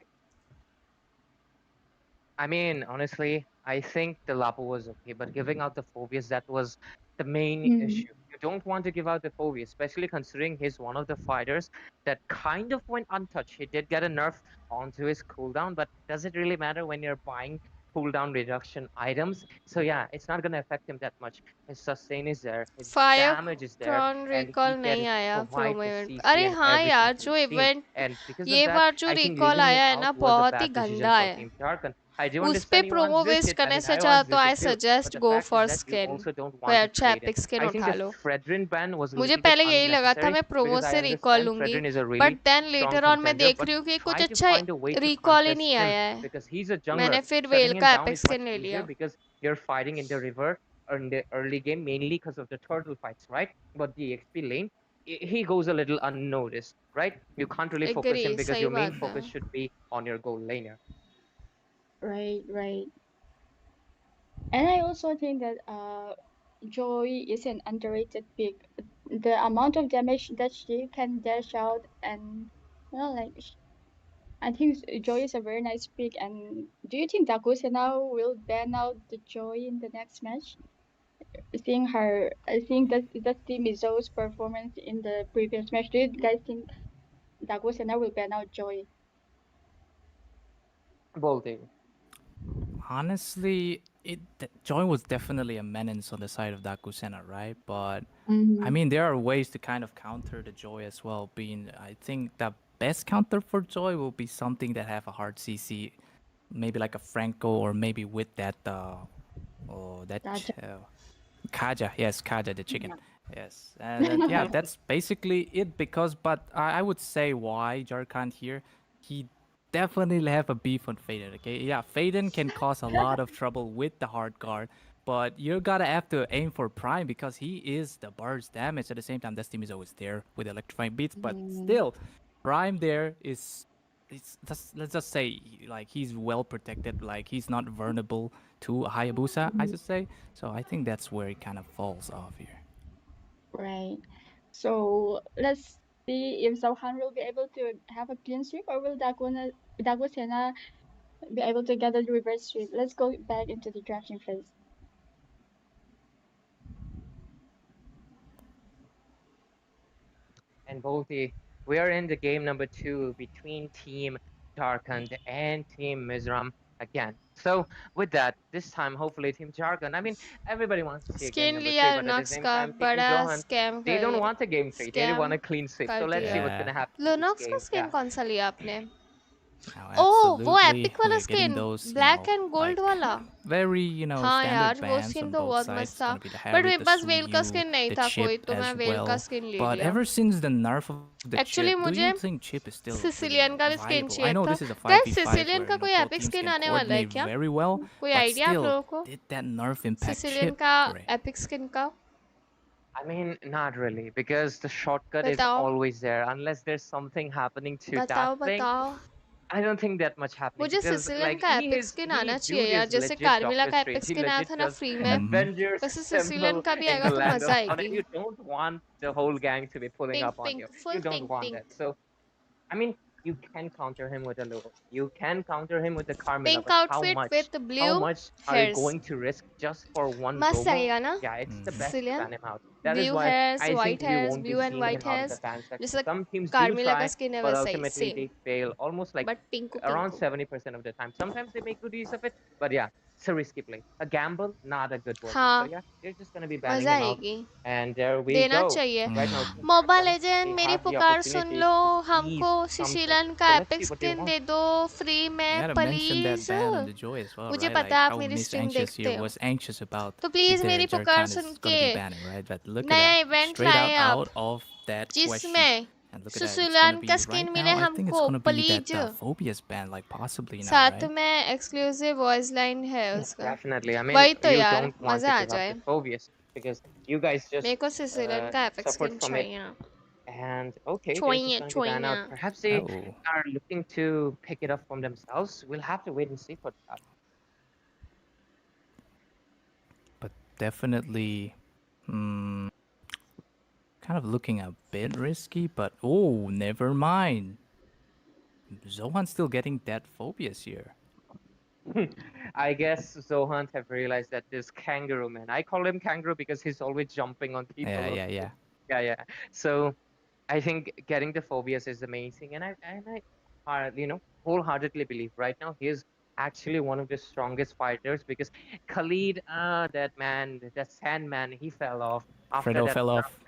Speaker 11: I mean, honestly, I think the Lapo was okay, but giving out the Phobias, that was the main issue. You don't want to give out the Phobias, especially considering he's one of the fighters that kind of went untouched. He did get a nerf onto his cooldown, but does it really matter when you're buying cooldown reduction items? So yeah, it's not going to affect him that much. His sustain is there, his
Speaker 2: fire
Speaker 11: damage is there,
Speaker 2: क्रॉन
Speaker 11: and he
Speaker 2: recall नहीं
Speaker 11: can
Speaker 2: आया
Speaker 11: provide
Speaker 2: promo
Speaker 11: the
Speaker 2: event.
Speaker 11: CC
Speaker 2: अरे
Speaker 11: and
Speaker 2: हाँ
Speaker 11: everything
Speaker 2: यार
Speaker 11: to
Speaker 2: जो
Speaker 11: his team.
Speaker 2: Event
Speaker 11: And because of
Speaker 2: ये
Speaker 11: that,
Speaker 2: बार जो
Speaker 11: I think
Speaker 2: recall
Speaker 11: leaving him
Speaker 2: आया है ना
Speaker 11: out was a
Speaker 2: बहुत ही
Speaker 11: bad decision
Speaker 2: गंदा
Speaker 11: for
Speaker 2: है.
Speaker 11: Team Tarkan. I do
Speaker 2: उस पे
Speaker 11: understand he
Speaker 2: promo
Speaker 11: wants this
Speaker 2: waste
Speaker 11: shit. I
Speaker 2: करने
Speaker 11: mean,
Speaker 2: से
Speaker 11: I
Speaker 2: चाह
Speaker 11: want
Speaker 2: तो
Speaker 11: this
Speaker 2: I
Speaker 11: shit too. But
Speaker 2: suggest
Speaker 11: the
Speaker 2: go
Speaker 11: fact
Speaker 2: for
Speaker 11: is that you
Speaker 2: skin.
Speaker 11: also don't
Speaker 2: कोई
Speaker 11: want to
Speaker 2: अच्छा
Speaker 11: trade it.
Speaker 2: Epic skin
Speaker 11: I think
Speaker 2: उठा
Speaker 11: the
Speaker 2: low.
Speaker 11: Fredrin ban was a
Speaker 2: मुझे
Speaker 11: little bit
Speaker 2: पहले यही लगा था
Speaker 11: unnecessary
Speaker 2: मैं promo
Speaker 11: because I
Speaker 2: से रिकॉल
Speaker 11: understand
Speaker 2: लूंगी,
Speaker 11: Fredrin is a
Speaker 2: but
Speaker 11: really
Speaker 2: देन
Speaker 11: strong
Speaker 2: लेटर ऑन मैं
Speaker 11: contender,
Speaker 2: देख
Speaker 11: but
Speaker 2: रही हूँ कि कुछ
Speaker 11: try to
Speaker 2: अच्छा
Speaker 11: find a way to
Speaker 2: recall he
Speaker 11: contest
Speaker 2: नहीं
Speaker 11: him
Speaker 2: आया है.
Speaker 11: because he's a jungler.
Speaker 2: मैंने फिर वेल
Speaker 11: Shutting him
Speaker 2: का
Speaker 11: down
Speaker 2: epic
Speaker 11: is
Speaker 2: skin
Speaker 11: much
Speaker 2: ले
Speaker 11: easier
Speaker 2: लिया.
Speaker 11: because you're fighting in the river or in the early game mainly because of the turtle fights, right? But the XP lane, he goes a little unnoticed, right? You can't really focus
Speaker 2: agree,
Speaker 11: him because
Speaker 2: सही
Speaker 11: your main
Speaker 2: बात है.
Speaker 11: focus should be on your gold laner.
Speaker 19: Right, right. And I also think that Joy is an underrated pick. The amount of damage that she can dash out, and you know, like I think Joy is a very nice pick. And do you think Dakusa now will ban out the Joy in the next match? Seeing her, I think that's Team Mizo's performance in the previous match. Do you guys think Dakusa now will ban out Joy?
Speaker 11: Bolting.
Speaker 16: Honestly, Joy was definitely a menace on the side of Dakusena, right? But I
Speaker 19: Mhm.
Speaker 16: mean, there are ways to kind of counter the Joy as well. I think the best counter for Joy will be something that have a hard CC, maybe like a Franco, or maybe with that Kaja, yes, Kaja the chicken. Yes, and yeah, that's basically it. Because, but I would say why Jarkhan here, he definitely have a beef on Faden. Okay, yeah, Faden can cause a lot of trouble with the hard guard, but you gotta have to aim for Prime because he is the burst damage. At the same time, this team is always there with electrifying beats, but still, Prime there is, let's just say like he's well protected, like he's not vulnerable to Hayabusa, I should say. So I think that's where it kind of falls off here.
Speaker 19: Right. So let's see if Zohan will be able to have a clean sweep, or will Dagusena be able to get a reverse sweep. Let's go back into the drafting phase.
Speaker 11: And Bolti, we are in the game number 2 between Team Jharkhand and Team Mizoram again. So with that, this time hopefully Team Jharkhand. I mean, everybody wants to see a game
Speaker 2: skin
Speaker 11: number
Speaker 2: लिया
Speaker 11: 3, but at the
Speaker 2: लुनॉक्स
Speaker 11: same
Speaker 2: का
Speaker 11: time, Team
Speaker 2: बड़ा
Speaker 11: Johan,
Speaker 2: scam
Speaker 11: they
Speaker 2: कर
Speaker 11: don't want a game 3. They want
Speaker 2: scam
Speaker 11: a clean sweep.
Speaker 2: कर
Speaker 11: So let's see
Speaker 2: दिया
Speaker 11: what's gonna happen in this
Speaker 2: लुनॉक्स का
Speaker 11: game.
Speaker 2: Skin कौन सा लिया आपने
Speaker 16: Now,
Speaker 2: ओह वो
Speaker 16: absolutely,
Speaker 2: एपिक वाला
Speaker 16: we're getting
Speaker 2: skin
Speaker 16: those,
Speaker 2: black and gold वाला
Speaker 16: very,
Speaker 2: हाँ
Speaker 16: standard
Speaker 2: यार वो
Speaker 16: bands
Speaker 2: स्किन
Speaker 16: on
Speaker 2: तो
Speaker 16: both
Speaker 2: बहुत
Speaker 16: sides.
Speaker 2: मस्त
Speaker 16: It's
Speaker 2: था
Speaker 16: gonna be the
Speaker 2: but
Speaker 16: Harry,
Speaker 2: मेरे
Speaker 16: the
Speaker 2: पास वेल का
Speaker 16: Suyu,
Speaker 2: स्किन नहीं
Speaker 16: the
Speaker 2: था कोई
Speaker 16: Chip
Speaker 2: तो मैं
Speaker 16: as
Speaker 2: वेल का
Speaker 16: well.
Speaker 2: स्किन ले
Speaker 16: But
Speaker 2: लिया
Speaker 16: ever since the nerf of the
Speaker 2: actually
Speaker 16: Chip, do
Speaker 2: मुझे
Speaker 16: you think Chip is still
Speaker 2: Sicilian का भी स्किन
Speaker 16: viable? I
Speaker 2: चाहिए
Speaker 16: know
Speaker 2: था
Speaker 16: this is a
Speaker 2: guys
Speaker 16: 5v5
Speaker 2: Sicilian
Speaker 16: where
Speaker 2: का कोई
Speaker 16: both
Speaker 2: epic
Speaker 16: teams
Speaker 2: skin
Speaker 16: can
Speaker 2: आने वाला है
Speaker 16: coordinate
Speaker 2: क्या
Speaker 16: very well,
Speaker 2: कोई
Speaker 16: but
Speaker 2: आइडिया आप
Speaker 16: still,
Speaker 2: लोगों को
Speaker 16: did that nerf impact
Speaker 2: Sicilian
Speaker 16: Chip?
Speaker 2: का
Speaker 16: Right.
Speaker 2: एपिक स्किन का
Speaker 11: I mean, not really, because the shortcut is
Speaker 2: बताओ
Speaker 11: always there. Unless there's something happening to that
Speaker 2: बताओ
Speaker 11: thing,
Speaker 2: बताओ
Speaker 11: I don't think that much happening
Speaker 2: मुझे
Speaker 11: because
Speaker 2: Sicilian
Speaker 11: like
Speaker 2: का epic skin आना चाहिए
Speaker 11: dude
Speaker 2: यार
Speaker 11: is
Speaker 2: जैसे
Speaker 11: legit
Speaker 2: कार्मिला
Speaker 11: Doctor
Speaker 2: का
Speaker 11: Strange.
Speaker 2: एपिक
Speaker 11: He
Speaker 2: स्किन आया
Speaker 11: legit
Speaker 2: था ना
Speaker 11: does
Speaker 2: फ्री में
Speaker 11: Avengers
Speaker 2: वैसे सिसिलियन
Speaker 11: symbol
Speaker 2: का भी
Speaker 11: in
Speaker 2: आएगा
Speaker 11: the
Speaker 2: तो
Speaker 11: land
Speaker 2: मजा
Speaker 11: of Thunder.
Speaker 2: आएगी
Speaker 11: You don't want the whole gang to be pulling
Speaker 2: pink
Speaker 11: up on you.
Speaker 2: Pink full
Speaker 11: You don't
Speaker 2: pink
Speaker 11: want
Speaker 2: pink
Speaker 11: that. So I mean, you can counter him with a low. You can counter him with the Carmilla,
Speaker 2: pink
Speaker 11: but how
Speaker 2: outfit
Speaker 11: much?
Speaker 2: With
Speaker 11: How
Speaker 2: blue
Speaker 11: much are you
Speaker 2: hairs
Speaker 11: going to risk just for one
Speaker 2: मस्त
Speaker 11: promo?
Speaker 2: आएगा ना
Speaker 11: Yeah, it's the best to
Speaker 2: Sicilian
Speaker 11: ban him out. That is
Speaker 2: blue
Speaker 11: why
Speaker 2: hairs
Speaker 11: I think
Speaker 2: white
Speaker 11: we
Speaker 2: hairs
Speaker 11: won't be
Speaker 2: blue and
Speaker 11: seeing
Speaker 2: white
Speaker 11: him out of the
Speaker 2: hairs
Speaker 11: fan section.
Speaker 2: जैसे
Speaker 11: Some teams do
Speaker 2: कार्मिला
Speaker 11: try,
Speaker 2: का skin है
Speaker 11: but
Speaker 2: वैसा ही
Speaker 11: ultimately
Speaker 2: same
Speaker 11: they fail almost like
Speaker 2: but Pinku
Speaker 11: around
Speaker 2: Pinku
Speaker 11: 70% of the time. Sometimes they make good use of it, but yeah, it's a risky play. A gamble, not a good one. So
Speaker 2: हाँ
Speaker 11: yeah, they're just gonna be banning
Speaker 2: मजा
Speaker 11: him out.
Speaker 2: आएगी
Speaker 11: And there we
Speaker 2: देना
Speaker 11: go.
Speaker 2: चाहिए
Speaker 11: Right now, Team
Speaker 2: mobile
Speaker 11: Jharkhand,
Speaker 2: legend
Speaker 11: they
Speaker 2: मेरी
Speaker 11: have the
Speaker 2: पुकार सुन
Speaker 11: opportunity
Speaker 2: low
Speaker 11: to
Speaker 2: हमको
Speaker 11: seize something.
Speaker 2: Sicilian
Speaker 11: So
Speaker 2: का
Speaker 11: let's
Speaker 2: epic
Speaker 11: see what they
Speaker 2: skin
Speaker 11: want.
Speaker 2: दे दो free
Speaker 16: You
Speaker 2: में
Speaker 16: gotta mention that
Speaker 2: please
Speaker 16: ban on the Joy as well,
Speaker 2: मुझे
Speaker 16: right?
Speaker 2: पता
Speaker 16: Like
Speaker 2: है आप
Speaker 16: how
Speaker 2: मेरी
Speaker 16: Miss
Speaker 2: स्ट्रीम
Speaker 16: Anxious
Speaker 2: देखते
Speaker 16: here
Speaker 2: हो
Speaker 16: was anxious about
Speaker 2: तो
Speaker 16: if
Speaker 2: प्लीज
Speaker 16: their
Speaker 2: मेरी पुकार
Speaker 16: Jarkhan
Speaker 2: सुन
Speaker 16: is
Speaker 2: के
Speaker 16: gonna be banning, right? But look at
Speaker 2: नया
Speaker 16: that,
Speaker 2: इवेंट
Speaker 16: straight
Speaker 2: लाए आप
Speaker 16: out of that question.
Speaker 2: जिसमें
Speaker 16: And look at that, it's gonna
Speaker 2: Sicilian का
Speaker 16: be
Speaker 2: स्किन
Speaker 16: right
Speaker 2: मिले
Speaker 16: now. I think it's
Speaker 2: हमको
Speaker 16: gonna be that
Speaker 2: please
Speaker 16: Phobia's ban, like possibly now,
Speaker 2: साथ
Speaker 16: right?
Speaker 2: में exclusive voice line है
Speaker 11: Yeah,
Speaker 2: उसका
Speaker 11: definitely. I mean,
Speaker 2: वही तो
Speaker 11: you
Speaker 2: यार
Speaker 11: don't want to
Speaker 2: मजा आ
Speaker 11: give up
Speaker 2: जाए
Speaker 11: the phobias because you guys just
Speaker 2: मेरे को सिसिलियन का epic
Speaker 11: suffered
Speaker 2: skin
Speaker 11: from it.
Speaker 2: चाहिए
Speaker 11: And okay, they're just
Speaker 2: चाहिए
Speaker 11: going to be banned out.
Speaker 2: चाहिए
Speaker 11: Perhaps they
Speaker 16: Oh,
Speaker 11: are looking to pick it up from themselves. We'll have to wait and see for that.
Speaker 16: but definitely, hmm, kind of looking a bit risky. But oh, never mind. Zohan's still getting that Phobias here.
Speaker 11: I guess Zohan have realized that this kangaroo man, I call him kangaroo because he's always jumping on people.
Speaker 16: Yeah.
Speaker 11: Yeah. So I think getting the phobias is the main thing, and I wholeheartedly believe right now he is actually one of the strongest fighters because Khalid, that man, that Sandman, he fell off after
Speaker 16: Fredo
Speaker 11: that.
Speaker 16: fell off.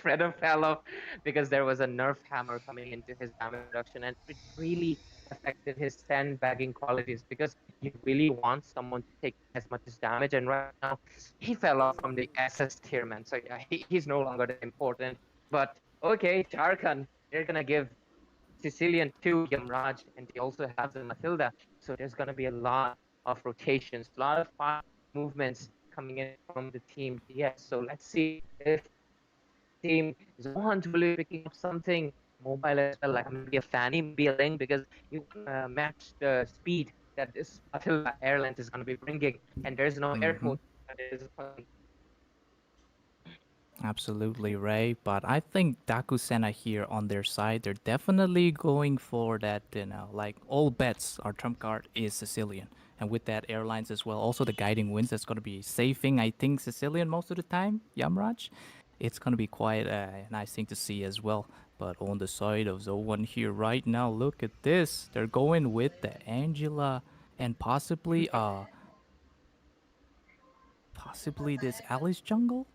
Speaker 11: Fredo fell off because there was a nerf hammer coming into his damage reduction, and it really affected his sandbagging qualities because you really want someone to take as much as damage, and right now he fell off from the SS tier, man. So yeah, he's no longer that important. But okay, Jharkhand, they're gonna give Sicilian to Yamraj, and they also have the Matilda. So there's gonna be a lot of rotations, a lot of fast movements coming in from the team. Yes, so let's see if team Zohan will be picking up something mobile as well, like maybe a Fanny, maybe a Link, because you match the speed that this Matilda Airlines is going to be bringing, and there's no airport that is coming.
Speaker 16: Absolutely right, but I think Dakusena here on their side, they're definitely going for that, like all bets, our trump card is Sicilian. And with that, airlines as well. Also the guiding winds, that's going to be saving, I think, Sicilian most of the time, Yamraj. It's going to be quite a nice thing to see as well. But on the side of Zohan here right now, look at this. They're going with the Angela and possibly this Alice jungle.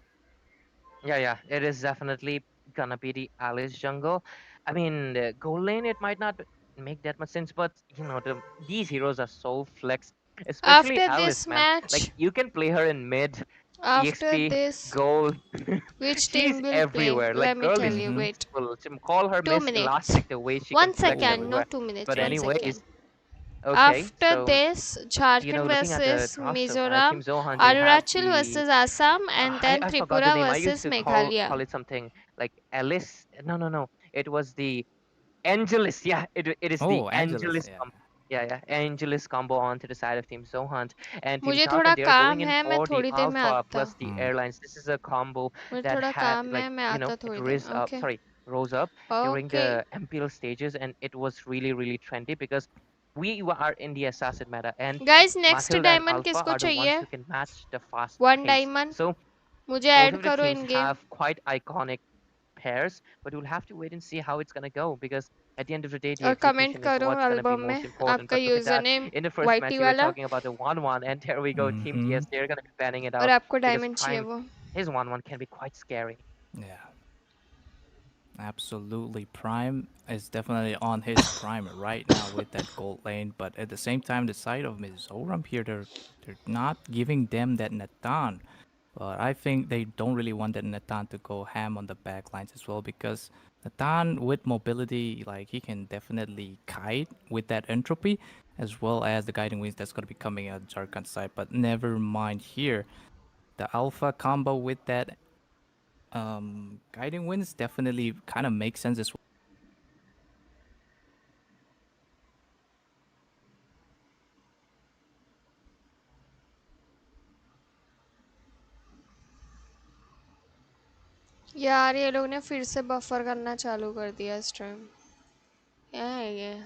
Speaker 11: Yeah, it is definitely gonna be the Alice jungle. I mean, the gold lane, it might not make that much sense, but these heroes are so flex, especially
Speaker 2: after
Speaker 11: Alice,
Speaker 2: this
Speaker 11: man.
Speaker 2: match
Speaker 11: Like you can play her in mid,
Speaker 2: after
Speaker 11: EXP,
Speaker 2: this
Speaker 11: gold.
Speaker 2: which
Speaker 11: She's
Speaker 2: team will play
Speaker 11: everywhere.
Speaker 2: let
Speaker 11: Like
Speaker 2: me
Speaker 11: girl
Speaker 2: tell
Speaker 11: is
Speaker 2: you wait
Speaker 11: beautiful. Call her
Speaker 2: 2
Speaker 11: Miss
Speaker 2: minutes
Speaker 11: Elastic the way she can
Speaker 2: 1
Speaker 11: flex
Speaker 2: second
Speaker 11: everywhere.
Speaker 2: not 2 minutes
Speaker 11: But
Speaker 2: 1
Speaker 11: anyways,
Speaker 2: second
Speaker 11: okay.
Speaker 2: after
Speaker 11: So
Speaker 2: this Jharkhand
Speaker 11: looking at the
Speaker 2: versus
Speaker 11: roster,
Speaker 2: Mizoram
Speaker 11: Team Zohan, they have
Speaker 2: Arunachal
Speaker 11: the
Speaker 2: versus Assam and then
Speaker 11: I forgot the
Speaker 2: Tripura
Speaker 11: name. I used
Speaker 2: versus
Speaker 11: to call
Speaker 2: Meghalaya
Speaker 11: it something like Alice. No. It was the Angelus, yeah, it is the
Speaker 16: Oh, Angelus,
Speaker 11: Angelus
Speaker 16: yeah.
Speaker 11: combo. Yeah, Angelus combo onto the side of Team Zohunt and Team
Speaker 2: मुझे थोड़ा
Speaker 11: Falcon. They are going
Speaker 2: काम
Speaker 11: in
Speaker 2: है, मैं
Speaker 11: for the
Speaker 2: थोड़ी देर में
Speaker 11: Alpha
Speaker 2: आता.
Speaker 11: plus the Airlines. This is a combo
Speaker 2: मुझे
Speaker 11: that
Speaker 2: थोड़ा
Speaker 11: had
Speaker 2: काम
Speaker 11: like
Speaker 2: है, मैं आता
Speaker 11: it
Speaker 2: थोड़ी देर
Speaker 11: rose
Speaker 2: में.
Speaker 11: up,
Speaker 2: Okay.
Speaker 11: rose up during
Speaker 2: Okay.
Speaker 11: the MPL stages, and it was really trendy because we are in the assassin meta, and
Speaker 2: Guys, next
Speaker 11: Matilda and
Speaker 2: diamond
Speaker 11: Alpha
Speaker 2: किसको
Speaker 11: are the ones
Speaker 2: चाहिए?
Speaker 11: who can match the fast
Speaker 2: One
Speaker 11: pace.
Speaker 2: diamond.
Speaker 11: So
Speaker 2: मुझे
Speaker 11: both
Speaker 2: add
Speaker 11: of the
Speaker 2: करो
Speaker 11: teams
Speaker 2: in game.
Speaker 11: have quite iconic pairs, but we'll have to wait and see how it's gonna go because at the end of the day, the
Speaker 2: और comment
Speaker 11: execution is
Speaker 2: करो
Speaker 11: what's gonna be
Speaker 2: album
Speaker 11: most
Speaker 2: में
Speaker 11: important.
Speaker 2: आपका
Speaker 11: But look at
Speaker 2: user
Speaker 11: that.
Speaker 2: Name
Speaker 11: In the first match,
Speaker 2: YT
Speaker 11: you were
Speaker 2: वाला
Speaker 11: talking about the 1-1, and there we go. Team TS, they're gonna be banning it
Speaker 2: और
Speaker 11: out
Speaker 2: आपको
Speaker 11: because
Speaker 2: diamond चाहिए
Speaker 11: Prime,
Speaker 2: वो.
Speaker 11: his 1-1 can be quite scary.
Speaker 16: Yeah. Absolutely. Prime is definitely on his prime right now with that gold lane, but at the same time, the side of Mizoram here, they're not giving them that Nathan. But I think they don't really want that Nathan to go ham on the back lines as well because Nathan with mobility, like he can definitely kite with that entropy as well as the guiding wings that's going to be coming out Jarkon side. But never mind here. The alpha combo with that guiding winds definitely kind of makes sense as well.
Speaker 2: यार ये लोग ने फिर से buffer करना चालू कर दिया इस टाइम. क्या है ये?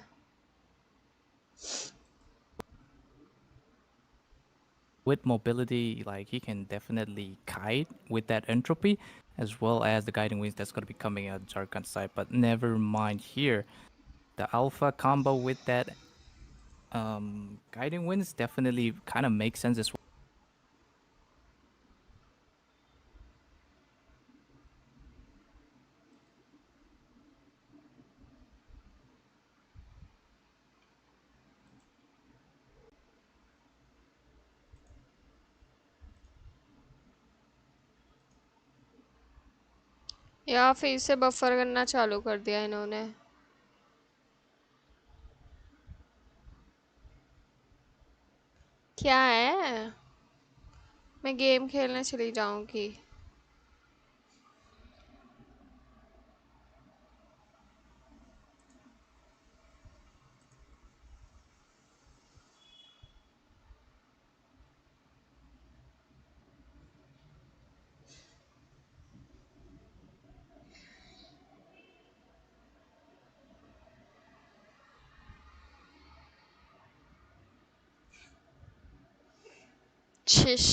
Speaker 16: With mobility, like he can definitely kite with that entropy as well as the guiding wings that's going to be coming out Jarkon side. But never mind here. The alpha combo with that guiding winds definitely kind of makes sense as well.
Speaker 2: यार फिर से buffer करना चालू कर दिया इन्होंने. क्या है? मैं गेम खेलने चली जाऊंगी. छिश.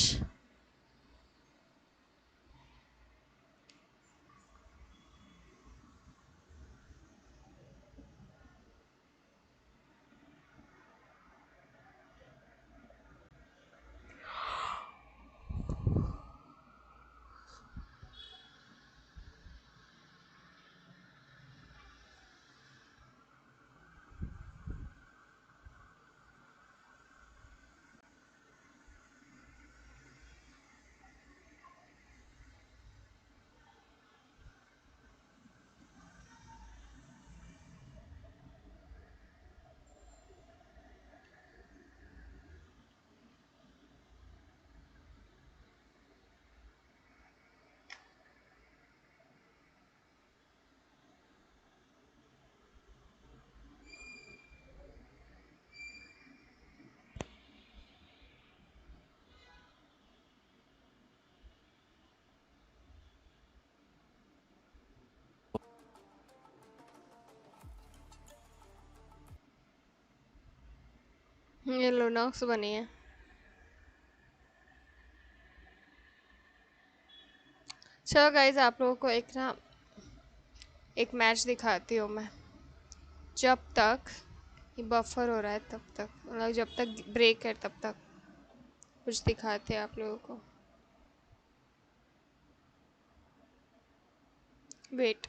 Speaker 2: ये लुनॉक्स बनी है. चलो गाइज आप लोगों को एक मैच दिखाती हूँ मैं. जब तक ये बफर हो रहा है तब तक, मतलब जब तक ब्रेक है तब तक कुछ दिखाते हैं आप लोगों को. वेट,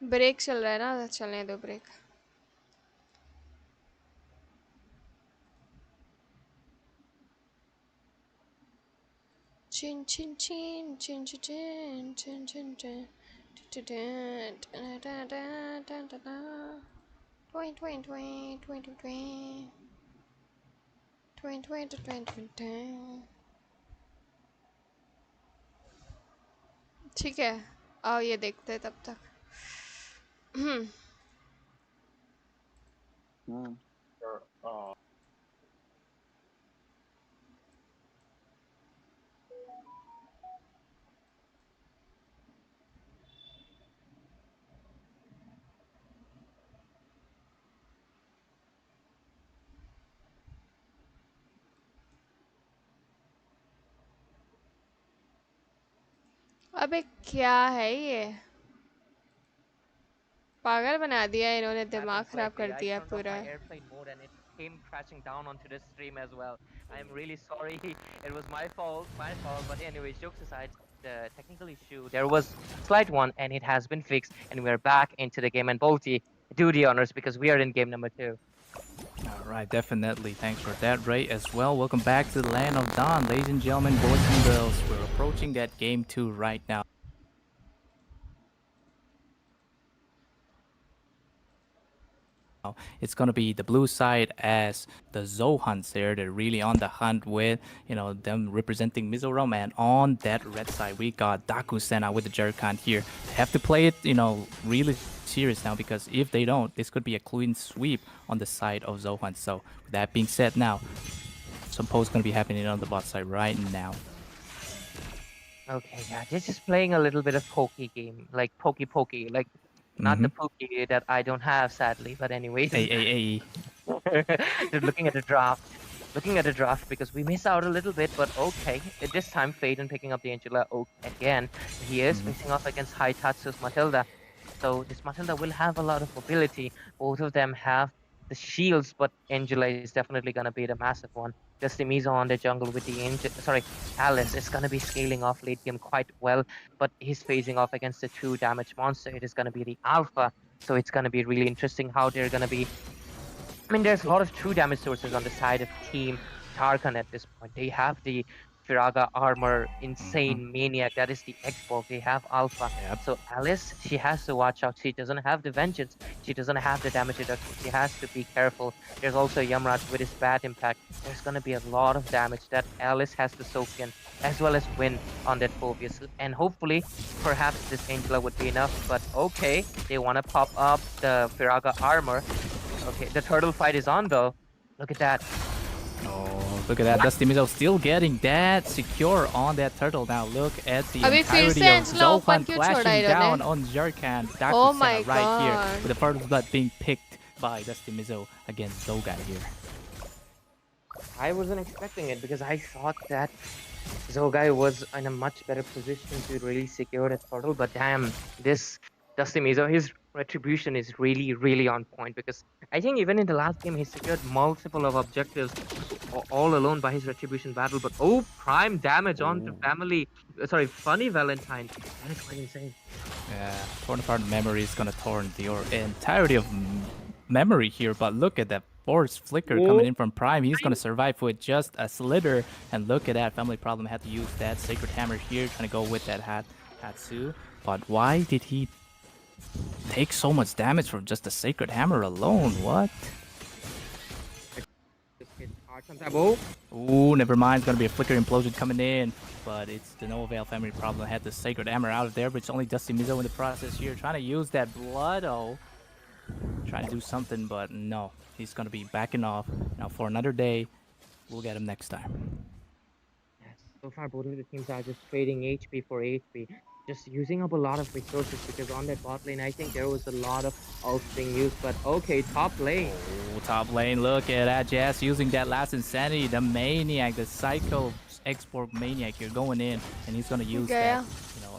Speaker 2: ब्रेक चल रहा है ना, चलने दो ब्रेक. चिन चिन चिन चिन चिन चिन चिन चिन चिन ठीक है, आओ ये देखते हैं तब तक. अबे क्या है ये? पागल बना दिया इन्होंने, दिमाग
Speaker 11: Happened
Speaker 2: खराब कर
Speaker 11: quickly. I
Speaker 2: दिया
Speaker 11: turned off
Speaker 2: पूरा.
Speaker 11: my airplane mode and it came crashing down onto the stream as well. I'm really sorry. It was my fault. But anyways, jokes aside, the technical issue, there was a slight one and it has been fixed and we're back into the game. And Bolty, do the honors because we are in game number 2.
Speaker 16: All right, definitely. Thanks for that, Ray, as well. Welcome back to the Land of Dawn, ladies and gentlemen, boys and girls. We're approaching that game 2 right now. It's going to be the blue side as the Zohans there. They're really on the hunt with, them representing Mizoram. And on that red side, we got Dakusena with the Jerkan here. They have to play it, really serious now, because if they don't, this could be a clean sweep on the side of Zohan. So with that being said, now some posts going to be happening on the bot side right now.
Speaker 11: Okay, yeah, this is playing a little bit of pokey game, like pokey, like not the pokey that I don't have, sadly. But anyways,
Speaker 16: Hey.
Speaker 11: they're looking at the draft because we miss out a little bit. But okay, at this time, Faden picking up the Angela Oak again. He is facing off against Haitatsu's Matilda, so this Matilda will have a lot of mobility. Both of them have the shields, but Angela is definitely gonna be the massive one. Dusty Mizo on the jungle with the Alice is gonna be scaling off late game quite well, but he's facing off against the 2 damage monster. It is gonna be the Alpha, so it's gonna be really interesting how they're gonna be. I mean, there's a lot of 2 damage sources on the side of Team Tarkan at this point. They have the Firaga armor, insane maniac. That is the Xbox. They have Alpha. So Alice, she has to watch out. She doesn't have the vengeance. She doesn't have the damage reduction. She has to be careful. There's also Yamraj with his bad impact. There's gonna be a lot of damage that Alice has to soak in, as well as win on that Phobius. And hopefully, perhaps this Angela would be enough. But okay, they want to pop up the Firaga armor. Okay, the turtle fight is on though. Look at that.
Speaker 16: Oh, look at that. Dusty Mizo still getting that secure on that turtle. Now look at the entirety of Zohan flashing down on Jarkan.
Speaker 2: Oh my
Speaker 16: right
Speaker 2: God.
Speaker 16: here with the first blood being picked by Dusty Mizo against Zogai here.
Speaker 11: I wasn't expecting it because I thought that Zogai was in a much better position to really secure that turtle, but damn, this Dusty Mizo, his retribution is really, really on point, because I think even in the last game he secured multiple of objectives all alone by his retribution battle. But prime damage on to Funny Valentine. That is quite insane.
Speaker 16: Yeah, torn apart memory is gonna torn the entirety of memory here, but look at that force flicker coming in from Prime. He's gonna survive with just a slither, and look at that. Family Problem had to use that Sacred Hammer here, trying to go with that Hatsu. But why did he take so much damage from just the Sacred Hammer alone? What? Ooh, never mind. It's gonna be a Flicker Implosion coming in, but it's the no avail. Family Problem had the Sacred Hammer out of there, but it's only Dusty Mizo in the process here, trying to use that Blood-O, trying to do something, but no. He's gonna be backing off. Now for another day, we'll get him next time.
Speaker 11: Yes, so far both of the teams are just trading HP for HP. Just using up a lot of resources, because on that bot lane, I think there was a lot of ults being used. But okay, top lane.
Speaker 16: Oh, top lane, look at that. Jazz using that last Insanity, the Maniac, the Psycho Export Maniac here going in, and he's gonna use that.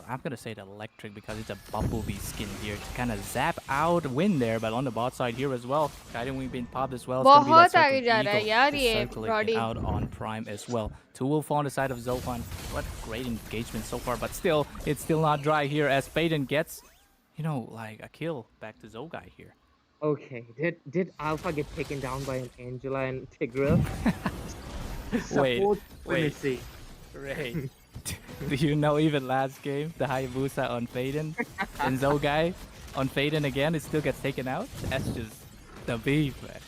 Speaker 16: I'm gonna say the Electric because it's a Bumblebee skin here to kind of zap out win there, but on the bot side here as well, Guiding Wing being popped as well. It's gonna be that circling out on Prime as well. 2 will fall on the side of Zohan. What great engagement so far, but still, it's still not dry here as Faden gets, like a kill back to Zogai here.
Speaker 11: Okay, did Alpha get taken down by an Angela and Tigreal?
Speaker 16: Wait.
Speaker 11: Let me see.
Speaker 16: Ray. Do you know even last game, the Hayabusa on Faden and Zogai on Faden again, it still gets taken out? That's just the beef, man.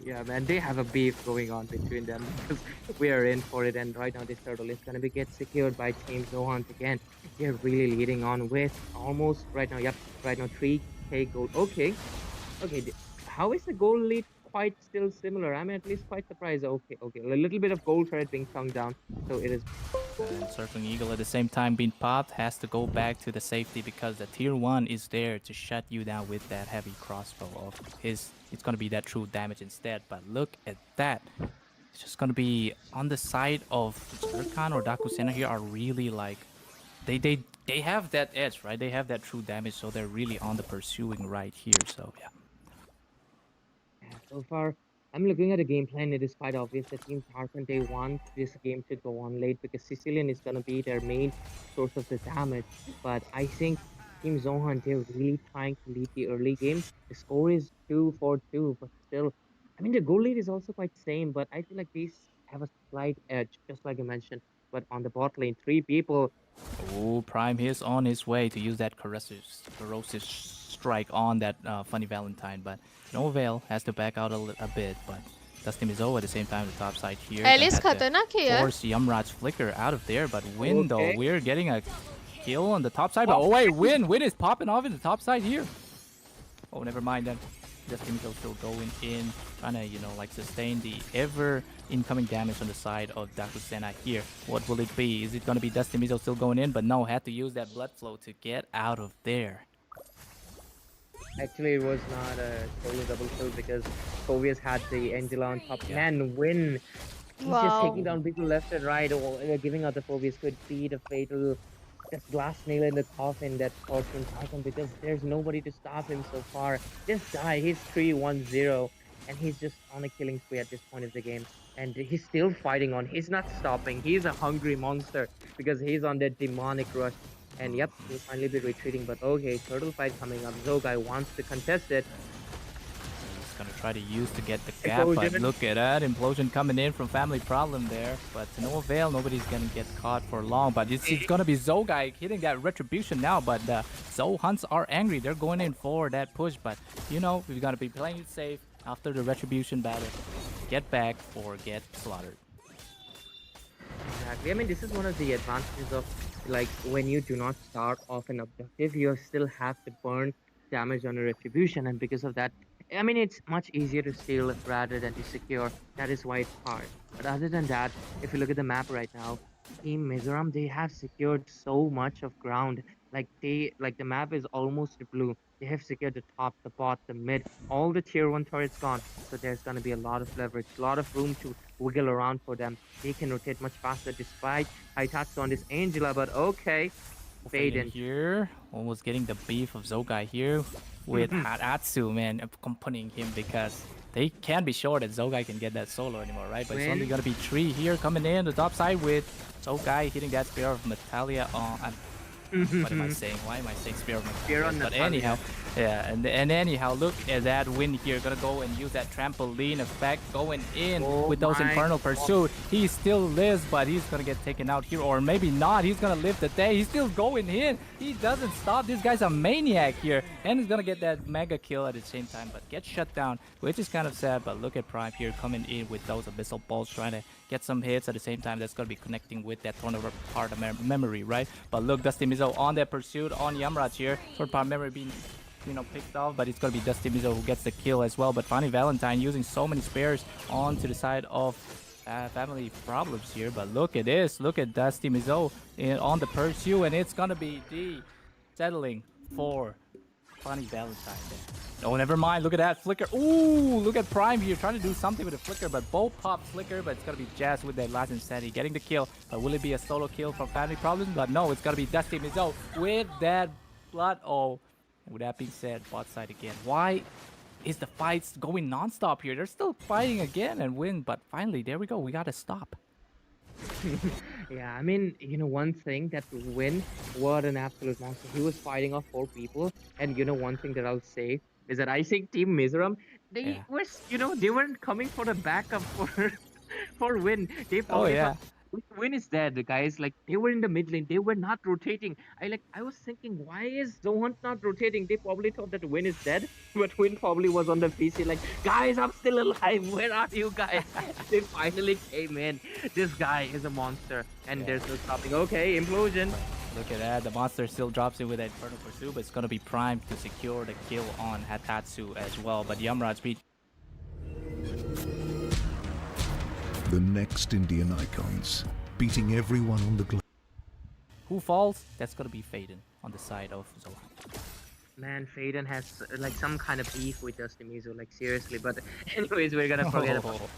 Speaker 11: Yeah, man, they have a beef going on between them because we are in for it, and right now this turtle is gonna get secured by Team Zohan again. They're really leading on with almost right now 3k gold. Okay, how is the gold lead quite still similar. I'm at least quite surprised. Okay, okay, a little bit of gold turret being chunked down, so it is.
Speaker 16: And Circling Eagle at the same time being popped has to go back to the safety because the tier 1 is there to shut you down with that heavy crossbow of his. It's gonna be that true damage instead. But look at that. It's just gonna be on the side of Zerkan or Dakusena here are really like they have that edge, right? They have that true damage, so they're really on the pursuing right here. So yeah.
Speaker 11: So far, I'm looking at the game plan. It is quite obvious that Team Tarkhan, they want this game to go on late because Sicilian is going to be their main source of the damage. But I think Team Zohan, they're really trying to lead the early game. The score is 2-4-2, but still, I mean, the goal lead is also quite same, but I feel like these have a slight edge, just like you mentioned. But on the bot lane, 3 people.
Speaker 16: Oh, Prime is on his way to use that corrosive strike on that Funny Valentine, but no avail. Has to back out a bit, but Dusty Mizo at the same time the top side here.
Speaker 2: Alice खतरनाक है यार.
Speaker 16: Force Yamraj's flicker out of there, but Win though, we're getting a kill on the top side. But oh wait, Win is popping off in the top side here. Oh, never mind then. Dusty Mizo still going in, trying to, you know, like sustain the ever incoming damage on the side of Dakusena here. What will it be? Is it going to be Dusty Mizo still going in? But no, had to use that blood flow to get out of there.
Speaker 11: Actually, it was not a solo double kill because Phobius had the Angela on top. Man, Win. He's just taking down people left and right, or giving out the Phobius could be the fatal just glass nail in the coffin that Fortune Tarkhan because there's nobody to stop him so far. This guy, he's 3-1-0 and he's just on a killing spree at this point of the game. And he's still fighting on. He's not stopping. He's a hungry monster because he's on that demonic rush. And yep, he'll finally be retreating. But okay, turtle fight coming up. Zogai wants to contest it.
Speaker 16: He's gonna try to use to get the gap, but look at that implosion coming in from Family Problem there. But to no avail, nobody's gonna get caught for long. But it's gonna be Zogai hitting that retribution now. But the Zohunts are angry. They're going in for that push. But you know, we're gonna be playing it safe after the retribution battle. Get back or get slaughtered.
Speaker 11: Exactly. I mean, this is one of the advantages of like when you do not start off an objective, you still have to burn damage on a retribution, and because of that, I mean, it's much easier to steal rather than to secure. That is why it's hard. But other than that, if you look at the map right now, Team Mizoram, they have secured so much of ground. Like the map is almost blue. They have secured the top, the bot, the mid, all the tier 1 turrets gone. So there's gonna be a lot of leverage, a lot of room to wiggle around for them. They can rotate much faster despite Haitatsu on this Angela, but okay. Fade
Speaker 16: here. Almost getting the beef of Zogai here with Haitatsu, man, accompanying him because they can't be sure that Zogai can get that solo anymore, right? But it's only gonna be 3 here coming in the top side with Zogai hitting that Spear of Natalia on. What am I saying? Why am I saying Spear of Natalia? But anyhow, yeah, and anyhow, look at that Win here. Gonna go and use that trampoline effect, going in with those Infernal Pursuit. He still lives, but he's gonna get taken out here, or maybe not. He's gonna live the day. He's still going in. He doesn't stop. This guy's a maniac here, and he's gonna get that mega kill at the same time, but get shut down, which is kind of sad. But look at Prime here coming in with those Abyssal Bolts, trying to get some hits at the same time. That's gonna be connecting with that turnover part of memory, right? But look, Dusty Mizo on that pursuit on Yamraj here. Third part memory being, you know, picked off, but it's gonna be Dusty Mizo who gets the kill as well. But Funny Valentine using so many spares onto the side of Family Problems here. But look at this, look at Dusty Mizo on the pursuit, and it's gonna be the settling for Funny Valentine there. Oh, never mind. Look at that flicker. Ooh, look at Prime here trying to do something with the flicker, but both pop flicker, but it's gonna be Jazz with that last insanity getting the kill. But will it be a solo kill from Family Problems? But no, it's gonna be Dusty Mizo with that blood. Oh, with that being said, bot side again. Why is the fights going non-stop here? They're still fighting again and Win, but finally, there we go. We gotta stop.
Speaker 11: Yeah, I mean, you know, one thing that Win, what an absolute monster. He was fighting off 4 people, and you know, one thing that I'll say is that I think Team Mizoram, they were, you know, they weren't coming for the backup for Win. They probably thought Win is dead. The guys, like, they were in the mid lane. They were not rotating. I was thinking, why is Zohan not rotating? They probably thought that Win is dead, but Win probably was on the PC like, guys, I'm still alive. Where are you guys? They finally came in. This guy is a monster, and there's no stopping. Okay, implosion.
Speaker 16: Look at that, the monster still drops in with that Infernal Pursuit, but it's gonna be primed to secure the kill on Haitatsu as well. But Yamraj beat
Speaker 20: the next Indian icons, beating everyone on the globe.
Speaker 16: Who falls? That's gonna be Faden on the side of Zohan.
Speaker 11: Man, Faden has like some kind of beef with Dusty Mizo, like seriously. But anyways, we're gonna forget about it.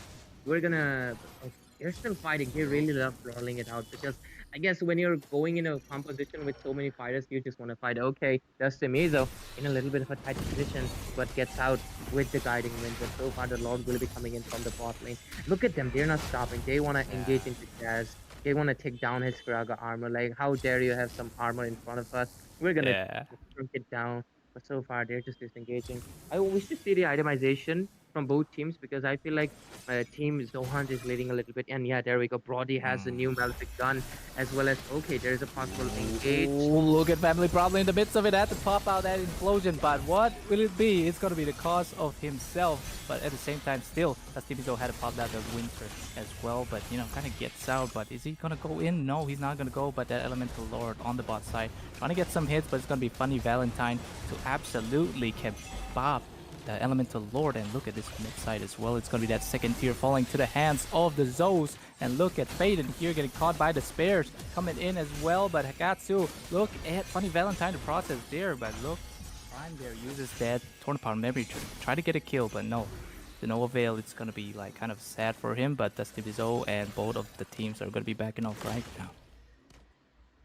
Speaker 11: We're gonna. Okay, they're still fighting. They really love rolling it out because I guess when you're going in a composition with so many fighters, you just want to fight. Okay, Dusty Mizo in a little bit of a tight position, but gets out with the guiding wind. But so far, the Lord will be coming in from the bot lane. Look at them. They're not stopping. They want to engage into Jazz. They want to take down his Graga armor. Like, how dare you have some armor in front of us? We're gonna shrink it down. But so far, they're just disengaging. I wish to see the itemization from both teams because I feel like Team Zohan is leading a little bit. And yeah, there we go. Brody has the new Malefic gun as well as, okay, there is a possible engage.
Speaker 16: Ooh, look at Family probably in the midst of it. Had to pop out that implosion. But what will it be? It's going to be the cause of himself. But at the same time, still, Dusty Mizo had to pop out the Winter as well. But, you know, kind of gets out. But is he going to go in? No, he's not going to go. But that Elemental Lord on the bot side, trying to get some hits. But it's going to be Funny Valentine to absolutely kebab the Elemental Lord. And look at this mid side as well. It's going to be that second tier falling to the hands of the Zos. And look at Faden here getting caught by the spares coming in as well. But Hakatsu, look at Funny Valentine, the process there. But look, Prime there uses that Tornapart memory to try to get a kill. But no, to no avail. It's going to be like kind of sad for him. But Dusty Mizo and both of the teams are going to be backing off right now.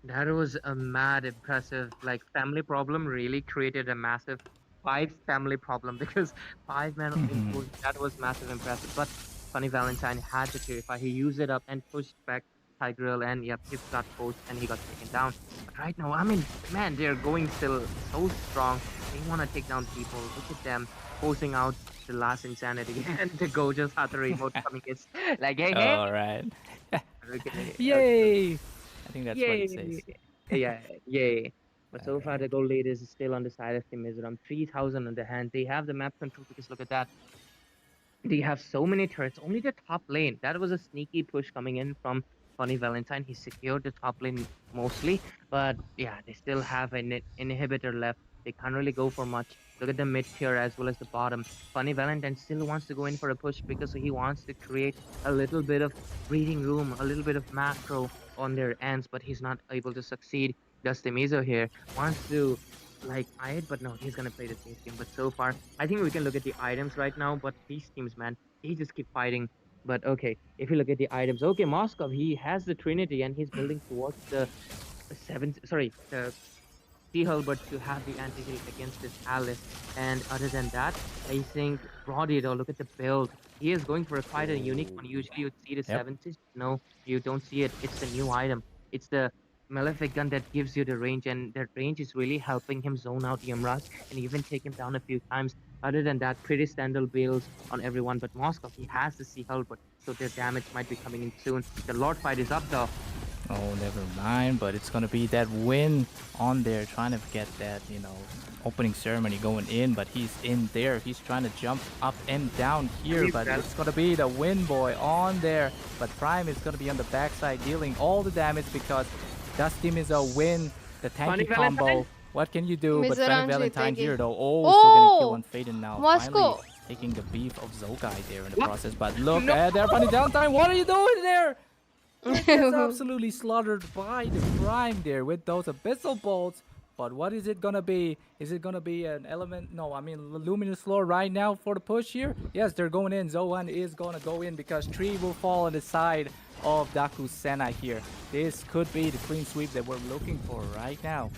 Speaker 11: That was a mad impressive, like, family problem really created a massive 5 family problem because 5 men improved. That was massive impressive. But Funny Valentine had to purify. He used it up and pushed back Tigreal, and yep, he got forced and he got taken down. But right now, I mean, man, they're going still so strong. They want to take down people. Look at them forcing out the last insanity and the go just had the remote coming. It's like, hey, hey.
Speaker 16: All right.
Speaker 11: Okay.
Speaker 16: Yay! I think that's what it says.
Speaker 11: Yeah, yay. But so far, the gold lead is still on the side of Team Mizoram. 3,000 on the hand. They have the map control because look at that. They have so many turrets. Only the top lane. That was a sneaky push coming in from Funny Valentine. He secured the top lane mostly. But yeah, they still have an inhibitor left. They can't really go for much. Look at the mid tier as well as the bottom. Funny Valentine still wants to go in for a push because he wants to create a little bit of breathing room, a little bit of macro on their ends, but he's not able to succeed. Dusty Mizo here wants to like hide, but no, he's gonna play the safe game. But so far, I think we can look at the items right now. But these teams, man, they just keep fighting. But okay, if you look at the items, okay, Moscow, he has the Trinity and he's building towards the the T-Halbert to have the anti-heal against this Alice. And other than that, I think Brody, though, look at the build. He is going for quite a unique one. Usually you'd see the 70s. No, you don't see it. It's the new item. It's the Malefic gun that gives you the range, and that range is really helping him zone out Yamraz and even take him down a few times. Other than that, pretty standard builds on everyone. But Moscow, he has the Sea-Halbert, so their damage might be coming in soon. The Lord fight is up, though.
Speaker 16: Oh, never mind, but it's gonna be that win on there, trying to get that, you know, opening ceremony going in, but he's in there. He's trying to jump up and down here, but it's gonna be the win boy on there. But Prime is gonna be on the backside dealing all the damage because Dusty Mizo win the tanky combo. What can you do? But Funny Valentine here though. Oh, still gonna kill on Faden now. Finally taking the beef of Zogai there in the process. But look at there, Funny Valentine. What are you doing there? It's absolutely slaughtered by the Prime there with those abyssal bolts. But what is it gonna be? Is it gonna be an element? No, I mean Luminous Lore right now for the push here. Yes, they're going in. Zohan is gonna go in because 3 will fall on the side of Daku Senna here. This could be the clean sweep that we're looking for right now.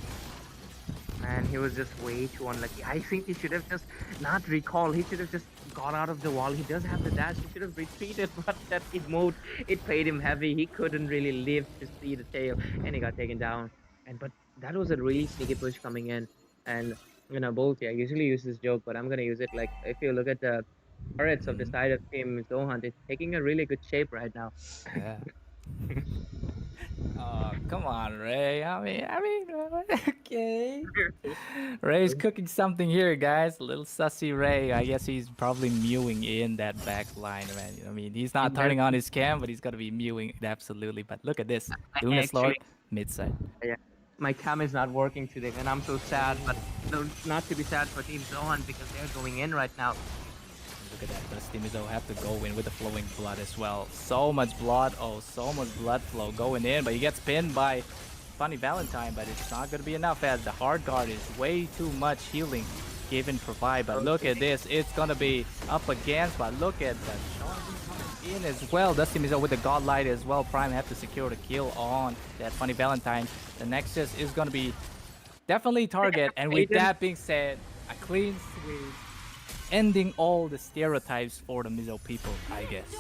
Speaker 11: Man, he was just way too unlucky. I think he should have just not recalled. He should have just got out of the wall. He does have the dash. He should have retreated, but that emote, it played him heavy. He couldn't really live to see the tail, and he got taken down. But that was a really sneaky push coming in. And, you know, Bolt, I usually use this joke, but I'm going to use it. Like, if you look at the turrets of the side of Team Zohan, it's taking a really good shape right now.
Speaker 16: Yeah. Oh, come on, Ray. I mean, okay. Ray's cooking something here, guys. A little sussy Ray. I guess he's probably mewing in that back line, man. I mean, he's not turning on his cam, but he's gonna be mewing it absolutely. But look at this. Luminous Lord, mid-side.
Speaker 11: Yeah. My cam is not working today, and I'm so sad. But not to be sad for Team Zohan because they're going in right now.
Speaker 16: Look at that. Dusty Mizo have to go in with the flowing blood as well. So much blood. Oh, so much blood flow going in. But he gets pinned by Funny Valentine. But it's not going to be enough as the hard guard is way too much healing given provide. But look at this. It's going to be up against. But look at that. Coming in as well. Dusty Mizo with the Godlight as well. Prime have to secure the kill on that Funny Valentine. The Nexus is going to be definitely target. And with that being said, a clean sweep. Ending all the stereotypes for the Mizo people, I guess.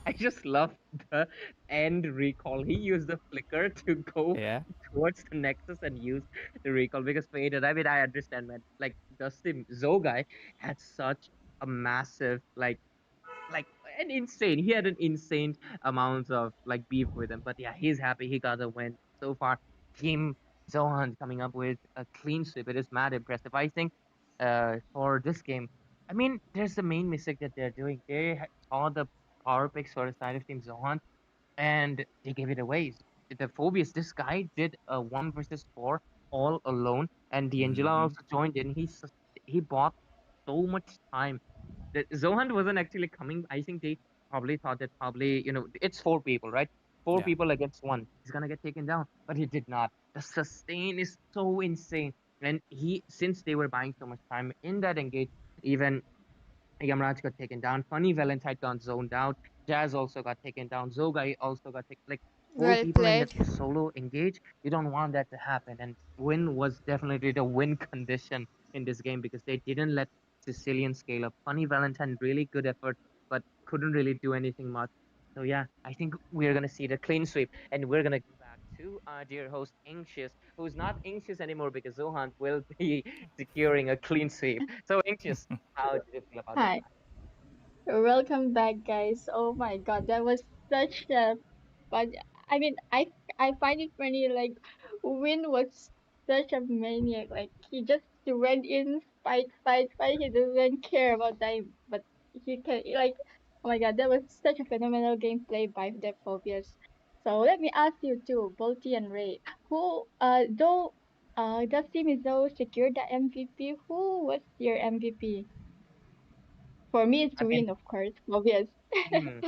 Speaker 11: I just love the end recall. He used the flicker to go towards the Nexus and use the recall because Faded. I mean, I understand, man. Like Dusty Zogai had such a massive like an insane. He had an insane amount of like beef with him. But yeah, he's happy he got a win so far. Team Zohan coming up with a clean sweep. It is mad impressive. I think for this game, I mean, there's the main mistake that they're doing. They saw the power picks for the side of Team Zohan and they gave it away. The Phobius, this guy did a 1 versus 4 all alone, and D'Angelo also joined in. He bought so much time that Zohan wasn't actually coming. I think they probably thought that it's 4 people, right? Four people against one. He's gonna get taken down, but he did not. The sustain is so insane, and since they were buying so much time in that engage, even Yamraj got taken down. Funny Valentine got zoned out. Jazz also got taken down. Zogai also got taken. Like 4 people in
Speaker 2: played.
Speaker 11: the solo engage. You don't want that to happen. And win was definitely the win condition in this game because they didn't let Sicilian scale up. Funny Valentine, really good effort, but couldn't really do anything much. So yeah, I think we're gonna see the clean sweep, and we're gonna go back to our dear host Anxious, who's not anxious anymore because Zohan will be securing a clean sweep. So Anxious, how did you feel about this
Speaker 19: Hi. Welcome back, guys. Oh my God, that was such a fun. I mean, I find it funny. Like, Win was such a maniac. Like, he just went in, fight, fight, fight. He doesn't care about time, but he can like. Oh my God, that was such a phenomenal gameplay by the Phobias. So let me ask you too, Bolty and Ray, who though the team is though secured the MVP. Who was your MVP? For me, it's
Speaker 11: I mean,
Speaker 19: Win, of course, obvious.
Speaker 11: hmm,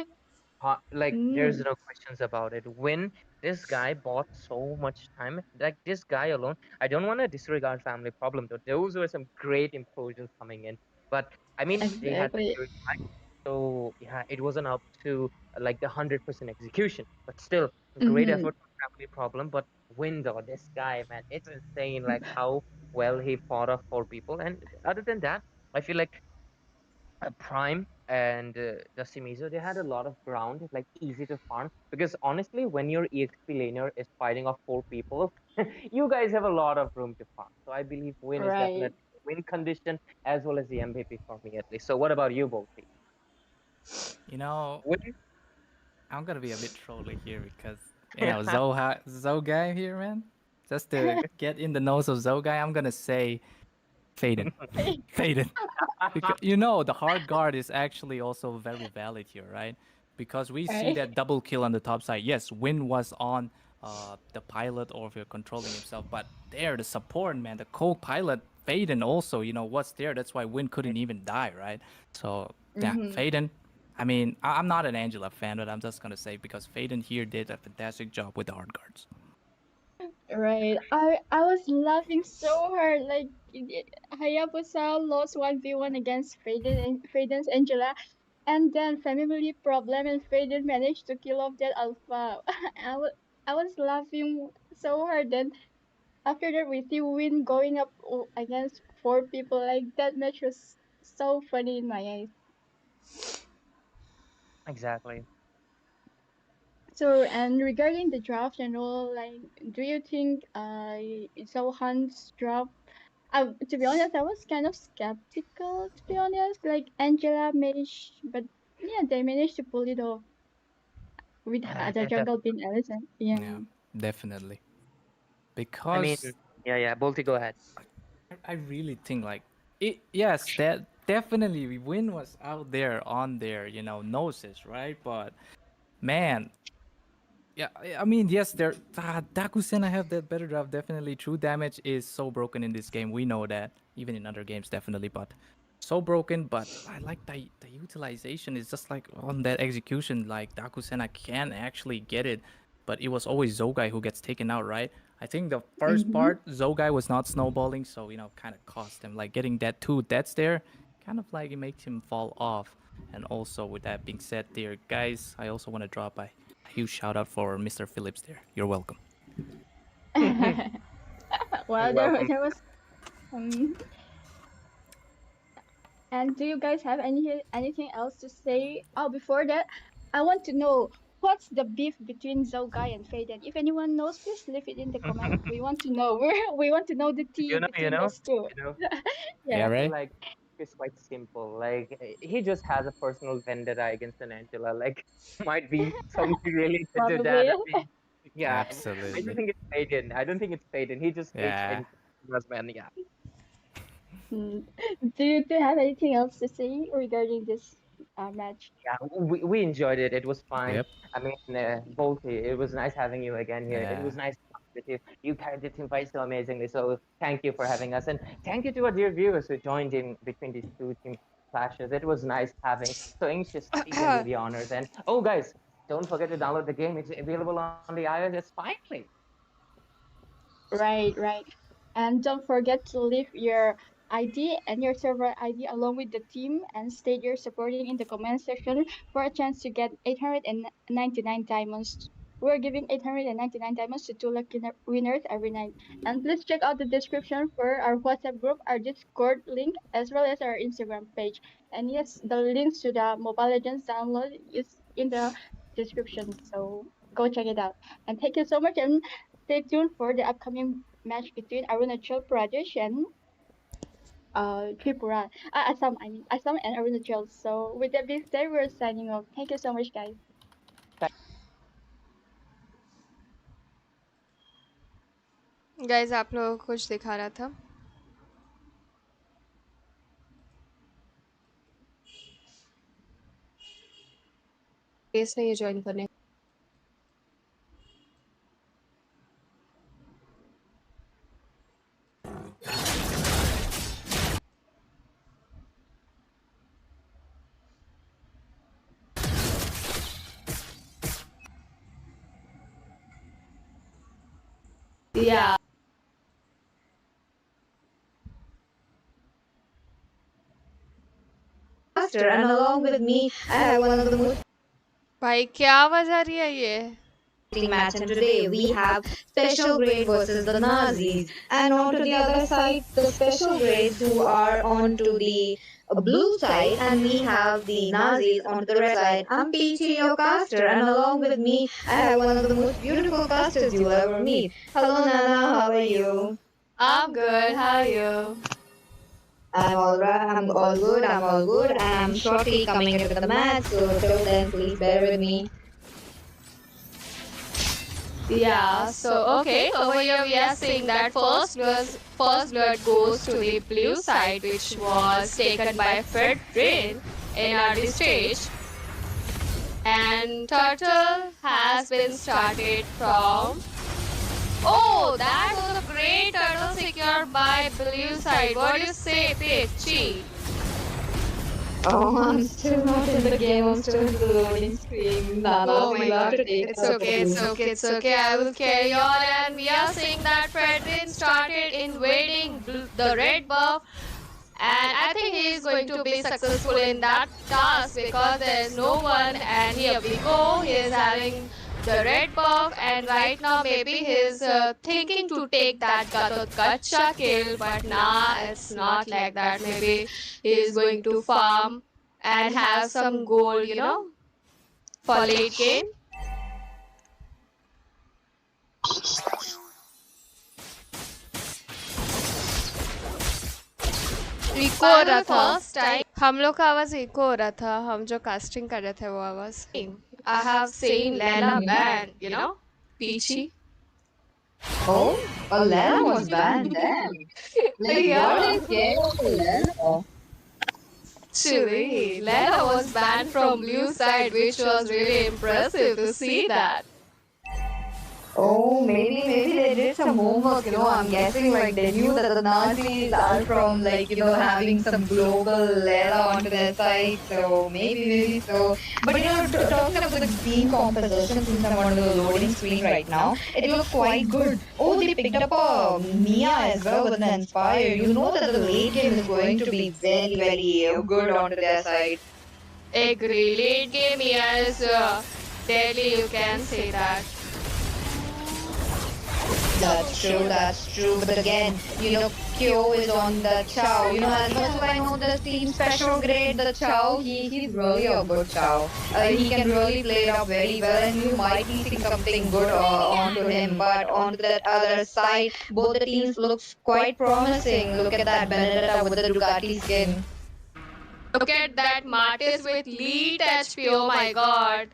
Speaker 11: like there's
Speaker 19: Mm.
Speaker 11: no questions about it. When this guy bought so much time, like this guy alone, I don't want to disregard family problem though. Those were some great implosions coming in, but I mean they had the
Speaker 19: Exactly.
Speaker 11: green light, so yeah, it wasn't up to like the 100% execution, but still great
Speaker 19: Mm-hmm.
Speaker 11: effort from family problem. But win though, this guy man, it's insane like how well he fought off 4 people. And other than that, I feel like Prime and Dusty Mizo, they had a lot of ground, like easy to farm. Because honestly, when your EXP laner is fighting off 4 people, you guys have a lot of room to farm. So I believe win is
Speaker 19: Right.
Speaker 11: definitely win condition as well as the MVP for me at least. So what about you, Bolty?
Speaker 16: You know,
Speaker 11: Win?
Speaker 16: I'm gonna be a bit trolly here because Zogai here, man. Just to get in the nose of Zogai, I'm gonna say Faden. Faden. Because the hard guard is actually also very valid here, right? Because we see
Speaker 19: Right.
Speaker 16: that double kill on the top side. Yes, Win was on the pilot or if you're controlling himself, but there the support, man, the co-pilot Faden also, what's there. That's why Win couldn't even die, right? So yeah,
Speaker 19: Mm-hmm.
Speaker 16: Faden. I mean, I'm not an Angela fan, but I'm just gonna say because Faden here did a fantastic job with the hard guards.
Speaker 19: Right. I was laughing so hard. Like Hayabusa lost 1v1 against Faden's Angela, and then family problem and Faden managed to kill off that alpha. I was laughing so hard. Then after that, we see Win going up against 4 people. Like that match was so funny in my eyes.
Speaker 11: Exactly.
Speaker 19: So, and regarding the draft and all, like, do you think Zohan's draft? To be honest, I was kind of skeptical. To be honest, like Angela managed, but yeah, they managed to pull it off with the jungle being Allison. Yeah.
Speaker 16: Yeah, definitely.
Speaker 11: I mean,
Speaker 16: Because
Speaker 11: yeah, Bolty, go ahead.
Speaker 16: I really think like yes, that definitely Win was out there on their, noses, right? But man, yeah, I mean, yes, Dakusen, I have that better draft. Definitely, true damage is so broken in this game. We know that, even in other games, definitely. But so broken, but I like the utilization is just like on that execution, like Dakusena can actually get it, but it was always Zogai who gets taken out, right? I think the first part Zogai was not snowballing, so kind of cost him. Like getting that 2 deaths there, kind of like it makes him fall off. And also with that being said, there guys, I also want to drop a huge shout out for Mr. Phillips there. You're welcome.
Speaker 19: Well,
Speaker 11: welcome.
Speaker 19: there was. And do you guys have anything else to say? Oh, before that, I want to know what's the beef between Zogai and Faden. If anyone knows, please leave it in the comment. We want to know. We want to know the tea between those two.
Speaker 16: Yeah,
Speaker 19: Yeah.
Speaker 16: right?
Speaker 11: Like it's quite simple. Like he just has a personal vendetta against an Angela. Like might be something related to that.
Speaker 19: Probably.
Speaker 11: I mean, yeah, I don't
Speaker 16: Absolutely.
Speaker 11: think it's Faden. I don't think it's Faden. He just hates
Speaker 16: Yeah.
Speaker 11: Angela's man. Yeah.
Speaker 19: Do you two have anything else to say regarding this match?
Speaker 11: Yeah, we enjoyed it. It was fun.
Speaker 16: Yep.
Speaker 11: I mean, Volty, it was nice having you again here. It
Speaker 16: Yeah.
Speaker 11: was nice talking with you. You carried the team fight so amazingly. So thank you for having us, and thank you to our dear viewers who joined in between these two team clashes. It was nice having so anxious to do the honors. And oh, guys, don't forget to download the game. It's available on the iOS finally.
Speaker 19: Right, right. And don't forget to leave your ID and your server ID along with the team and state your supporting in the comment section for a chance to get 899 diamonds. We're giving 899 diamonds to 2 lucky winners every night. And please check out the description for our WhatsApp group, our Discord link, as well as our Instagram page. And yes, the links to the Mobile Legends download is in the description, so go check it out. And thank you so much, and stay tuned for the upcoming match between Arunachal Pradesh and Tripura. Assam, I mean Assam and Arunachal. So with that being said, we're signing off. Thank you so much, guys.
Speaker 2: Guys आप लोगों को कुछ दिखा रहा था pace नहीं है join करने Yeah.
Speaker 6: And along with me, I have one of the most
Speaker 2: भाई क्या आवाज आ रही है ये
Speaker 6: exciting match, and today we have special grade versus the Nazis, and on to the other side, the special grades who are on to the blue side, and we have the Nazis on the red side. I'm Peachy, your caster, and along with me, I have one of the most beautiful casters you'll ever meet. Hello, Nana, how are you?
Speaker 2: I'm good. How are you?
Speaker 6: I'm alright, I'm all good, and I'm shortly coming into the match, so till then, please bear with me.
Speaker 2: Yeah, so okay, over here we are seeing that first blood goes to the blue side, which was taken by Fred Rain in early stage. And Turtle has been started from... Oh, that was a great turtle secured by blue side. What do you say, Pitchy?
Speaker 6: Oh, I'm still not in the game, I'm still in the loading screen.
Speaker 2: Oh my god, it's okay, I will carry on. And we are seeing that Fredrin started invading the red buff. And I think he is going to be successful in that task because there is no one. And here we go, he is having the red buff, and right now maybe he is thinking to take that gacha kill, but nah, it's not like that. Maybe he is going to farm and have some gold, you know, for late game. Echo हो रहा था हम लोग का आवाज eco हो रहा था हम जो कास्टिंग कर रहे थे वो आवाज I have seen Lena banned, you know, Peachy.
Speaker 6: Oh, Lena was banned then. Like,
Speaker 2: Yeah.
Speaker 6: what is game of Lena?
Speaker 2: Actually, Lena was banned from blue side, which was really impressive to see that.
Speaker 6: Oh, maybe they did some homework, I'm guessing like they knew that the Nazis are from like, having some global era onto their side. So maybe so. But talking about the team composition, since I'm on the loading screen right now, it looks quite good. Oh, they picked up a Mia as well with an Inspire. You know that the late game is going to be very good onto their side.
Speaker 2: Agree. Late game is deadly, you can say that.
Speaker 6: That's true. But again, Kyo is on the Chow. As much as I know this team special grade, the Chow, he's really a good Chow. He can really play it up very well, and you might be seeing something good onto him. But onto that other side, both the teams looks quite promising. Look at that Benedetta with the Ducati skin.
Speaker 2: Look at that Martis with lead HP. Oh my god.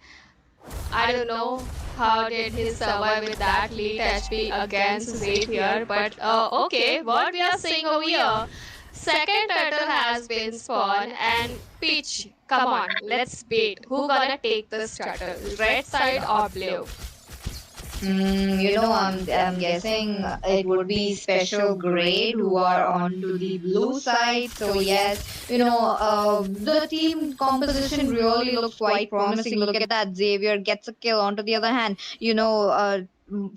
Speaker 2: I don't know how did he survive with that lead HP against Xavier, but okay, what we are seeing over here. Second turtle has been spawned and Peach, come on, let's beat. Who gonna take this turtle? Red side or blue?
Speaker 6: I'm guessing it would be special grade who are onto the blue side. So yes, the team composition really looks quite promising. Look at that, Xavier gets a kill. Onto the other hand,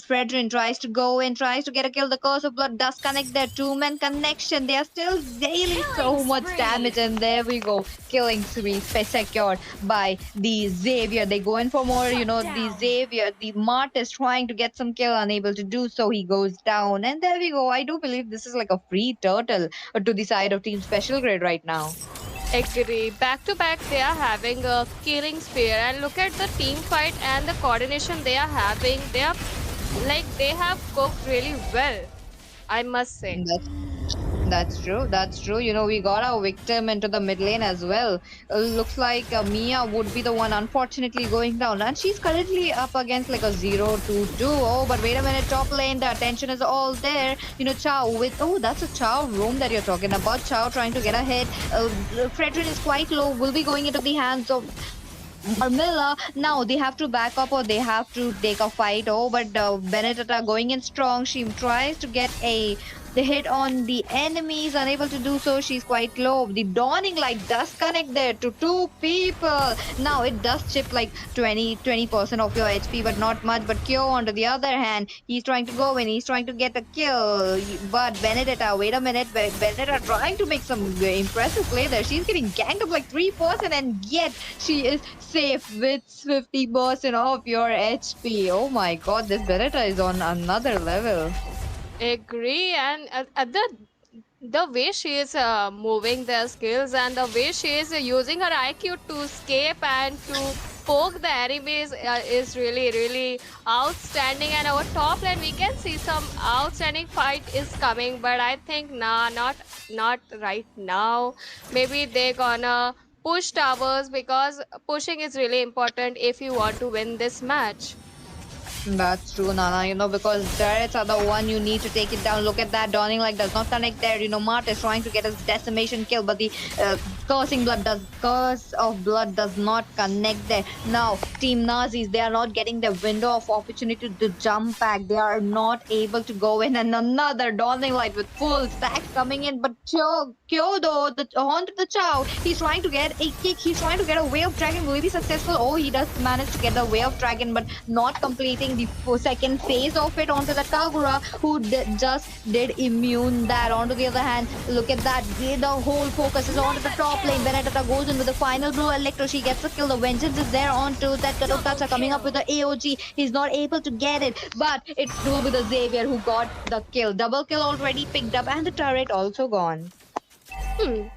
Speaker 6: Fredrin tries to go in, tries to get a kill. The Curse of Blood does connect their two-man connection. They are still dealing so much damage, and there we go. Killing spree secured by the Xavier. They go in for more, the Xavier, the Martis trying to get some kill, unable to do so. He goes down, and there we go. I do believe this is like a free turtle to the side of Team Special Grade right now.
Speaker 2: Agree. Back to back, they are having a killing spear, and look at the team fight and the coordination they are having. They have cooked really well, I must say.
Speaker 6: That's true. We got our victim into the mid lane as well. Looks like Mia would be the one unfortunately going down. And she's currently up against like a 0-2-2. Oh, but wait a minute. Top lane, the attention is all there. Chow with... Oh, that's a Chow roam that you're talking about. Chow trying to get a hit. Fredrin is quite low. Will be going into the hands of... Armilla. Now they have to back up or they have to take a fight. Oh, but Benedetta going in strong. She tries to get the hit on the enemies, unable to do so. She's quite low. The Dawning Light does connect there to two people. Now it does chip like 20% of your HP, but not much. But Kyo, on the other hand, he's trying to go in. He's trying to get a kill. But Benedetta, wait a minute. Benedetta trying to make some impressive play there. She's getting ganked up like 3%, and yet she is safe with 50% of your HP. Oh my god, this Benedetta is on another level.
Speaker 2: Agree, and the way she is moving their skills and the way she is using her IQ to escape and to poke the enemies is really outstanding. And our top lane, we can see some outstanding fight is coming, but I think not right now. Maybe they're gonna push towers, because pushing is really important if you want to win this match.
Speaker 6: That's true, Nana, because turrets are the one you need to take it down. Look at that, Dawning Light does not connect there. Mart is trying to get his decimation kill, but the Curse of Blood does not connect there. Now, Team Nazis, they are not getting the window of opportunity to jump back. They are not able to go in, and another Dawning Light with full stacks coming in, but Kyo though, onto the Chow, he's trying to get a kick, he's trying to get a Wave Dragon. Will he be successful? Oh, he does manage to get the Wave Dragon, but not completing the second phase of it onto the Kagura, who just did immune that. Onto the other hand, look at that, the whole focus is onto the top lane. Benedetta goes in with the final blow. Electro, she gets the kill. The Vengeance is there onto that Karotacha, coming up with the AOG. He's not able to get it, but it's still with the Xavier who got the kill. Double kill already picked up, and the turret also gone.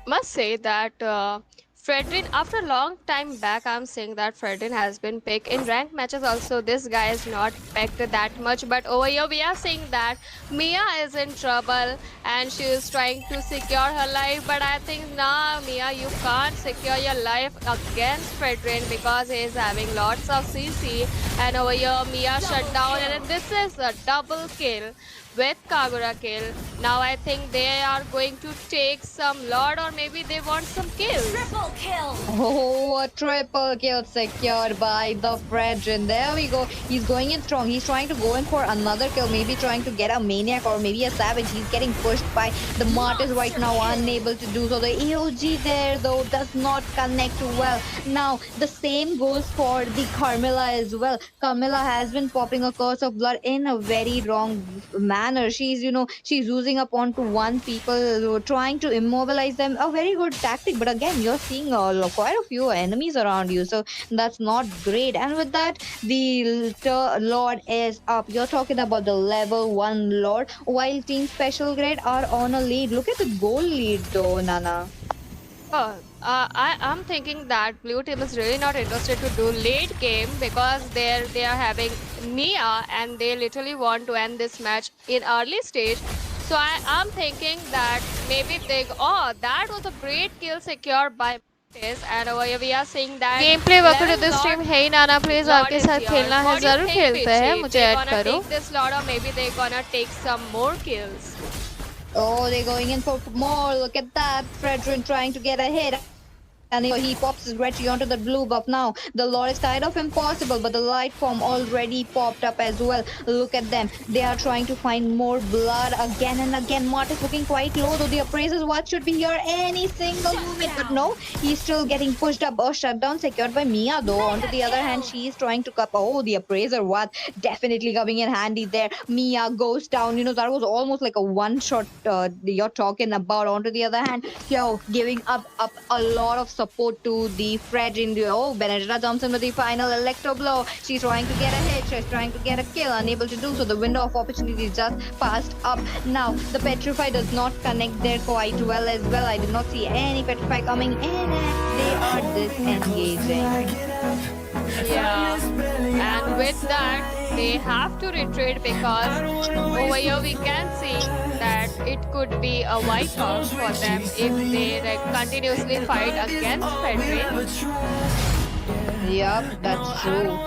Speaker 2: Must say that Fredrin, after a long time back, I'm saying that Fredrin has been picked in ranked matches also. This guy is not picked that much, but over here we are seeing that Mia is in trouble and she is trying to secure her life. But I think, nah, Mia, you can't secure your life against Fredrin because he is having lots of CC. And over here, Mia shut down, and this is a double kill with Kagura kill. Now I think they are going to take some Lord, or maybe they want some kills.
Speaker 15: Triple kill.
Speaker 6: Oh, a triple kill secured by the Fredrin. There we go. He's going in strong. He's trying to go in for another kill. Maybe trying to get a maniac or maybe a savage. He's getting pushed by the Martyrs right now. Unable to do so. The AOG there though does not connect well. Now the same goes for the Carmilla as well. Carmilla has been popping a curse of blood in a very wrong manner. She's she's using up onto one people, trying to immobilize them. A very good tactic, but again you're seeing quite a few enemies around you, so that's not great. And with that, the Lord is up. You're talking about the level 1 Lord, while Team Special Grade are on a lead. Look at the goal lead though, Nana.
Speaker 2: I'm thinking that blue team is really not interested to do late game because they are having Mia and they literally want to end this match in early stage. So I'm thinking that maybe that was a great kill secured by Martis, and over here we are seeing that
Speaker 18: game play वक्त
Speaker 2: level
Speaker 18: this
Speaker 2: Lord-
Speaker 18: stream है ही नाना pledge
Speaker 2: Lord
Speaker 18: आपके
Speaker 2: is
Speaker 18: साथ
Speaker 2: here.
Speaker 18: खेलना है
Speaker 2: What do you
Speaker 18: जरूर
Speaker 2: think,
Speaker 18: खेलते हैं
Speaker 2: Pichi?
Speaker 18: मुझे
Speaker 2: They
Speaker 18: ऐड
Speaker 2: gonna
Speaker 18: करो
Speaker 2: take this Lord, or maybe they're gonna take some more kills.
Speaker 6: Oh, they're going in for more. Look at that. Fredrin trying to get a hit. And he pops his Reggie onto the blue buff now. The Lord is kind of impossible, but the light form already popped up as well. Look at them. They are trying to find more blood again and again. Mart is looking quite low, though the appraisers what should be here any single moment. But no, he's still getting pushed up. A shutdown secured by Mia, though. Onto the other hand, she is trying to cup. Oh, the appraiser what? Definitely coming in handy there. Mia goes down. That was almost like a one-shot you're talking about. Onto the other hand, giving up a lot of support to the Fred in the Benedetta Thompson with the final electro blow. She's trying to get a hit, she's trying to get a kill, unable to do so. The window of opportunity just passed up. Now the Petrify does not connect there quite well as well. I did not see any Petrify coming in and they are disengaging.
Speaker 2: Yeah, and with that, they have to retreat because over here we can see that it could be a wipeout for them if they continuously fight against Fredrin.
Speaker 6: Yep, that's true.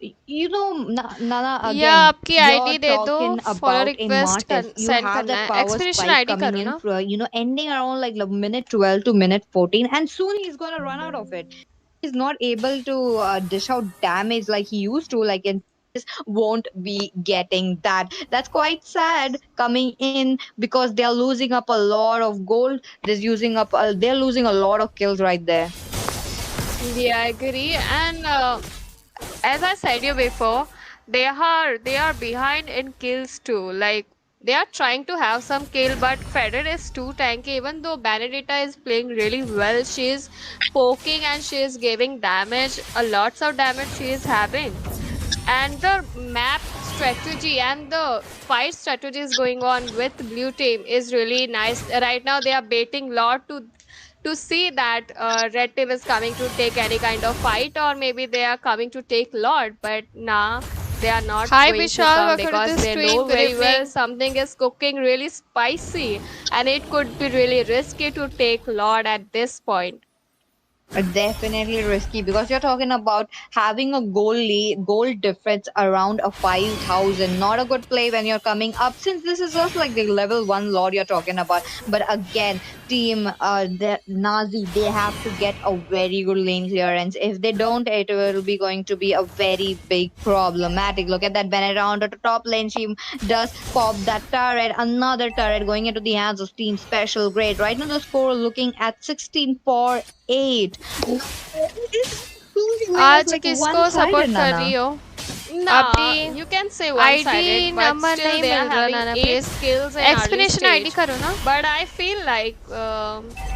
Speaker 6: Nana, again,
Speaker 18: या आपकी ID
Speaker 6: you're
Speaker 18: दे दो
Speaker 6: talking
Speaker 18: follow
Speaker 6: about a
Speaker 18: request
Speaker 6: Martis. You
Speaker 18: send
Speaker 6: have
Speaker 18: करना
Speaker 6: that
Speaker 18: है
Speaker 6: power
Speaker 18: expedition
Speaker 6: spike
Speaker 18: ID
Speaker 6: coming
Speaker 18: करो
Speaker 6: in,
Speaker 18: ना
Speaker 6: ending around like the minute 12 to minute 14, and soon he's gonna run out of it. He's not able to dish out damage like he used to, like in won't be getting that. That's quite sad coming in because they're losing up a lot of gold. They're losing a lot of kills right there.
Speaker 2: Yeah, I agree. And as I said you before, they are behind in kills too. Like they are trying to have some kill, but Federer is too tanky. Even though Benedetta is playing really well, she is poking and she is giving damage. A lots of damage she is having. And the map strategy and the fight strategies going on with blue team is really nice. Right now they are baiting lot to see that red team is coming to take any kind of fight, or maybe they are coming to take Lord, but nah, they are not
Speaker 18: Hi
Speaker 2: going to
Speaker 18: Vishal,
Speaker 2: come
Speaker 18: welcome to
Speaker 2: because
Speaker 18: the
Speaker 2: they
Speaker 18: stream.
Speaker 2: know
Speaker 18: Good
Speaker 2: very well
Speaker 18: evening.
Speaker 2: something is cooking really spicy and it could be really risky to take Lord at this point.
Speaker 6: Definitely risky because you're talking about having a goal difference around a 5,000. Not a good play when you're coming up, since this is just like the level 1 Lord you're talking about. But again, team the Nazi, they have to get a very good lane clearance. If they don't, it will be going to be a very big problematic. Look at that Bennett onto the top lane. She does pop that turret. Another turret going into the hands of Team Special Grade. Right now the score looking at 16-4-8.
Speaker 18: आज
Speaker 6: like
Speaker 18: किसको
Speaker 6: one-sided,
Speaker 18: support कर
Speaker 6: Nana.
Speaker 18: रही हो
Speaker 2: Nah,
Speaker 18: अभी
Speaker 2: you can say one-sided,
Speaker 18: ID
Speaker 2: but
Speaker 18: number
Speaker 2: still
Speaker 18: नहीं
Speaker 2: they are
Speaker 18: मिल रहा
Speaker 2: having
Speaker 18: Nana
Speaker 2: 8
Speaker 18: please
Speaker 2: kills in early
Speaker 18: explanation ID
Speaker 2: stage.
Speaker 18: करो ना
Speaker 2: But I feel like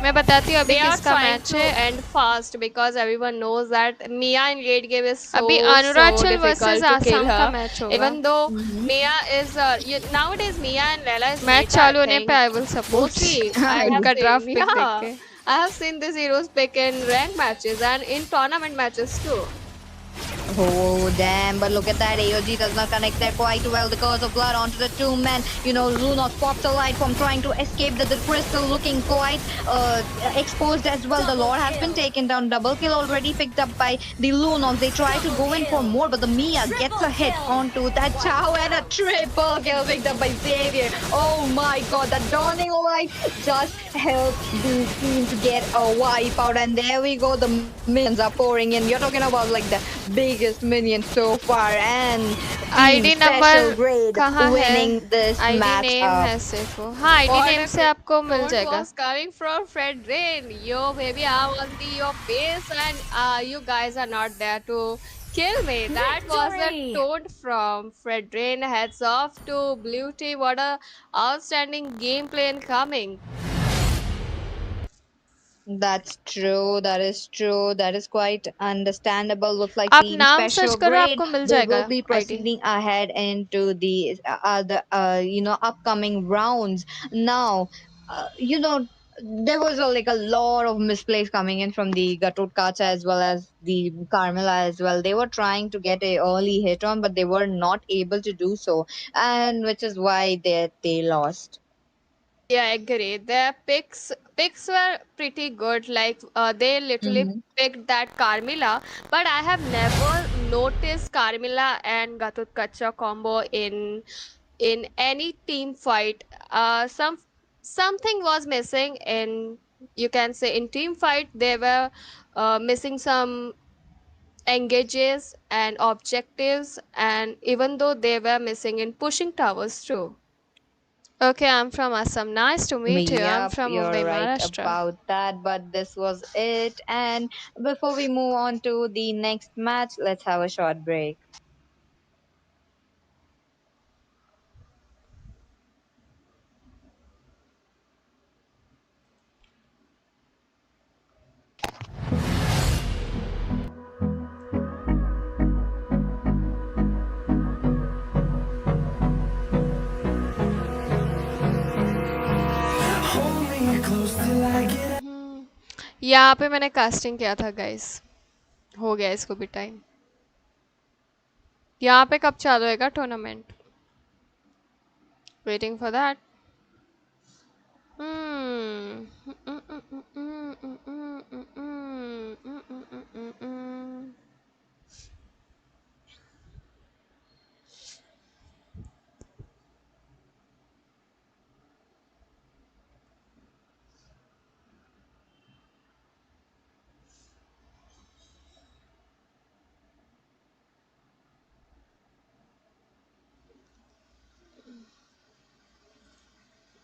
Speaker 18: मैं बताती हूँ अभी
Speaker 2: they are
Speaker 18: किसका
Speaker 2: trying
Speaker 18: मैच
Speaker 2: to
Speaker 18: है
Speaker 2: end fast because everyone knows that Mia in late game is
Speaker 18: अभी
Speaker 2: so
Speaker 18: Arunachal versus
Speaker 2: difficult to kill
Speaker 18: Assam का
Speaker 2: her.
Speaker 18: मैच होगा
Speaker 2: Even though Mia is nowadays Mia and Lela is
Speaker 18: match
Speaker 2: meta,
Speaker 18: चालू
Speaker 2: I
Speaker 18: होने
Speaker 2: think.
Speaker 18: पे I will support
Speaker 2: Mostly, I have
Speaker 18: उनका
Speaker 2: seen,
Speaker 18: draft pick देख
Speaker 2: yeah,
Speaker 18: के
Speaker 2: I have seen these heroes pick in rank matches and in tournament matches too.
Speaker 6: Oh damn, but look at that, AOG does not connect there quite well. The curse of blood onto the two men. Lunos pops a light from trying to escape the crystal, looking quite exposed as well. The Lord has been taken down. Double kill already picked up by the Lunos. They try to go in for more, but the Mia gets a hit onto that Chow, and a triple kill picked up by Xavier. Oh my god, that dawning light just helped the team to get a wipe out, and there we go. The minions are pouring in. You're talking about like the biggest minion so far, and team
Speaker 2: ID
Speaker 6: special
Speaker 2: number
Speaker 6: grade
Speaker 2: कहाँ है?
Speaker 6: winning this
Speaker 2: ID
Speaker 6: match
Speaker 2: name
Speaker 6: up.
Speaker 2: है सिर्फ वो। हाँ, ID
Speaker 21: What
Speaker 2: name
Speaker 21: a
Speaker 2: से आपको मिल
Speaker 21: taunt
Speaker 2: जाएगा।
Speaker 21: was coming from Fred Rain. Yo, baby, I'm on your base, and you guys are not there to kill me. That was a
Speaker 15: Victory!
Speaker 21: taunt from Fred Rain. Heads off to Blue Team. What a outstanding gameplay incoming.
Speaker 6: That's true. That is true. That is quite understandable. Looks like
Speaker 2: आप
Speaker 6: team
Speaker 2: नाम search
Speaker 6: special
Speaker 2: करो,
Speaker 6: grade.
Speaker 2: आपको मिल
Speaker 6: They
Speaker 2: जाएगा
Speaker 6: will be
Speaker 2: ID.
Speaker 6: proceeding ahead into the upcoming rounds. Now, there was like a lot of misplays coming in from the Gatut Kacha as well as the Carmela as well. They were trying to get a early hit on, but they were not able to do so, and which is why they lost.
Speaker 21: Yeah, I agree. Their picks were pretty good. Like they literally
Speaker 6: Mm-hmm.
Speaker 21: picked that Carmilla, but I have never noticed Carmilla and Gatut Kacha combo in any team fight. Something was missing in, you can say, in team fight. They were missing some engages and objectives, and even though they were missing in pushing towers too.
Speaker 2: Okay, I'm from Assam. Nice to meet you. I'm
Speaker 6: Yep,
Speaker 2: from
Speaker 6: you're
Speaker 2: Mumbai,
Speaker 6: right
Speaker 2: Maharashtra.
Speaker 6: about that, but this was it. And before we move on to the next match, let's have a short break.
Speaker 2: यहाँ पे मैंने casting किया था guys. हो गया इसको भी time. यहाँ पे कब चालू होएगा tournament? Waiting for that.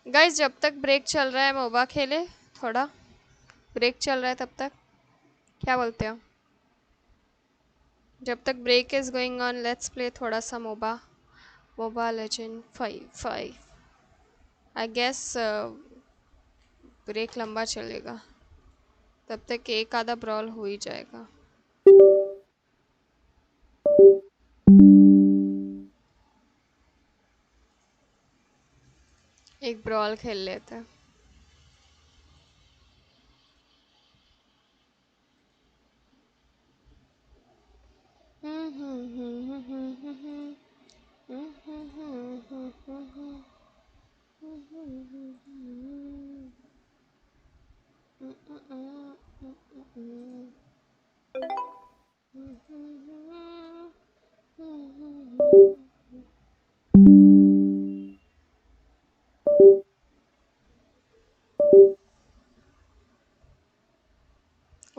Speaker 2: Guys जब तक ब्रेक चल रहा है मोबा खेले थोड़ा। ब्रेक चल रहा है तब तक क्या बोलते हो? जब तक break is going on let's play थोड़ा सा moba. Moba legend 5 I guess break लंबा चलेगा, तब तक एक आधा ब्रॉल हो ही जाएगा। एक ब्रॉल खेल लेते हैं।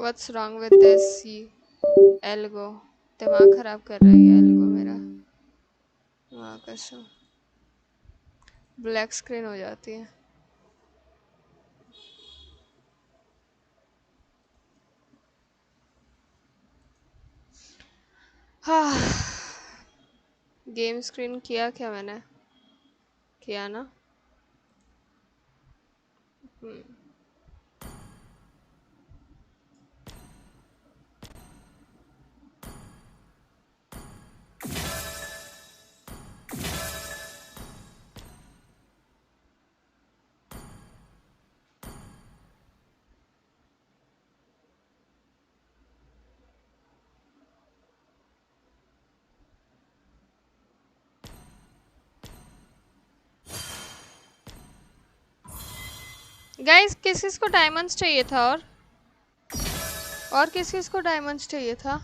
Speaker 2: What's wrong with this algo? दिमाग खराब कर रही है एल्गो मेरा। हाँ कसम ब्लैक स्क्रीन हो जाती है। हाँ गेम स्क्रीन किया क्या मैंने? किया ना। गाइस किस किस को डायमंड्स चाहिए था और किस किस को डायमंड्स चाहिए था?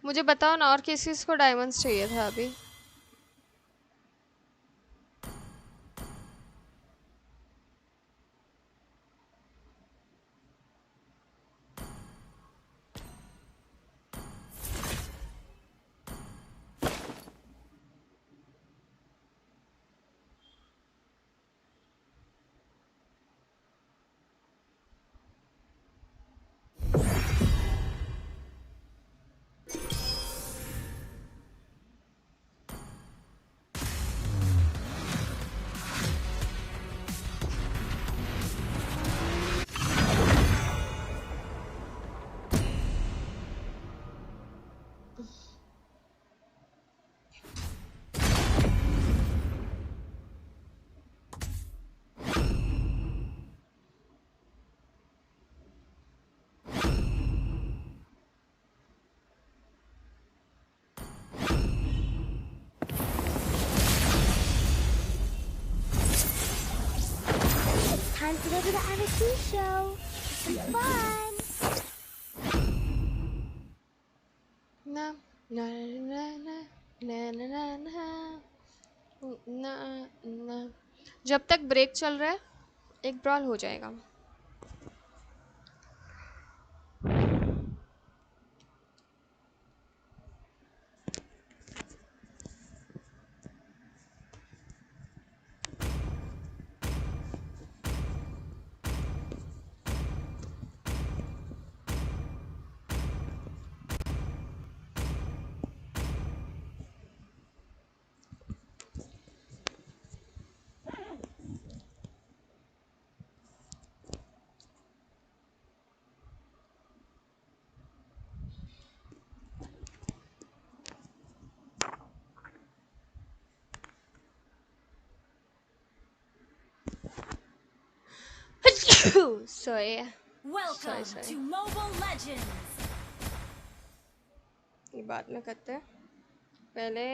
Speaker 2: मुझे बताओ ना, और किस किस को डायमंड्स चाहिए था अभी?
Speaker 1: Time to go to the MMG show. Some fun.
Speaker 2: ना ना ना ना ना ना ना ना ना। जब तक ब्रेक चल रहा है एक ब्रॉल हो जाएगा। sorry
Speaker 15: Welcome to Mobile Legends.
Speaker 2: ये बाद में करते हैं, पहले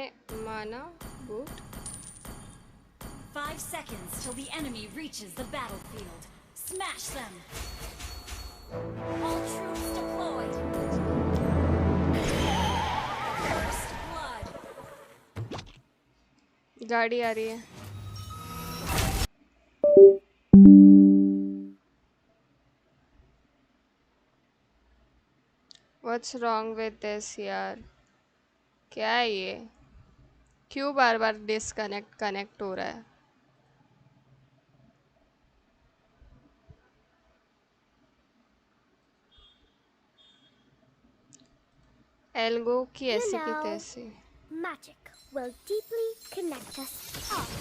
Speaker 2: माना boot.
Speaker 15: 5 seconds till the enemy reaches the battlefield. Smash them. All troops deployed. First blood.
Speaker 2: गाड़ी आ रही है। What's wrong with this यार? क्या है ये? क्यों बार बार डिस्कनेक्ट कनेक्ट हो रहा है? एल्गो की ऐसी की तैसी।
Speaker 1: Magic will deeply connect us all.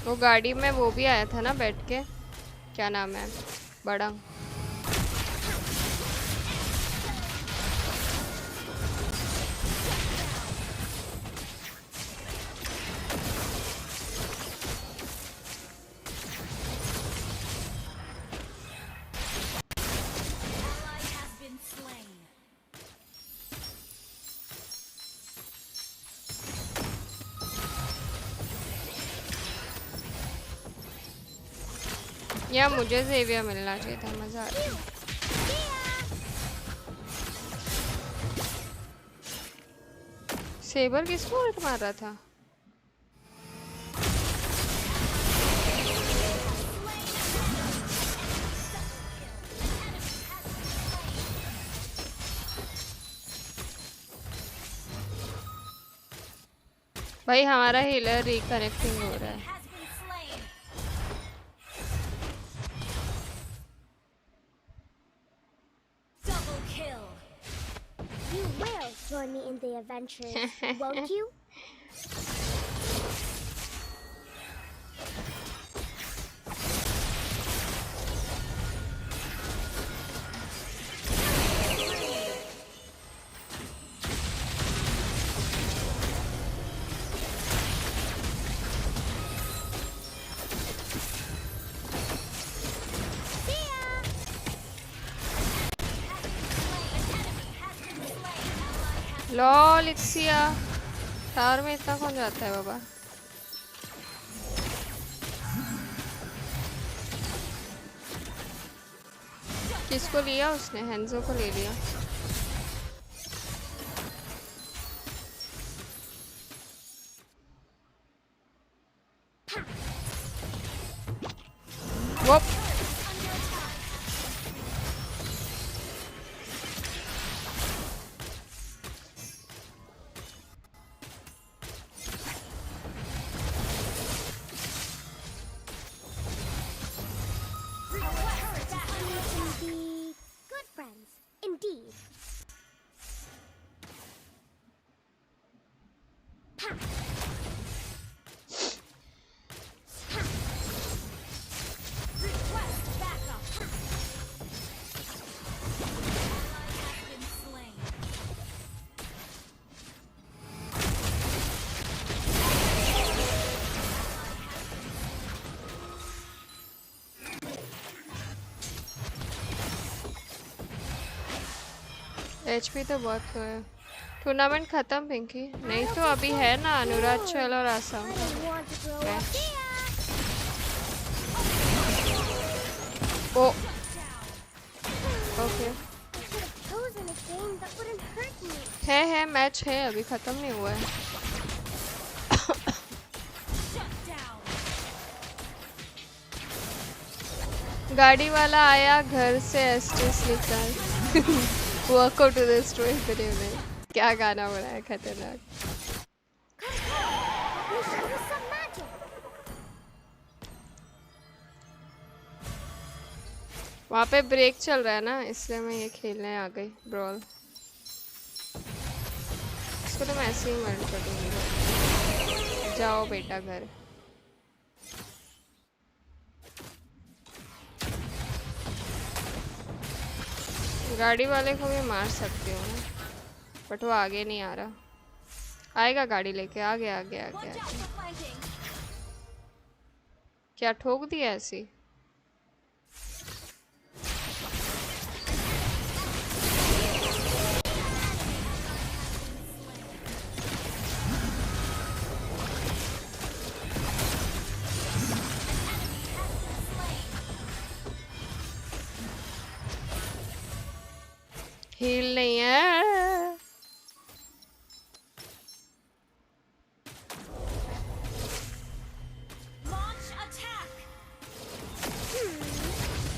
Speaker 2: वो गाड़ी में वो भी आया था ना बैठ के, क्या नाम है, बड़ा। या मुझे ज़ेवियर मिलना चाहिए था, मजा आ रहा। सेबर किसको उल्ट मार रहा था? भाई हमारा हीलर रिकनेक्टिंग हो रहा है।
Speaker 1: Join me in the adventures, won't you?
Speaker 2: Lol इक्सिया टावर में इतना कौन जाता है बाबा? किसको लिया उसने? हेंजो को ले लिया। वो
Speaker 1: Good friends, indeed.
Speaker 15: Request backup. Ally has been slain.
Speaker 2: HP तो बहुत लो है। टूर्नामेंट खत्म पिंकी? नहीं तो अभी है ना अनुराचल और आसाम का match. Oh okay
Speaker 1: Chosen a game that wouldn't hurt me.
Speaker 2: है मैच है, अभी खत्म नहीं हुआ है। गाड़ी वाला आया घर से एस्टेस निकाल। Workout to the story video में क्या गाना बनाया खतरनाक।
Speaker 1: Let me show you some magic.
Speaker 2: वहाँ पे ब्रेक चल रहा है ना, इसलिए मैं ये खेलने आ गई ब्रॉल। इसको तो मैं ऐसे ही मर्ड कर दूंगी। जाओ बेटा घर। गाड़ी वाले को भी मार सकती हूँ मैं, बट वो आगे नहीं आ रहा। आएगा गाड़ी लेके, आगे आगे आगे आगे। क्या ठोक दिया ऐसी? हील नहीं है।
Speaker 15: Launch attack.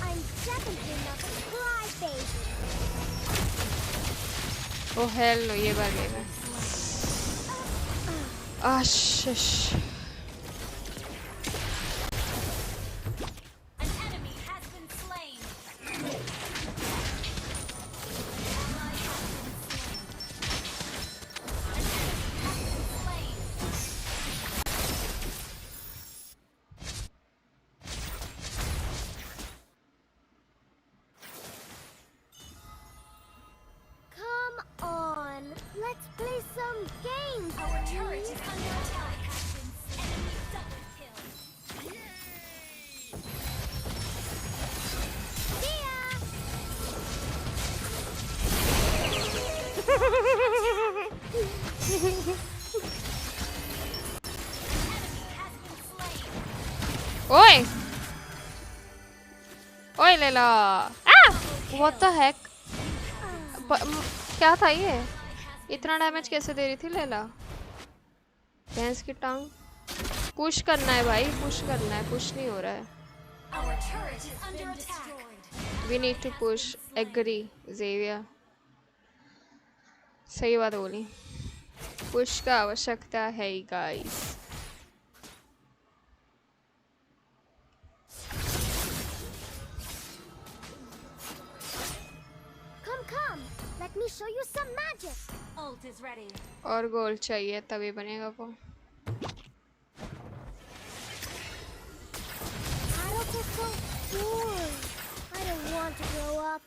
Speaker 1: I'm definitely not a crybaby.
Speaker 2: Oh hell no, ये बार गया। Ashish
Speaker 15: An enemy has been slain. Ally has been slain. An enemy has been slain.
Speaker 1: Come on, let's play some games.
Speaker 15: Our turret is under attack. Enemy double kill.
Speaker 1: See ya.
Speaker 2: ओए ओए लेला। What the heck? क्या था ये? इतना damage कैसे दे रही थी लेला? भैंस की टांग। पुश करना है भाई, पुश करना है, पुश नहीं हो रहा है।
Speaker 15: Our turret is under attack.
Speaker 2: We need to push. Agree Xavier, सही बात बोली। पुश का आवश्यकता है guys.
Speaker 1: Come, let me show you some magic.
Speaker 15: Ult is ready.
Speaker 2: और गोल चाहिए तभी बनेगा वो।
Speaker 1: Adults are so boring. I don't want to grow up.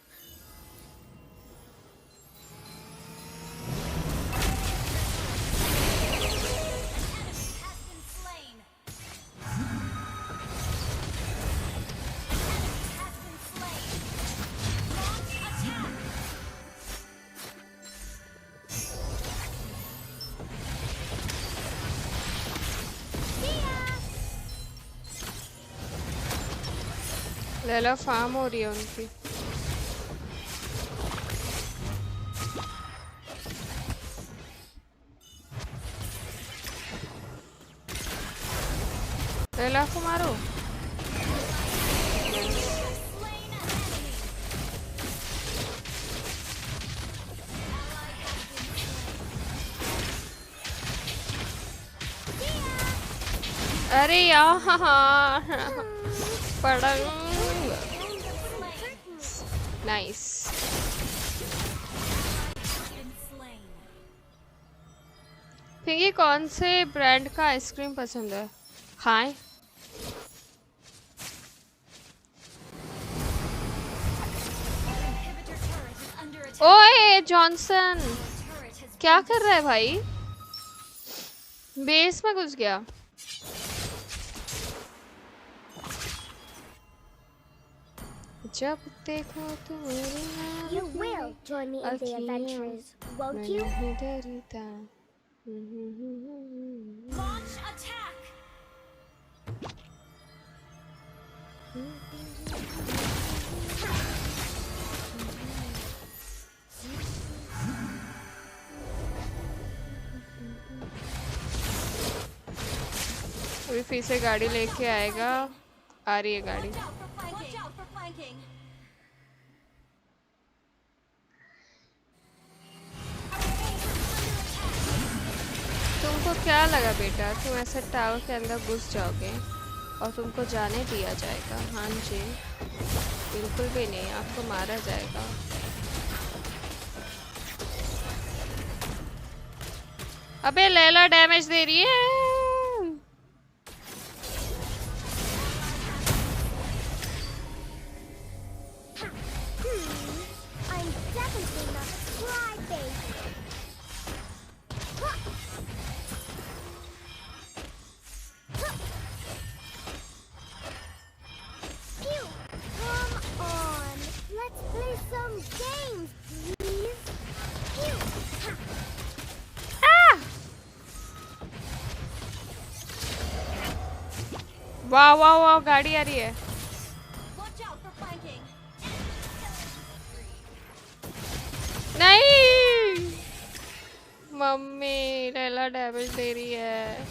Speaker 21: Laila farm हो रही है उनकी। लैला को मारो। अरे यार पड़ंग। नाइस। पिंकी कौन से ब्रांड का आइसक्रीम पसंद है? खाएं? ओए जॉनसन क्या कर रहा है भाई? बेस में घुस गया। जब देखो तुम्हारी
Speaker 1: You will join me in the adventures, won't you?
Speaker 21: नहीं डरता।
Speaker 15: Launch attack.
Speaker 21: अभी फिर से गाड़ी लेके आएगा। आ रही है गाड़ी।
Speaker 15: Watch out for flanking.
Speaker 21: तुमको क्या लगा बेटा तुम ऐसे टावर के अंदर घुस जाओगे और तुमको जाने दिया जाएगा? हाँ जी बिल्कुल भी नहीं, आपको मारा जाएगा। अबे लैला डैमेज दे रही है।
Speaker 1: I'm definitely not a crybaby. Phew! Come on, let's play some games, please. Phew!
Speaker 21: वाह वाह वाह गाड़ी आ रही है।
Speaker 15: Watch out for flanking.
Speaker 21: नहीं मम्मी लैला डैमेज दे रही है।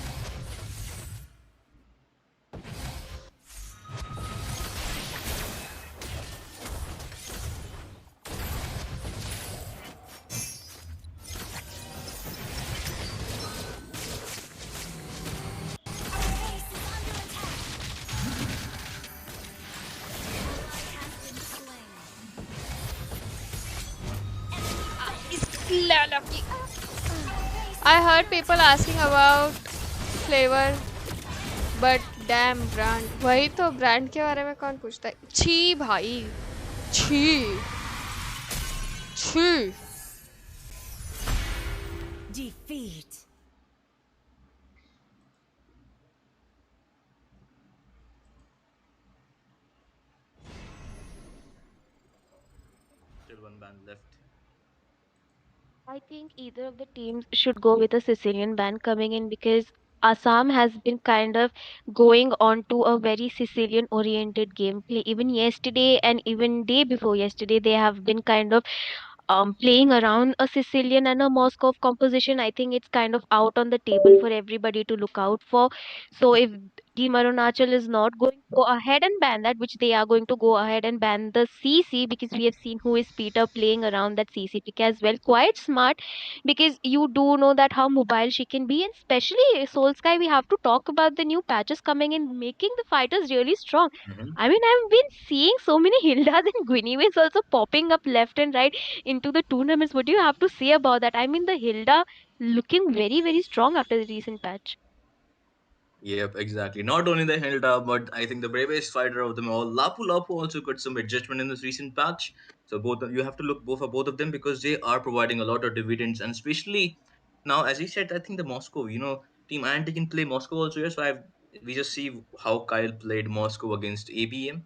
Speaker 21: लैला की I heard people asking about flavor but damn brand। वही तो ब्रांड के बारे में कौन पूछता है? छी भाई छी छी।
Speaker 15: Defeat.
Speaker 3: Still one band left.
Speaker 22: I think either of the teams should go with a Sicilian band coming in because Assam has been kind of going on to a very Sicilian oriented gameplay. Even yesterday and even day before yesterday, they have been kind of playing around a Sicilian and a Moscow composition. I think it's kind of out on the table for everybody to look out for. So if Team Arunachal is not going to go ahead and ban that, which they are going to go ahead and ban the CC because we have seen who is Peter playing around that CC pick as well. Quite smart because you do know that how mobile she can be, and especially Soul Sky, we have to talk about the new patches coming in, making the fighters really strong. I mean, I've been seeing so many Hildas and Guineas also popping up left and right into the tournaments. What do you have to say about that? I mean, the Hilda looking very, very strong after the recent patch.
Speaker 3: Yep, exactly. Not only the Hilda, but I think the bravest fighter of them all, Lapu Lapu, also got some adjustment in this recent patch. So you have to look both for both of them because they are providing a lot of dividends, and especially now, as he said, I think the Moscow, Team Anti can play Moscow also. Yes, so we just see how Kyle played Moscow against ABM.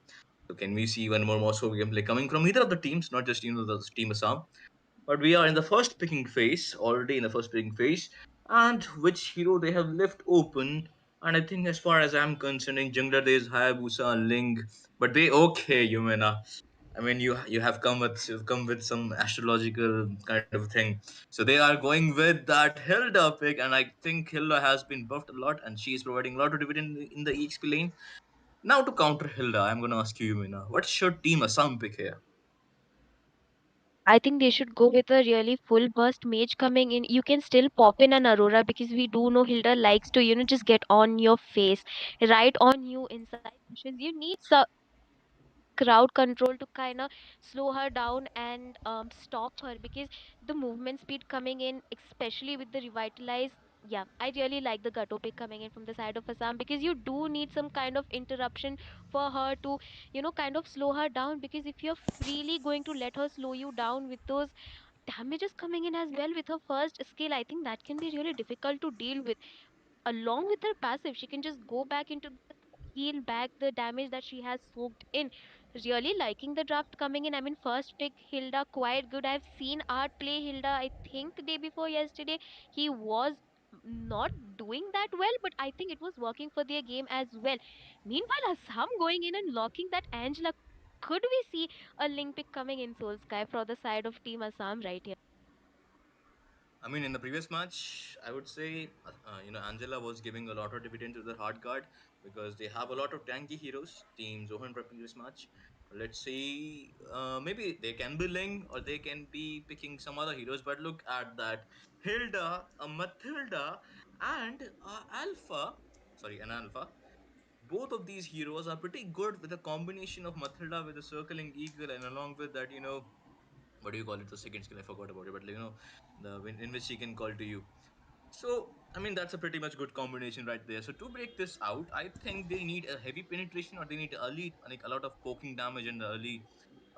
Speaker 3: So can we see one more Moscow gameplay coming from either of the teams, not just the team Assam? But we are in the first picking phase, already in the first picking phase, and which hero they have left open. And I think, as far as I'm concerning, jungler there is Hayabusa and Ling, but they okay, Yumina. I mean, you have come with some astrological kind of thing. So they are going with that Hilda pick, and I think Hilda has been buffed a lot, and she is providing a lot of dividend in the EXP lane. Now to counter Hilda, I'm gonna ask you, Yumina, what should Team Assam pick here?
Speaker 22: I think they should go with a really full burst mage coming in. You can still pop in an Aurora because we do know Hilda likes to, just get on your face, right on you inside missions. You need crowd control to kind of slow her down and stop her because the movement speed coming in, especially with the revitalize. Yeah, I really like the Gato pick coming in from the side of Assam because you do need some kind of interruption for her to, kind of slow her down. Because if you're freely going to let her slow you down with those damages coming in as well with her first skill, I think that can be really difficult to deal with. Along with her passive, she can just go back into the heal back the damage that she has soaked in. Really liking the draft coming in. I mean, first pick Hilda quite good. I've seen Art play Hilda, I think day before yesterday. He was not doing that well, but I think it was working for their game as well. Meanwhile, Assam going in and locking that Angela. Could we see a link pick coming in Soul Sky for the side of Team Assam right here?
Speaker 3: I mean, in the previous match, I would say, Angela was giving a lot of dividend to the hard guard because they have a lot of tanky heroes. Team Zohan for previous match. Let's see, maybe they can be Ling or they can be picking some other heroes. But look at that, Hilda, Mathilda, and Alpha. Sorry, an Alpha. Both of these heroes are pretty good with a combination of Mathilda with a circling eagle, and along with that, what do you call it? The second skill, I forgot about it, but in which she can call to you. So I mean that's a pretty much good combination right there. So to break this out, I think they need a heavy penetration or they need early, like a lot of poking damage in the early.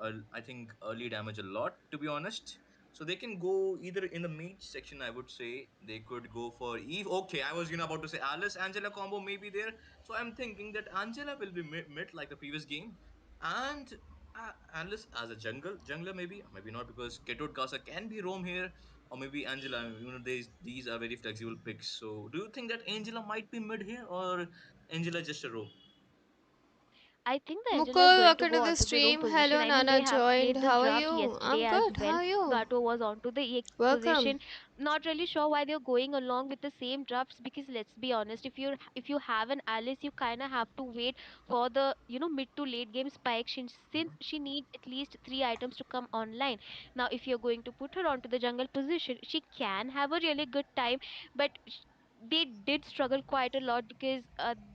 Speaker 3: I think early damage a lot, to be honest. So they can go either in the mage section. I would say they could go for Eve. Okay, I was about to say Alice Angela combo may be there. So I'm thinking that Angela will be mid like the previous game, and Alice as a jungler maybe not because Ketod Casa can be roam here, or maybe Angela. These are very flexible picks. So do you think that Angela might be mid here, or Angela just a roam?
Speaker 22: I think the Angela is
Speaker 21: Mukul,
Speaker 22: going to
Speaker 21: welcome
Speaker 22: go
Speaker 21: to the
Speaker 22: onto the roam
Speaker 21: stream.
Speaker 22: position.
Speaker 21: Hello,
Speaker 22: I mean, they
Speaker 21: Nana
Speaker 22: have
Speaker 21: joined.
Speaker 22: played this
Speaker 21: How are
Speaker 22: draft
Speaker 21: you?
Speaker 22: yesterday
Speaker 21: I'm
Speaker 22: as
Speaker 21: good. How
Speaker 22: well.
Speaker 21: are you?
Speaker 22: Gato was onto the EX
Speaker 21: Welcome.
Speaker 22: position. Not really sure why they're going along with the same drafts because let's be honest, if you have an Alice, you kind of have to wait for the mid to late game spike since she needs at least 3 items to come online. Now, if you're going to put her onto the jungle position, she can have a really good time, but they did struggle quite a lot because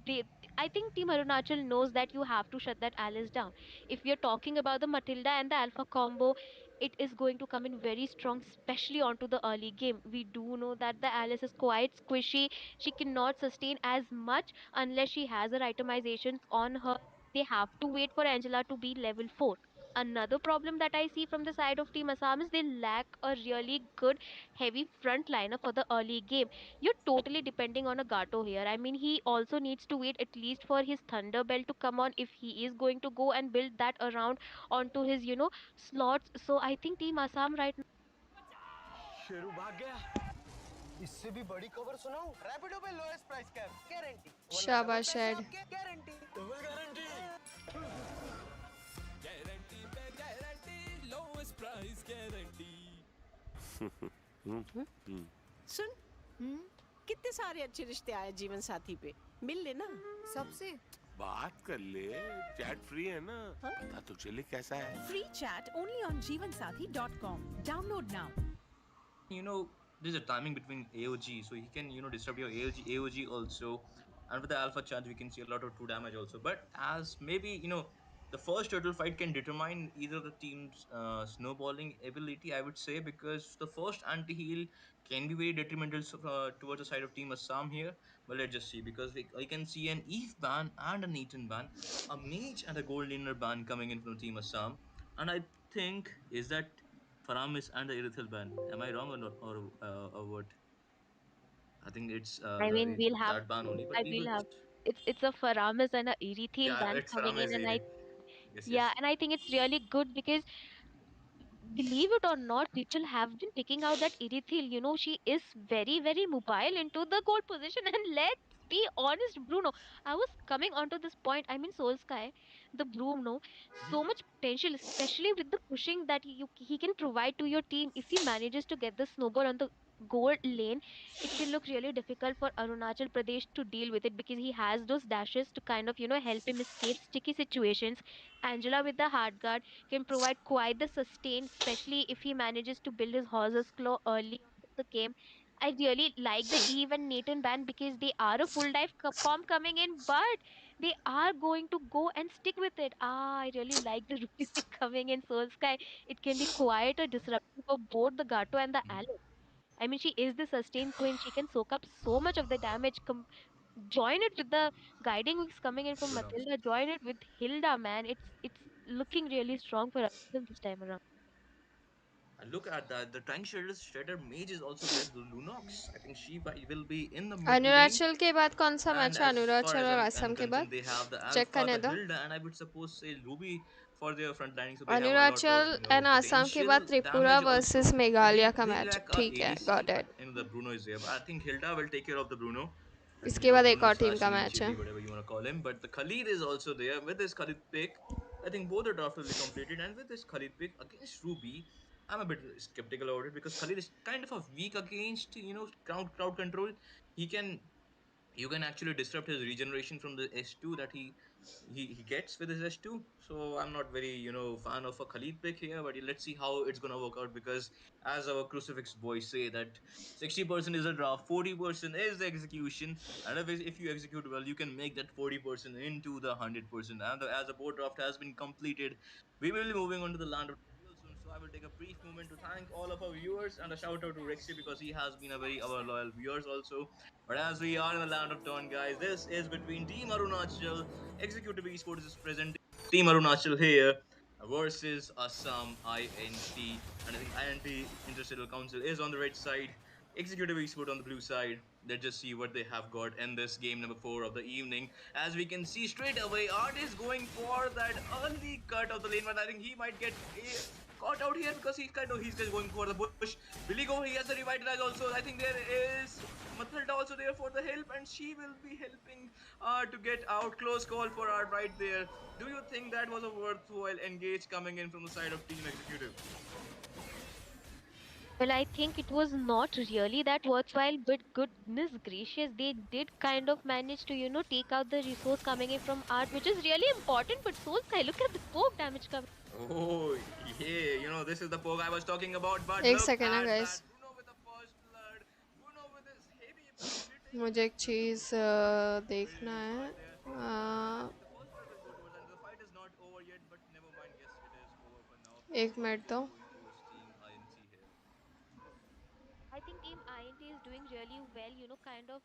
Speaker 22: they I think Team Arunachal knows that you have to shut that Alice down. If we are talking about the Matilda and the Alpha combo, it is going to come in very strong, especially onto the early game. We do know that the Alice is quite squishy. She cannot sustain as much unless she has her itemizations on her. They have to wait for Angela to be level 4. Another problem that I see from the side of Team Assam is they lack a really good heavy frontliner for the early game. You're totally depending on a Gato here. I mean, he also needs to wait at least for his Thunder Belt to come on if he is going to go and build that around onto his, slots. So I think Team Assam right now.
Speaker 17: Sheru भाग गया इससे भी बड़ी खबर सुनाऊं रैपिडो पे lowest price cap guarantee वरना double
Speaker 21: Shabash,
Speaker 17: पैसे
Speaker 21: Ed.
Speaker 17: आपके गारंटी डबल गारंटी
Speaker 12: गारंटी पे गारंटी लोएस्ट प्राइस गारंटी
Speaker 18: सुन कितने सारे अच्छे रिश्ते आए जीवन साथी पे मिल लेना
Speaker 13: सबसे
Speaker 8: बात कर ले चैट फ्री है ना बता तुझे लिए कैसा है
Speaker 9: Free chat only on jeevansaathi.com. Download now.
Speaker 3: There's a timing between AOG, so he can disrupt your AOG also, and with the alpha charge we can see a lot of true damage also. But as maybe the first turtle fight can determine either the team's snowballing ability, I would say, because the first anti heal can be very detrimental towards the side of Team Assam here. But let's just see, because we can see an Eve ban and a Nathan ban, a mage and a gold laner ban coming in from Team Assam, and I think is that Faramis and the Irithel ban. Am I wrong or not, or what? I think it's
Speaker 22: I mean, we'll have
Speaker 3: that ban only, but
Speaker 22: I
Speaker 3: we
Speaker 22: will
Speaker 3: will
Speaker 22: have
Speaker 3: just.
Speaker 22: it's a Faramis and a Irithil
Speaker 3: Yeah,
Speaker 22: ban
Speaker 3: it's
Speaker 22: coming in,
Speaker 3: Faramis.
Speaker 22: and
Speaker 3: Yes,
Speaker 22: yeah,
Speaker 3: yes.
Speaker 22: and I think it's really good because believe it or not, people have been picking out that Irithil. She is very, very mobile into the goal position. And let's be honest, Bruno. I was coming onto this point. I mean, Soul Sky, the Bruno, so much potential, especially with the pushing that he can provide to your team. If he manages to get the snowball on the goal lane, it can look really difficult for Arunachal Pradesh to deal with it because he has those dashes to kind of, help him escape sticky situations. Angela with the hard guard can provide quite the sustain, especially if he manages to build his horse's claw early on in the game. I really like the Eve and Nathan band because they are a full dive comp coming in, but they are going to go and stick with it. I really like the Ruby coming in Soul Sky. It can be quite a disruption for both the Gato and the Alice. I mean, she is the sustain queen. She can soak up so much of the damage. Join it with the guiding wings coming in from
Speaker 3: Lunox.
Speaker 22: Matilda. Join it with Hilda, man. It's looking really strong for us this time around.
Speaker 3: And look at that. The Tank Shredder Mage is also there. The Lunox. I think she will be in the mid lane.
Speaker 21: अनुराचल के बाद कौन सा
Speaker 3: And
Speaker 21: match है?
Speaker 3: as far
Speaker 21: अनुराचल
Speaker 3: as
Speaker 21: और
Speaker 3: I'm
Speaker 21: Assam के
Speaker 3: concerned,
Speaker 21: बाद
Speaker 3: they have the
Speaker 21: check
Speaker 3: Alpha,
Speaker 21: करने
Speaker 3: the
Speaker 21: दो.
Speaker 3: Hilda, and I would suppose say Ruby for their front lining. So they have a lot of
Speaker 21: Arunachal and Assam के बाद
Speaker 3: potential
Speaker 21: Tripura
Speaker 3: damage also.
Speaker 21: Versus
Speaker 3: But
Speaker 21: Meghalaya का
Speaker 3: they
Speaker 21: match.
Speaker 3: lack a
Speaker 21: ठीक है,
Speaker 3: ADC.
Speaker 21: Got
Speaker 3: But
Speaker 21: it.
Speaker 3: the Bruno is there. But I think Hilda will take care of the Bruno. I think
Speaker 21: इसके बाद एक
Speaker 3: Bruno
Speaker 21: और team
Speaker 3: slash
Speaker 21: का
Speaker 3: Lean
Speaker 21: match है.
Speaker 3: Chili, whatever you want to call him. But the Khalid is also there with his Khalid pick. I think both the drafts will be completed. And with this Khalid pick against Ruby, I'm a bit skeptical about it because Khalid is kind of a weak against crowd control. He can you can actually disrupt his regeneration from the S2 that he gets with his S2. So I'm not very fan of a Khalid pick here, but let's see how it's gonna work out because as our crucifix boys say that 60% is a draft, 40% is the execution, and if you execute well, you can make that 40% into the 100%. And as the board draft has been completed, we will be moving on to the land of real soon. So I will take a brief moment to thank all of our viewers and a shout out to Rexy because he has been a very our loyal viewers also. But as we are in the land of Dawn, guys, this is between Team Arunachal, Executive Esports is presenting Team Arunachal here versus Assam INT. And I think INT Interstellar Council is on the red side, Executive Esports on the blue side. Let's just see what they have got in this game number 4 of the evening. As we can see straight away, Art is going for that early cut of the lane, but I think he might get caught out here because he's just going for the bush. Billy Go, he has the revitalize also. I think there is Matilda also there for the help, and she will be helping to get out. Close call for Art right there. Do you think that was a worthwhile engage coming in from the side of Team Executive?
Speaker 22: Well, I think it was not really that worthwhile, but goodness gracious, they did kind of manage to, take out the resource coming in from Art, which is really important. But Soul Sky, look at the poke damage coming.
Speaker 3: Oh, yeah, this is the poke I was talking about. But
Speaker 21: एक
Speaker 3: look
Speaker 21: second है
Speaker 3: at
Speaker 21: guys.
Speaker 3: that. Bruno with the first blood. Bruno with his heavy ability.
Speaker 21: मुझे एक चीज देखना है.
Speaker 3: The first blood will go towards, and the fight is not over yet. But never mind. Yes, it is over for now.
Speaker 21: एक
Speaker 3: So
Speaker 21: minute
Speaker 3: we
Speaker 21: दो.
Speaker 3: are going towards Team INC here.
Speaker 22: I think Team INT is doing really well, kind of.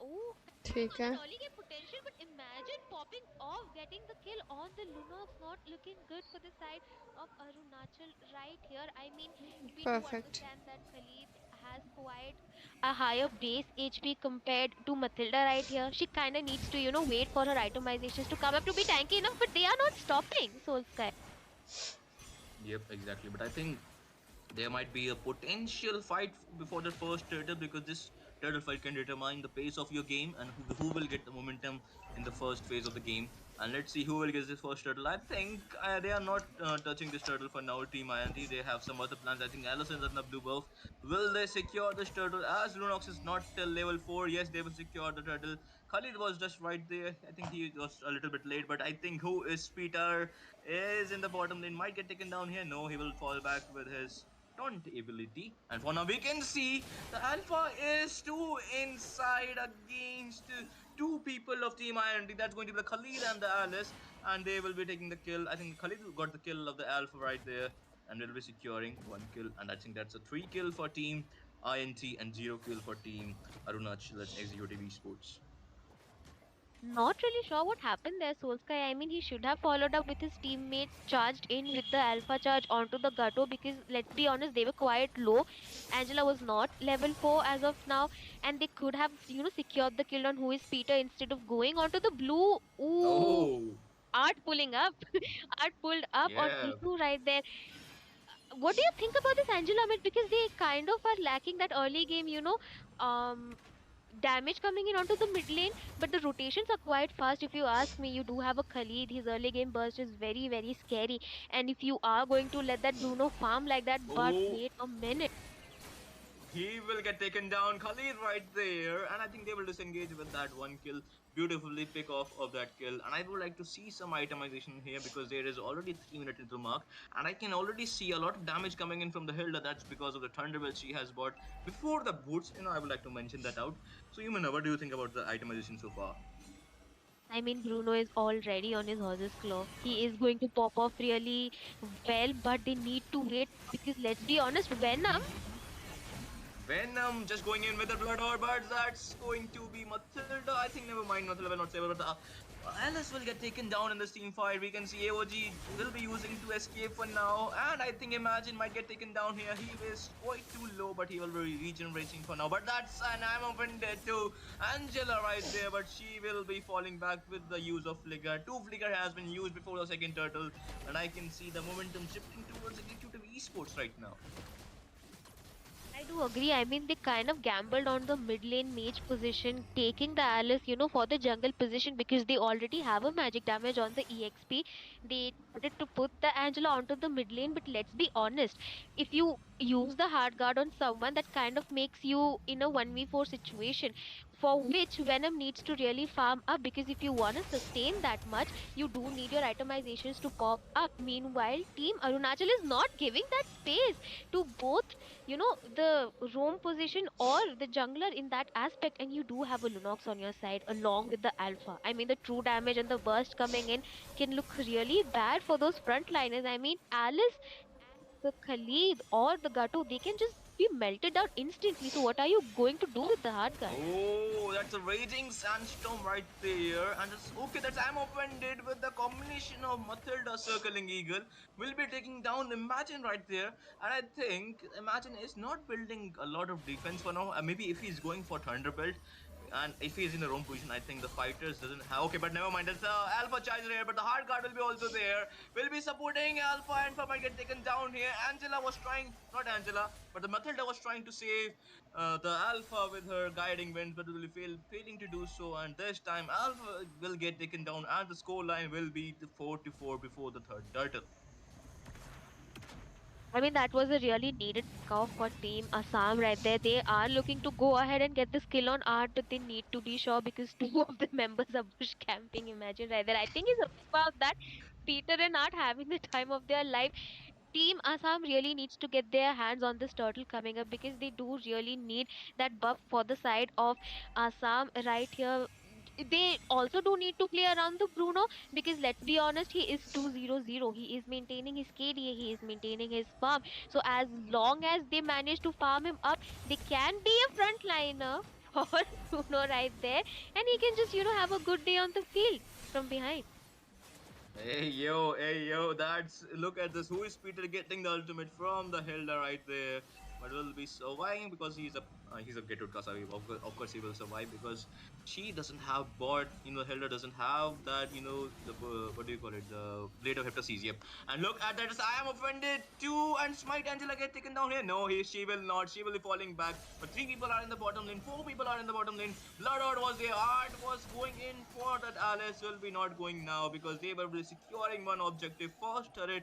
Speaker 22: Oh,
Speaker 21: ठीक
Speaker 22: an
Speaker 21: है.
Speaker 22: early game potential, but imagine popping off, getting the kill on the Lunox, not looking good for the side of Arunachal right here. I mean, we do
Speaker 21: Perfect.
Speaker 22: understand that Khalid has quite a higher base HP compared to Matilda right here. She kind of needs to, wait for her itemizations to come up to be tanky enough, but they are not stopping Soul Sky.
Speaker 3: Yep, exactly. But I think there might be a potential fight before the first turtle because this turtle fight can determine the pace of your game and who will get the momentum in the first phase of the game. And let's see who will get this first turtle. I think they are not touching this turtle for now, Team INT. They have some other plans. I think Allison is on the blue buff. Will they secure this turtle? As Lunox is not till level 4, yes, they will secure the turtle. Khalid was just right there. I think he was a little bit late, but I think who is Peter is in the bottom lane. Might get taken down here. No, he will fall back with his taunt ability. And for now, we can see the Alpha is two inside against two people of Team INT. That's going to be the Khalid and the Alice, and they will be taking the kill. I think Khalid got the kill of the Alpha right there, and they'll be securing one kill. And I think that's a 3 kill for Team INT and 0 kill for Team Arunachal Executive Esports.
Speaker 22: Not really sure what happened there, Solskjaer. I mean, he should have followed up with his teammates, charged in with the alpha charge onto the Gato because let's be honest, they were quite low. Angela was not level 4 as of now, and they could have, secured the kill on who is Peter instead of going onto the blue. Ooh,
Speaker 3: Oh,
Speaker 22: Art pulling up. Art pulled up on
Speaker 3: yeah.
Speaker 22: E2 right there. What do you think about this Angela mid? Because they kind of are lacking that early game, um, damage coming in onto the mid lane, but the rotations are quite fast. If you ask me, you do have a Khalid. His early game burst is very, very scary. And if you are going to let that Bruno farm like that, but
Speaker 3: Oh,
Speaker 22: wait a minute.
Speaker 3: he will get taken down. Khalid right there. And I think they will disengage with that one kill. Beautifully pick off of that kill. And I would like to see some itemization here because there is already 3 minutes into the mark. And I can already see a lot of damage coming in from the Hilda. That's because of the Thunderbolt she has bought before the boots. I would like to mention that out. So, Yumina, what do you think about the itemization so far?
Speaker 22: I mean, Bruno is already on his horse's claw. He is going to pop off really well, but they need to wait because let's be honest, Venom.
Speaker 3: Venom just going in with the Blood Orb, but that's going to be Matilda. I think never mind, Matilda will not save her, but Alice will get taken down in this team fight. We can see AOG will be using to escape for now, and I think Imagine might get taken down here. He is quite too low, but he will be regenerating for now. But that's an I'm offended to Angela right there, but she will be falling back with the use of Flicker. 2 Flicker has been used before the second turtle, and I can see the momentum shifting towards Executive Esports right now.
Speaker 22: I do agree. I mean, they kind of gambled on the mid lane mage position, taking the Alice, for the jungle position because they already have a magic damage on the EXP. They wanted to put the Angela onto the mid lane, but let's be honest, if you use the hard guard on someone, that kind of makes you in a 1v4 situation for which Venom needs to really farm up because if you want to sustain that much, you do need your itemizations to pop up. Meanwhile, Team Arunachal is not giving that space to both the roam position or the jungler in that aspect, and you do have a Lunox on your side along with the alpha. I mean, the true damage and the burst coming in can look really bad for those frontliners. I mean, Alice and the Khalid or the Gato, they can just be melted down instantly. So what are you going to do with the hard guard?
Speaker 3: Oh, that's a raging sandstorm right there. And it's okay that I'm offended with the combination of Matilda circling Eagle. Will be taking down Imagine right there. And I think Imagine is not building a lot of defense for now. Maybe if he's going for Thunderbolt, and if he's in the wrong position, I think the fighters doesn't have. Okay, but never mind. It's Alpha Charger here, but the hard guard will be also there. Will be supporting Alpha. Alpha might get taken down here. Angela was trying, not Angela, but the Matilda was trying to save the Alpha with her guiding winds, but will failing to do so. And this time, Alpha will get taken down, and the score line will be the 4-4 before the third turtle.
Speaker 22: I mean, that was a really needed off for Team Assam right there. They are looking to go ahead and get this kill on Art, but they need to be sure because two of the members are bush camping. Imagine right there. I think it's about that. Peter and Art having the time of their life. Team Assam really needs to get their hands on this turtle coming up because they do really need that buff for the side of Assam right here. They also do need to play around the Bruno because let's be honest, he is 200. He is maintaining his KDA, he is maintaining his farm. So as long as they manage to farm him up, they can be a frontliner for Bruno right there, and he can just have a good day on the field from behind.
Speaker 3: Hey yo, that's look at this. Who is Peter getting the ultimate from the Hilda right there? But will be surviving because he's a Gated Kasabi. Of course he will survive because she doesn't have bot. Hilda doesn't have that. The what do you call it? The blade of Heptasis. Yep. And look at that. I am offended too. And Smite Angela get taken down here. No, she will not. She will be falling back. But 3 people are in the bottom lane. 4 people are in the bottom lane. Blood was there. Art was going in for that. Alice will be not going now because they were securing one objective. First turret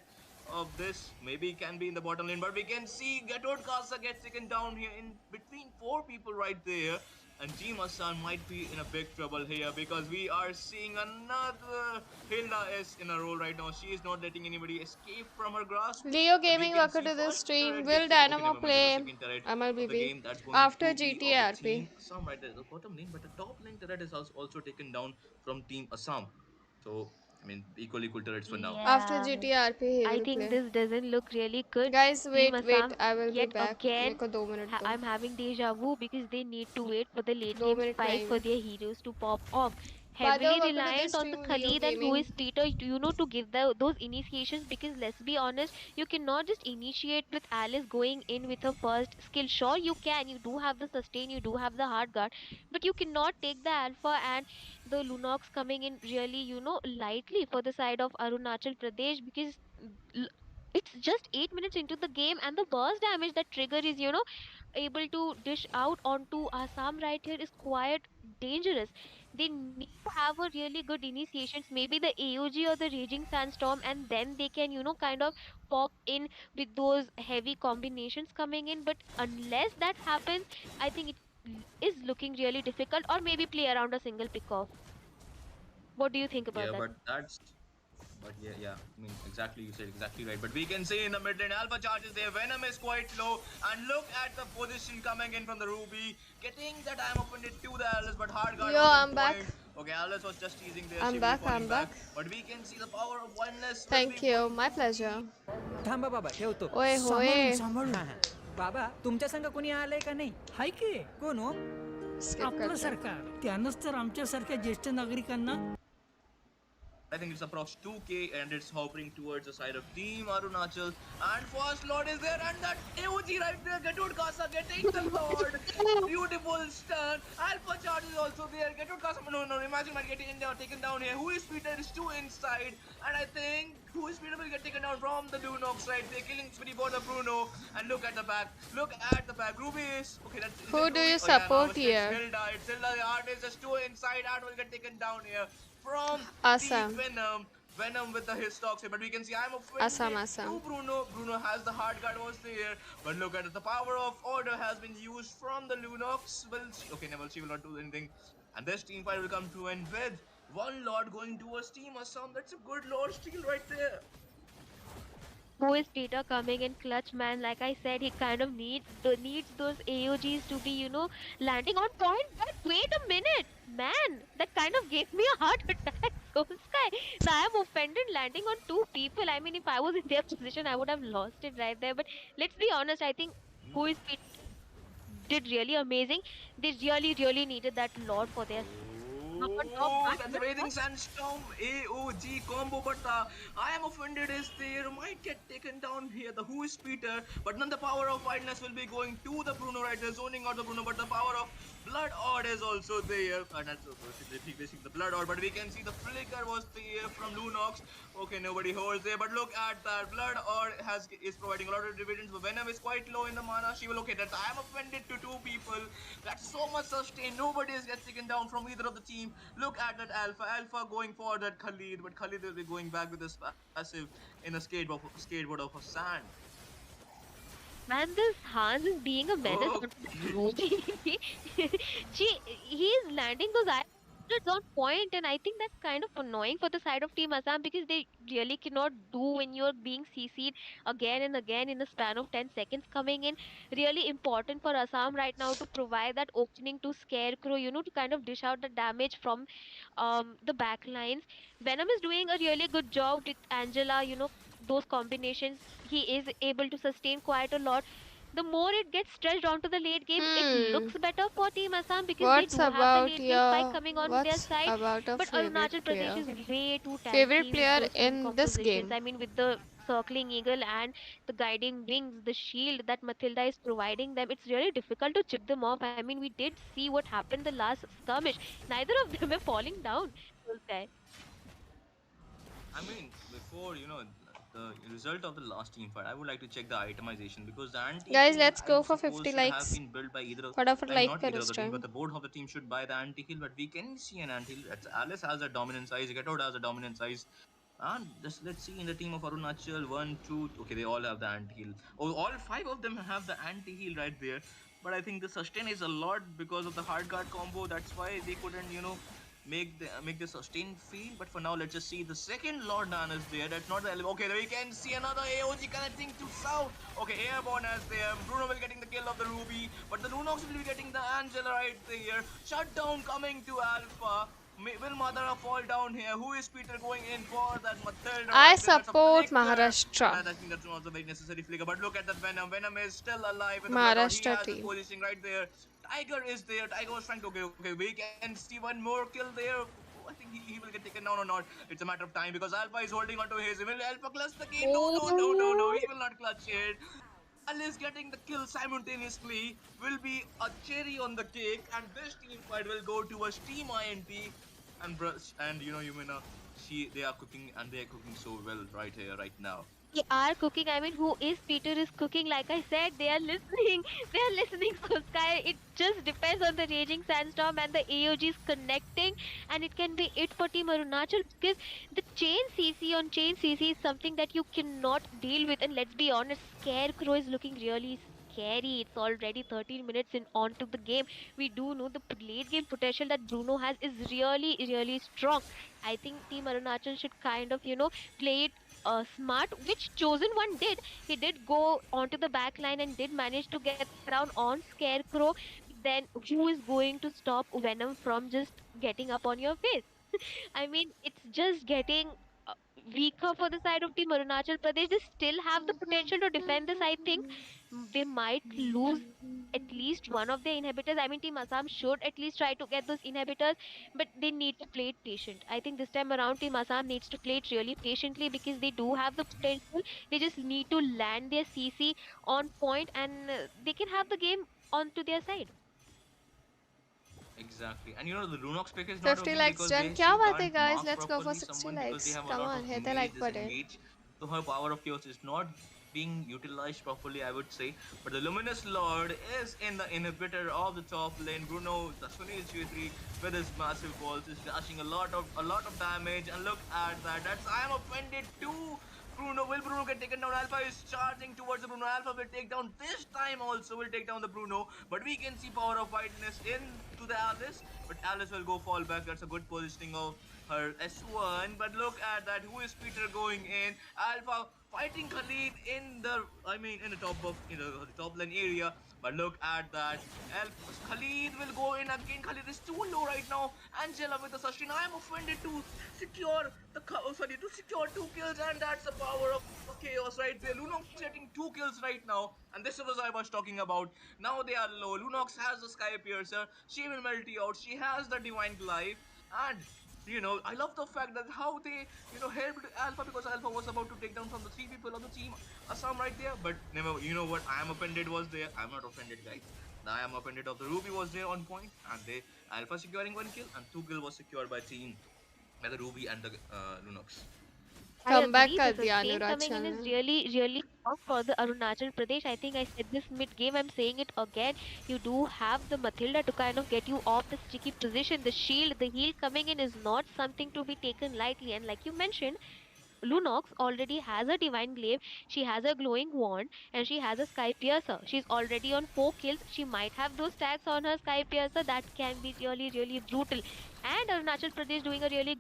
Speaker 3: of this maybe can be in the bottom lane, but we can see Gatod Casa gets taken down here in between 4 people right there, and Team Hassan might be in a big trouble here because we are seeing another Hilda S in a row right now. She is not letting anybody escape from her grasp.
Speaker 21: Leo
Speaker 3: But we
Speaker 21: Gaming,
Speaker 3: can
Speaker 21: welcome
Speaker 3: see
Speaker 21: to the
Speaker 3: first
Speaker 21: stream.
Speaker 3: turret
Speaker 21: Will
Speaker 3: gets taken. Okay,
Speaker 21: Dynamo
Speaker 3: never mind. That was
Speaker 21: play
Speaker 3: second turret of the
Speaker 21: MLBB
Speaker 3: game. That's going
Speaker 21: after
Speaker 3: to be of the
Speaker 21: GTRP?
Speaker 3: Team Assam right there, the bottom lane, but the top lane turret is also taken down from Team Assam. So I mean, equal turrets for now.
Speaker 21: After
Speaker 22: Yeah,
Speaker 21: GTRP, he
Speaker 22: I
Speaker 21: will
Speaker 22: think
Speaker 21: play.
Speaker 22: this doesn't look really good.
Speaker 21: Guys,
Speaker 22: Team
Speaker 21: wait.
Speaker 22: Assam
Speaker 21: I will be
Speaker 22: yet
Speaker 21: back.
Speaker 22: again.
Speaker 21: मेरे को 2 minute दो.
Speaker 22: I'm having deja vu because they need to wait for the late
Speaker 21: दो
Speaker 22: game
Speaker 21: minute में
Speaker 22: spike for
Speaker 21: आएंगे.
Speaker 22: their heroes to pop off.
Speaker 21: By the way,
Speaker 22: Heavily
Speaker 21: welcome to the
Speaker 22: reliant on the
Speaker 21: stream, Leo
Speaker 22: Khalid and who
Speaker 21: Gaming.
Speaker 22: is Peter, to give those initiations because let's be honest, you cannot just initiate with Alice going in with her first skill. Sure, you can, you do have the sustain, you do have the hard guard, but you cannot take the alpha and the Lunox coming in really, lightly for the side of Arunachal Pradesh because It's just 8 minutes into the game, and the burst damage that Trigger is, able to dish out onto Assam right here is quite dangerous. They need to have a really good initiations, maybe the AOG or the Raging Sandstorm, and then they can, kind of pop in with those heavy combinations coming in. But unless that happens, I think it is looking really difficult, or maybe play around a single pick off. What do you think about
Speaker 3: Yeah,
Speaker 22: that?
Speaker 3: but yeah. I mean, exactly. You said exactly right. But we can see in the mid lane, Alpha charges there. Venom is quite low, and look at the position coming in from the Ruby, getting the time offended to the Alice, but hard guard
Speaker 21: Yo,
Speaker 3: was on
Speaker 21: I'm back.
Speaker 3: point. Okay, Alice was just teasing there.
Speaker 21: I'm
Speaker 3: She will be
Speaker 21: back.
Speaker 3: falling
Speaker 21: I'm back.
Speaker 3: back, but we can see the power of oneness will be
Speaker 21: Thank you.
Speaker 3: going
Speaker 21: My
Speaker 3: to
Speaker 21: pleasure.
Speaker 5: थांबा बाबा ठेवतो
Speaker 21: ओए होए.
Speaker 5: सांभाळून बाबा तुमच्या संग कोणी आलंय का नाही हाय की कोण हो
Speaker 21: आपलं
Speaker 5: सरकार त्यानंच तर आमच्यासारख्या ज्येष्ठ नागरिकांना
Speaker 3: I think it's approx 2k and it's hovering towards the side of Team Arunachal. And First Lord is there and that AOG right there. Gatwood Kasa getting the Lord. Beautiful stun. Alpha Charge is also there. Gatwood Kasa, no, imagine man getting taken down here. Who is Peter is 2 inside. And I think who is Peter will get taken down from the Lunox right there. Killing spree for the Bruno. And look at the back. Look at the back. Ruby is. Okay, that's.
Speaker 21: Who do you support here?
Speaker 3: It's Hilda. The artist is 2 inside. Art will get taken down here. From
Speaker 21: Awesome.
Speaker 3: the Venom with the his stocks here, but we can see I'm offended
Speaker 21: Awesome.
Speaker 3: to Bruno. Bruno has the hard guard was there, but look at it, the power of order has been used from the Lunox. Okay, never, she will not do anything, and this team fight will come to end with one Lord going towards Team Assam. That's a good Lord steal right there.
Speaker 22: Who is Peter coming in clutch, man? Like I said, he kind of needs those AOGs to be, landing on point. But wait a minute, man, that kind of gave me a heart attack. So Sky, I am offended landing on 2 people. I mean, if I was in their position, I would have lost it right there. But let's be honest, I think who is Peter did really amazing. They really needed that Lord for their.
Speaker 3: Oh, that's Raging Sandstorm AOG combo, but I am offended is there might get taken down here. The Who is Peter, but none the power of wildness will be going to the Bruno right there, zoning out the Bruno, but the power of Blood Ord is also there. And that's basically the Blood Ord, but we can see the flicker was there from Lunox. Okay, nobody holds there, but look at that. Blood Ord is providing a lot of dividends, but Venom is quite low in the mana. She will okay, that I am offended to 2 people. That's so much sustain. Nobody is getting taken down from either of the team. Look at that Alpha going for that Khalid, but Khalid will be going back with his passive in a skateboard of a sand.
Speaker 22: Man, this Hans is being a menace
Speaker 3: Oh.
Speaker 22: on Ruby. He is landing those items on point, and I think that's kind of annoying for the side of Team Assam because they really cannot do when you're being CC'd again and again in the span of 10 seconds coming in. Really important for Assam right now to provide that opening to Scarecrow, to kind of dish out the damage from the back lines. Venom is doing a really good job with Angela, those combinations. He is able to sustain quite a lot. The more it gets stretched onto the late game, it looks better for Team Assam because they
Speaker 21: What's
Speaker 22: do have the
Speaker 21: about
Speaker 22: late game spike
Speaker 21: your
Speaker 22: coming on their
Speaker 21: what's
Speaker 22: side.
Speaker 21: about a
Speaker 22: But
Speaker 21: favorite
Speaker 22: Arunachal
Speaker 21: player?
Speaker 22: Pradesh is way too tanky
Speaker 21: Favorite
Speaker 22: with
Speaker 21: player
Speaker 22: those team
Speaker 21: in this
Speaker 22: compositions.
Speaker 21: game?
Speaker 22: I mean, with the circling eagle and the guiding wings, the shield that Matilda is providing them, it's really difficult to chip them off. I mean, we did see what happened the last skirmish. Neither of them were falling down. Okay.
Speaker 3: I mean, before the result of the last team fight, I would like to check the itemization because the anti
Speaker 21: Guys,
Speaker 3: heal
Speaker 21: let's
Speaker 3: I
Speaker 21: go
Speaker 3: would
Speaker 21: for
Speaker 3: suppose
Speaker 21: 50
Speaker 3: should have
Speaker 21: likes.
Speaker 3: been built by either of
Speaker 21: फटाफट
Speaker 3: I mean,
Speaker 21: like
Speaker 3: not
Speaker 21: करो
Speaker 3: either of
Speaker 21: इस
Speaker 3: the team,
Speaker 21: time.
Speaker 3: but the board of the team should buy the anti heal. But we can see an anti heal. Alice has a dominant size. Getoud has a dominant size. And just let's see in the team of Arunachal, 1, 2. Okay, they all have the anti heal. Oh, all 5 of them have the anti heal right there. But I think the sustain is a lot because of the hard guard combo. That's why they couldn't, make the sustain feel. But for now, let's just see the second Lord Nan is there. That's not the okay. We can see another AOG connecting to South. Okay, Airborne as there. Bruno will getting the kill of the Ruby, but the Lunox will be getting the Angela right there. Shutdown coming to Alpha. Will Madara fall down here? Who is Peter going in for that Matilda?
Speaker 21: I
Speaker 3: Right there? That's a
Speaker 21: support
Speaker 3: flicker.
Speaker 21: Maharashtra.
Speaker 3: And I think that's also a very necessary flicker. But look at that Venom. Venom is still alive with the blood. He
Speaker 21: Maharashtra
Speaker 3: has his
Speaker 21: team.
Speaker 3: positioning right there. Tiger is there. Tiger was trying to okay. We can see one more kill there. I think he will get taken down or not. It's a matter of time because Alpha is holding onto his. Will Alpha clutch the game? No. He will not clutch it. Alice getting the kill simultaneously will be a cherry on the cake, and this team fight will go towards Team INT. And Yumina, they are cooking and they are cooking so well right here, right now.
Speaker 22: They are cooking. I mean, who is Peter is cooking? Like I said, they are listening. They are listening. So Sky, it just depends on the raging sandstorm and the AOGs connecting, and it can be it for Team Arunachal because the chain CC on chain CC is something that you cannot deal with. And let's be honest, Scarecrow is looking really scary. It's already 13 minutes in onto the game. We do know the late game potential that Bruno has is really, really strong. I think Team Arunachal should kind of, play it smart, which chosen one did. He did go onto the back line and did manage to get the crown on Scarecrow. Then who is going to stop Venom from just getting up on your face? I mean, it's just getting uh, weaker for the side of Team Arunachal Pradesh. They still have the potential to defend this. I think they might lose at least one of their inhibitors. I mean, Team Assam should at least try to get those inhibitors, but they need to play it patient. I think this time around, Team Assam needs to play it really patiently because they do have the potential. They just need to land their CC on point, and they can have the game onto their side.
Speaker 3: Exactly. And the Lunox pick is not
Speaker 21: 50
Speaker 3: working
Speaker 21: likes
Speaker 3: because
Speaker 21: done.
Speaker 3: they
Speaker 21: क्या
Speaker 3: she
Speaker 21: बात है
Speaker 3: can't
Speaker 21: guys?
Speaker 3: mark
Speaker 21: Let's go for
Speaker 3: properly
Speaker 21: 60
Speaker 3: someone because they
Speaker 21: likes.
Speaker 3: have a
Speaker 21: Come
Speaker 3: lot
Speaker 21: on,
Speaker 3: of
Speaker 21: hit the
Speaker 3: mage
Speaker 21: like button.
Speaker 3: disengage. So her power of chaos is not being utilized properly, I would say. But the Luminous Lord is in the inhibitor of the top lane. Bruno, the Sunil Chetri with his massive balls is dashing a lot of damage. And look at that. That's I am offended too. Bruno, will Bruno get taken down? Alpha is charging towards the Bruno. Alpha will take down this time also will take down the Bruno. But we can see power of whiteness into the Alice. But Alice will go fall back. That's a good positioning of her S1. But look at that. Who is Peter going in? Alpha fighting Khalid in the top of the top lane area. But look at that. Khalid will go in again. Khalid is too low right now. Angela with the sustain. I am offended to secure 2 kills, and that's the power of chaos right there. Lunox getting 2 kills right now, and this is what I was talking about. Now they are low. Lunox has the Sky Piercer. She will melt you out. She has the Divine Glaive, and I love the fact that how they, helped Alpha because Alpha was about to take down from the three people of the team Assam right there. But never, you know what? I am offended was there. I'm not offended, guys. I am offended of the Ruby was there on point, and they Alpha securing 1 kill, and 2 kill was secured by the Ruby and the Lunox.
Speaker 22: I
Speaker 21: Come back
Speaker 22: agree.
Speaker 21: कर
Speaker 22: The
Speaker 21: दिया
Speaker 22: sustain coming in
Speaker 21: Anurag
Speaker 22: is
Speaker 21: ने.
Speaker 22: really, really strong for the Arunachal Pradesh. I think I said this mid game. I'm saying it again. You do have the Matilda to kind of get you off the sticky position. The shield, the heal coming in is not something to be taken lightly. And like you mentioned, Lunox already has a divine glaive, she has a glowing wand, and she has a sky piercer. She's already on 4 kills. She might have those tags on her sky piercer that can be really, really brutal. And Arunachal Pradesh doing a really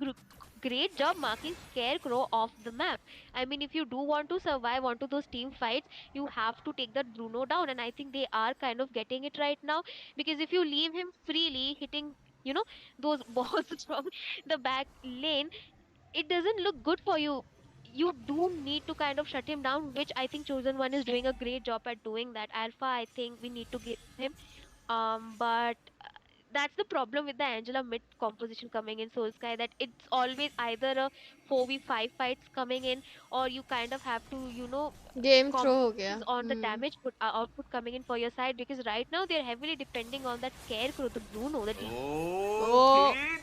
Speaker 22: great job marking Scarecrow off the map. I mean, if you do want to survive onto those team fights, you have to take that Bruno down, and I think they are kind of getting it right now because if you leave him freely hitting, those balls from the back lane, it doesn't look good for you. You do need to kind of shut him down, which I think Chosen One is doing a great job at doing that. Alpha, I think we need to give him. But that's the problem with the Angela mid composition coming in Soul Sky, that it's always either a 4v5 fights coming in, or you kind of have to,
Speaker 21: Game throw हो गया.
Speaker 22: compromise on the damage output coming in for your side, because right now they're heavily depending on that Scarecrow, the Bruno, the
Speaker 21: Oh.
Speaker 3: Okay,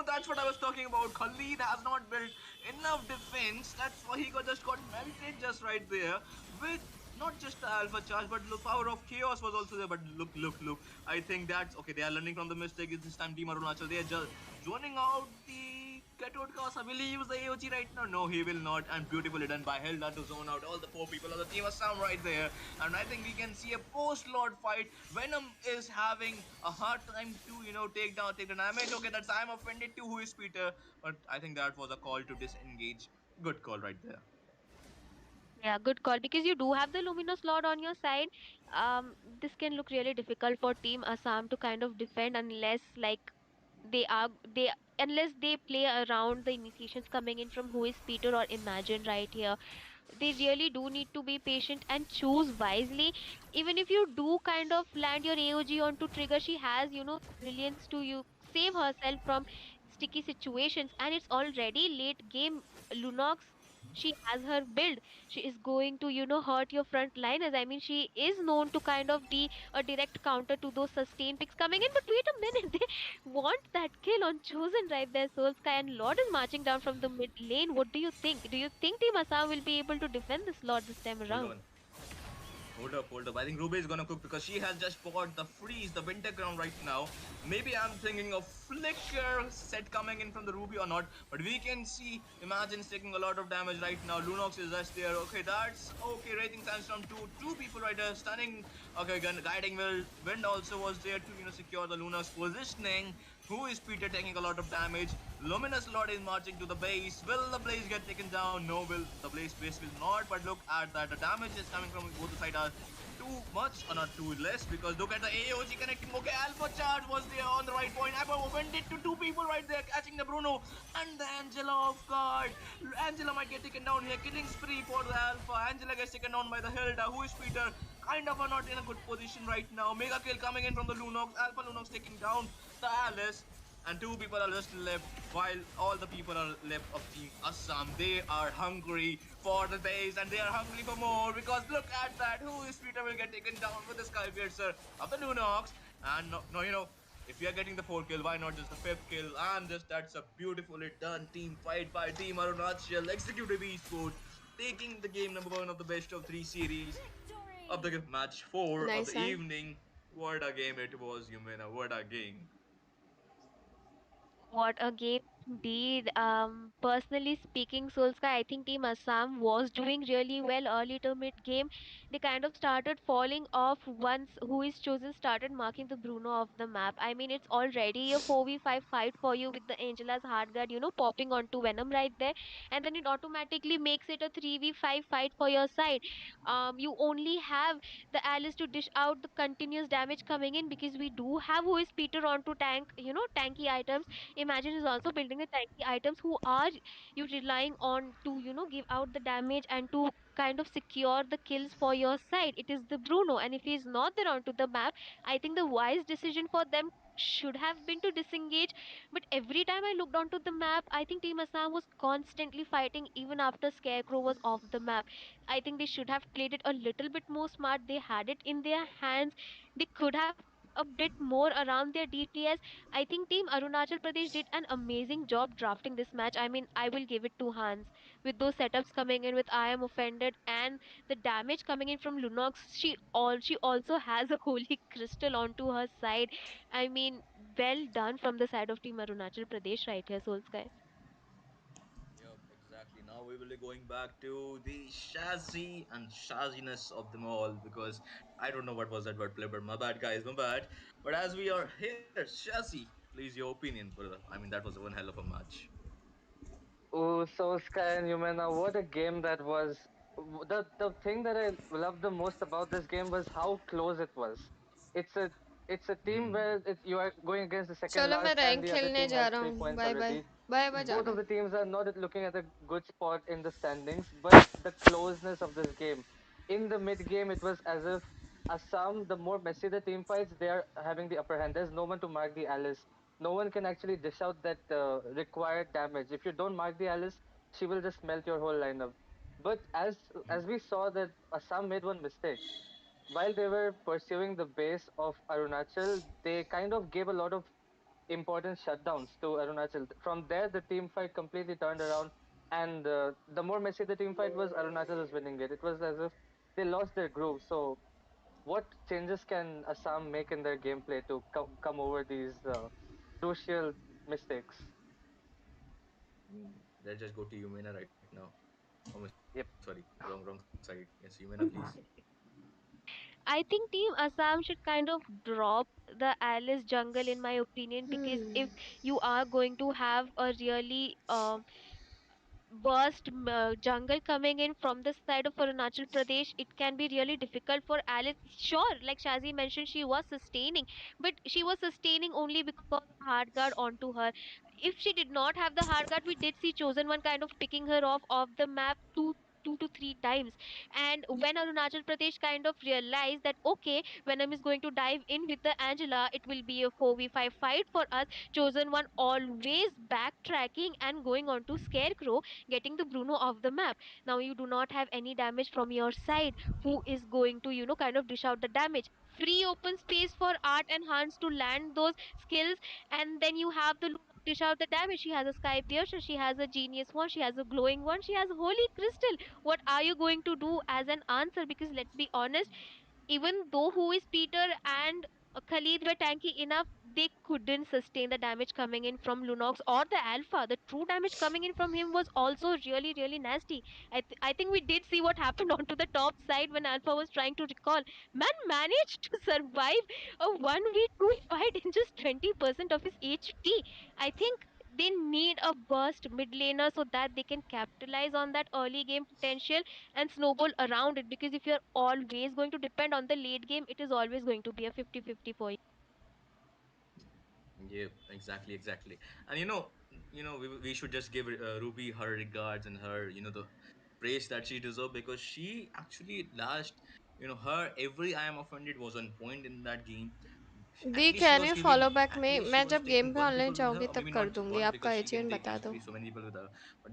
Speaker 3: that's what I was talking about. Khalid has not built enough defense. That's why he just got melted just right there with not just the alpha charge, but the power of chaos was also there. But look. I think that's okay. They are learning from the mistake. This time, Team Arunachal, they are just joining out the Cathode Casa. Will he use the AOG right now? No, he will not. And beautifully done by Hilda to zone out all the 4 people of the team Assam right there. And I think we can see a post-Lord fight. Venom is having a hard time to, take the damage. Okay, that's I'm offended too. Who is Peter? But I think that was a call to disengage. Good call right there.
Speaker 22: Yeah, good call. Because you do have the Luminous Lord on your side. This can look really difficult for Team Assam to kind of defend unless they are they unless they play around the initiations coming in from Who is Peter or Imagine right here. They really do need to be patient and choose wisely. Even if you do kind of land your AOG onto Trigger, she has, brilliance to you save herself from sticky situations, and it's already late game. Lunox She has her build. She is going to, hurt your front liners. I mean, she is known to kind of be a direct counter to those sustained picks coming in. But wait a minute, they want that kill on Chosen right there. Soul Sky and Lord is marching down from the mid lane. What do you think? Do you think Team Assam will be able to defend this Lord this time
Speaker 3: Hold
Speaker 22: around?
Speaker 3: on. Hold up. I think Ruby is gonna cook because she has just bought the freeze, the winter crown right now. Maybe I'm thinking of flicker set coming in from the Ruby or not, but we can see Imagine's taking a lot of damage right now. Lunox is just there. Okay, that's okay. Rating Sandstorm two people right there, stunning. Okay, guiding wind also was there to secure the Lunox positioning. Who is Peter taking a lot of damage? Luminous Lord is marching to the base. Will the Blaze get taken down? No, will the Blaze base will not. But look at that. The damage is coming from both the sides are too much or not too less because look at the AOG connecting. Okay, Alpha Charge was there on the right point. Apple opened it to two people right there, catching the Bruno and the Angela off guard. Angela might get taken down here. Killing spree for the Alpha. Angela gets taken down by the Hilda. Who is Peter? Kind of not in a good position right now. Mega kill coming in from the Lunox. Alpha Lunox taking down the Alice. And two people are just left while all the people are left of Team Assam. They are hungry for the base and they are hungry for more because look at that. Who is Peter will get taken down with the Sky Piercer of the Lunox. And no, if you are getting the 4 kill, why not just the 5th kill? And just that's a beautifully done team fight by Team Arunachal Executive Esports, taking the game number 1 of the best of 3 series of the match 4 of
Speaker 21: Nice
Speaker 3: the
Speaker 21: one.
Speaker 3: evening. What a game it was, Yumena. What a game.
Speaker 22: What a game indeed. Personally speaking, Solskjaer, I think Team Assam was doing really well early to mid game. They kind of started falling off once who is chosen started marking the Bruno of the map. I mean, it's already a 4v5 fight for you with the Angela's hard guard, popping onto Venom right there, and then it automatically makes it a 3v5 fight for your side. You only have the Alice to dish out the continuous damage coming in because we do have who is Peter onto tank, tanky items. Imagine is also building the tanky items who are you relying on to give out the damage and to kind of secure the kills for your side. It is the Bruno, and if he's not there onto the map, I think the wise decision for them should have been to disengage. But every time I looked onto the map, I think Team Assam was constantly fighting even after Scarecrow was off the map. I think they should have played it a little bit more smart. They had it in their hands. They could have played a bit more around their DPS. I think Team Arunachal Pradesh did an amazing job drafting this match. I mean, I will give it to Hans. With those setups coming in with I am offended and the damage coming in from Lunox, she also has a holy crystal onto her side. I mean, well done from the side of Team Arunachal Pradesh right here, Soul Sky.
Speaker 3: Yep, exactly. Now we will be going back to the Shazzy and Shazziness of them all because I don't know what was that word play, but my bad, guys, my bad. But as we are here, Shazzy, please your opinion, brother. I mean, that was one hell of a match.
Speaker 11: Oh, so Sky and Humana, what a game that was. The thing that I loved the most about this game was how close it was. It's a it's a team
Speaker 3: Hmm.
Speaker 11: where you are going against the second
Speaker 21: चलो मैं
Speaker 11: last and
Speaker 21: rank
Speaker 11: the other
Speaker 21: खेलने
Speaker 11: team
Speaker 21: जा
Speaker 11: has
Speaker 21: रहा
Speaker 11: three
Speaker 21: हूँ.
Speaker 11: points
Speaker 21: bye bye.
Speaker 11: already.
Speaker 21: Bye bye
Speaker 11: Both of
Speaker 21: जाना.
Speaker 11: the teams are not looking at a good spot in the standings, but the closeness of this game. In the mid game, it was as if Assam, the more messy the team fights, they are having the upper hand. There's no one to mark the Alice. No one can actually dish out that required damage. If you don't mark the Alice, she will just melt your whole lineup. But as we saw that Assam made one mistake. While they were pursuing the base of Arunachal, they kind of gave a lot of important shutdowns to Arunachal. From there, the team fight completely turned around, and the more messy the team fight was, Arunachal was winning it. It was as if they lost their groove. So, what changes can Assam make in their gameplay to come over these crucial mistakes?
Speaker 3: Mm, let's just go to Yumena right now. Oh, sorry,
Speaker 11: Yep.
Speaker 3: wrong side. Yes, Yumena, please.
Speaker 22: I think Team Assam should kind of drop the Alice jungle in my opinion, because if you are going to have a really jungle coming in from the side of Arunachal Pradesh, it can be really difficult for Alice. Sure, like Shazi mentioned, she was sustaining, but she was sustaining only because of hard guard onto her. If she did not have the hard guard, we did see Chosen One kind of picking her off the map two to three times. And when Arunachal Pradesh kind of realized that okay, Venom is going to dive in with the Angela, it will be a 4v5 fight for us. Chosen one always backtracking and going on to Scarecrow, getting the Bruno off the map. Now you do not have any damage from your side. Who is going to, kind of dish out the damage? Free open space for Art and Hans to land those skills, and then you have the Luna dish out the damage. She has a Sky Piercer, she has a Genius one, she has a Glowing one, she has Holy Crystal. What are you going to do as an answer? Because let's be honest, even though who is Peter and Khalid were tanky enough, they couldn't sustain the damage coming in from Lunox or the Alpha. The true damage coming in from him was also really, really nasty. I think we did see what happened onto the top side when Alpha was trying to recall. Man managed to survive a 1v2 fight in just 20% of his HP. I think they need a burst mid laner so that they can capitalize on that early game potential and snowball around it, because if you're always going to depend on the late game, it is always going to be a 50-50 for you.
Speaker 3: Yeah, exactly, exactly. And we should just give Ruby her regards and her, the praise that she deserves, because she actually last, her every I am offended was on point in that game. At
Speaker 2: the
Speaker 3: least she
Speaker 2: can
Speaker 3: was
Speaker 2: you
Speaker 3: giving,
Speaker 2: follow back
Speaker 3: at
Speaker 2: me?
Speaker 3: least she
Speaker 2: मैं
Speaker 3: was
Speaker 2: जब game
Speaker 3: taking
Speaker 2: पे
Speaker 3: one
Speaker 2: online
Speaker 3: people with her,
Speaker 2: जाऊंगी
Speaker 3: or
Speaker 2: तब
Speaker 3: maybe
Speaker 2: कर
Speaker 3: not just
Speaker 2: दूंगी,
Speaker 3: one,
Speaker 2: आपका
Speaker 3: because she can
Speaker 2: IGN
Speaker 3: take
Speaker 2: बता दो.
Speaker 3: easily so many people with her. But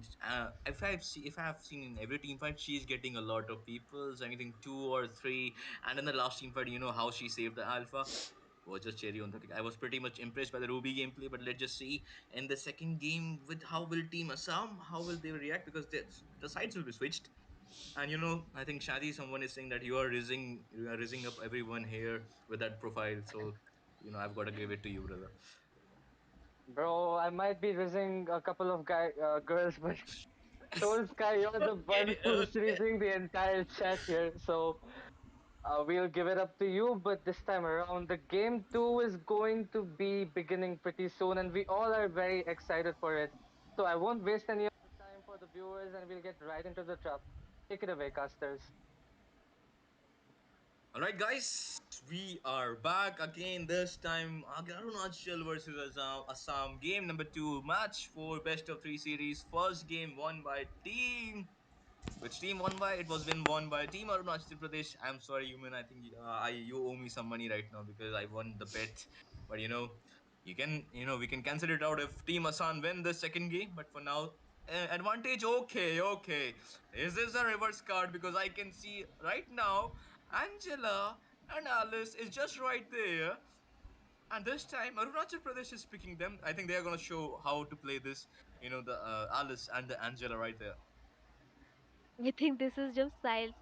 Speaker 3: if I have seen in every team fight, she's getting a lot of peoples, anything two or three, and in the last team fight, how she saved the alpha was just cherry on the cake. I was pretty much impressed by the Ruby gameplay, but let's just see in the second game with how will Team Assam, how will they react, because the sides will be switched. And I think Shadi, someone is saying that you are rizzing up everyone here with that profile. So I've got to give it to you, brother.
Speaker 11: Bro, I might be raising a couple of girls, but Soul Sky, you're the one who's raising the entire chat here. So we'll give it up to you. But this time around, the game two is going to be beginning pretty soon, and we all are very excited for it. So I won't waste any of the time for the viewers, and we'll get right into the trap. Take it away, casters.
Speaker 3: All right, guys, we are back again. This time, Arunachal versus Assam. Game number two, match for best of three series. First game won by team. Which team won by? It was won by Team Arunachal Pradesh. I'm sorry, human. I think you owe me some money right now because I won the bet. But we can cancel it out if Team Assam win the second game. But for now, advantage. Okay, okay. Is this a reverse card? Because I can see right now Angela and Alice is just right there. And this time, Arunachal Pradesh is picking them. I think they are gonna show how to play this. The Alice and the Angela right there.
Speaker 22: I think this is just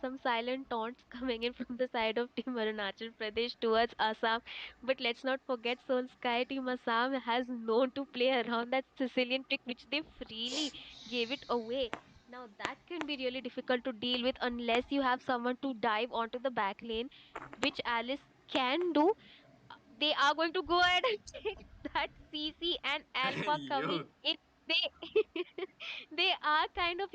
Speaker 22: some silent taunts coming in from the side of Team Arunachal Pradesh towards Assam. But let's not forget Soul Sky Team Assam has known to play around that Sicilian trick which they freely gave it away. Now that can be really difficult to deal with unless you have someone to dive onto the back lane, which Alice can do. They are going to go ahead and take that CC and Alpha coming
Speaker 3: Yo,
Speaker 22: in. They they are kind of,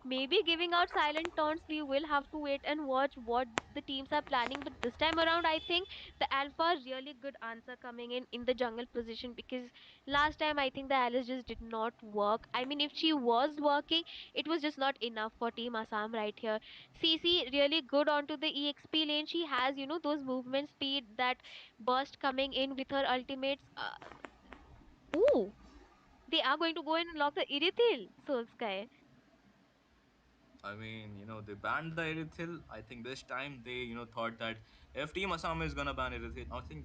Speaker 22: maybe giving out silent taunts. We will have to wait and watch what the teams are planning. But this time around, I think the Alpha really good answer coming in the jungle position, because last time I think the Alice just did not work. I mean, if she was working, it was just not enough for Team Assam right here. CC really good onto the EXP lane. She has, those movement speed, that burst coming in with her ultimates. Ooh, they are going to go and unlock the Irithil Soul Sky.
Speaker 3: I mean, they banned the Erithil. I think this time they, thought that if Team Assam is gonna ban Erithil, I think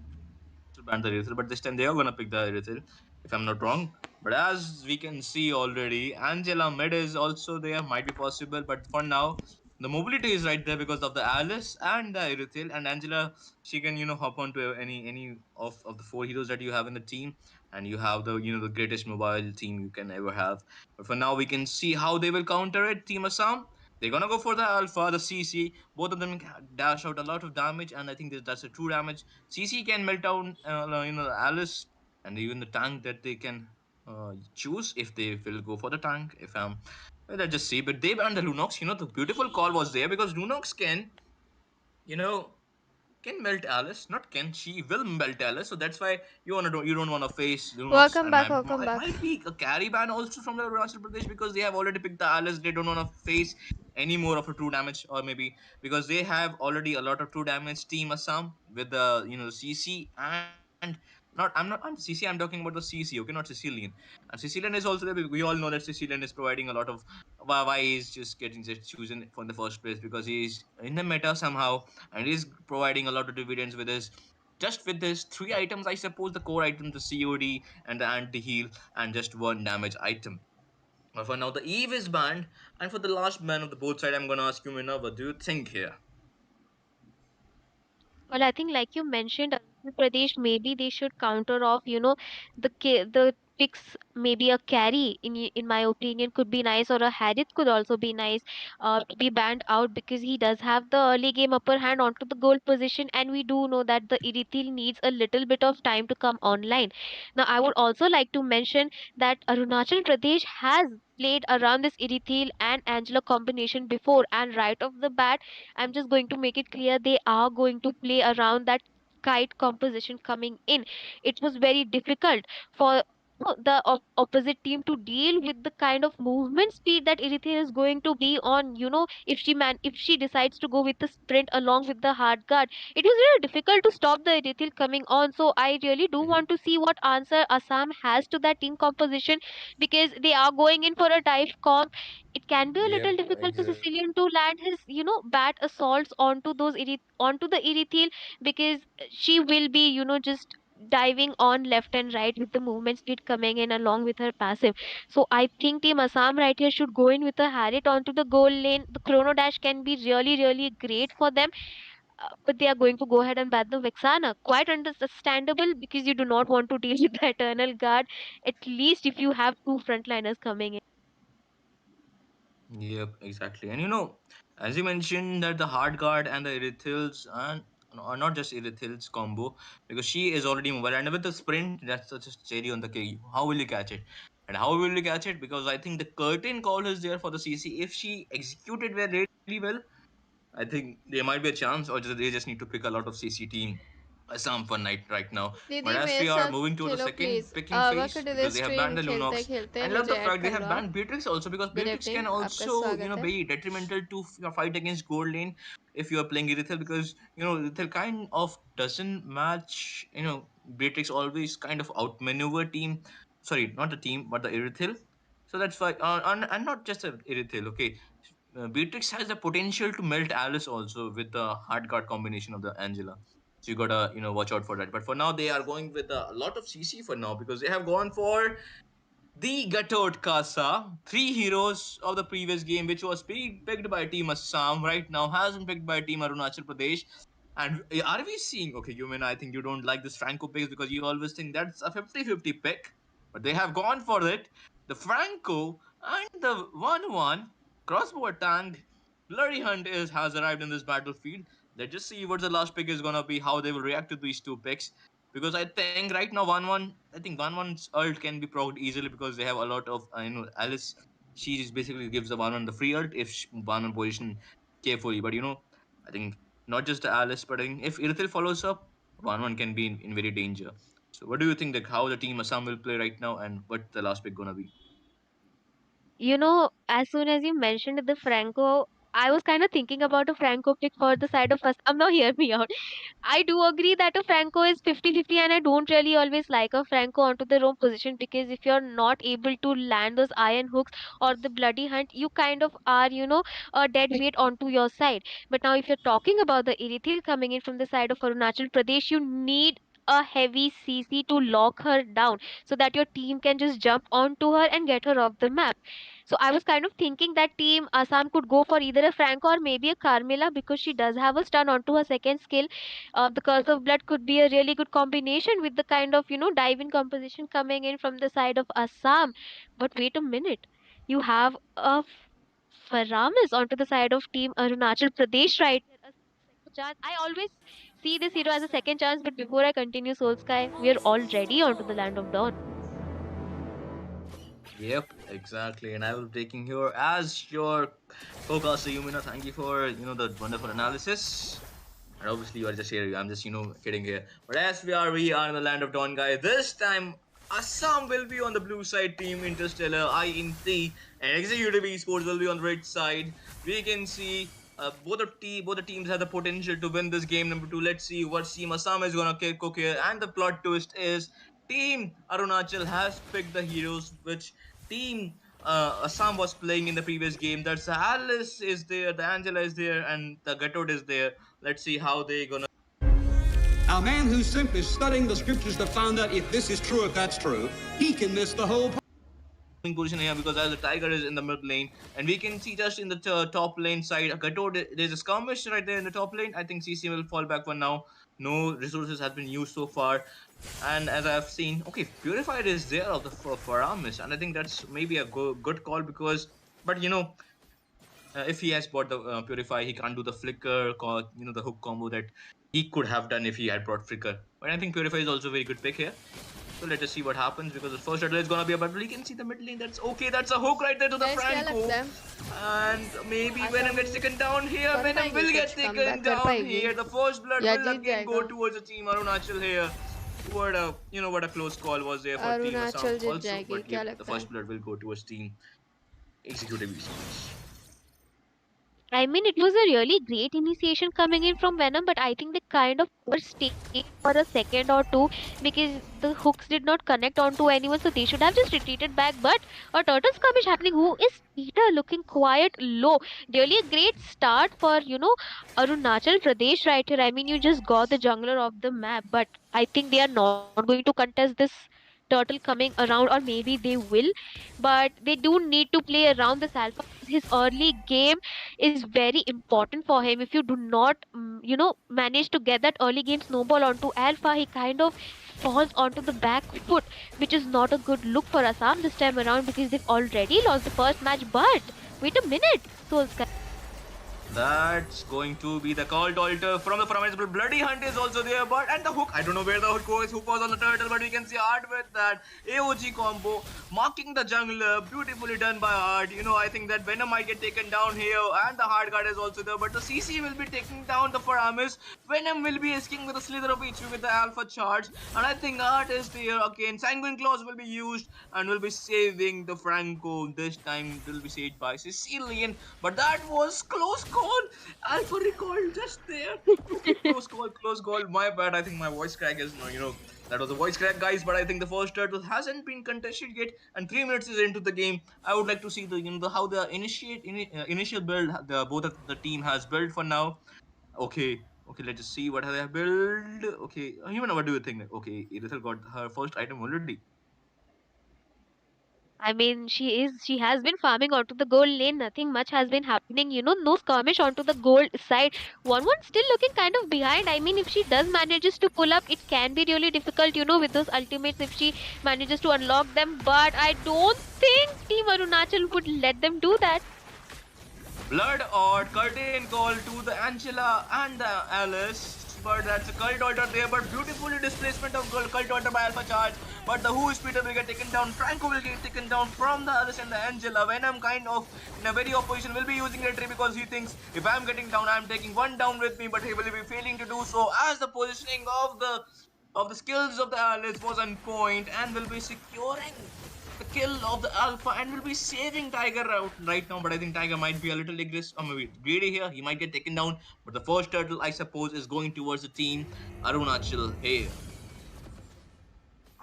Speaker 3: to ban the Erithil, but this time they are gonna pick the Erithil, if I'm not wrong. But as we can see already, Angela mid is also there, might be possible, but for now, the mobility is right there because of the Alice and the Erithil, and Angela, she can, hop onto any of the four heroes that you have in the team, and you have the greatest mobile team you can ever have. But for now, we can see how they will counter it, Team Assam. They're gonna go for the Alpha, the CC. Both of them dash out a lot of damage, and I think that's a true damage. CC can melt down, Alice, and even the tank that they can choose if they will go for the tank. If let's just see. But they banned the Lunox. The beautiful call was there because Lunox can, you know, can melt Alice. Not can, she will melt Alice. So that's why you don't want to face,
Speaker 21: Welcome
Speaker 3: and
Speaker 21: back, welcome back.
Speaker 3: might be a carry ban also from the Arunachal Pradesh, because they have already picked the Alice. They don't want to face any more of a true damage, or maybe because they have already a lot of true damage team Assam with the CC, and not I'm CC, I'm talking about the CC, okay, not Sicilian. And Sicilian is also there. We all know that Sicilian is providing a lot of why he's just getting just chosen for the first place, because he's in the meta somehow, and he's providing a lot of dividends with his just with his three items, I suppose, the core item, the COD and the anti heal, and just one damage item. But for now, the Eve is banned, and for the last ban of the both side, I'm gonna ask you, Mina, what do you think here?
Speaker 22: Well, I think like you mentioned, Arunachal Pradesh, maybe they should counter off, the picks, maybe a carry in my opinion could be nice, or a Harith could also be nice to be banned out, because he does have the early game upper hand onto the goal position, and we do know that the Irithil needs a little bit of time to come online. Now, I would also like to mention that Arunachal Pradesh has played around this Irithil and Angela combination before, and right off the bat, I'm just going to make it clear, they are going to play around that kite composition coming in. It was very difficult for the opposite team to deal with the kind of movement speed that Eritrea is going to be on. If she decides to go with the sprint along with the hard guard, it was really difficult to stop the Eritrea coming on. So I really do want to see what answer Assam has to that team composition, because they are going in for a dive comp. It can be a little
Speaker 3: Yep,
Speaker 22: difficult for
Speaker 3: exactly.
Speaker 22: Sicilian to land his, bat assaults onto onto the Irithil, because she will be, just diving on left and right with the movement speed coming in along with her passive. So I think Team Assam right here should go in with a Harriet onto the goal lane. The chrono dash can be really, really great for them. But they are going to go ahead and bat the Vexana. Quite understandable, because you do not want to deal with the Eternal Guard, at least if you have two frontliners coming in.
Speaker 3: Yep, exactly. And as you mentioned that the hard guard and the Irithils and or not just Irithils combo, because she is already mobile, and with the sprint, that's such a cherry on the cake. How will you catch it? And how will you catch it? Because I think the curtain call is there for the CC. If she executed really well, I think there might be a chance, or they just need to pick a lot of CC team some fun night right now. But
Speaker 21: दीदी
Speaker 3: as
Speaker 21: मेरे
Speaker 3: we are
Speaker 21: साथ
Speaker 3: moving to the
Speaker 21: Khelo
Speaker 3: second
Speaker 21: please
Speaker 3: picking phase,
Speaker 21: welcome to the
Speaker 3: because they have
Speaker 21: stream
Speaker 3: banned the
Speaker 21: खेलते
Speaker 3: Lunox,
Speaker 21: खेलते
Speaker 3: and love
Speaker 21: मुझे
Speaker 3: the
Speaker 21: add
Speaker 3: fact they
Speaker 21: कर
Speaker 3: have
Speaker 21: लो आप
Speaker 3: banned Beatrix also, because
Speaker 21: good
Speaker 3: Beatrix can
Speaker 21: evening आपका
Speaker 3: also
Speaker 21: स्वागत है
Speaker 3: be detrimental to fight against gold lane if you are playing Irithel, because Irithel kind of doesn't match. Beatrix always kind of outmaneuver team. Sorry, not the team, but the Irithel. So that's why, and not just a Irithel. Okay, Beatrix has the potential to melt Alice also with the hard guard combination of the Angela. So you gotta watch out for that. But for now, they are going with a lot of CC for now, because they have gone for the Gatot Kasa, three heroes of the previous game, which was picked by Team Assam, right now has been picked by Team Arunachal Pradesh. And are we seeing, okay, Yumin, I think you don't like this Franco picks, because you always think that's a 50-50 pick, but they have gone for it. The Franco and the 1-1 crossbow tank Blurry Hunt has arrived in this battlefield. Let's just see what the last pick is gonna be, how they will react to these two picks, because I think right now 1-1, I think 1-1's ult can be progged easily, because they have a lot of Alice. She just basically gives the 1-1 the free ult if 1-1 position carefully. But I think not just the Alice, but I think if Irithil follows up, 1-1 can be in very danger. So what do you think that how the team Assam will play right now, and what the last pick gonna be?
Speaker 22: As soon as you mentioned the Franco, I was kind of thinking about a Franco pick for the side of us. Now hear me out. I do agree that a Franco is 50-50, and I don't really always like a Franco onto the wrong position, because if you're not able to land those iron hooks or the bloody hunt, you kind of are, a dead weight onto your side. But now, if you're talking about the Irithil coming in from the side of Arunachal Pradesh, you need a heavy CC to lock her down, so that your team can just jump onto her and get her off the map. So I was kind of thinking that Team Assam could go for either a Franco or maybe a Carmilla, because she does have a stun onto her second skill. The Curse of Blood could be a really good combination with the kind of, dive in composition coming in from the side of Assam. But wait a minute. You have a Faramis onto the side of Team Arunachal Pradesh right here. A second chance. I always see this hero as a second chance, but before I continue Soul Sky, we are already onto the Land of Dawn.
Speaker 3: Yep, exactly. And I will be taking here as your co-caster, Yumina. Thank you for the wonderful analysis. And obviously, you are just here. I'm just, kidding here. But as we are in the land of Dawn, guys. This time, Assam will be on the blue side team, Interstellar, INT, and Executive Esports will be on the red side. We can see both the teams have the potential to win this game. Number two, let's see what Team Assam is gonna cook here. And the plot twist is Team Arunachal has picked the heroes, which Team Assam was playing in the previous game. That's Alice is there, the Angela is there, and the Gatod is there. Let's see how they gonna.
Speaker 4: A man who's simply studying the scriptures to find out if this is true, if that's true, he can miss the whole
Speaker 3: Position here because as the tiger is in the mid lane, and we can see just in the top lane side, there's a skirmish right there in the top lane. I think CC will fall back for now. No resources have been used so far, and as I've seen, okay, Purified is there of the Faramis, and I think that's maybe a good call because, but if he has bought the Purify, he can't do the flicker, the hook combo that he could have done if he had brought flicker. But I think Purify is also a very good pick here. So let us see what happens because the first shuttle is gonna be a battle. You can see the mid lane. That's okay. That's a hook right there to the Franco. And maybe Venom gets taken down here. Venom will get taken down here. The first blood will again go towards the team Arunachal here. What a close call was there for Team Assam also. But yeah, the first blood will go towards Team Executive Esports.
Speaker 22: I mean, it was a really great initiation coming in from Venom, but I think they kind of overstayed for a second or two because the hooks did not connect onto anyone, so they should have just retreated back. But a turtle skirmish happening. Who is Peter looking quite low? Really a great start for Arunachal Pradesh right here. I mean, you just got the jungler of the map, but I think they are not going to contest this turtle coming around, or maybe they will, but they do need to play around this alpha. His early game is very important for him. If you do not manage to get that early game snowball onto alpha, he kind of falls onto the back foot, which is not a good look for Assam this time around because they've already lost the first match. But wait a minute, Soul Sky.
Speaker 3: That's going to be the call alter from the Promise. Bloody Hunt is also there, and the hook. I don't know where the hook goes. Hook was on the turtle, but we can see Art with that AOG combo, marking the jungler. Beautifully done by Art. I think that Venom might get taken down here, and the hard guard is also there, but the CC will be taking down the Faramis. Venom will be risking with a slither of HP with the Alpha charge, and I think Art is there again. Sanguine Claws will be used and will be saving the Franco. This time will be saved by Sicilian, but that was close call. Alpha recall just there. Okay, close call. My bad. I think my voice crack is that was a voice crack, guys. But I think the first turtle hasn't been contested yet, and 3 minutes is into the game. I would like to see how the initial build both of the team has built for now. Okay, let's just see what they have built. Okay, Human, what do you think? Okay, Irithel got her first item already.
Speaker 22: I mean, she has been farming onto the gold lane. Nothing much has been happening. No skirmish onto the gold side. 1-1 still looking kind of behind. I mean, if she does manages to pull up, it can be really difficult, with those ultimates if she manages to unlock them. But I don't think Team Arunachal would let them do that.
Speaker 3: Blood or curtain call to the Angela and the Alice. But that's a cult altar there, but beautifully displacement of cult altar by Alpha charge. But the Who is Peter will get taken down. Franco will get taken down from the Alice and the Angela. Venom kind of in a very opposition will be using retreat because he thinks if I'm getting down, I'm taking one down with me, but he will be failing to do so as the positioning of the skills of the Alice was on point and will be securing the kill of the Alpha and will be saving Tiger right now. But I think Tiger might be a little aggressive or maybe greedy here. He might get taken down. But the first turtle, I suppose, is going towards the team Arunachal here.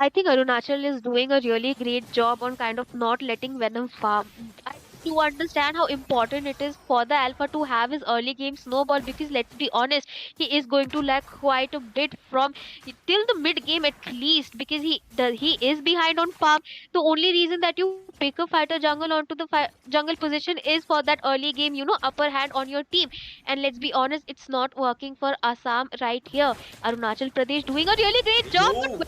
Speaker 22: I think Arunachal is doing a really great job on kind of not letting Venom farm. I do understand how important it is for the Alpha to have his early game snowball because let's be honest, he is going to lack quite a bit from till the mid game at least because he is behind on farm. The only reason that you pick a fighter jungle onto the jungle position is for that early game, upper hand on your team. And let's be honest, it's not working for Assam right here. Arunachal Pradesh doing a really great job. But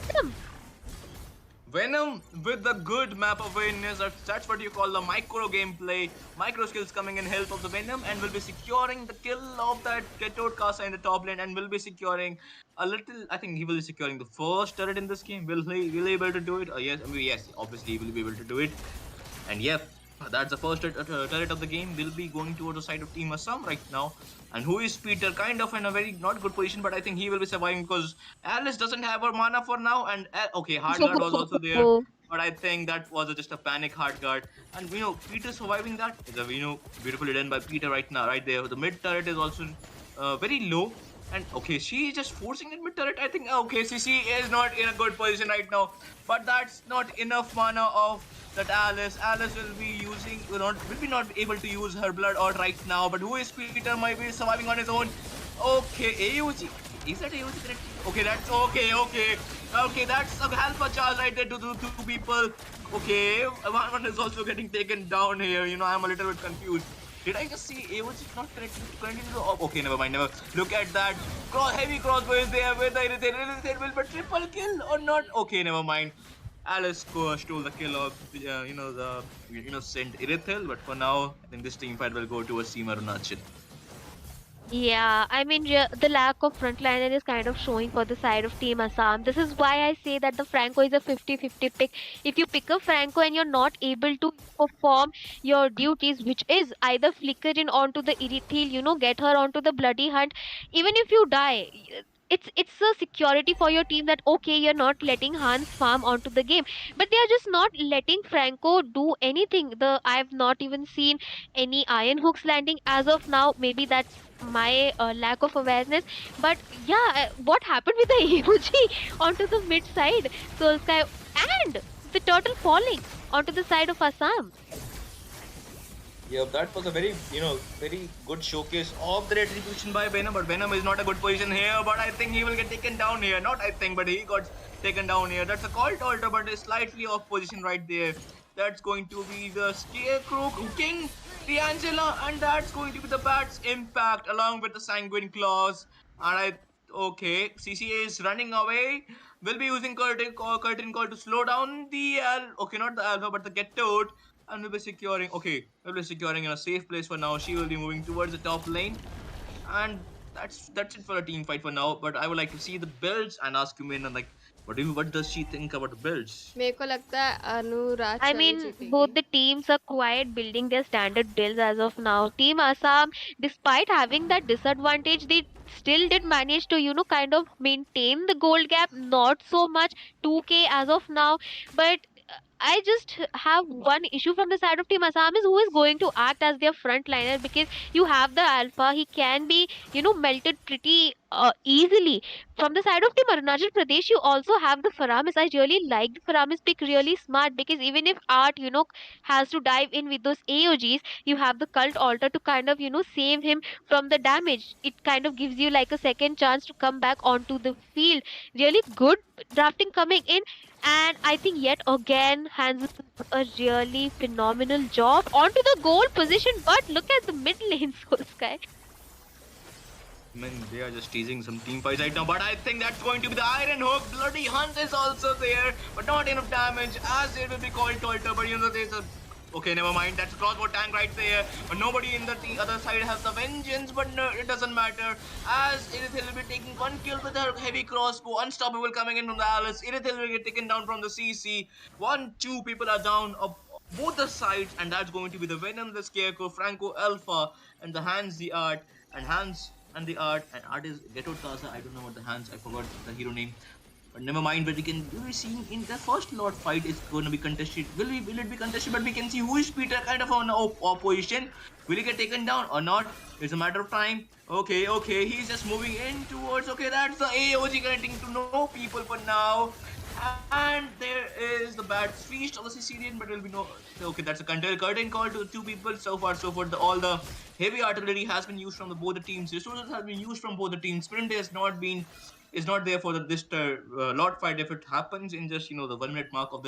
Speaker 3: Venom with the good map awareness, that's what you call the micro gameplay, micro skills coming in help of the Venom and will be securing the kill of that Gatod Casa in the top lane and will be securing a little, I think he will be securing the first turret in this game. Will he be able to do it? Yes, obviously he will be able to do it. And yep, That's the first turret of the game. Will be going towards the side of Team Assam right now. And who is Peter? Kind of in a very not good position, but I think he will be surviving because Alice doesn't have her mana for now. And okay, hard guard was also there, but I think that was just a panic hard guard. And Peter surviving that is a beautifully done by Peter right now, right there. The mid turret is also very low. And okay, she is just forcing that mid turret. I think okay, CC is not in a good position right now, but that's not enough mana of that Alice. Alice will be using will be not able to use her blood art right now. But who is Peter? Might be surviving on his own. Okay, AUG. Is that AUG correct? Okay, that's okay. Okay, that's a alpha charge right there to the two people. Okay, one is also getting taken down here. I'm a little bit confused. Did I just see AOG not correctly continue? Okay, never mind. Never. Look at that. Heavy crossbow is there with the Irithel. Will be triple kill or not? Okay, never mind. Alice stole the kill of the innocent Irithel, but for now, I think this team fight will go towards Team Arunachal.
Speaker 22: Yeah, I mean, the lack of frontliner is kind of showing for the side of Team Assam. This is why I say that the Franco is a 50-50 pick. If you pick a Franco and you're not able to perform your duties, which is either flicker in onto the Irithil, get her onto the bloody hunt, even if you die, it's a security for your team that okay, you're not letting Hans farm onto the game, but they are just not letting Franco do anything. I've not even seen any iron hooks landing as of now. Maybe that's my lack of awareness, but yeah, what happened with the emoji onto the mid side? Soul Sky and the turtle falling onto the side of Assam.
Speaker 3: Yeah, that was a very good showcase of the retribution by Venom, but Venom is not a good position here, but I think he will get taken down here. Not I think, but he got taken down here. That's a cult altar, but is slightly off position right there. That's going to be the Scarecrow cooking the Angela, and that's going to be the Bat's impact along with the Sanguine Claws. And okay, CCA is running away. Will be using curtain call to slow down the okay, not the Alpha, but the Get Toad. And we'll be securing in a safe place for now. She will be moving towards the top lane, and that's it for a team fight for now. But I would like to see the builds and ask you, Min, like, what does she think about the builds?
Speaker 21: मेरे को लगता है अनुराग
Speaker 22: I mean, both the teams are quiet building their standard builds as of now. Team Assam, despite having that disadvantage, they still did manage to, kind of maintain the gold gap. Not so much 2K as of now, but I just have one issue from the side of Team Assam is who is going to act as their frontliner, because you have the Alpha. He can be, melted pretty easily. From the side of Team Arunachal Pradesh, you also have the Faramis. I really like the Faramis pick, really smart, because even if Art, has to dive in with those AOGs, you have the cult altar to kind of, save him from the damage. It kind of gives you like a second chance to come back onto the field. Really good drafting coming in. And I think yet again Hans does a really phenomenal job onto the goal position. But look at the mid lane, Soul Sky.
Speaker 3: I mean, they are just teasing some team fights right now, but I think that's going to be the Iron Hook. Bloody Hunt is also there, but not enough damage as it will be called Tolter. But there's a okay, never mind. That's a crossbow tank right there. But nobody in the other side has the vengeance. But no, it doesn't matter. As Irithel will be taking one kill with her heavy crossbow. Unstoppable coming in from the Alice. Irithel will get taken down from the CC. 1-2 people are down of both the sides. And that's going to be the Venom, the Scarecrow, Franco Alpha, and the Hans, the Art. And Hans and the Art. And Art is Ghetto Taza. I don't know what the Hans. I forgot the hero name. But never mind, but we'll be seeing in the first Lord fight is going to be contested. Will it be contested? But we can see who is Peter kind of on opposition. Will he get taken down or not? It's a matter of time. Okay, he's just moving in towards, okay, that's the AOG getting to know people for now. And there is the bad feast of the Sicilian, but there will be no, okay, that's a curtain call to two people. So far, all the heavy artillery has been used from both the teams. Resources have been used from both the teams. Sprint is not there for this Lord fight if it happens in just the 1 minute mark of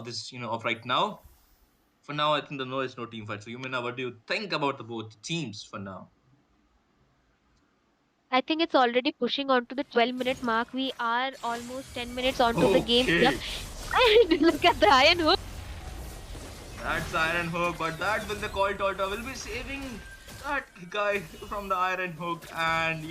Speaker 3: this of right now. For now, I think there's no team fight. So Yumina, what do you think about the both teams for now?
Speaker 22: I think it's already pushing on to the 12-minute mark. We are almost 10 minutes onto the game. Yep. And look at the Iron Hook.
Speaker 3: That's Iron Hook, but that will the Colt Alta will be saving that guy from the Iron Hook, and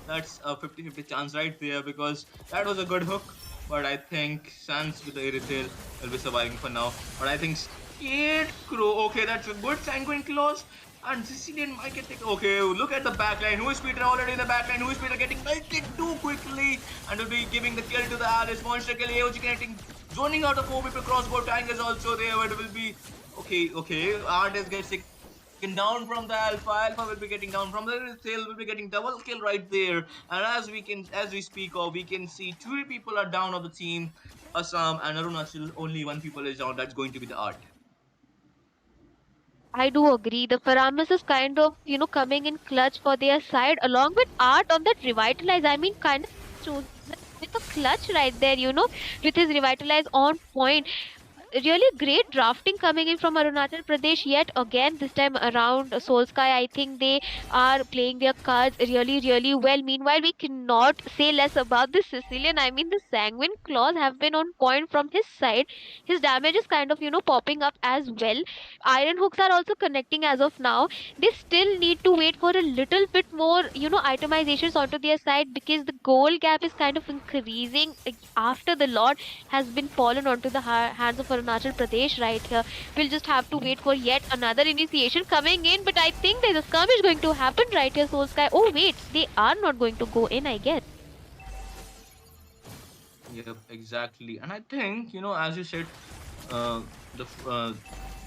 Speaker 3: that's a 50-50 chance right there, because that was a good hook. But I think Sans with the Irithel will be surviving for now. But I think Scarecrow. Okay, that's a good sanguine clause. And Sicilian might get taken. Okay, look at the backline. Who is Peter already in the backline? Who is Peter getting melted too quickly? And will be giving the kill to the Alice. Monster kill. AOG connecting. Zoning out of 4 people. Crossbow tank is also there. But it will be. Okay. Artist gets taken down from the Alpha. Alpha will be getting down from the tail. Will be getting double kill right there. And as we speak of, we can see 3 people are down of the team. Assam and Arunachal. Only 1 people is down. That's going to be the Art.
Speaker 22: I do agree. The Paramus is kind of, coming in clutch for their side along with Art on that revitalize. I mean, kind of chosen with a clutch right there, with his revitalize on point. Really great drafting coming in from Arunachal Pradesh yet again this time around. Solsky, I think they are playing their cards really, really well. Meanwhile, we cannot say less about the Sicilian. I mean, the Sanguine Claws have been on point from his side. His damage is kind of, popping up as well. Iron hooks are also connecting as of now. They still need to wait for a little bit more, itemizations onto their side because the goal gap is kind of increasing after the Lord has been fallen onto the hands of Arunachal Pradesh right here. We'll just have to wait for yet another initiation coming in, but I think there's a skirmish going to happen right here, Soul Sky. Oh wait, they are not going to go in, I guess.
Speaker 3: Yep, exactly. And I think, as you said, the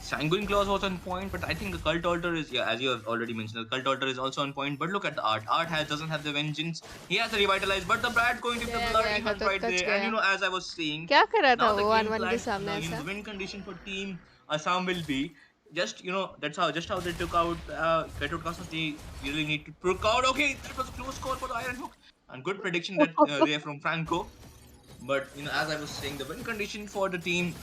Speaker 3: Sanguine Clause was on point, but I think the Cult Altar is, yeah, as you have already mentioned, the Cult Altar is also on point. But look at the Art. Art doesn't have the Vengeance. He has the Revitalize, but the Brad going to be the bloody hunt right there. And as I was saying,
Speaker 21: क्या कर रहा था
Speaker 3: now the
Speaker 21: वो
Speaker 3: game
Speaker 21: 1-1 के
Speaker 3: plan,
Speaker 21: सामने
Speaker 3: the
Speaker 21: ऐसा?
Speaker 3: win condition for Team Assam will be just, just how they took out Petrol Castles. They really need to took out. Okay, that was a close call for the Iron Hook. And good prediction that there from Franco. But as I was saying, the win condition for the team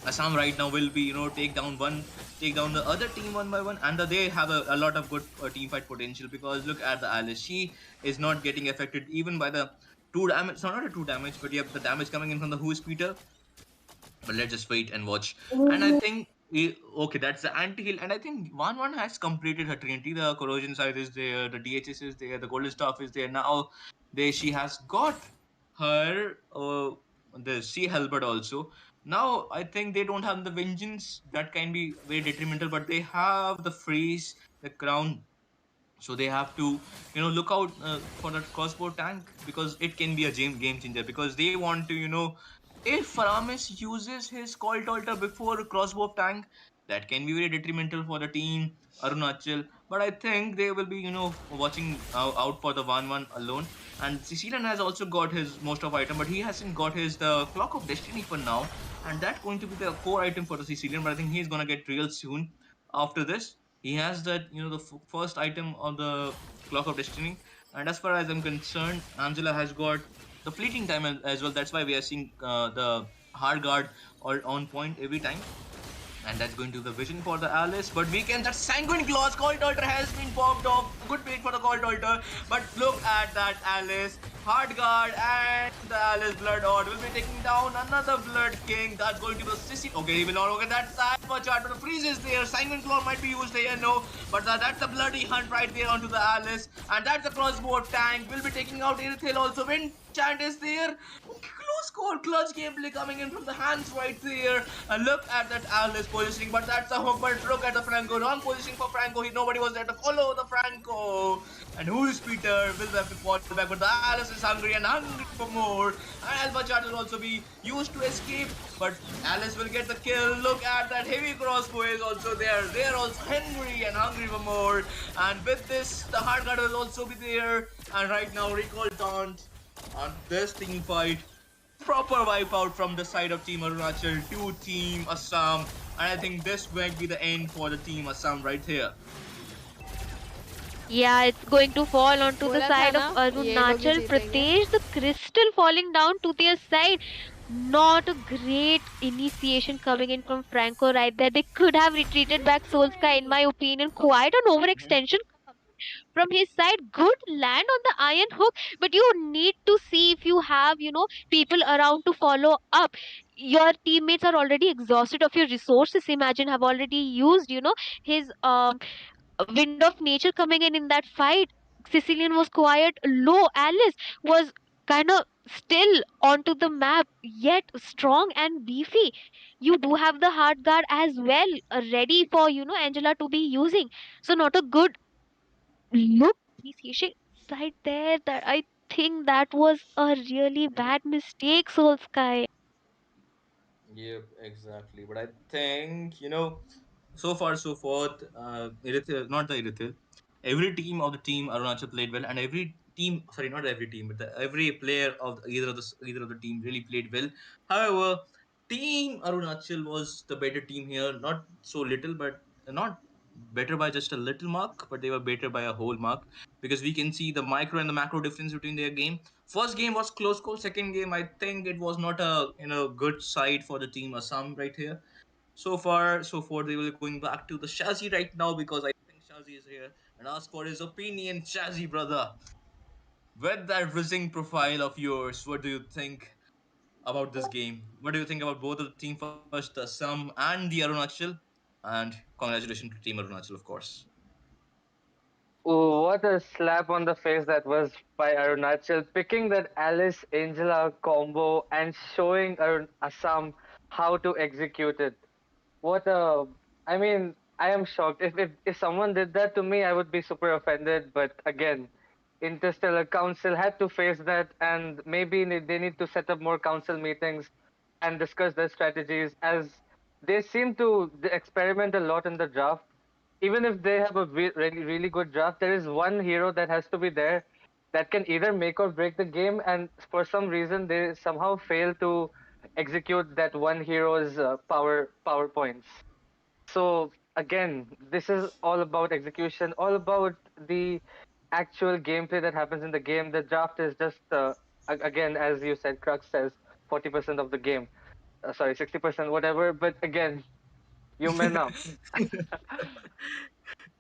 Speaker 3: Assam right now will be take down the other team one by one, and they have a lot of good team fight potential because look at the Alice. She is not getting affected even by the 2 damage. So not a 2 damage, but yeah, the damage coming in from the Who's Peter. But let's just wait and watch. And I think okay, that's the anti-heal, and I think 1-1 has completed her Trinity. The corrosion side is there, the DHS is there, the golden staff is there. Now she has got her the sea halberd also. Now I think they don't have the vengeance that can be very detrimental, but they have the freeze, the crown, so they have to look out for that crossbow tank because it can be a game changer because they want to if Faramis uses his cult altar before crossbow tank, that can be very detrimental for the team Arunachal. But I think they will be watching out for the 1-1 alone. And Sicilian has also got his most of item, but he hasn't got his the Clock of Destiny for now, and that's going to be the core item for the Sicilian. But I think he's gonna get real soon after this. He has that the first item on the Clock of Destiny, and as far as I'm concerned, Angela has got the fleeting time as well. That's why we are seeing the hard guard all on point every time. And that's going to be the vision for the Alice. But weekend, that Sanguine Claws Cult Altar has been popped off. Good bait for the Cult Altar. But look at that Alice. Hard guard and the Alice Blood Odd will be taking down another Blood King. That's going to be the Sissy. Okay, he will not look at that side. But the freeze is there. Sanguine Claw might be used here, no. But that's the bloody hunt right there onto the Alice. And that's the crossbow tank. Will be taking out Irithil also. Wind Chant is there. Close call, clutch gameplay coming in from the hands right there. And look at that Alice positioning, but that's a hook. But look at the Franco, wrong positioning for Franco. Nobody was there to follow the Franco. And who is Peter? Will have to fall back, but the Alice is hungry and hungry for more. And Alpha Chart will also be used to escape, but Alice will get the kill. Look at that heavy crossbow is also there. They are also hungry and hungry for more. And with this, the hard guard will also be there. And right now, recall taunt on this team fight. Proper wipeout from the side of Team Arunachal to Team Assam, and I think this might be the end for the Team Assam right here.
Speaker 22: Yeah, it's going to fall onto the side of Arunachal Pradesh. The crystal falling down to their side. Not a great initiation coming in from Franco right there. They could have retreated back Solskjaer, in my opinion. Quite an overextension from his side. Good land on the iron hook, but you need to see if you have people around to follow up. Your teammates are already exhausted of your resources. Imagine have already used his wind of nature coming in that fight. Sicilian was quiet low. Alice was kind of still onto the map, yet strong and beefy. You do have the hard guard as well, ready for Angela to be using. So not a good look appreciation side there. That I think that was a really bad mistake, Soul Sky.
Speaker 3: Yep, exactly. But I think, so far so forth, Irithil, not the Irithil, every team of the team Arunachal played well, and every team, sorry, not every team, but every player of either of the team really played well. However, team Arunachal was the better team here, not so little, but not better by just a little mark, but they were better by a whole mark, because we can see the micro and the macro difference between their game. First game was close call. Second game, I think it was not a good side for the team Assam right here. So far, so forth. They will going back to the Shazi right now, because I think Shazi is here and ask for his opinion. Shazi, brother, with that rizzing profile of yours, what do you think about this game? What do you think about both of the team first, the Assam and the Arunachal? And congratulations to Team Arunachal, of course.
Speaker 11: Oh, what a slap on the face that was by Arunachal, picking that Alice Angela combo and showing Assam how to execute it. What a, I mean, I am shocked. If someone did that to me, I would be super offended. But again, Interstellar Council had to face that, and maybe they need to set up more council meetings and discuss their strategies, as they seem to experiment a lot in the draft. Even if they have a really, really good draft, there is one hero that has to be there that can either make or break the game, and for some reason they somehow fail to execute that one hero's power points. So again, this is all about execution, all about the actual gameplay that happens in the game. The draft is just again, as you said, Crux says 40% of the game. Sorry, 60%, whatever. But again, you men up.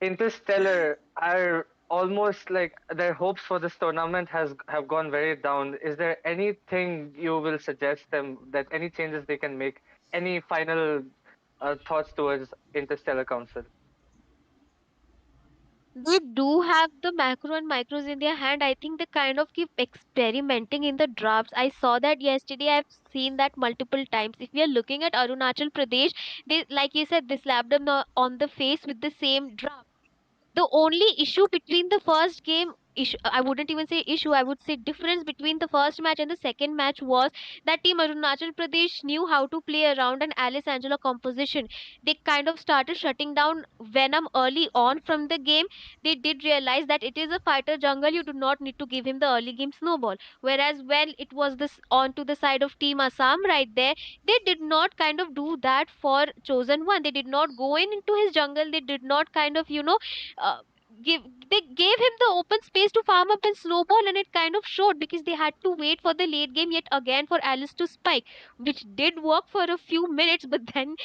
Speaker 11: Interstellar are almost like their hopes for this tournament has have gone very down. Is there anything you will suggest them, that any changes they can make? Any final thoughts towards Interstellar Council?
Speaker 22: They do have the macro and micros in their hand. I think they kind of keep experimenting in the drafts. I saw that yesterday. I've seen that multiple times. If we are looking at Arunachal Pradesh, they, like you said, they slapped them on the face with the same draft. The only issue between the first game issue, I wouldn't even say issue, I would say difference between the first match and the second match was that team Arunachal Pradesh knew how to play around an Alice Angela composition. They kind of started shutting down Venom early on from the game. They did realize that it is a fighter jungle, you do not need to give him the early game snowball. Whereas when it was this on to the side of team Assam right there, they did not kind of do that for chosen one. They did not go in into his jungle. They did not kind of uh, give they gave him the open space to farm up and snowball, and it kind of showed because they had to wait for the late game yet again for Alice to spike, which did work for a few minutes. But then,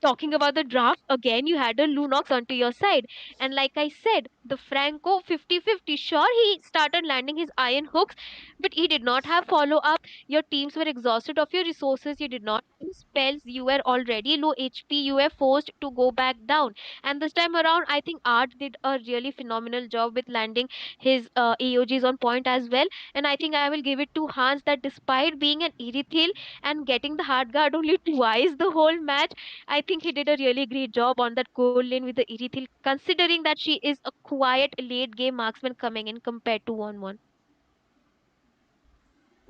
Speaker 22: talking about the draft again, you had a Lunox onto your side. And like I said, the Franco 50-50, sure, he started landing his iron hooks, but he did not have follow up. Your teams were exhausted of your resources. You did not have spells. You were already low HP. You were forced to go back down. And this time around, I think Art did a really phenomenal job with landing his AOGs on point as well. And I think I will give it to Hans that despite being an Irithil and getting the hard guard only twice the whole match, I think he did a really great job on that goal lane with the Irithil, considering that she is a quiet late game marksman coming in compared to 1-1.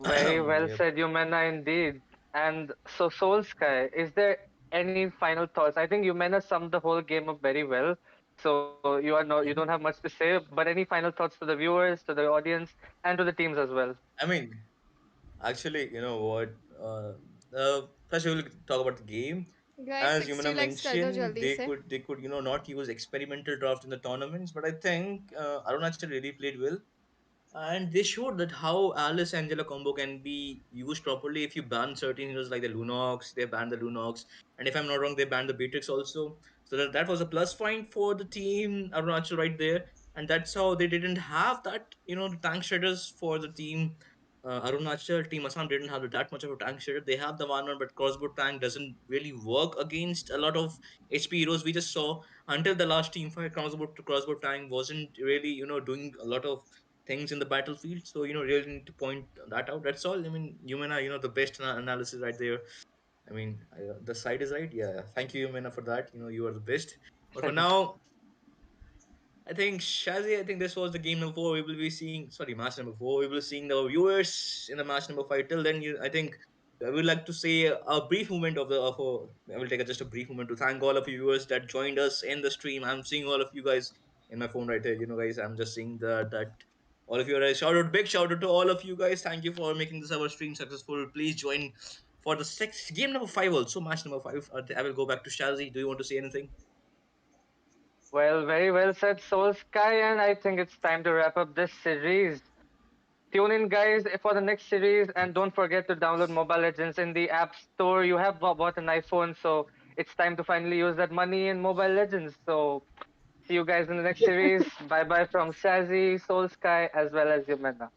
Speaker 11: Very well
Speaker 3: Yep.
Speaker 11: said, Yumena, indeed. And so, Soul Sky, is there any final thoughts? I think Yumena summed the whole game up very well. So you don't have much to say, but any final thoughts to the viewers, to the audience, and to the teams as well?
Speaker 3: I mean, actually, you know what? First, we will talk about the game.
Speaker 2: Guys,
Speaker 3: As
Speaker 2: 60
Speaker 3: Yumina
Speaker 2: likes कर दो
Speaker 3: mentioned,
Speaker 2: जल्दी से.
Speaker 3: they could not use experimental draft in the tournaments, but I think Arunachal really played well, and they showed that how Alice Angela combo can be used properly if you ban certain heroes like the Lunox. They banned the Lunox, and if I'm not wrong, they banned the Beatrix also. So that was a plus point for the team Arunachal right there, and that's how they didn't have that the tank shredders for the team. Arunachal team Assam didn't have that much of a tank shredder. They have the one, but crossbow tank doesn't really work against a lot of HP heroes. We just saw until the last team fight, crossbow tank wasn't really doing a lot of things in the battlefield. So really need to point that out. That's all. I mean, Yumena, the best analysis right there. I mean, the side is right. Yeah, thank you, Yumena, for that. You are the best. But for now, I think Shazzy, I think this was the game number 4. We will be seeing, sorry, match number 4. We will be seeing the viewers in the match number 5. Till then, I think I would like to say a brief moment I will take just a brief moment to thank all of you viewers that joined us in the stream. I'm seeing all of you guys in my phone right here. Guys, I'm just seeing that all of you are big shout out to all of you guys. Thank you for making this our stream successful. Please join for the sixth game number 5 also, match number 5. I will go back to Shazzy. Do you want to say anything?
Speaker 11: Well, very well said, Soul Sky, and I think it's time to wrap up this series. Tune in, guys, for the next series, and don't forget to download Mobile Legends in the App Store. You have bought an iPhone, so it's time to finally use that money in Mobile Legends. So, see you guys in the next series. Bye bye from Shazzy, Soul Sky, as well as Yumena.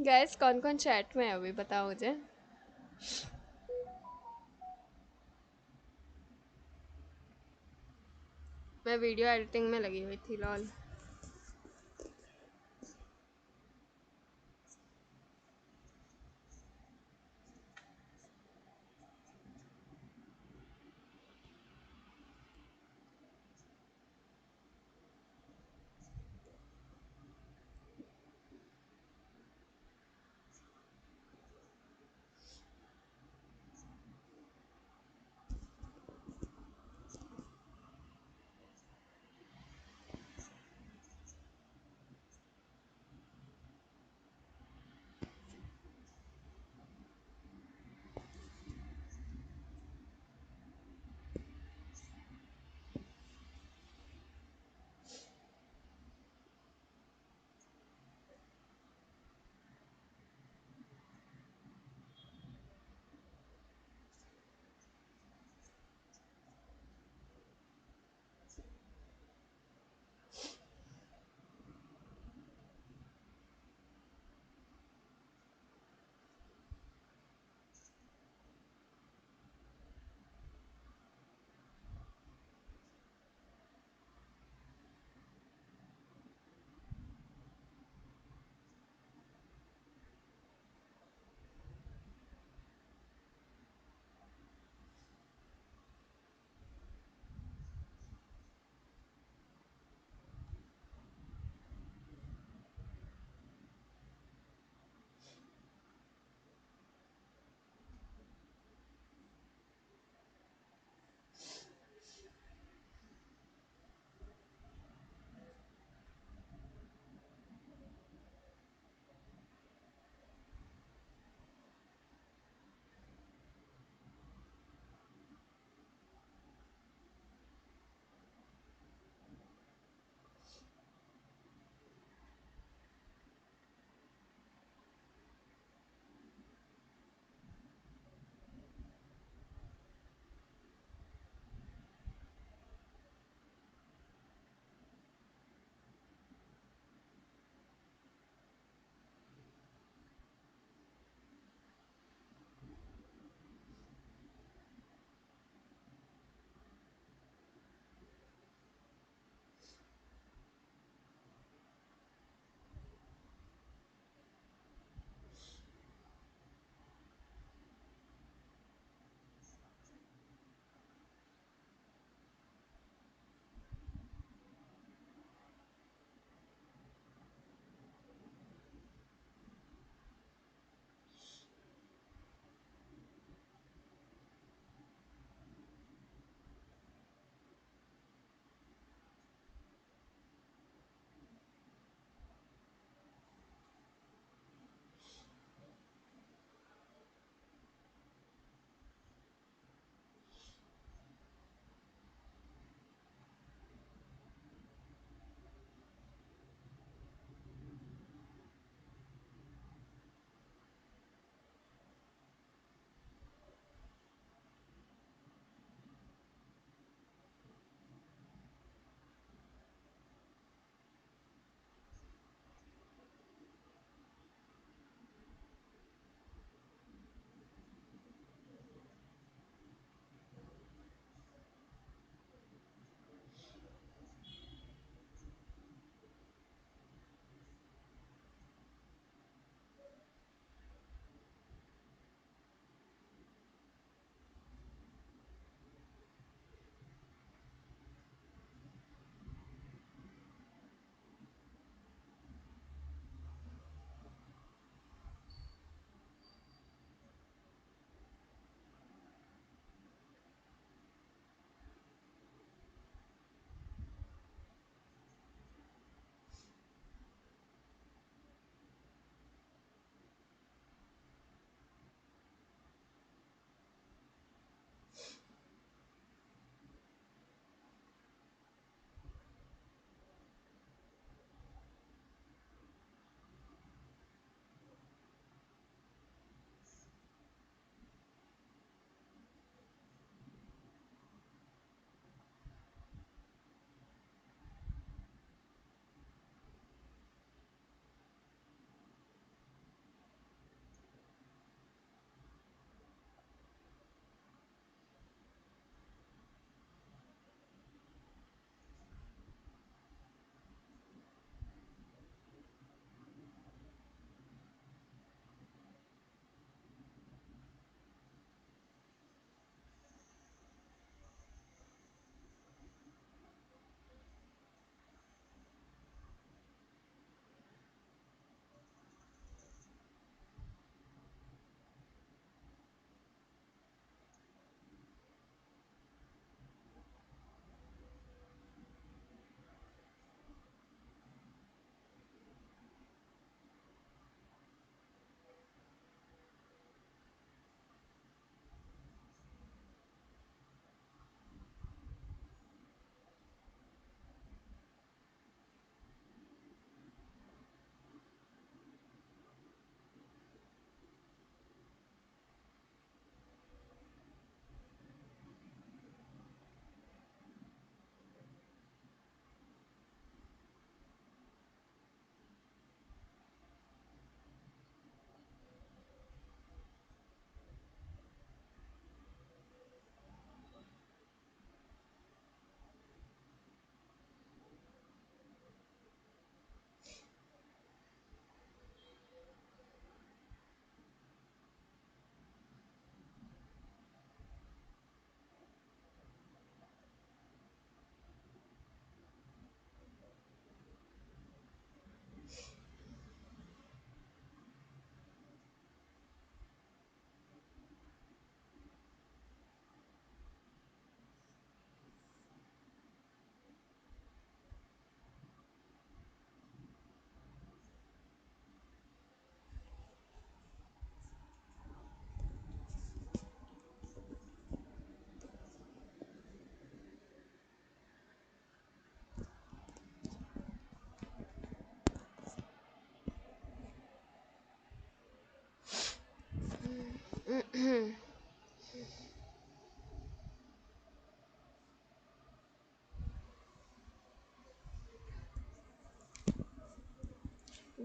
Speaker 21: Gas कौन कौन chat में है अभी बताओ मुझे. मैं video editing में लगी हुई थी लॉल.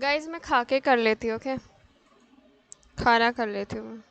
Speaker 2: गाइस मैं खा के कर लेती हूँ, ओके? खाना कर लेती हूँ।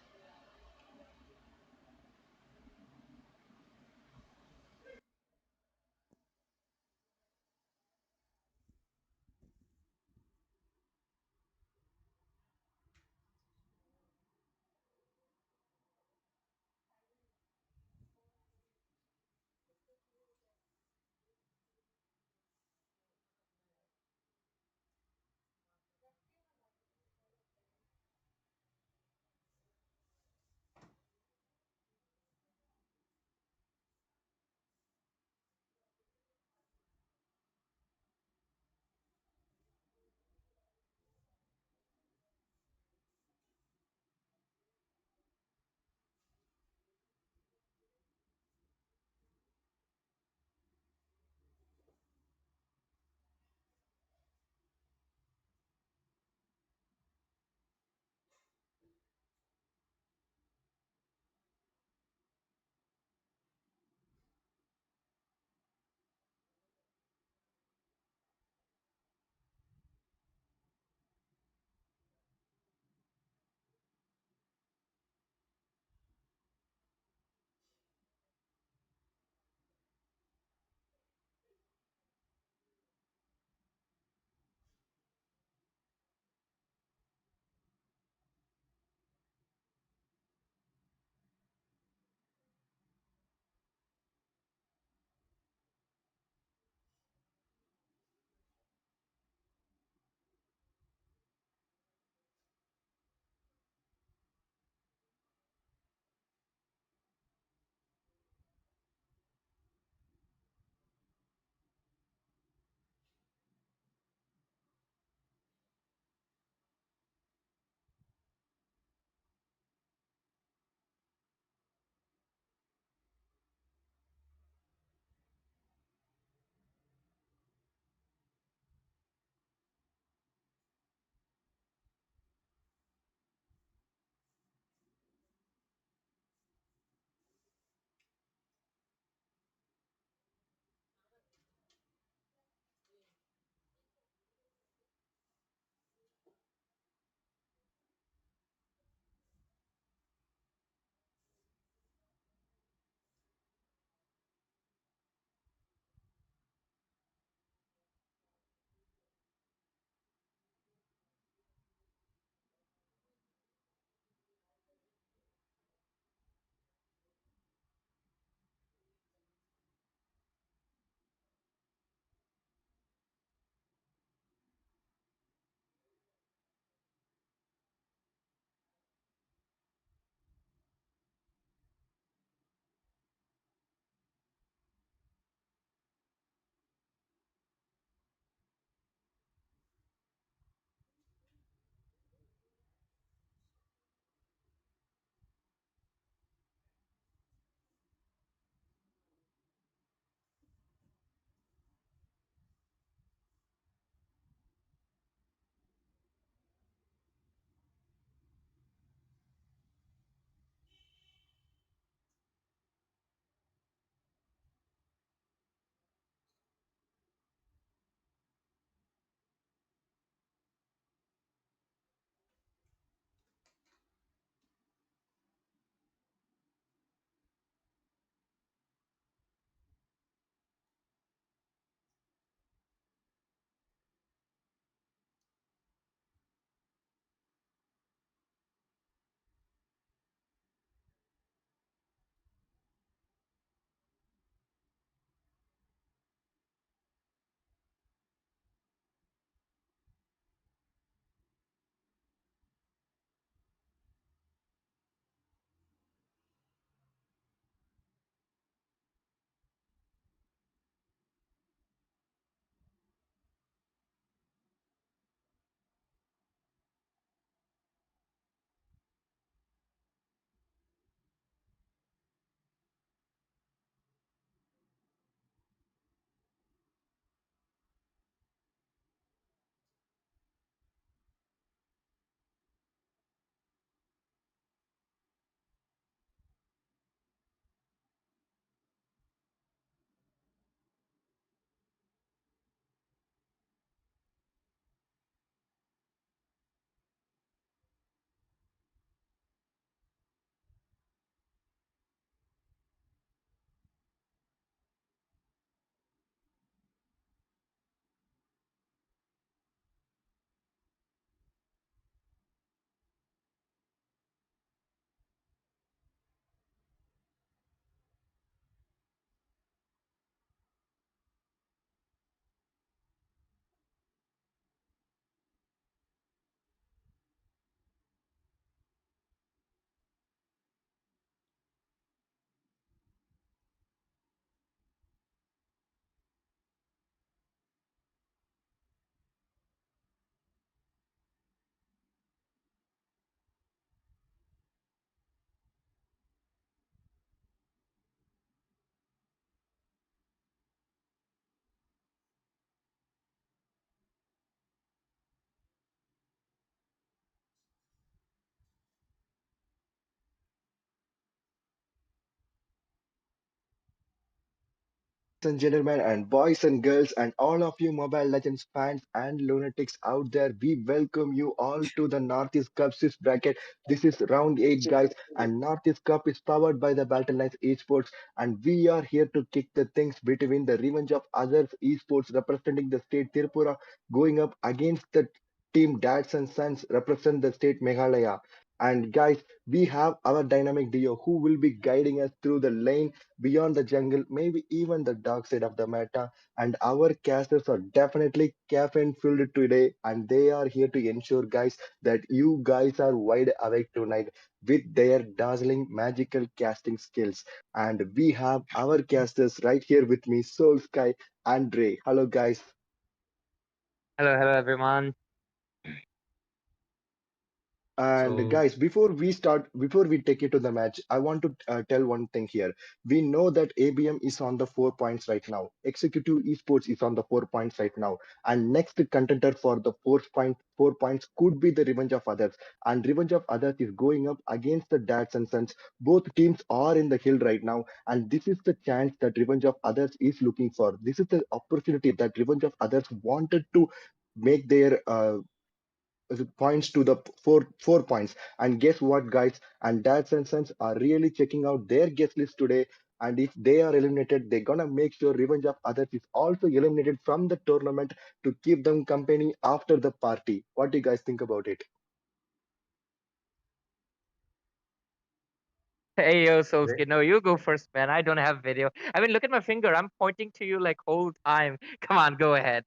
Speaker 14: And gentlemen, and boys and girls, and all of you Mobile Legends fans and lunatics out there, we welcome you all to the Northeast Cup Swiss bracket. This is round 8, guys, and Northeast Cup is powered by the Battle Lines Esports, and we are here to kick the things between the Revenge of Others Esports representing the state Tirupura going up against the team Dads and Sons represent the state Meghalaya. And guys, we have our dynamic duo who will be guiding us through the lane beyond the jungle, maybe even the dark side of the meta. And our casters are definitely caffeine filled today, and they are here to ensure, guys, that you guys are wide awake tonight with their dazzling magical casting skills. And we have our casters right here with me, Soul Sky and Ray. Hello, guys.
Speaker 11: Hello, everyone.
Speaker 14: And
Speaker 3: So
Speaker 14: guys, before we take it to the match, I want to tell one thing here. We know that ABM is on the 4 points right now. Executive Esports is on the 4 points right now. And next contender for the 4 points could be the Revenge of Others. And Revenge of Others is going up against the Dads and Sons. Both teams are in the hill right now. And this is the chance that Revenge of Others is looking for. This is the opportunity that Revenge of Others wanted to make their points to the 4 points. And guess what, guys? And Dads and Sons are really checking out their guest list today. And if they are eliminated, they're gonna make sure Revenge of Others is also eliminated from the tournament to keep them company after the party. What do you guys think about it?
Speaker 11: Hey, yo,
Speaker 3: Ray?
Speaker 11: Solskjaer. No, you go first, man. I don't have video. I mean, look at my finger. I'm pointing to you like whole time. Come on, go ahead.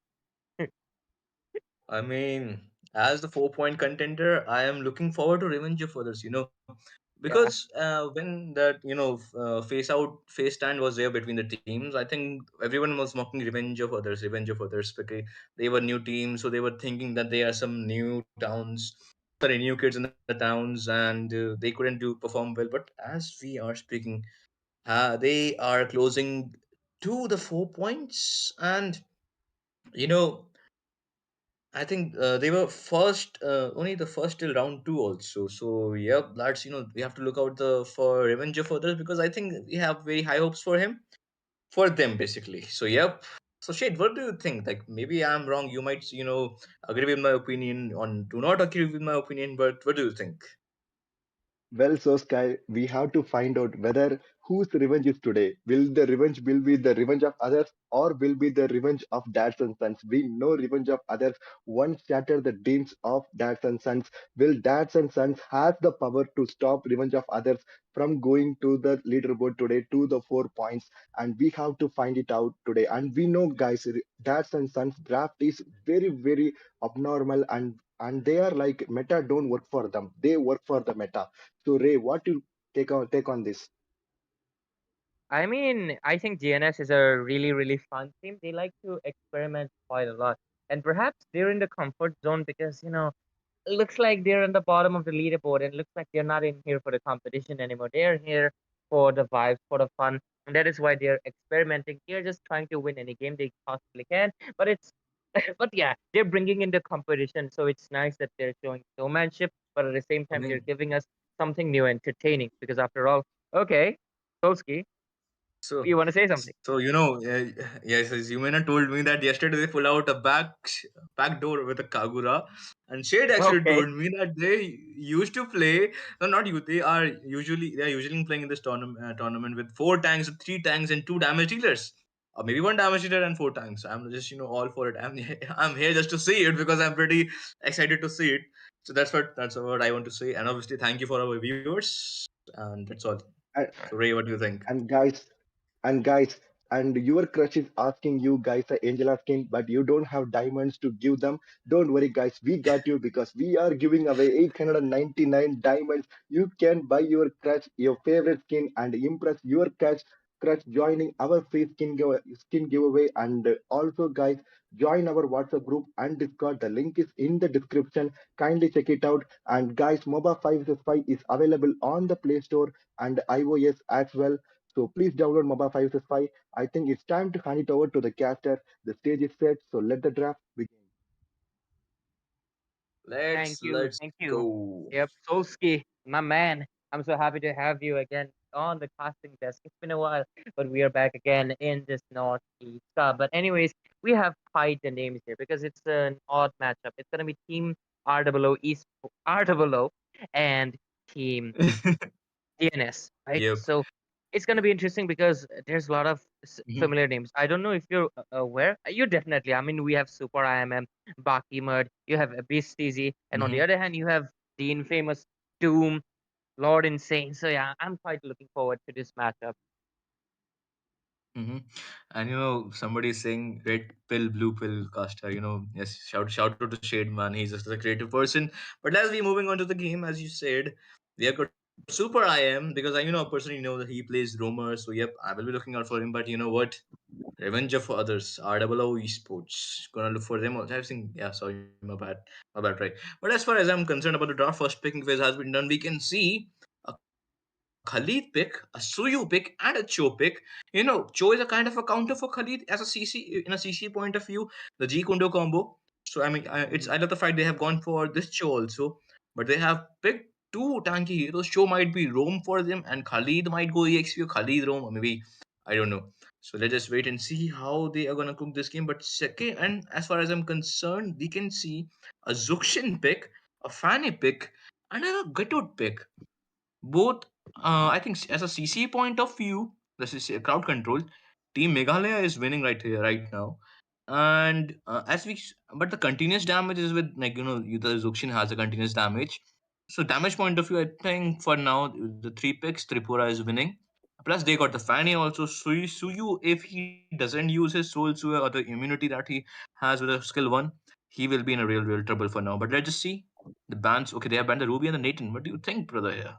Speaker 3: I mean, as the 4 point contender, I am looking forward to Revenge of Others, because
Speaker 11: Yeah.
Speaker 3: when that face stand was there between the teams, I think everyone was mocking Revenge of Others, because they were new teams, so they were thinking that they are some new towns, sorry, new kids in the towns, and they couldn't do perform well. But as we are speaking, they are closing to the 4 points, and you know I think they were first, only the first till round two also. So yeah, that's we have to look out the for Revenge of Others, because I think we have very high hopes for him, for them basically. So yep. So Shade, what do you think? Like maybe I'm wrong. You might agree with my opinion, on do not agree with my opinion. But what do you think?
Speaker 14: Well, so Sky, we have to find out whether whose revenge is today. Will the revenge will be the revenge of others or will be the revenge of dads and sons? We know revenge of others once shatter the dreams of dads and sons. Will dads and sons have the power to stop revenge of others from going to the leaderboard today to the 4 points? And we have to find it out today. And we know, guys, dads and sons draft is very, very abnormal, and they are like meta don't work for them. They work for the meta. So Ray, what you take on this?
Speaker 11: I mean, I think GNS is a really, really fun team. They like to experiment quite a lot. And perhaps they're in the comfort zone because, it looks like they're on the bottom of the leaderboard and it looks like they're not in here for the competition anymore. They're here for the vibes, for the fun. And that is why they're experimenting. They're just trying to win any game they possibly can. But it's, but yeah, they're bringing in the competition. So it's nice that they're showing showmanship, but at the same
Speaker 3: I
Speaker 11: time, they're
Speaker 3: mean,
Speaker 11: giving us something new, entertaining. Because after all, okay, Solski,
Speaker 3: so
Speaker 11: you want to say something?
Speaker 3: yes, as Yumena told me that yesterday they pulled out a back door with a Kagura, and Shade actually
Speaker 11: Okay.
Speaker 3: told me that they used to play. No, not you. They are usually playing in this tournament with 4 tanks, 3 tanks, and 2 damage dealers, or maybe 1 damage dealer and 4 tanks. I'm just all for it. I'm here just to see it because I'm pretty excited to see it. So that's what I want to say. And obviously, thank you for our viewers, and that's all.
Speaker 14: And,
Speaker 3: So Ray, what do you think?
Speaker 14: and guys, and guys, and your crush is asking you guys a Angela skin, but you don't have diamonds to give them. Don't worry, guys. We got you because we are giving away 899 diamonds. You can buy your crush your favorite skin and impress your crush joining our free skin giveaway. And also, guys, join our WhatsApp group and Discord. The link is in the description. Kindly check it out. And guys, MOBA 5 is available on the Play Store and iOS as well. So please download MOBA 565. I think it's time to hand it over to the caster. The stage is set, so let the draft begin.
Speaker 11: Thank
Speaker 3: Let's
Speaker 11: you.
Speaker 3: let's
Speaker 11: Thank you.
Speaker 3: go.
Speaker 11: Yep. Solski, my man. I'm so happy to have you again. on the casting desk. It's been a while, but we are back again in this Northeast. But anyways, we have quite the names here because it's an odd matchup. It's gonna be Team ROO East ROO and Team DNS, right?
Speaker 3: Yep.
Speaker 11: So it's going to be interesting because there's a lot of
Speaker 3: Mhm.
Speaker 11: familiar names. I don't know if you're aware. You definitely. I mean, we have Super IMM, Baki Mud, you have Beast Easy, and on the
Speaker 3: Mhm.
Speaker 11: other hand, you have the infamous Doom, Lord Insane. So yeah, I'm quite looking forward to this matchup.
Speaker 3: Mm-hmm. And somebody is saying red pill, blue pill caster. Yes, shout out to Shade Man. He's just a creative person. But as we moving on to the game, as you said, we have got Super IM because I personally know that he plays Roamer. So yep, I will be looking out for him. But you know what? Revenge of others. ROO Esports. Gonna look for them. Also. I've seen. Yeah, sorry, my bad. Right. But as far as I'm concerned about the draft, first picking phase has been done. We can see a Khalid pick, a Suyu pick, and a Cho pick. Cho is a kind of a counter for Khalid as a CC in a CC point of view. The G Kundo combo. So I mean, I love the fact they have gone for this Cho also, but they have picked two tanky heroes. Cho might be roam for them, and Khalid might go EXP or Khalid roam, or maybe I don't know. So let us wait and see how they are gonna cook this game. But second, and as far as I'm concerned, we can see a Zuxian pick, a Fanny pick, and a Gatut pick. Both, I think, as a CC point of view, this is crowd control. Team Meghalaya is winning right here, right now, and but the continuous damage is with the Zuxian has a continuous damage. So damage point of view, I think for now the three picks Tripura is winning. Plus they got the Fanny also. Suyu, if he doesn't use his Soul Suya or the immunity that he has with a skill one, he will be in a real trouble for now. But let's just see the bans. Okay, they have banned the Ruby and the Nathan. What do you think, brother? Here.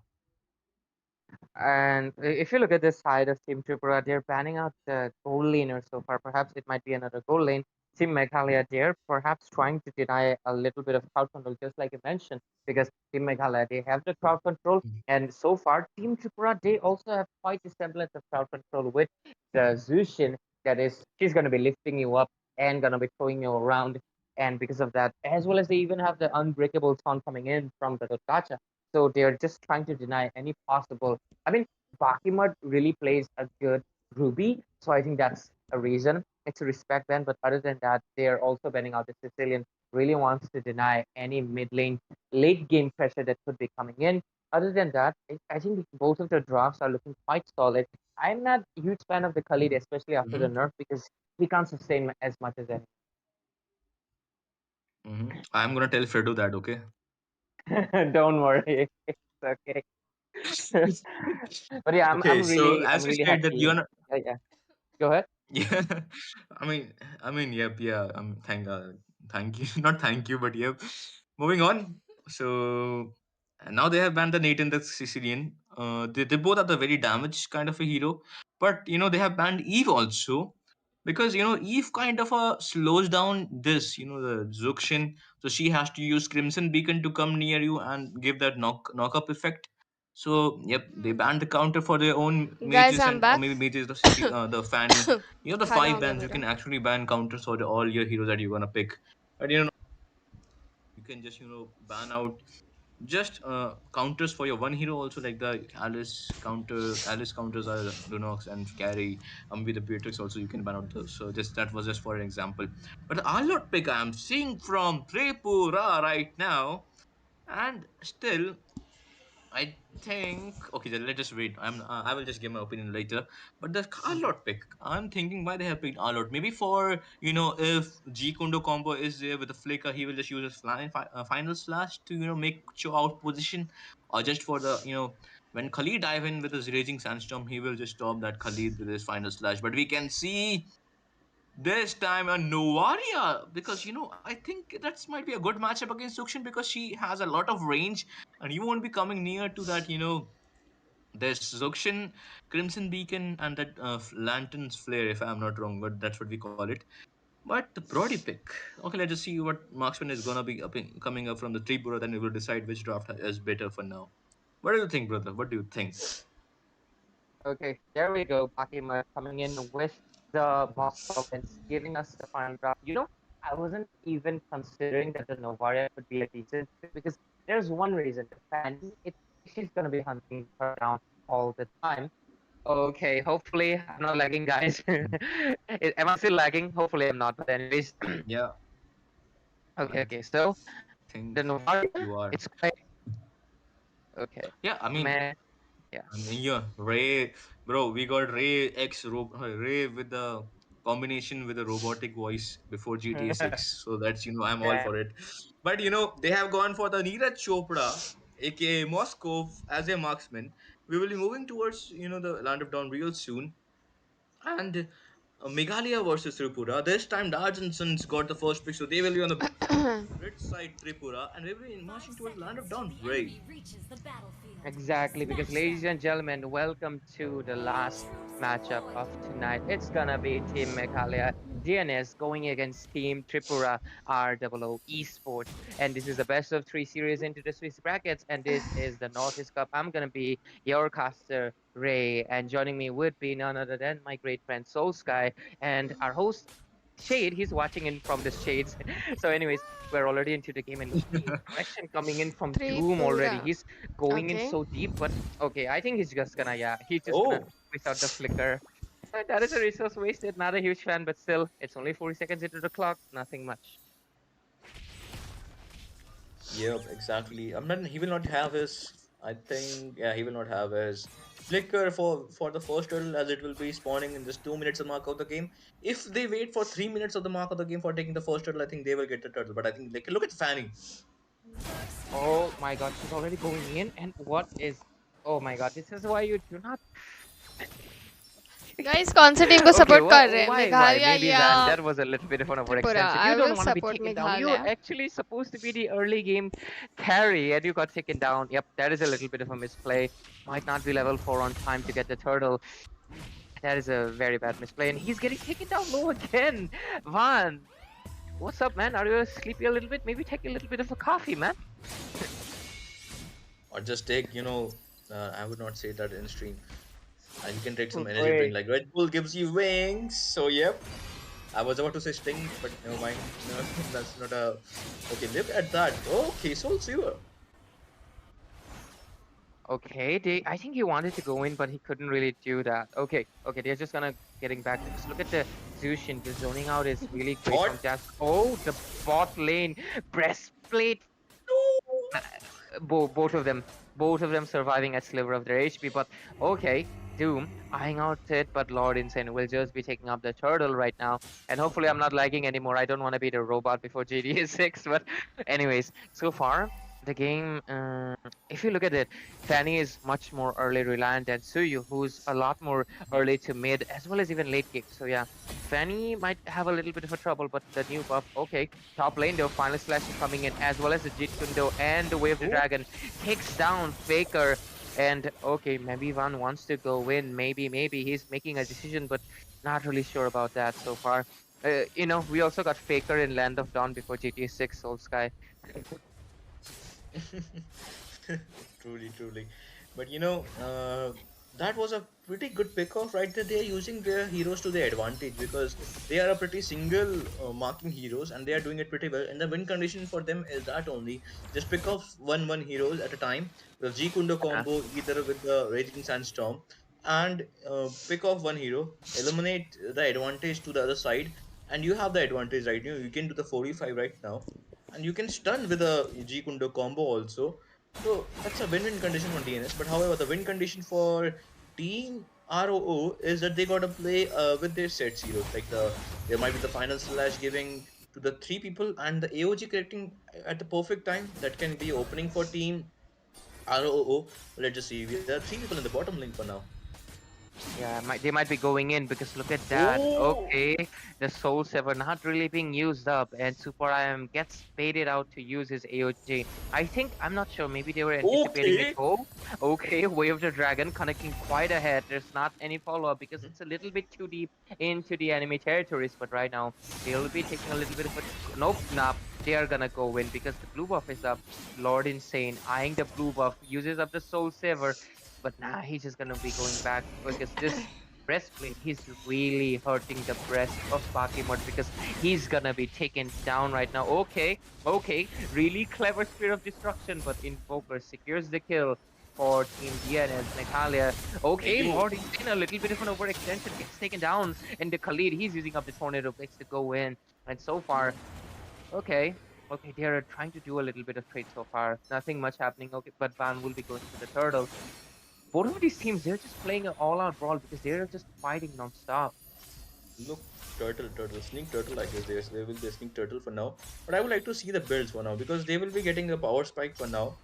Speaker 11: And if you look at this side of Team Tripura, they're banning out the gold laner so far. Perhaps it might be another gold lane. Team Meghalaya, they're perhaps trying to deny a little bit of crowd control, just like you mentioned, because Team Meghalaya, they have the crowd control. And so far, Team Tripura, they also have quite a semblance of crowd control with the Zushin. That is, she's going to be lifting you up and going to be throwing you around. And because of that, as well as they even have the unbreakable taunt coming in from the Gacha. So they're just trying to deny any possible. I mean, Bakimud really plays a good Ruby, so I think that's a reason. It's a respect then, but other than that, they're also banning out the Sicilian. Really wants to deny any mid lane, late game pressure that could be coming in. Other than that, I think both of the drafts are looking quite solid. I'm not a huge fan of the Khalid, especially after the nerf, because he can't sustain as much as anyone.
Speaker 3: I'm gonna tell Fredo that, okay?
Speaker 11: Don't worry, it's okay. But yeah,
Speaker 3: Okay, so
Speaker 11: I'm
Speaker 3: as you
Speaker 11: really
Speaker 3: said that you're
Speaker 11: happy.
Speaker 3: not.
Speaker 11: Yeah. Go ahead.
Speaker 3: Yeah, yep, yeah. Thank you, not thank you, but yep. Moving on. So now they have banned the Nathan the Sicilian. They both are the very damaged kind of a hero, but they have banned Eve also because Eve kind of slows down this the Zuxian, so she has to use Crimson Beacon to come near you and give that knock up effect. So yep, they banned the counter for their own
Speaker 21: Guys,
Speaker 3: mages
Speaker 21: I'm
Speaker 3: and or
Speaker 21: back.
Speaker 3: maybe mages the CC the Fanny. The
Speaker 21: खाना
Speaker 3: five
Speaker 21: हो गया
Speaker 3: bans you
Speaker 21: मेरा.
Speaker 3: can actually ban counters for all your heroes that you're gonna pick. But you can just ban out just counters for your one hero also like the Alice counters are Lunox and Carry. With the Beatrix also you can ban out those. So just that was just for an example. But the Arlot pick I'm seeing from Tripura right now, and still I think okay. Then let's just wait. I will just give my opinion later. But the Arlot pick, I'm thinking why they have picked Arlot. Maybe for if G Kundo combo is there with the flicker, he will just use his final slash to make Cho out position, or just for the when Khalid dive in with his raging sandstorm, he will just stop that Khalid with his final slash. But we can see this time a Novaria because I think that might be a good matchup against Sukshin because she has a lot of range and you won't be coming near to that there's Zuxian, Crimson Beacon, and that Lantern's Flare, if I'm not wrong, but that's what we call it. But the Brody pick. Okay, let's just see what marksman is gonna be coming up from the Tripura, then we will decide which draft is better for now. What do you think, brother? What do you think?
Speaker 11: Okay, there we go. Bakima coming in with the boss province, giving us the final draft. I wasn't even considering that the Novaria could be a decent pick because there's one reason. The Fanny, she's gonna be hunting her down. all the time. Okay, hopefully I'm not lagging, guys. Am I still lagging? Hopefully I'm not. But anyways,
Speaker 3: Yeah,
Speaker 11: okay,
Speaker 3: I
Speaker 11: okay. So
Speaker 3: think
Speaker 11: the Novaria,
Speaker 3: you are.
Speaker 11: it's quite okay.
Speaker 3: Yeah, I mean,
Speaker 11: Man, yeah.
Speaker 3: Yeah, Ray, bro, we got Ray with the combination with a robotic voice before GTA 6. So that's, I'm all
Speaker 11: Yeah.
Speaker 3: for it. But, they have gone for the Neeraj Chopra, aka Moscow, as a marksman. We will be moving towards, the Land of Dawn real soon. And Meghalaya versus Tripura. This time, Daj and Sons got the first pick, so they will be on the red side Tripura, and we will be marching towards the Land of Dawn, Ray.
Speaker 11: Exactly, because ladies and gentlemen, welcome to the last matchup of tonight. It's gonna be Team Meghalaya DNS going against Team Tripura ROO Esports. And this is the best of 3 series into the Swiss brackets, and this is the Northeast Cup. I'm gonna be your caster, Ray, and joining me would be none other than my great friend Soul Sky and our host Shade. He's watching in from the shades. So, anyways, we're already into the game, and look at the aggression coming in from Doom already.
Speaker 21: Tripura.
Speaker 11: He's going in
Speaker 21: Okay.
Speaker 11: so deep, but okay, I think he's just gonna, yeah, he's just gonna
Speaker 3: Oh,
Speaker 11: twist out the flicker. That is a resource wasted. Not a huge fan, but still, it's only 40 seconds into the clock. Nothing much.
Speaker 3: yep, exactly. He will not have his. I think, yeah, he will not have his flicker for the first turtle, as it will be spawning in just 2 minutes of mark of the game. If they wait for 3 minutes of the mark of the game for taking the first turtle, I think they will get the turtle. But I think, like, look at Fanny.
Speaker 11: Oh my god, she's already going in, and what is? Oh my god, this is why you do not.
Speaker 21: Guys, कौन से team को
Speaker 11: Okay,
Speaker 21: support कर रहे हैं?
Speaker 11: why?
Speaker 21: Meghalaya
Speaker 11: Maybe
Speaker 21: या
Speaker 11: that was a little bit of an
Speaker 21: Tripura?
Speaker 11: overextension.
Speaker 21: I
Speaker 11: You
Speaker 21: will
Speaker 11: don't want to be
Speaker 21: support
Speaker 11: taken down. You're
Speaker 21: Meghalaya.
Speaker 11: actually supposed to be the early game carry, and you got taken down. Yep, that is a little bit of a misplay. Might not be level 4 on time to get the turtle. That is a very bad misplay, and he's getting taken down low again. Van, what's up, man? Are you sleepy a little bit? Maybe take a little bit of a coffee, man.
Speaker 3: Or just take, I would not say that in stream. And you can take some energy
Speaker 11: Wait.
Speaker 3: drink, like Red Bull gives you wings. So, yep. I was about to say sting, but never mind. No, that's not a. Okay, look at that. Okay, Soul Silver.
Speaker 11: Okay, I think he wanted to go in, but he couldn't really do that. Okay, they're just gonna getting back. Just look at the Zushin. The zoning out is really great from Jazz. Oh, the bot lane breastplate. Both of them surviving at sliver of their HP. But okay, Doom eyeing out it, but Lord Insane will just be taking up the turtle right now. And hopefully I'm not lagging anymore. I don't want to be the robot before GTA 6. But anyways, so far the game, if you look at it, Fanny is much more early reliant than Suyu, who's a lot more early to mid as well as even late game. So yeah, Fanny might have a little bit of a trouble, but the new buff, okay. Top lane though, final slash is coming in, as well as the Jit Kundo and the Wave of the Dragon takes down Faker. And okay, maybe Van wants to go in, maybe he's making a decision, but not really sure about that so far. We also got Faker in Land of Dawn before GTA 6 Soul Sky.
Speaker 3: Truly. But that was a pretty good pick-off, right? That they are using their heroes to their advantage, because they are a pretty single marking heroes, and they are doing it pretty well. And the win condition for them is that only just pick off one heroes at a time. The G Kundo combo, either with the Raging Sandstorm, and pick off one hero, eliminate the advantage to the other side, and you have the advantage, right? You can do the 45 right now, and you can stun with a G Kundo combo also. So that's a win-win condition for DNS. But however, the win condition for Team ROO is that they gotta play with their set heroes. Like there might be the final slash giving to the 3 people, and the AOG correcting at the perfect time. That can be opening for Team ROO. Let's just see. There are 3 people in the bottom lane for now.
Speaker 11: Yeah, they might be going in, because look at that.
Speaker 3: Oh.
Speaker 11: Okay, the Soul Saver not really being used up, and Super IM gets baited out to use his AOG. I'm not sure, maybe they were anticipating it. Oh, okay, Wave of the Dragon connecting quite ahead. There's not any follow-up, because it's a little bit too deep into the enemy territories, but right now, they'll be taking a little bit of a... Nope, they are gonna go in, because the blue buff is up. Lord Insane eyeing the blue buff, uses up the Soul Saver. But he's just gonna be going back, because this breastplate, he's really hurting the breast of Bakimot, because he's gonna be taken down right now. Okay, really clever Spear of Destruction, but Invoker secures the kill. for Team DNS, Meghalaya. Okay,
Speaker 3: Yo.
Speaker 11: Lord Insane, a little bit of an overextension, gets taken down, and the Khalid, he's using up the Tornado Blades to go in, and so far, okay, they're trying to do a little bit of trade so far, nothing much happening, okay, but Van will be going for the Turtle. Both of these teams, they're just playing an all-out brawl because they're just fighting non-stop.
Speaker 3: Look, sneak turtle, I guess there will be a sneak turtle for now. But I would like to see the builds for now because they will be getting the power spike for now.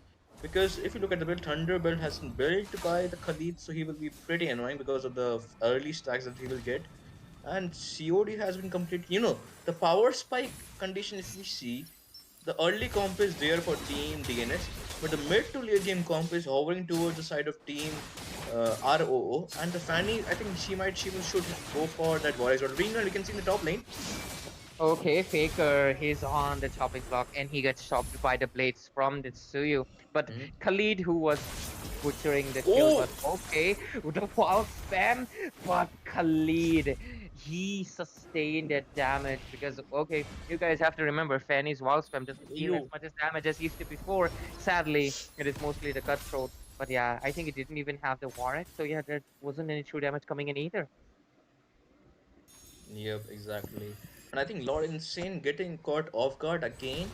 Speaker 3: Because if you look at the build, Thunder build has been built by the Khalid, so he will be pretty annoying because of the early stacks that he will get. And COD has been complete. The power spike condition, if we see, the early comp is there for Team DNS, but the mid to late game comp is hovering towards the side of Team ROO. And the Fanny, I think should go for that Warriors. But meanwhile, we can see in the top lane.
Speaker 11: Okay, Faker, he's on the chopping block and he gets chopped by the blades from the Tsuyu. But Khalid, who was butchering the kill, but okay, with the wall spam, but Khalid, he sustained that damage because, okay, you guys have to remember, Fanny's wall spam doesn't deal as much as damage as used to before. Sadly, it is mostly the cutthroat. But yeah, I think it didn't even have the Warwick, so yeah, there wasn't any true damage coming in either.
Speaker 3: Yep, exactly. And I think Lord Insane getting caught off guard again.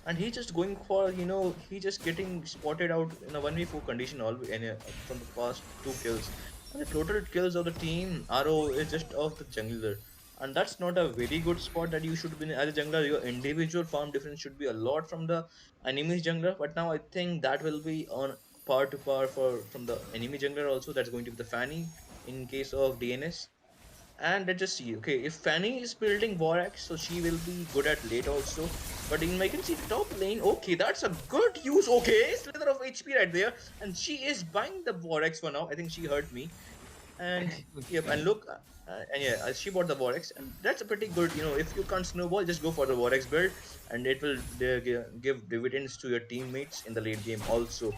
Speaker 3: And he's just going for, he just getting spotted out in a 1v4 condition from the past 2 kills. And the total kills of the team, RO is just off the jungler. And that's not a very good spot that you should be in as a jungler. Your individual farm difference should be a lot from the enemy's jungler. But now I think that will be on par to par from the enemy jungler also. That's going to be the Fanny in case of DNS. And let's just see. Okay, if Fanny is building Vorax, so she will be good at late also. But in I can see the top lane. Okay, that's a good use. Okay, slither of HP right there, and she is buying the Vorax for now. I think she heard me. And yep, and look, and yeah, she bought the Vorax, and that's a pretty good. If you can't snowball, just go for the Vorax build, and it will give dividends to your teammates in the late game also.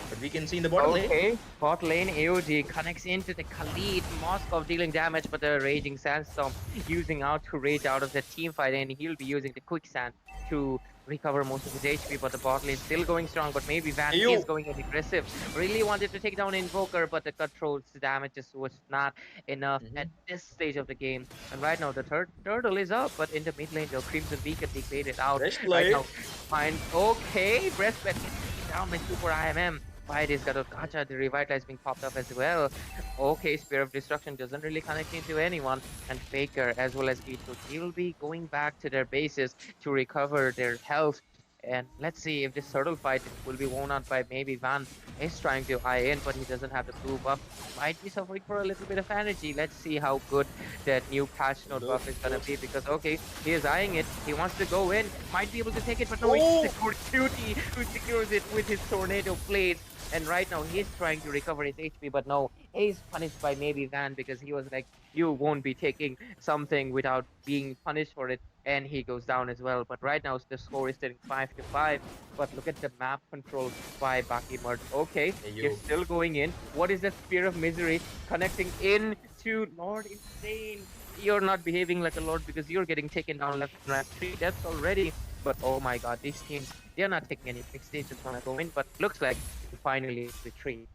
Speaker 3: But we can see in the bottom lane.
Speaker 11: Okay, bot lane AOG connects into the Khalid. Moskov dealing damage, but the Raging Sandstorm using out to rage out of the team fight, and he'll be using the Quicksand to recover most of his HP, but the bot lane still going strong, but maybe Van is going in aggressive. Really wanted to take down Invoker, but the cutthroat's damage just was not enough at this stage of the game. And right now the turtle is up, but in the mid lane, the Crimson Beacon they baited out. Right now, fine. Okay, Breastplate gets taken down by Super IMM. By this Gacha, the Revitalize being popped up as well. Okay, Spear of Destruction doesn't really connect into anyone. And Faker as well as Beetle, they will be going back to their bases to recover their health. And let's see if this turtle fight will be won out by maybe Van is trying to eye in, but he doesn't have the blue buff. Might be suffering for a little bit of energy. Let's see how good that new patch note buff is gonna be, because okay, he is eyeing it. He wants to go in, might be able to take it, but no, it's secured Cutie who secures it with his tornado blades. And right now he's trying to recover his HP, but no, he's punished by maybe Van because he was like, you won't be taking something without being punished for it. And he goes down as well. But right now the score is sitting 5-5. But look at the map control by Baki Murd. Okay, you're still going in. What is that Spear of Misery connecting in to Lord Insane? You're not behaving like a lord because you're getting taken down left and right. 3 deaths already. But oh my god, these teams, they're not taking any big stages when I go in. But looks like finally retreat.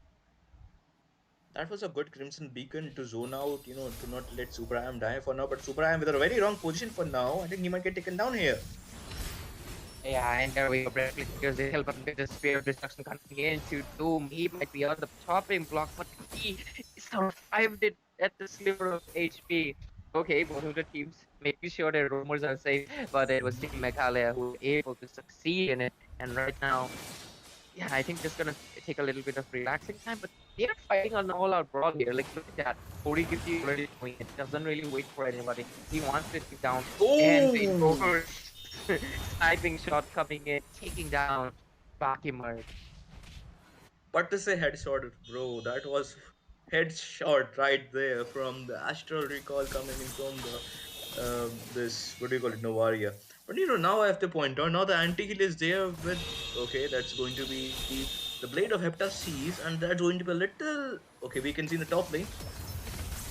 Speaker 3: That was a good Crimson Beacon to zone out, to not let Super IM die for now. But Super IM with a very wrong position for now. I think he might get taken down here.
Speaker 11: Yeah, and there we go. Breastplate secures the hill, but with the Spear of Destruction coming into Doom, he might be on the chopping block, but he survived it at the sliver of HP. Okay, both of the teams making sure their rumors are safe, but it was Team Meghalaya who were able to succeed in it. And right now, yeah, I think just gonna take a little bit of relaxing time, but they're fighting an all-out brawl here. Like, look at that. Cody gives you already doing it. Doesn't really wait for anybody. He wants to take down. And the Invoker sniping shot coming in, taking down Bakimard.
Speaker 3: But to say headshot, bro, that was headshot right there from the Astral Recall coming in from the this, what do you call it, Novaria. But now I have to point out, now the anti-heal is there with, okay, that's going to be the Blade of Hepta Seas, and that's going to be a little, okay, we can see in the top lane.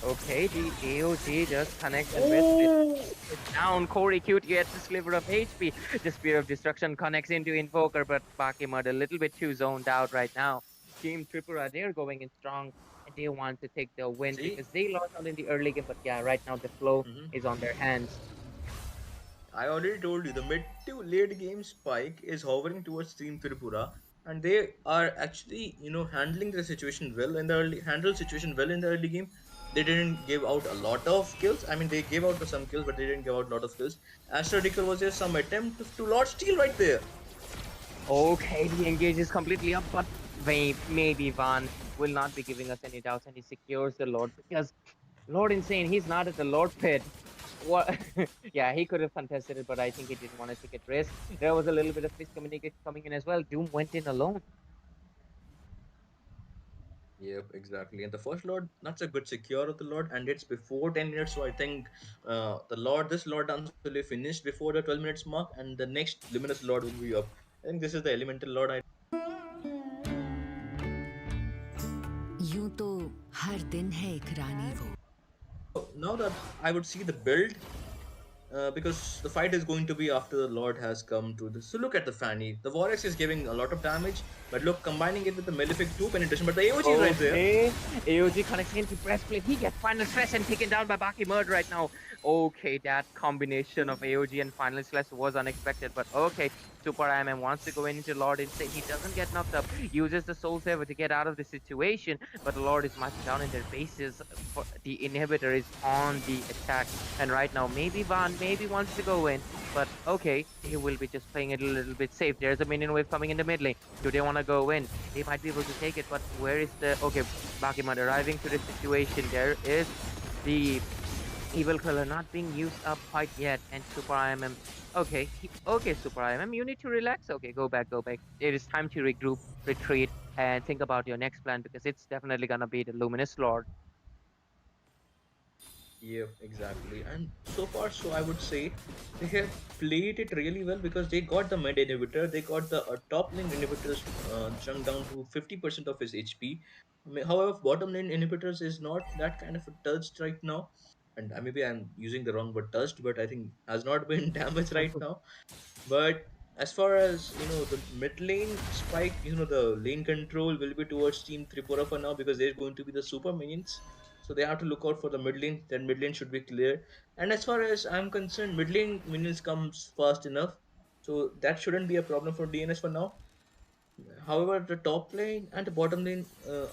Speaker 11: Okay, the AOG just connects and with down. Corey Cute gets a sliver of HP. The Spear of Destruction connects into Invoker, but Bakimard a little bit too zoned out right now. Team Tripura, they're going in strong and they want to take the win
Speaker 3: See?
Speaker 11: because they lost out in the early game. But yeah, right now the flow is on their hands.
Speaker 3: I already told you the mid to late game spike is hovering towards Team Tripura, and they are actually handling the situation well in the early handle situation well in the early game. They didn't give out a lot of kills. I mean, they gave out some kills, but they didn't give out a lot of kills. Astrodical was just some attempt to Lord Steal right there.
Speaker 11: Okay, the engage is completely up, but maybe Van will not be giving us any doubts and he secures the Lord because Lord Insane, he's not at the Lord pit. What? Yeah, he could have contested it, but I think he didn't want to take a risk. There was a little bit of miscommunication coming in as well. Doom went in alone.
Speaker 3: Yep, exactly. And the first Lord, that's a good secure of the Lord, and it's before 10 minutes. So I think this Lord dance will be finished before the 12 minutes mark, and the next Luminous Lord will be up. I think this is the Elemental Lord.
Speaker 15: यूं तो हर दिन है एक रानी वो
Speaker 3: Now that I would see the build, because the fight is going to be after the Lord has come to this. So look at the Fanny. The Vorex is giving a lot of damage, but look, combining it with the Malefic 2 penetration, but the AOG is right there.
Speaker 11: Okay, AOG connects into breastplate. He gets final stress and taken down by Baki Murd right now. Okay, that combination of AOG and final stress was unexpected, but okay. Super IMM wants to go into Lord Insane. He doesn't get knocked up. Uses the Soul Saver to get out of the situation, but Lord is marching down in their bases. The inhibitor is on the attack, and right now maybe Van maybe wants to go in, but okay, he will be just playing it a little bit safe. There's a minion wave coming in the mid lane. Do they want to go in? They might be able to take it, but where is the okay? Bakimad arriving to the situation. There is the Evil Killer not being used up quite yet, and Super IMM. Okay, okay, Super IMM, you need to relax. Okay, go back, go back. It is time to regroup, retreat, and think about your next plan because it's definitely gonna be the Luminous Lord.
Speaker 3: Yeah, exactly. And so far, so I would say they have played it really well because they got the mid inhibitor, they got the top lane inhibitors shrunk down to 50% of his HP. However, bottom lane inhibitors is not that kind of a touched right now. And maybe I'm using the wrong word touched, but I think has not been damaged right now. But as far as the mid lane spike, the lane control will be towards Team Tripura for now because they're going to be the super minions. So they have to look out for the mid lane. Then mid lane should be clear. And as far as I'm concerned, mid lane minions comes fast enough. So that shouldn't be a problem for DNS for now. However, the top lane and the bottom lane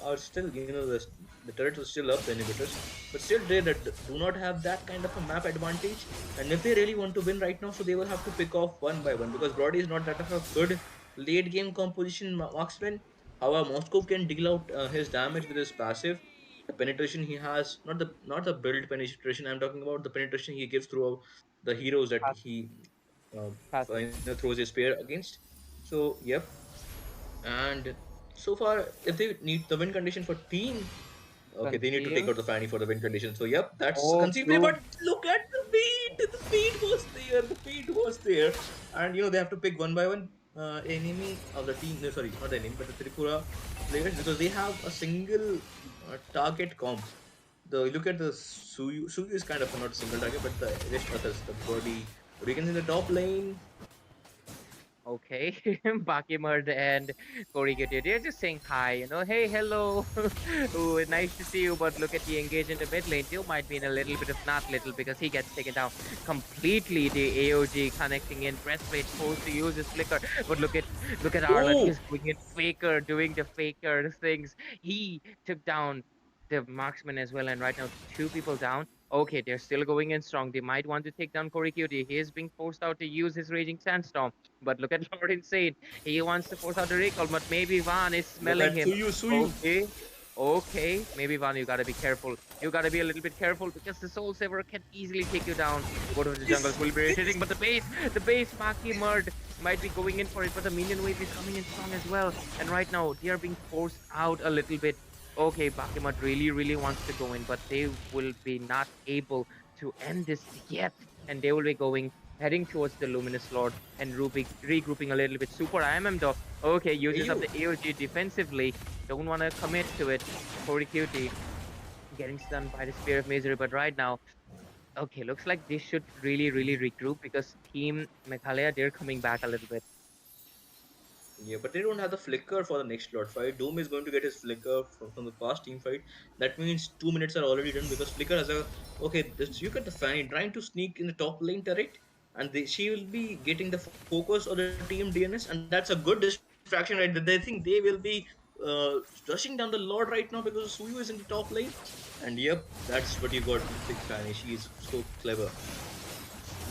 Speaker 3: are still, the turrets are still up, the inhibitors, but still they do not have that kind of a map advantage. And if they really want to win right now, so they will have to pick off one by one because Brody is not that of a good late game composition marksman. However, Moscow can deal out his damage with his passive. The penetration he has, not the build penetration. I'm talking about the penetration he gives through the heroes that he throws his spear against. So, yep, and so far, if they need the win condition for team, okay, they need to take
Speaker 11: Conceal.
Speaker 3: out the Fanny for the win condition. So, yep, that's
Speaker 11: Oh,
Speaker 3: conceivably.
Speaker 11: blue.
Speaker 3: But look at the feed. The feed was there. The feed was there. And, they have to pick one by one enemy of the team. No, sorry, not the enemy, but the Tripura players because they have a single target comp. Look at the Suyu. Suyu is kind of not a single target, but the rest others, the body. Hurricanes in the top lane.
Speaker 11: Okay, Bakimard and Corrigated, they're just saying hi, hey, hello, oh, nice to see you, but look at the engage in the mid lane. Teal might be in a little bit of not little because he gets taken down completely. The AOG connecting in, breastplate supposed to use his flicker, but look at Arlen, he's doing it faker, doing the faker things. He took down the marksman as well, and right now two people down. Okay, they're still going in strong. They might want to take down Corey Cutie. He is being forced out to use his Raging Sandstorm. But look at Lord Insane. He wants to force out the recall, but maybe Van is
Speaker 3: Look
Speaker 11: smelling
Speaker 3: at
Speaker 11: him.
Speaker 3: Suyu.
Speaker 11: Okay. Okay. Maybe Van, you gotta be careful. You gotta be a little bit careful because the Soul Saver can easily take you down. Go to the jungles will be retreating, but the base Maki Murd might be going in for it, but the minion wave is coming in strong as well. And right now, they are being forced out a little bit. Okay, Bakimat really wants to go in, but they will be not able to end this yet. And they will be heading towards the Luminous Lord and regrouping a little bit. Super IMM though. Okay, uses up the AOG defensively. Don't want to commit to it. Corey Cutie getting stunned by the Spear of Misery, but right now, okay, looks like they should really regroup because Team Meghalaya, they're coming back a little bit.
Speaker 3: Yeah, but they don't have the flicker for the next slot fight. Doom is going to get his flicker from the past team fight. That means 2 minutes are already done because flicker has a okay. This, you got the Fanny trying to sneak in the top lane turret, and she will be getting the focus of the team DNS, and that's a good distraction, right? They think they will be rushing down the Lord right now because Suyu is in the top lane, and yep, that's what you got to pick Fanny. She is so clever.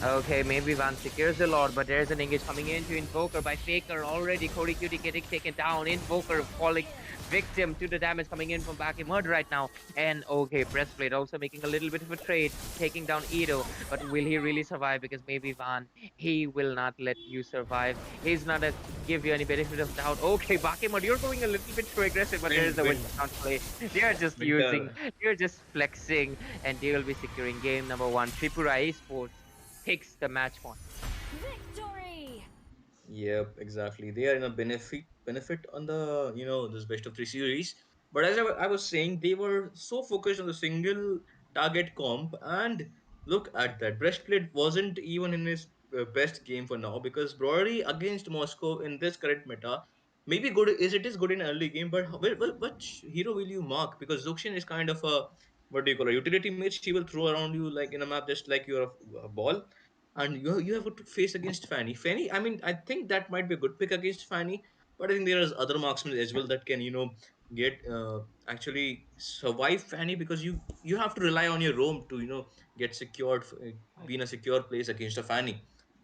Speaker 11: Okay, maybe Van secures the Lord, but there's an engage coming into Invoker by Faker already. Cody Cutie getting taken down. Invoker falling victim to the damage coming in from Baki Mud right now. And okay, Breastplate also making a little bit of a trade, taking down Edo. But will he really survive? Because maybe Van, he will not let you survive. He's not a give you any benefit of doubt. Okay, Baki Mud, you're going a little bit too aggressive, but there's
Speaker 3: Win,
Speaker 11: a
Speaker 3: win,
Speaker 11: winter play. They're just using,
Speaker 3: winter.
Speaker 11: they're just flexing, and they will be securing game number 1. Tripura Esports takes the match point.
Speaker 18: Victory!
Speaker 3: Yep, exactly. They are in a benefit on the this best of three series. But as I was saying, they were so focused on the single target comp, and look at that. Breastplate wasn't even in his best game for now because Brody against Moscow in this current meta maybe good is it is good in early game, but what hero will you mark? Because Zuxian is kind of a what do you call a utility mage. She will throw around you like in a map just like you're a ball, and you have to face against Fanny. Fanny, I mean, I think that might be a good pick against Fanny, but I think there is other marksmen as well that can get actually survive Fanny because you have to rely on your roam to get secured, be in a secure place against a Fanny.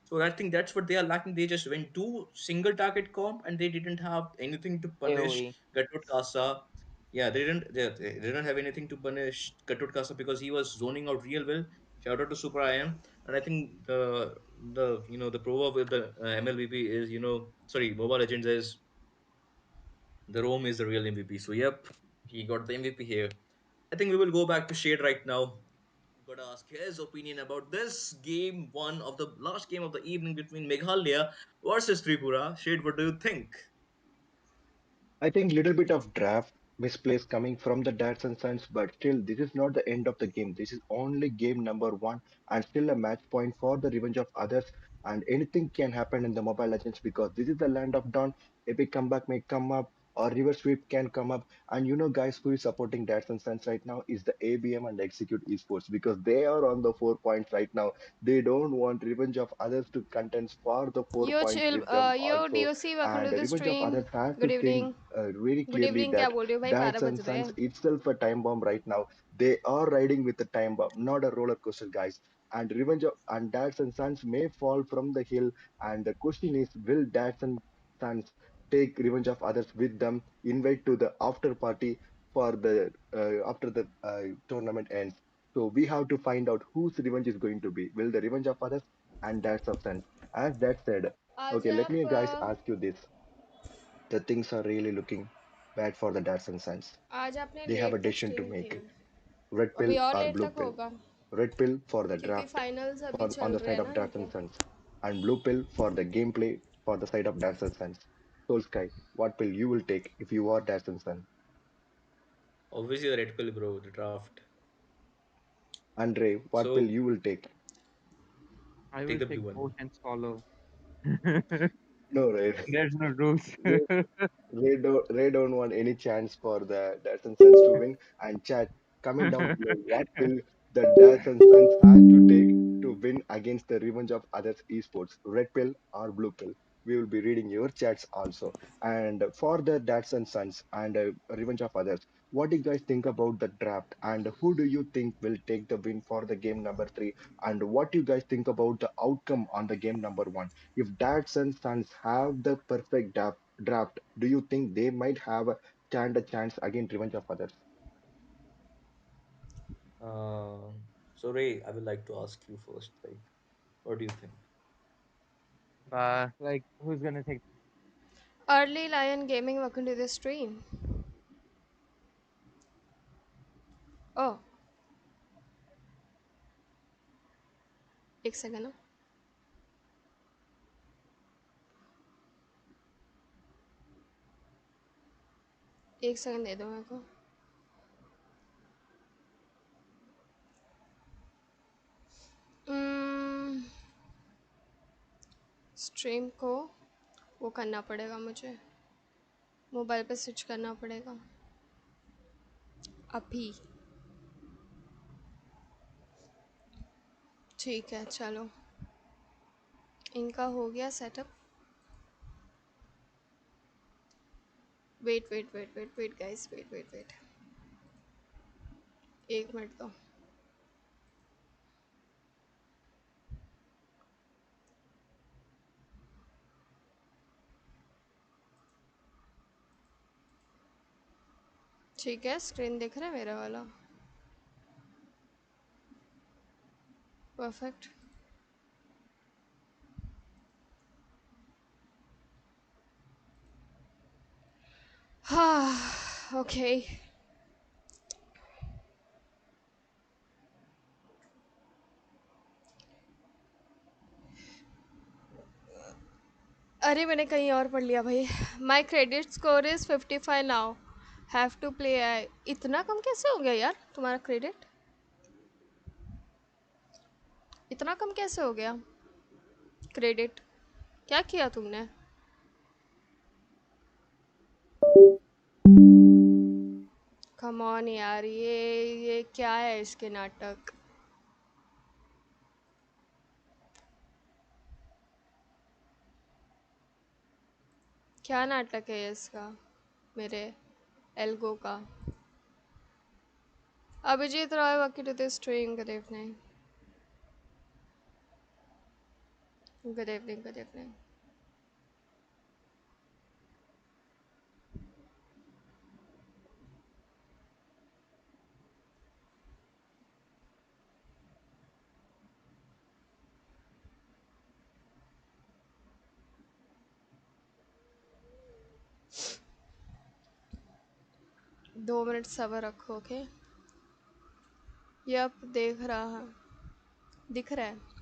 Speaker 3: So I think that's what they are lacking. They just went to single target comp and they didn't have anything to punish
Speaker 11: AoE.
Speaker 3: Gatut Kasa. Yeah, they didn't have anything to punish Gatut Kasa because he was zoning out real well. Shout out to Super IM. And I think the proverb with the MLVP is sorry, Mobile Legends is the Rome is the real MVP. So yep, he got the MVP here. I think we will go back to Shade right now. Gotta ask his opinion about this game one of the last game of the evening between Meghalaya versus Tripura. Shade, what do you think?
Speaker 14: I think little bit of draft misplays coming from the dads and sons, but still this is not the end of the game. This is only game number one and still a match point for the revenge of others. And anything can happen in the Mobile Legends because this is the land of dawn. Epic comeback may come up or river sweep can come up. And you know, guys, who is supporting dads and sons right now is the ABM and Execute Esports because they are on the 4 points right now. They don't want revenge of others to contend for the 4 points
Speaker 2: chill,
Speaker 14: with them
Speaker 2: yo
Speaker 14: also.
Speaker 2: DOC, welcome
Speaker 14: And
Speaker 2: to the
Speaker 14: revenge of
Speaker 2: stream.
Speaker 14: others has
Speaker 2: Good
Speaker 14: to think
Speaker 2: evening.
Speaker 14: very
Speaker 2: Good
Speaker 14: clearly
Speaker 2: evening, क्या
Speaker 14: that
Speaker 2: बोल रहे हो भाई? 12
Speaker 14: Dads and
Speaker 2: बज रहे
Speaker 14: Sons
Speaker 2: हैं.
Speaker 14: itself a time bomb right now. They are riding with a time bomb, not a roller coaster, guys. And revenge of and Dads and Sons may fall from the hill. And the question is, will Dads and Sons take revenge of others with them? Invite to the after party for the after the tournament ends. So we have to find out whose revenge is going to be. Will the revenge of others and Dads of Sons? As that said,
Speaker 2: आज
Speaker 14: okay, let
Speaker 2: आप
Speaker 14: me guys ask you this: the things are really looking bad for the dads and sons.
Speaker 2: आज आपने
Speaker 14: They have a
Speaker 2: late तक
Speaker 14: decision to
Speaker 2: stream की
Speaker 14: make.
Speaker 2: है.
Speaker 14: Red pill
Speaker 2: अभी और
Speaker 14: or
Speaker 2: late
Speaker 14: blue
Speaker 2: तक
Speaker 14: pill.
Speaker 2: होगा
Speaker 14: Red pill for the
Speaker 2: क्योंकि
Speaker 14: draft
Speaker 2: फाइनल्स अभी
Speaker 14: for on
Speaker 2: चल
Speaker 14: the
Speaker 2: रहे
Speaker 14: side
Speaker 2: हैं
Speaker 14: of
Speaker 2: ना
Speaker 14: dads and
Speaker 2: इनके.
Speaker 14: sons. And blue pill for the gameplay for the side of dads and sons. Soul Sky, what pill you will take if you are dads and son?
Speaker 3: Obviously, the red pill, bro, the draft.
Speaker 14: Andre, what pill
Speaker 3: So
Speaker 14: you will take?
Speaker 11: I
Speaker 3: take
Speaker 11: will
Speaker 3: the
Speaker 11: take
Speaker 3: blue one.
Speaker 11: both and swallow.
Speaker 14: No, right.
Speaker 11: There's no rules.
Speaker 14: They don't want any chance for the Dyson Suns to win. And chat, comment down below what will the Dyson Suns has to take to win against the revenge of others esports, red pill or blue pill. We will be reading your chats also. And for the Dyson Suns and revenge of others, what do you guys think about the draft? And who do you think will take the win for the game number three? And what do you guys think about the outcome on the game number one? If dads and sons have the perfect draft, do you think they might have stand a chance against Revenge of Others?
Speaker 3: So Ray, I would like to ask you first. Like, what do you think?
Speaker 11: Like, who's gonna take?
Speaker 2: Early Lion Gaming, welcome to the stream. Oh, एक second ना. एक second दे दो मेरे को. Stream को
Speaker 21: वो करना पड़ेगा मुझे, मोबाइल पे स्विच करना पड़ेगा अभी। ठीक है चलो, इनका हो गया setup. Wait wait wait wait wait guys, wait wait wait, 1 minute दो। ठीक है, स्क्रीन दिख रहा है मेरा वाला? परफेक्ट। हाँ ओके। अरे मैंने कहीं और पढ़ लिया भाई। My credit score is 55 now, have to play. I इतना कम कैसे हो गया यार तुम्हारा क्रेडिट? इतना कम कैसे हो गया क्रेडिट? क्या किया तुमने? कम ऑन यार, ये क्या है इसके नाटक? क्या नाटक है इसका मेरे एल्गो का? अभिजीत रॉय वकी to the stream, good evening. Good evening good evening. दो मिनट सब्र रखो ओके। यप देख रहा, दिख रहा है।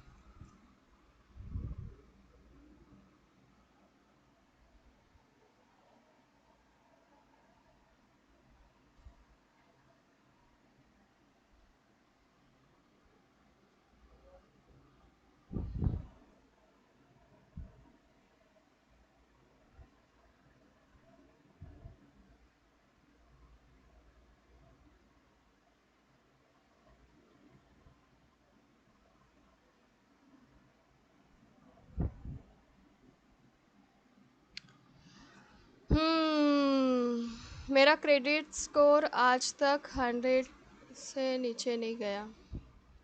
Speaker 21: मेरा क्रेडिट स्कोर आज तक 100 से नीचे नहीं गया।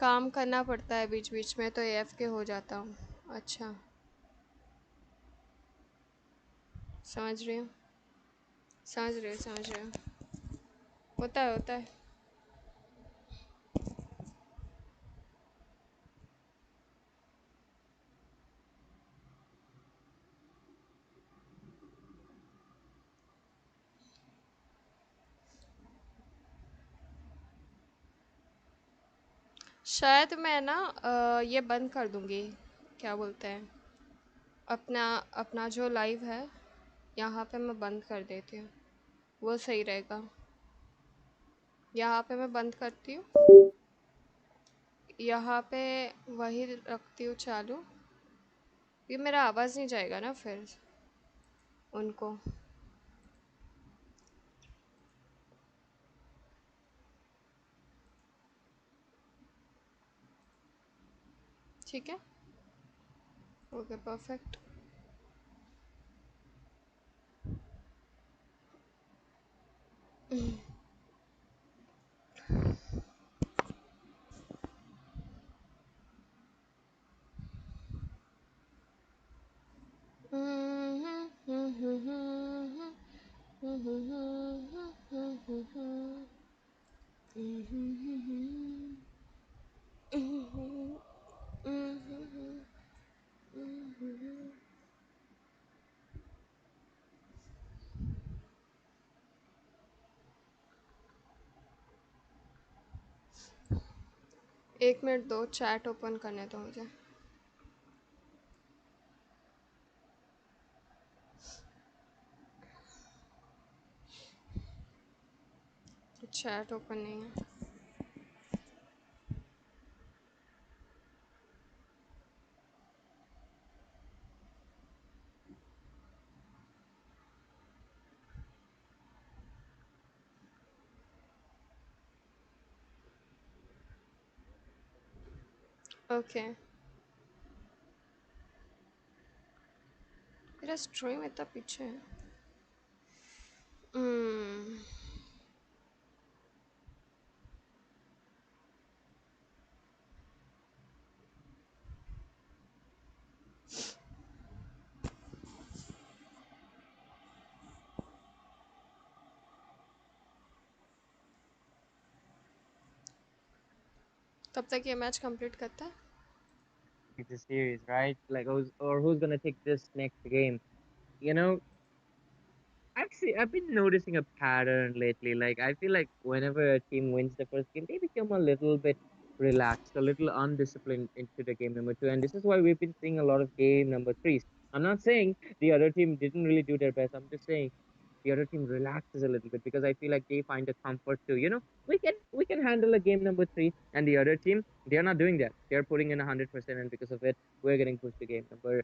Speaker 21: काम करना पड़ता है बीच बीच में, तो AFK हो जाता हूँ। अच्छा समझ रही हूँ, समझ रही हूँ, समझ रही हूँ। होता है होता है। शायद मैं ना ये बंद कर दूँगी, क्या बोलते हैं, अपना अपना जो लाइव है यहाँ पे मैं बंद कर देती हूँ, वो सही रहेगा। यहाँ पे मैं बंद करती हूँ, यहाँ पे वही रखती हूँ चालू। ये मेरा आवाज़ नहीं जाएगा ना फिर उनको। ठीक है ओके परफेक्ट। एक मिनट दो, चैट ओपन करने दो मुझे। चैट ओपन नहीं है। ओके मेरा स्ट्रीम इतना पीछे है कब तक ये मैच कंप्लीट करता है
Speaker 11: It's a series, right? Like who's gonna take this next game? You know, actually, I've been noticing a pattern lately. Like, I feel like whenever a team wins the first game, they become a little bit relaxed, a little undisciplined into the game number two. And this is why we've been seeing a lot of game number threes. I'm not saying the other team didn't really do their best. I'm just saying the other team relaxes a little bit because I feel like they find a comfort to, we can handle a game number three, and the other team, they're not doing that. They're putting in 100%, and because of it, we're getting pushed to game number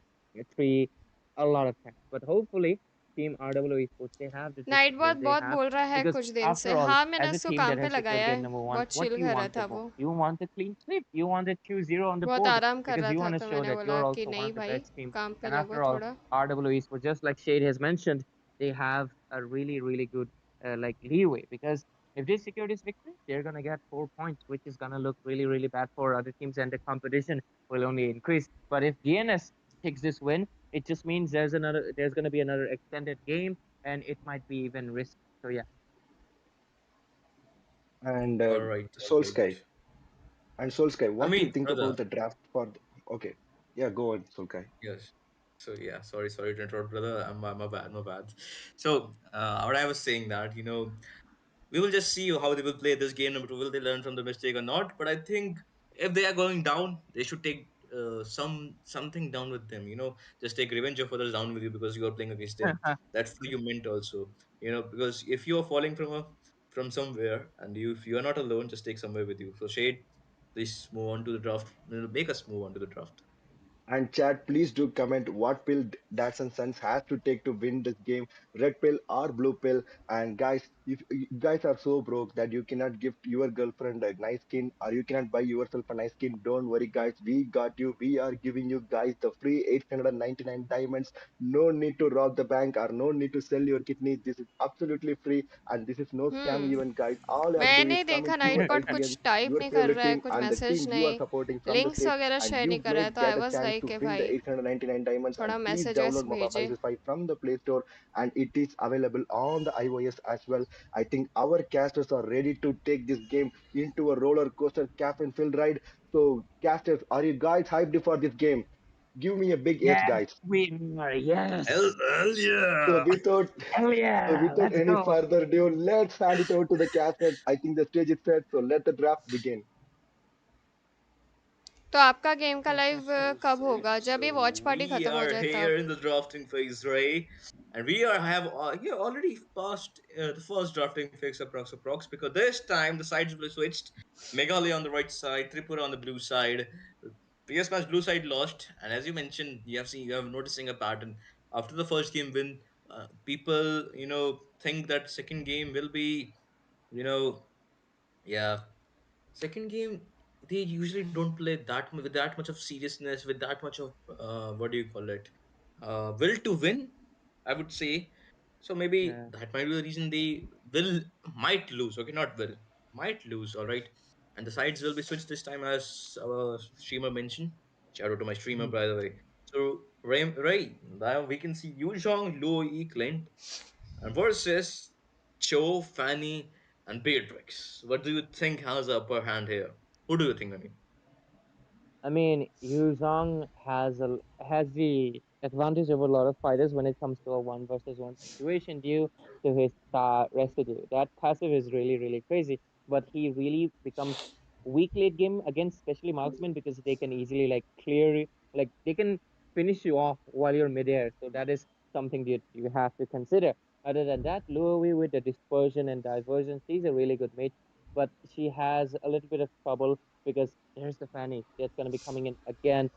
Speaker 11: three a lot of times. But hopefully, Team RWE Sports, they have the
Speaker 21: night बहुत
Speaker 11: discipline, they
Speaker 21: बहुत
Speaker 11: have,
Speaker 21: बोल रहा है
Speaker 11: because
Speaker 21: कुछ दिन से
Speaker 11: after all,
Speaker 21: हाँ मैंने
Speaker 11: as a
Speaker 21: उसको
Speaker 11: team
Speaker 21: काम
Speaker 11: that
Speaker 21: पे
Speaker 11: has secured
Speaker 21: लगाया
Speaker 11: game
Speaker 21: है
Speaker 11: number one,
Speaker 21: बहुत
Speaker 11: what
Speaker 21: चिल
Speaker 11: do you
Speaker 21: कर रहा
Speaker 11: want
Speaker 21: था
Speaker 11: the most?
Speaker 21: वो
Speaker 11: You want a clean sweep. You want a 2-0 on the
Speaker 21: बहुत
Speaker 11: board
Speaker 21: आराम कर
Speaker 11: because
Speaker 21: रहा
Speaker 11: you
Speaker 21: था
Speaker 11: want to
Speaker 21: तो
Speaker 11: show
Speaker 21: मैंने
Speaker 11: that
Speaker 21: बोला
Speaker 11: you're
Speaker 21: कि
Speaker 11: also one
Speaker 21: नहीं
Speaker 11: of the
Speaker 21: भाई
Speaker 11: best teams.
Speaker 21: काम पे
Speaker 11: And
Speaker 21: लगो
Speaker 11: after all,
Speaker 21: थोड़ा
Speaker 11: RWE Sports, just like Shade has mentioned, they have a really, really good like leeway because if they secure this victory, they're gonna get 4 points, which is gonna look really, really bad for other teams, and the competition will only increase. But if DNS takes this win, it just means there's gonna be another extended game, and it might be even risky. So yeah.
Speaker 14: And
Speaker 3: All right, all
Speaker 14: Soul
Speaker 3: right.
Speaker 14: Sky. And Soul Sky,
Speaker 3: I
Speaker 14: what do you
Speaker 3: mean,
Speaker 14: think
Speaker 3: brother,
Speaker 14: about the draft for okay. Yeah, go on, Soul Sky.
Speaker 3: yes. So yeah, sorry to interrupt, brother. My bad, my bad. So what I was saying that we will just see how they will play this game number two. Will they learn from the mistake or not? But I think if they are going down, they should take something down with them. Just take revenge of others down with you because you are playing against them. That's what you meant also. Because if you are falling from somewhere and if you are not alone, just take somewhere with you. So Shade, please move on to the draft. Make us move on to the draft.
Speaker 14: And chat, please do comment what pill Dads and Sons has to take to win this game, red pill or blue pill. And guys, if you guys are so broke that you cannot gift your girlfriend a nice skin or you cannot buy yourself a nice skin, don't worry, guys. We got you. We are giving you guys the free 899 diamonds. No need to rob the bank or no need to sell your kidneys. This is absolutely free and this is no scam even, guys. All you have to do is
Speaker 21: मैंने
Speaker 14: comment
Speaker 21: देखा
Speaker 14: your
Speaker 21: night but
Speaker 14: IGN,
Speaker 21: कुछ type
Speaker 14: your
Speaker 21: नहीं कर
Speaker 14: favorite
Speaker 21: रहा है
Speaker 14: team
Speaker 21: कुछ
Speaker 14: and the
Speaker 21: message
Speaker 14: team you are
Speaker 21: नहीं
Speaker 14: supporting from the
Speaker 21: links
Speaker 14: state,
Speaker 21: वगैरह
Speaker 14: and
Speaker 21: शेयर नहीं
Speaker 14: you
Speaker 21: कर रहा
Speaker 14: may
Speaker 21: है तो आई
Speaker 14: get a
Speaker 21: was
Speaker 14: chance
Speaker 21: like
Speaker 14: to
Speaker 21: कि
Speaker 14: win the
Speaker 21: भाई
Speaker 14: 899 diamonds. And
Speaker 21: थोड़ा
Speaker 14: please
Speaker 21: मैसेजेस
Speaker 14: download MOBA
Speaker 21: भेजे
Speaker 14: 565 from the Play Store, and it is available on the iOS as well. I think our casters are ready to take this game into a roller coaster caffeine filled ride. So, casters, are you guys hyped for this game? Give me a big H,
Speaker 11: Yes,
Speaker 14: guys.
Speaker 11: we are.
Speaker 3: Hell,
Speaker 11: Yes.
Speaker 3: hell
Speaker 14: So,
Speaker 3: yeah!
Speaker 14: without
Speaker 11: Hell yeah.
Speaker 14: without
Speaker 11: Let's
Speaker 14: any
Speaker 11: go.
Speaker 14: further ado, let's hand it over to the casters. I think the stage is set, so let the draft begin.
Speaker 21: तो आपका game का
Speaker 3: So
Speaker 21: live कब होगा जब ये watch party
Speaker 3: we
Speaker 21: खत्म हो
Speaker 3: are
Speaker 21: जाए
Speaker 3: here
Speaker 21: तब
Speaker 3: in the drafting phase, Ray, and we are have already passed the first drafting phase approx because this time the sides will be switched. Meghalaya on the right side, Tripura on the blue side. Previous match blue side lost, and as you mentioned, you have noticing a pattern after the first game win. People think that second game will be you know yeah second game they usually don't play with that much of seriousness, with that much of what do you call it, will to win, I would say. So maybe
Speaker 11: Yeah.
Speaker 3: that might be the reason they will might lose. Okay, not will, might lose. All right, and the sides will be switched this time, as our streamer mentioned. Shout out to my streamer,
Speaker 11: Mhm.
Speaker 3: by the way. So Ray, now we can see Yuzhong, Luo E, Clint, and versus Cho, Fanny, and Beatrix. What do you think has the upper hand here? Who do you think, I mean?
Speaker 11: I mean, Yuzong has the advantage over a lot of fighters when it comes to a one versus one situation due to his star residue. That passive is really, really crazy, but he really becomes weak late game against especially marksmen because they can easily like they can finish you off while you're midair. So that is something that you have to consider. Other than that, Luowi with the dispersion and diversion, she's a really good mate, but she has a little bit of trouble because there's the Fanny that's going to be coming in again.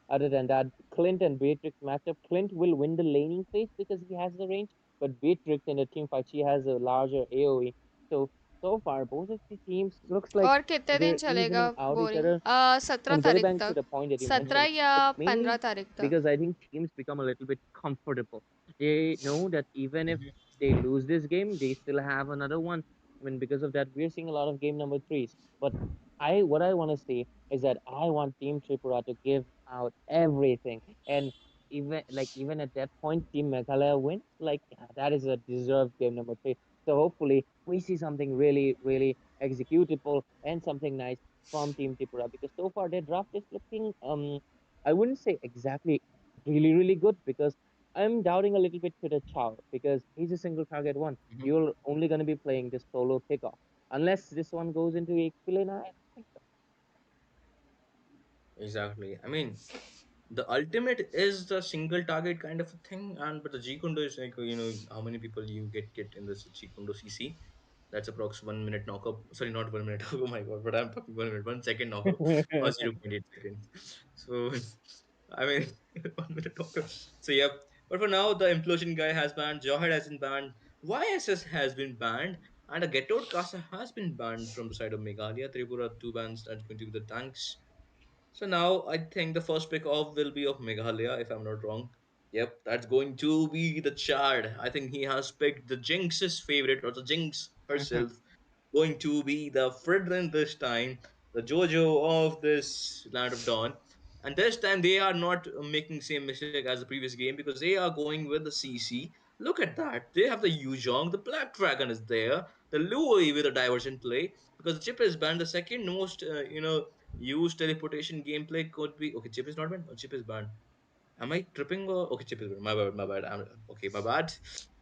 Speaker 11: Other than that, Clint and Beatrix matchup. Clint will win the laning phase because he has the range, but Beatrix in a team fight, she has a larger AoE. So so far, both of the teams looks like
Speaker 21: और कितने दिन
Speaker 11: they're
Speaker 21: चलेगा
Speaker 11: evening out each
Speaker 21: boring?
Speaker 11: other.
Speaker 21: 17
Speaker 11: And getting
Speaker 21: तारीख
Speaker 11: back to
Speaker 21: तक,
Speaker 11: the point that you
Speaker 21: 17
Speaker 11: mentioned,
Speaker 21: या
Speaker 11: it's
Speaker 21: 15
Speaker 11: mainly
Speaker 21: तारीख तक.
Speaker 11: because I think teams become a little bit comfortable. They know that even if they lose this game, they still have another one. I mean, because of that, we're seeing a lot of game number threes. But what I want to say is that I want Team Tripura to give out everything, and even at that point, Team Meghalaya wins. Like, yeah, that is a deserved game number three. So hopefully, we see something really, really executable and something nice from Team Tripura, because so far their draft is looking I wouldn't say exactly really, really good, because I'm doubting a little bit to the Chow, because he's a single target one. You're only going to be playing this solo kickoff. Unless this one goes into XP lane, I don't think so.
Speaker 3: Exactly. I mean, the ultimate is the single target kind of a thing, and but the G Kundo is like, how many people you get in this G Kundo CC. That's approx 1 minute knockup. Sorry, not 1 minute. Oh my god, but I'm talking 1 minute, 1 second knockup or 0.8 seconds. So I mean 1 minute knockup. So yep. But for now, the implosion guy has banned, Jawhead has been banned, YSS has been banned, and a Get Out Casa has been banned from the side of Meghalaya. Tripura, two bans that's going to be the tanks. So now I think the first pick off will be of Meghalaya, if I'm not wrong. Yep, that's going to be the Chad. I think he has picked the Jinx's favorite, or the Jinx herself, going to be the Fridrin this time, the Jojo of this Land of Dawn. And this time they are not making same mistake as the previous game, because they are going with the CC. Look at that. They have the Yuzhong, the Black Dragon is there, the Louis with a diversion play, because the chip is banned. The second most, used teleportation gameplay could be, okay, chip is not banned, or chip is banned. Am I tripping? Or okay, chip is banned. My bad, my bad. Okay, my bad.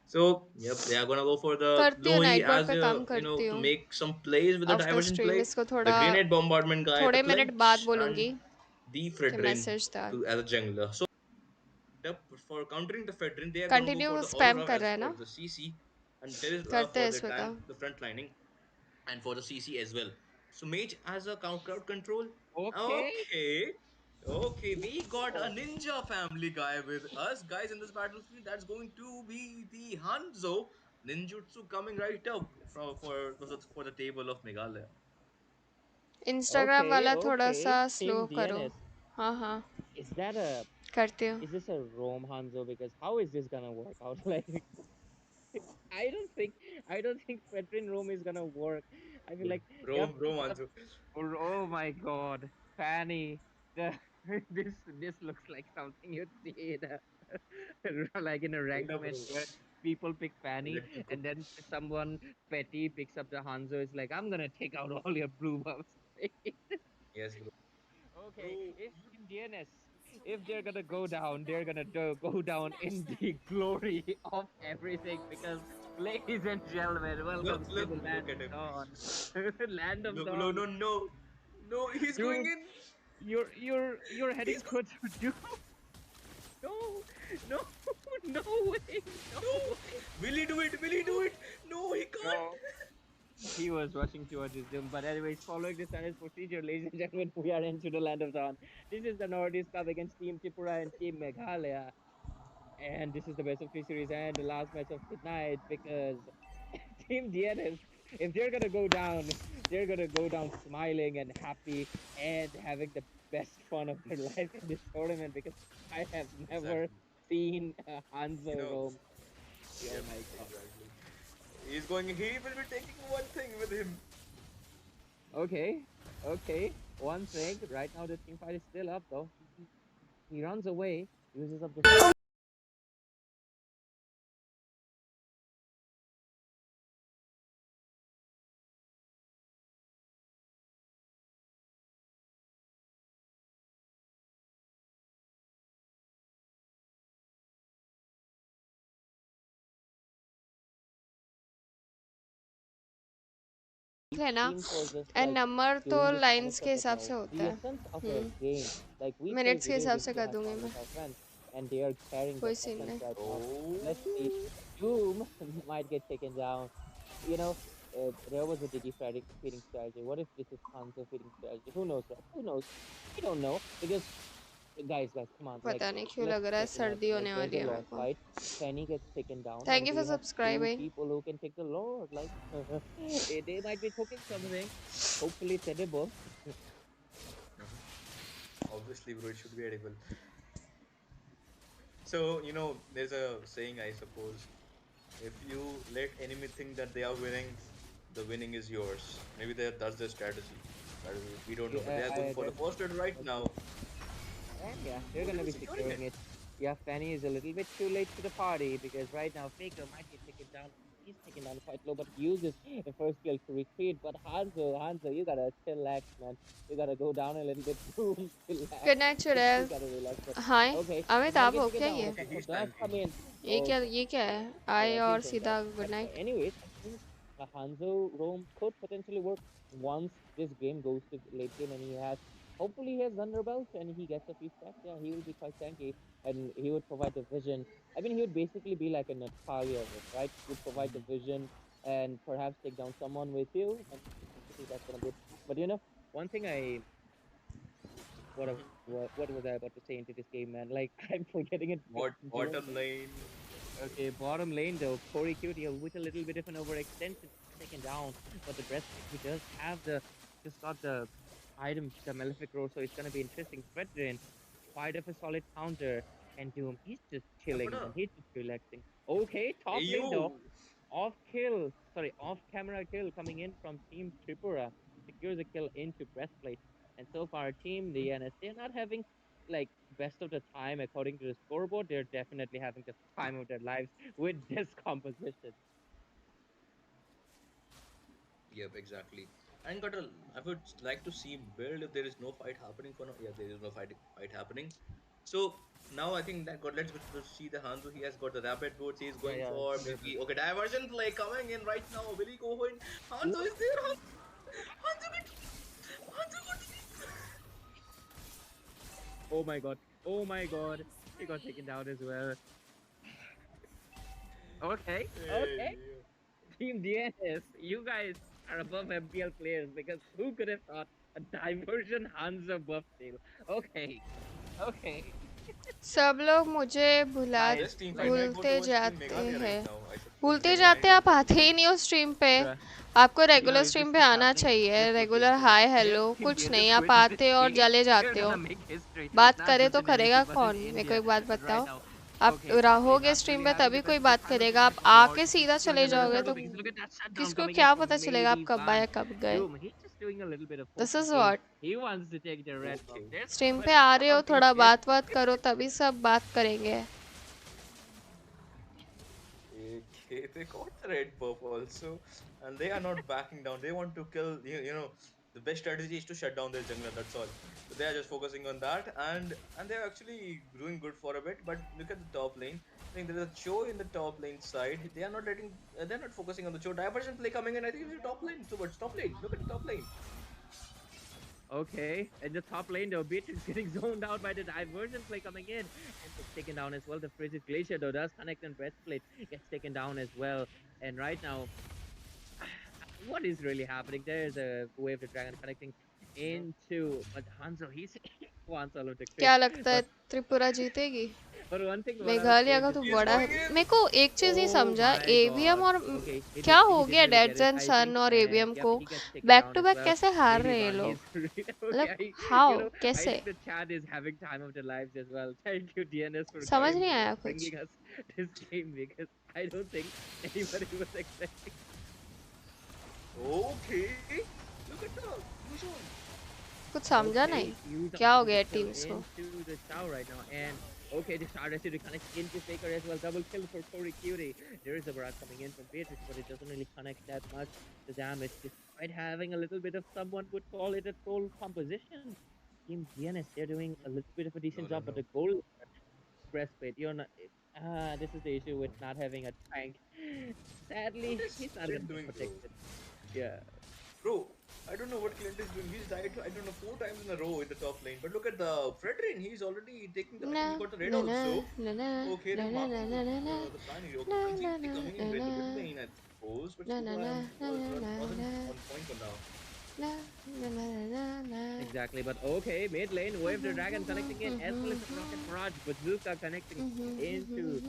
Speaker 3: So yep, they are gonna go for the
Speaker 21: करती हूँ,
Speaker 3: Lohi
Speaker 21: night bot
Speaker 3: as
Speaker 21: पे काम करती
Speaker 3: to
Speaker 21: हूँ.
Speaker 3: make some plays with the
Speaker 21: after
Speaker 3: diversion
Speaker 21: stream
Speaker 3: play.
Speaker 21: इसको
Speaker 3: The
Speaker 21: थोड़ा
Speaker 3: grenade bombardment guy, the
Speaker 21: थोड़े minute बाद
Speaker 3: clutch, and
Speaker 21: बोलूँगी
Speaker 3: the
Speaker 21: कि
Speaker 3: Fredrin
Speaker 21: मैसेज डाल.
Speaker 3: to as a jungler. So yep, for countering the Fredrin, they are gonna go for
Speaker 21: continue
Speaker 3: the
Speaker 21: spam
Speaker 3: Aurora
Speaker 21: कर
Speaker 3: as
Speaker 21: रहा है
Speaker 3: for
Speaker 21: ना?
Speaker 3: the CC, and there is
Speaker 21: करते
Speaker 3: for
Speaker 21: हैं
Speaker 3: the
Speaker 21: Shweta.
Speaker 3: tank, the front lining, and for the CC as well. So Mage as a crowd control.
Speaker 11: Okay.
Speaker 3: Okay. Okay, we got a ninja family guy with us, guys, in this battlefield. That's going to be the Hanzo ninjutsu coming right up for the table of Meghalaya.
Speaker 21: Instagram
Speaker 11: Okay,
Speaker 21: वाला थोड़ा सा
Speaker 11: okay.
Speaker 21: Slow
Speaker 11: Team
Speaker 21: करो.
Speaker 11: DNS.
Speaker 21: हाँ हाँ
Speaker 11: Is that a
Speaker 21: करती हूँ.
Speaker 11: is this a Rome Hanzo? Because how is this gonna work out? Like, I don't think I don't think Petrin Rome is gonna work. I feel like you have
Speaker 3: Rome
Speaker 11: to.
Speaker 3: Hanzo.
Speaker 11: Oh my God, Fanny. The this looks like something you'd see in like in a ranked match where people pick Fanny, and then someone petty picks up the Hanzo. It's like, I'm gonna take out all your blue buffs.
Speaker 3: Yes, bro.
Speaker 11: Okay, if Team DNS, if they're gonna go down, they're gonna go down in the glory of everything, because, ladies and gentlemen, welcome to the
Speaker 3: Look
Speaker 11: Land
Speaker 3: at
Speaker 11: of
Speaker 3: him.
Speaker 11: Dawn. Land of
Speaker 3: No, no,
Speaker 11: Dawn.
Speaker 3: no, no, no. He's going
Speaker 11: Dude,
Speaker 3: in.
Speaker 11: you're heading
Speaker 3: He's
Speaker 11: towards Doom. No, no, no way, no
Speaker 3: no.
Speaker 11: way.
Speaker 3: Will he do it? Will he do it? No, he can't.
Speaker 11: No. He was rushing towards his doom. But anyways, following the standard procedure, ladies and gentlemen, we are into the Land of Dawn. This is the Northeast Cup against Team Tripura and Team Meghalaya. And this is the best of three series and the last match of the night, because Team DNS, if they're gonna go down, they're gonna go down smiling and happy and having the best fun of their life in this tournament, because I have never
Speaker 3: Exactly.
Speaker 11: seen Hanzo
Speaker 3: You
Speaker 11: roam. Oh
Speaker 3: Yep,
Speaker 11: my God.
Speaker 3: exactly. He's going. He will be taking one thing with him.
Speaker 11: Okay, okay. One thing, right now the team fight is still up though. He runs away, uses up the.
Speaker 21: है ना?
Speaker 11: Teams were just
Speaker 21: and
Speaker 11: like
Speaker 21: number तो
Speaker 11: doing this kind of
Speaker 21: lines के
Speaker 11: stuff
Speaker 21: हिसाब
Speaker 11: about
Speaker 21: से होता
Speaker 11: the
Speaker 21: है.
Speaker 11: essence of a game. Like, we play
Speaker 21: minutes के
Speaker 11: video
Speaker 21: हिसाब
Speaker 11: games
Speaker 21: से
Speaker 11: to
Speaker 21: कर
Speaker 11: have
Speaker 21: दूंगी
Speaker 11: fun
Speaker 21: मैं.
Speaker 11: with our friends, and they are carrying the
Speaker 21: कोई सीन
Speaker 11: essence
Speaker 21: नहीं.
Speaker 11: right now. Let's see. Doom might get taken down. You know, there was a Diddy feeding strategy. What if this is Hanzo feeding strategy? Who knows, right? Who knows? We don't know, because Guys, come on. Like,
Speaker 2: पता नहीं क्यों
Speaker 11: let's
Speaker 2: लग रहा है सर्दी
Speaker 11: like
Speaker 2: होने
Speaker 11: there's
Speaker 2: वाली
Speaker 11: a
Speaker 2: है
Speaker 11: last
Speaker 2: हमको.
Speaker 11: fight. Fanny gets taken down,
Speaker 2: Thank
Speaker 11: and
Speaker 2: you
Speaker 11: we
Speaker 2: for
Speaker 11: have two
Speaker 2: subscribing.
Speaker 11: people who can take the Lord. Like, they might be cooking something. Hopefully, it's edible.
Speaker 3: Obviously, bro, it should be edible. So, there's a saying, I suppose. If you let enemy think that they are winning, the winning is yours. Maybe that's their strategy. But we don't know. But they are going for the first red right now.
Speaker 11: And yeah, they're
Speaker 3: Oh,
Speaker 11: gonna
Speaker 3: they're
Speaker 11: be
Speaker 3: securing
Speaker 11: securing it. Yeah, Fanny is a little bit too late to the party because right now Faker might get taken down. He's taken down quite low, but he uses the first skill to retreat. But Hanzo, you gotta chillax, man. You gotta go down a little bit too. Chillax.
Speaker 2: Good night,
Speaker 11: You
Speaker 2: Churel.
Speaker 11: gotta relax. But
Speaker 2: Hi.
Speaker 11: okay,
Speaker 2: Amit
Speaker 11: it might
Speaker 2: आप
Speaker 11: get
Speaker 2: हो
Speaker 11: taken
Speaker 2: क्या
Speaker 11: down.
Speaker 2: ये?
Speaker 11: The support does come in.
Speaker 2: ये क्या है?
Speaker 11: Yeah,
Speaker 2: आए और
Speaker 11: he's going
Speaker 2: सीधा
Speaker 11: down.
Speaker 2: good night.
Speaker 11: Anyways, I think a Hanzo roam could potentially work once this game goes to late game and hopefully he has Thunder Belt and he gets a few stacks. Yeah, he will be quite tanky and he would provide the vision. I mean, he would basically be like a Natalia, right? He would provide the vision and perhaps take down someone with you. And basically that's gonna be it. But one thing what was I about to say into this game, man? Like I'm forgetting it.
Speaker 3: Bottom lane.
Speaker 11: Okay, bottom lane though, Corey Cutie with a little bit of an overextension taken down, but the breastplate he does have just got the item, the Malefic Roar, so it's gonna be interesting. Fredrin, quite of a solid counter, and Doom, he's just chilling, man. He's just relaxing. Okay, top
Speaker 3: Hey,
Speaker 11: lane though,
Speaker 3: you.
Speaker 11: off camera kill coming in from Team Tripura, secures a kill into breastplate, and so far Team DNS, they're not having like best of the time according to the scoreboard. They're definitely having the time of their lives with this composition.
Speaker 3: Yep, exactly. And I would like to see build if there is no fight happening for now. Yeah, there is no fight happening. So now I think that let's go to see the Hanzo. He has got the rapid boots. He's going
Speaker 11: Yeah,
Speaker 3: for maybe okay diversion play coming in right now. Will he go in? Hanzo is there.
Speaker 11: Oh my god. Oh my god. He got taken down as well. Okay. Okay. Team DNS, you guys are above MPL players because who could have thought a diversion Hanzo buff tail? Okay. Okay.
Speaker 2: सब लोग मुझे
Speaker 3: This team fight might go
Speaker 2: भूलते
Speaker 3: towards Team
Speaker 2: जाते
Speaker 3: Meghalaya right
Speaker 2: हैं.
Speaker 3: now. I suppose.
Speaker 2: भूलते जाते आप आते ही नहीं हो स्ट्रीम पे. आपको रेगुलर
Speaker 11: if
Speaker 2: स्ट्रीम
Speaker 11: this
Speaker 2: पे
Speaker 11: keeps
Speaker 2: आना
Speaker 11: happening,
Speaker 2: चाहिए.
Speaker 11: this would be
Speaker 2: regular
Speaker 11: insane.
Speaker 2: Hi
Speaker 11: If
Speaker 2: hello
Speaker 11: Team
Speaker 2: कुछ
Speaker 11: DNS
Speaker 2: नहीं. आप
Speaker 11: wins this
Speaker 2: आते हो और
Speaker 11: game,
Speaker 2: जले
Speaker 11: they're
Speaker 2: जाते हो.
Speaker 11: gonna make history.
Speaker 2: बात
Speaker 11: Not
Speaker 2: करे
Speaker 11: just
Speaker 2: तो
Speaker 11: in
Speaker 2: करेगा
Speaker 11: NAP, but
Speaker 2: कौन?
Speaker 11: in
Speaker 2: मेरे को
Speaker 11: India.
Speaker 2: एक बात
Speaker 11: But
Speaker 2: बताओ.
Speaker 11: right now,
Speaker 2: आप
Speaker 11: okay,
Speaker 2: रहोगे
Speaker 11: not
Speaker 2: स्ट्रीम
Speaker 11: really
Speaker 2: पे
Speaker 11: having
Speaker 2: तभी
Speaker 11: the
Speaker 2: कोई
Speaker 11: best of
Speaker 2: बात
Speaker 11: time of
Speaker 2: करेगा.
Speaker 11: their
Speaker 2: आप
Speaker 11: life on
Speaker 2: आके
Speaker 11: board.
Speaker 2: सीधा
Speaker 11: Doing
Speaker 2: चले
Speaker 11: a little
Speaker 2: जाओगे
Speaker 11: trouble
Speaker 2: तो
Speaker 11: because look at that shutdown
Speaker 2: किसको
Speaker 11: coming
Speaker 2: क्या
Speaker 11: in from
Speaker 2: पता चलेगा आप
Speaker 11: Lady
Speaker 2: कब
Speaker 11: Van.
Speaker 2: आए कब गए.
Speaker 11: Doom, he's just doing a little bit of
Speaker 2: This
Speaker 11: poking
Speaker 2: is
Speaker 11: game.
Speaker 2: what.
Speaker 11: He wants to take the red buff. There's
Speaker 2: stream
Speaker 11: but
Speaker 2: पे आ रहे हो
Speaker 11: something
Speaker 2: थोड़ा
Speaker 11: here.
Speaker 2: बात करो तभी सब बात करेंगे.
Speaker 3: Okay, they got the red buff also, and they are not backing down. They want to kill. The best strategy is to shut down their jungler. That's all. So they are just focusing on that, and they are actually doing good for a bit. But look at the top lane. I think there is a Cho in the top lane side. They are not letting. They're not focusing on the Cho diversion play coming in. I think it's the top lane towards top lane. Look at the top lane.
Speaker 11: Okay, in the top lane though, Beatrix getting zoned out by the diversion play coming in. And it's taken down as well. The Frigid Glacier though does connect and breastplate gets taken down as well. And right now, what is really happening? There's a wave the dragon connecting into but Hanzo, he wants all of the
Speaker 2: क्या
Speaker 11: crits.
Speaker 2: लगता है त्रिपुरा जीतेगी?
Speaker 11: But one thing what I was
Speaker 2: Meghalaya का
Speaker 11: saying
Speaker 2: तो
Speaker 11: is
Speaker 2: बड़ा है. मेरे को एक चीज ही
Speaker 11: oh
Speaker 2: समझा.
Speaker 11: my
Speaker 2: AVM
Speaker 11: god.
Speaker 2: और
Speaker 11: Okay,
Speaker 2: क्या हो
Speaker 11: he
Speaker 2: गया
Speaker 11: didn't really
Speaker 2: डेड्स
Speaker 11: get it,
Speaker 2: एंड
Speaker 11: I
Speaker 2: सन
Speaker 11: think.
Speaker 2: और
Speaker 11: And
Speaker 2: एवीएम
Speaker 11: yep,
Speaker 2: को
Speaker 11: he gets taken
Speaker 2: back
Speaker 11: down
Speaker 2: to
Speaker 11: as
Speaker 2: back
Speaker 11: well.
Speaker 2: कैसे हार
Speaker 11: Lady
Speaker 2: रहे हैं ये
Speaker 11: Van,
Speaker 2: लोग?
Speaker 11: he's
Speaker 2: मतलब
Speaker 11: okay.
Speaker 2: हाउ
Speaker 11: I
Speaker 2: कैसे?
Speaker 11: think the chat is having time of their lives as well. Thank you, DNS, for
Speaker 2: समझ नहीं आया कुछ.
Speaker 11: bringing us this game because I don't think anybody was expecting.
Speaker 3: Okay, look at the fusion.
Speaker 2: कुछ समझा नहीं. क्या हो गया टीम्स को?
Speaker 11: Into the tower right now and okay, the Shard actually connects into Faker as well. Double kill for Corey Cutie. There is a barrage coming in from Beatrix, but it doesn't really connect that much. The damage, despite having a little bit of someone would call it a troll composition. Team DNS, they're doing a little bit of a decent job, but the goal breastplate, you're not. This is the issue with not having a tank. Sadly, he's not gonna
Speaker 3: doing,
Speaker 11: get protected. Yeah.
Speaker 3: Bro, I don't know what Clint is doing. He's died, I don't know, 4 times in a row in the top lane. But look at the Fredrin. He's already taking the. I think he got the red also. Okay, they're marking the plan here. Okay, coming in with the mid lane, I suppose. But still, wasn't on point for now.
Speaker 21: Na, na, na, na, na.
Speaker 11: Exactly, but okay, mid lane with the dragon connecting in as well as the rocket barrage, bazooka connecting into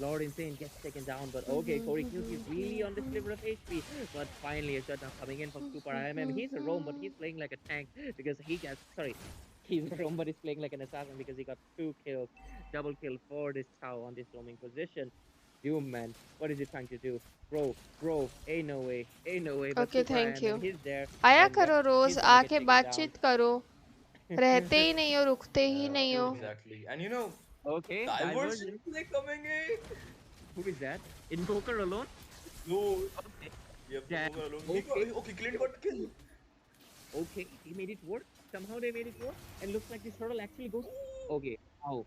Speaker 11: Lord Insane gets taken down, but okay, Corey Q is really on the sliver of HP, but finally a shutdown coming in from Super IMM. He's a roam, but he's playing like a tank because he gets, sorry, he's a roam, but he's playing like an assassin because he got 2 kills, double kill for this Tau on this roaming position. Doom, man, what is he trying to do? Bro, ain't no way, but
Speaker 21: okay
Speaker 11: Super
Speaker 21: thank you
Speaker 11: IMM, he's there,
Speaker 21: आया
Speaker 11: and
Speaker 21: करो रोज
Speaker 11: he's gonna get
Speaker 21: आके
Speaker 11: taken down.
Speaker 21: बातचीत करो रहते ही नहीं हो रुकते ही नहीं हो
Speaker 3: Exactly. And you know,
Speaker 11: Okay,
Speaker 3: diversion
Speaker 11: diversion.
Speaker 3: play coming in.
Speaker 11: Who is that? Invoker alone?
Speaker 3: No.
Speaker 11: Okay.
Speaker 3: Yep,
Speaker 11: Damn.
Speaker 3: Invoker alone.
Speaker 11: Okay.
Speaker 3: Okay, Clint got killed.
Speaker 11: Okay, he made it work. Somehow they made it work. And looks like this turtle actually goes. Okay, wow.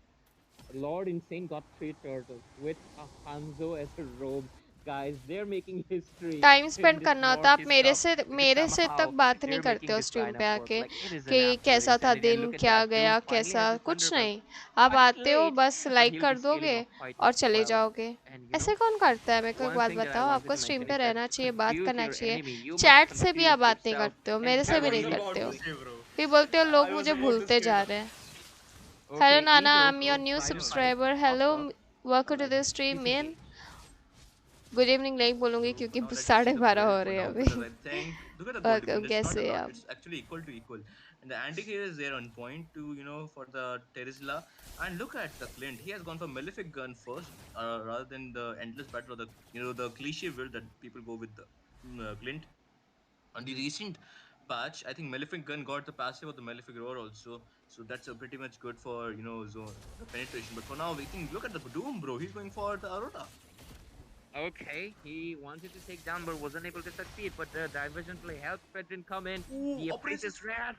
Speaker 11: Lord Insane got 3 turtles with a Hanzo as a robe. Guys, they're making history
Speaker 21: time
Speaker 11: in
Speaker 21: spend
Speaker 11: this
Speaker 21: करना होता है आप
Speaker 11: Northeast
Speaker 21: मेरे
Speaker 11: Cup
Speaker 21: से
Speaker 11: because
Speaker 21: मेरे से तक
Speaker 11: somehow
Speaker 21: बात नहीं
Speaker 11: they're
Speaker 21: करते
Speaker 11: making
Speaker 21: हो
Speaker 11: this
Speaker 21: स्ट्रीम पे
Speaker 11: lineup work.
Speaker 21: आके
Speaker 11: Like it is an
Speaker 21: कि
Speaker 11: absolute
Speaker 21: कैसा था
Speaker 11: insanity. And
Speaker 21: दिन
Speaker 11: look at
Speaker 21: क्या
Speaker 11: that.
Speaker 21: गया
Speaker 11: Doom finally
Speaker 21: कैसा
Speaker 11: has his
Speaker 21: कुछ
Speaker 11: Thunderbolt.
Speaker 21: नहीं आप
Speaker 11: But it's
Speaker 21: आते हो
Speaker 11: late.
Speaker 21: बस
Speaker 11: But
Speaker 21: लाइक
Speaker 11: he'll be
Speaker 21: कर
Speaker 11: scaling
Speaker 21: दोगे
Speaker 11: up quite
Speaker 21: और चले
Speaker 11: well.
Speaker 21: जाओगे
Speaker 11: And you know,
Speaker 21: ऐसे कौन करता है मेरे को एक
Speaker 11: one
Speaker 21: बात
Speaker 11: thing that I
Speaker 21: बताओ
Speaker 11: wanted
Speaker 21: आपको
Speaker 11: to
Speaker 21: स्ट्रीम
Speaker 11: mention
Speaker 21: पे
Speaker 11: is that
Speaker 21: रहना चाहिए बात
Speaker 11: confuse
Speaker 21: करना
Speaker 11: your
Speaker 21: चाहिए
Speaker 11: enemy. You must
Speaker 21: चैट से भी
Speaker 11: confuse
Speaker 21: आप बात नहीं
Speaker 11: yourself.
Speaker 21: करते हो
Speaker 11: And
Speaker 21: मेरे
Speaker 3: I
Speaker 21: से भी
Speaker 3: was
Speaker 11: very
Speaker 21: नहीं
Speaker 3: about
Speaker 21: करते
Speaker 3: to
Speaker 21: हो
Speaker 3: say, bro.
Speaker 21: फिर बोलते हो लोग
Speaker 3: I was
Speaker 21: मुझे
Speaker 3: about to
Speaker 21: भूलते
Speaker 3: say
Speaker 21: जा
Speaker 3: that.
Speaker 21: रहे हैं हेलो
Speaker 11: okay,
Speaker 21: नाना
Speaker 11: he's
Speaker 21: I am your
Speaker 11: also
Speaker 21: new
Speaker 11: trying to find
Speaker 21: subscriber hello
Speaker 11: Oxford.
Speaker 21: Welcome to the stream man good evening नहीं बोलूंगी
Speaker 3: So
Speaker 21: क्योंकि
Speaker 3: now let's just see the
Speaker 21: 12:30
Speaker 3: build
Speaker 21: हो
Speaker 3: for
Speaker 21: रहे हैं
Speaker 3: now
Speaker 21: अभी
Speaker 3: because I think look at the gold difference. It's not a
Speaker 21: कैसे
Speaker 3: lot.
Speaker 21: आप
Speaker 3: It's actually equal to equal. And the anti-hero is there on point to for the Terizla. And look at the Clint. He has gone for Malefic Gun first rather than the endless battle or the the cliche build that people go with the Clint. On the recent patch, I think Malefic Gun got the passive of the Malefic Roar also. So that's pretty much good for zone the penetration. But for now, we think look at the Doom, bro. He's going for the Aurora.
Speaker 11: Okay, he wanted to take down but wasn't able to succeed. But the diversion play helped Fredrin come in.
Speaker 3: Ooh,
Speaker 11: He
Speaker 3: operations.
Speaker 11: appraises Rat.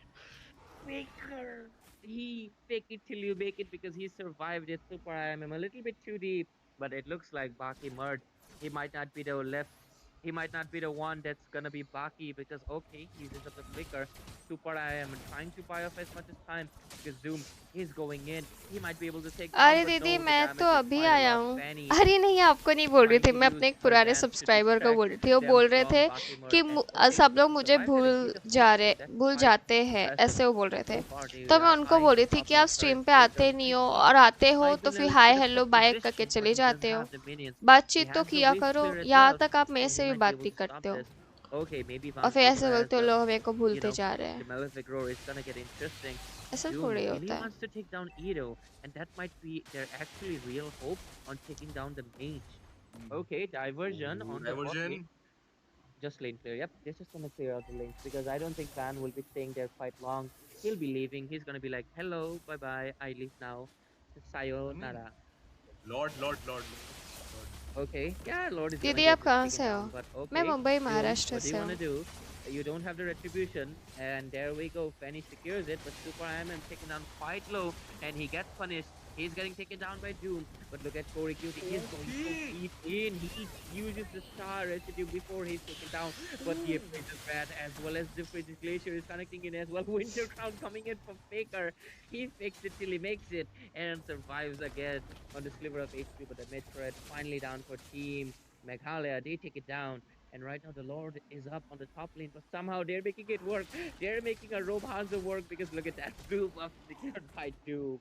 Speaker 11: Faker. He fake it till you make it because he survived it. Super IMM a little bit too deep, but it looks like Baki merged. He might not be the left. He might not be the one that's gonna be Baki because okay, he uses up the flicker. Super IM trying to buy off as much as time because Doom is going in. He might be able to take down,
Speaker 21: अरे
Speaker 11: but
Speaker 21: दीदी
Speaker 11: no, the
Speaker 21: मैं तो
Speaker 11: damage is
Speaker 21: अभी
Speaker 11: quite a
Speaker 21: आया
Speaker 11: lot.
Speaker 21: हूँ
Speaker 11: Fanny
Speaker 21: अरे नहीं आपको नहीं बोल रही
Speaker 11: trying
Speaker 21: थी
Speaker 11: to
Speaker 21: मैं
Speaker 11: use
Speaker 21: अपने एक
Speaker 11: her
Speaker 21: पुराने
Speaker 11: dance to
Speaker 21: सब्सक्राइबर को
Speaker 11: distract
Speaker 21: बोल रही थी वो
Speaker 11: them
Speaker 21: बोल रहे
Speaker 11: from
Speaker 21: थे
Speaker 11: Baki
Speaker 21: कि
Speaker 11: mode. And okay,
Speaker 21: सब लोग
Speaker 11: he
Speaker 21: मुझे
Speaker 11: survived
Speaker 21: भूल
Speaker 11: it. He beat the
Speaker 21: जा
Speaker 11: first
Speaker 21: रहे
Speaker 11: one. That's
Speaker 21: भूल
Speaker 11: quite
Speaker 21: जाते हैं
Speaker 11: impressive.
Speaker 21: ऐसे वो बोल रहे थे
Speaker 11: So far, the
Speaker 21: तो मैं
Speaker 11: rat
Speaker 21: उनको
Speaker 11: trying
Speaker 21: बोल
Speaker 11: to
Speaker 21: रही थी
Speaker 11: top
Speaker 21: कि
Speaker 11: lane
Speaker 21: आप
Speaker 11: turret
Speaker 21: स्ट्रीम पे
Speaker 11: build
Speaker 21: आते
Speaker 11: doesn't
Speaker 21: नहीं
Speaker 11: seem
Speaker 21: हो
Speaker 11: to
Speaker 21: और आते हो
Speaker 11: fight
Speaker 21: तो
Speaker 11: in
Speaker 21: फिर
Speaker 11: a
Speaker 21: hi
Speaker 11: bit of
Speaker 21: hello
Speaker 11: a
Speaker 21: bye करके
Speaker 11: position, but
Speaker 21: चले
Speaker 11: he does
Speaker 21: जाते हो
Speaker 11: have the minions. He
Speaker 21: बातचीत तो
Speaker 11: has the
Speaker 21: किया
Speaker 11: wave
Speaker 21: करो
Speaker 11: clear as
Speaker 21: यहाँ
Speaker 11: well,
Speaker 21: तक आप मेरे
Speaker 11: and he
Speaker 21: से भी
Speaker 11: might be
Speaker 21: बात
Speaker 11: able
Speaker 21: नहीं
Speaker 11: to stop
Speaker 21: करते हो
Speaker 11: this. Okay, maybe
Speaker 21: और
Speaker 11: Vance
Speaker 21: फिर
Speaker 11: also
Speaker 21: ऐसे
Speaker 11: has
Speaker 21: बोलते हो
Speaker 11: the,
Speaker 21: लोग मेरे को भूलते जा रहे
Speaker 11: the
Speaker 21: हैं
Speaker 11: Malefic Roar is gonna get interesting.
Speaker 21: ऐसा
Speaker 11: Doom
Speaker 21: थोड़ी
Speaker 11: really
Speaker 21: होता है
Speaker 11: wants to take down Edo, and that might be their actually real hope on taking down the mage. Okay, diversion
Speaker 3: Ooh,
Speaker 11: on the bot lane.
Speaker 3: diversion.
Speaker 11: Just lane clear. Yep, they're just gonna clear out the lanes because I don't think Van will be staying there quite long. He'll be leaving. He's gonna be like, "Hello, bye bye. I leave now.
Speaker 3: I mean,
Speaker 11: Sayonara."
Speaker 3: Lord.
Speaker 11: Okay, yeah, Lord is gonna
Speaker 21: दीदी
Speaker 11: get
Speaker 21: आप कहाँ
Speaker 11: taken
Speaker 21: से हो
Speaker 11: down, but
Speaker 21: मैं
Speaker 11: okay,
Speaker 21: Mumbai
Speaker 11: Doom,
Speaker 21: Maharashtra
Speaker 11: what do you
Speaker 21: से
Speaker 11: wanna
Speaker 21: हूँ
Speaker 11: do? You don't have the retribution, and there we go. Fanny secures it, but Super IMM taken down quite low, and he gets punished. He's getting taken down by Doom, but look at Corey Q. He is going so deep in. He uses the star residue before he's taken down, but he appraises Rat as well as the Frigid Glacier is connecting in as well. Winter Crown coming in from Faker. He fakes it till he makes it and survives again on the sliver of HP, but the mid turret finally down for Team Meghalaya. They take it down. And right now the Lord is up on the top lane, but somehow they're making it work. They're making a Robe Hanzo work because look at that. Blue buff secured by Doom.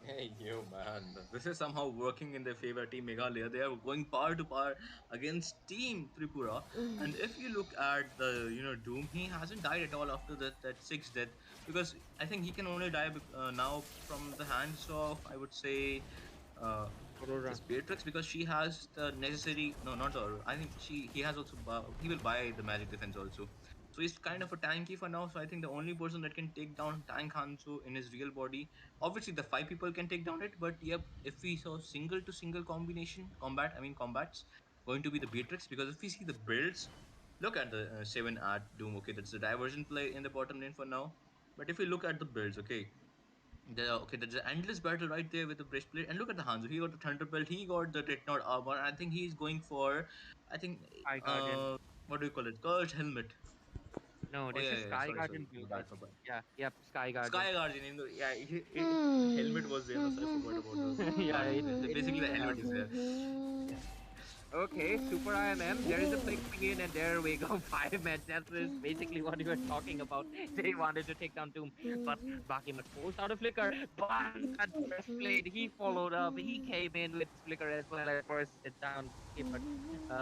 Speaker 3: Hey, yo, man. This is somehow working in their favor, Team Meghalaya. They are going par to par against Team Tripura. And if you look at the, Doom, he hasn't died at all after that sixth death because I think he can only die now from the hands of, I would say, uh,
Speaker 11: Aurora.
Speaker 3: this Beatrix because she has the necessary. No, not the. I think he has also. He will buy the magic defense also. So he's kind of a tanky for now. So I think the only person that can take down Tank Hanzo in his real body, obviously the five people can take down it. But yep, if we saw single to single combats, going to be the Beatrix because if we see the builds, look at the 7 at Doom. Okay, that's the diversion play in the bottom lane for now. But if we look at the builds, okay, there's an endless battle right there with the breastplate. And look at the Hanzo. He got the Thunderbolt. He got the Dreadnought armor. I think he's going for, I think,
Speaker 11: Sky Guardian.
Speaker 3: what do you call it? Cursed helmet.
Speaker 11: No,
Speaker 3: Oh
Speaker 11: this is
Speaker 3: yeah.
Speaker 11: Sky
Speaker 3: Sorry.
Speaker 11: Guardian build,
Speaker 3: My
Speaker 11: I
Speaker 3: bad. My
Speaker 11: think.
Speaker 3: bad.
Speaker 11: Yeah, yep, Sky Guardian.
Speaker 3: Sky Guardian. Yeah, helmet was there. No, so I forgot about the
Speaker 11: Yeah,
Speaker 3: Guardian there. So
Speaker 11: it's
Speaker 3: basically, the
Speaker 11: Sky
Speaker 3: helmet is
Speaker 11: Guardian.
Speaker 3: there. Yeah.
Speaker 11: Okay, Super IMM, there is a play coming in, and there we go. 5 match. That is basically what we were talking about. They wanted to take down Doom, but Bakimat forced out a flicker. Bang! That breastplate, he followed up. He came in with flicker as well at first. It down Bakimat.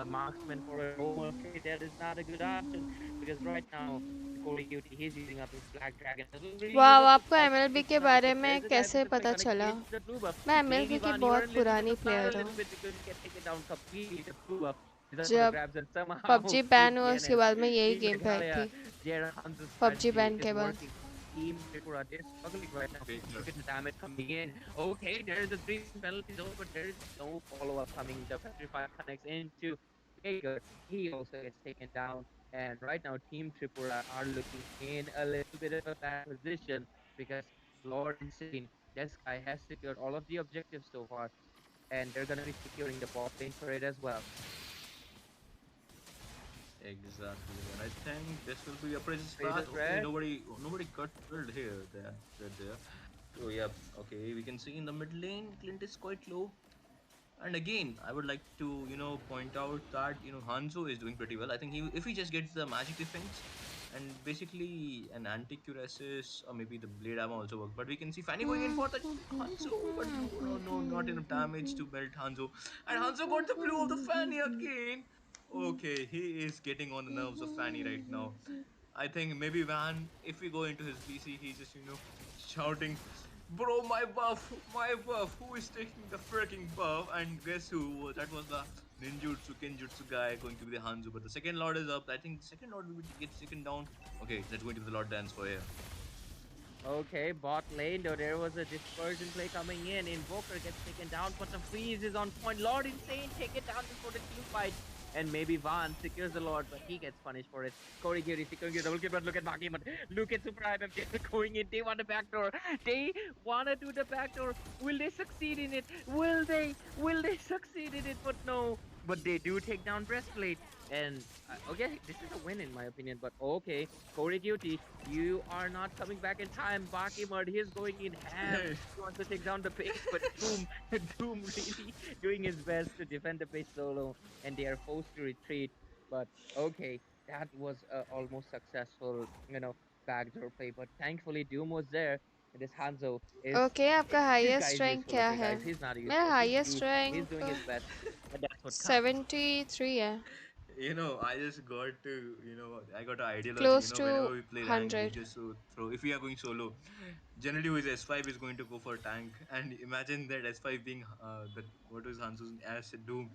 Speaker 11: Marksman for a roam. Okay, that is not a good option because right now, Corey Cutie, he's using up his Black Dragon. Doesn't really use
Speaker 2: वाह,
Speaker 11: up the
Speaker 2: आपको
Speaker 11: spike
Speaker 2: MLB
Speaker 11: position
Speaker 2: के
Speaker 11: on it,
Speaker 2: बारे
Speaker 11: but
Speaker 2: में
Speaker 11: there's a
Speaker 2: कैसे
Speaker 11: diversion play
Speaker 2: पता
Speaker 11: connecting
Speaker 2: चला?
Speaker 11: into the blue buff.
Speaker 2: मैं
Speaker 11: Maybe
Speaker 2: MLB की
Speaker 11: Van, you are
Speaker 2: बहुत
Speaker 11: a little bit
Speaker 2: पुरानी
Speaker 11: of sad a
Speaker 2: प्लेयर हूँ.
Speaker 11: little bit because you get taken down completely. The blue buff is up for the
Speaker 2: जब
Speaker 11: grabs, and somehow
Speaker 2: PUBG ban हुआ
Speaker 11: IGN
Speaker 2: उसके
Speaker 11: and
Speaker 2: बाद मैं यही
Speaker 11: Team
Speaker 2: game पे आई
Speaker 11: Meghalaya,
Speaker 2: थी.
Speaker 11: their Hanzo
Speaker 2: PUBG
Speaker 11: strategy
Speaker 2: ban
Speaker 11: is
Speaker 2: के बाद.
Speaker 11: working. Team Tripura, they're struggling right now.
Speaker 3: Okay,
Speaker 11: Look at the damage coming in. Okay, there is a 3 penalty zone, but there is no follow-up coming. The Petrify connects into Jaeger. He also gets taken down. And right now, Team Tripura are looking in a little bit of a bad position because Lord Insane, this guy has secured all of the objectives so far, and they're going to be securing the bot lane turret as well.
Speaker 3: Exactly, and I think this will be a precious
Speaker 11: Face
Speaker 3: path.
Speaker 11: is
Speaker 3: Okay,
Speaker 11: red.
Speaker 3: nobody got killed here. There. So yeah, okay, we can see in the mid lane, Clint is quite low. And again, I would like to point out that Hanzo is doing pretty well. I think if he just gets the magic defense and basically an anti-cuirassius or maybe the blade armor also work. But we can see Fanny going in for the Hanzo, but no, not enough damage to melt Hanzo. And Hanzo got the blue of the Fanny again. Okay, he is getting on the nerves of Fanny right now. I think maybe Van, if we go into his PC, he's just shouting, "Bro, my buff, who is taking the freaking buff?" And guess who? That was the ninjutsu, kenjutsu guy going to be the Hanzo. But the second Lord is up. I think the second Lord will get taken down. Okay, let's go into the Lord dance for here.
Speaker 11: Okay, bot lane, though there was a dispersion play coming in. Invoker gets taken down, but the freeze is on point. Lord Insane take it down before the team fight. And maybe Van secures the Lord, but he gets punished for it. Corey Giri securing the double kill, but look at Maki, but look at Super IMM going in. They want the backdoor. They want to do the backdoor. Will they succeed in it? Will they succeed in it? But no. But they do take down Breastplate. And okay, this is a win in my opinion. But okay, Corey Duty, you are not coming back in time. Baki Mud, he's going in ham. He wants to take down the base, but Doom really doing his best to defend the base solo, and they are forced to retreat. But okay, that was almost successful, backdoor play. But thankfully, Doom was there. And this Hanzo is
Speaker 2: Okay, आपका
Speaker 11: this
Speaker 2: highest
Speaker 11: guy is
Speaker 2: rank
Speaker 11: useful.
Speaker 2: क्या
Speaker 11: Okay,
Speaker 2: है?
Speaker 11: guys, he's not
Speaker 2: मेरा
Speaker 11: useless.
Speaker 2: highest
Speaker 11: He's
Speaker 2: rank
Speaker 11: doing his best, but that's what counts.
Speaker 2: 73 है.
Speaker 3: I just got to, I got an ideology,
Speaker 2: Close to
Speaker 3: whenever we play rank, we
Speaker 2: 100.
Speaker 3: just throw, if we are going solo, generally who is S5 is going to go for tank. And imagine that S5 being, what was Hanzo's as Doom.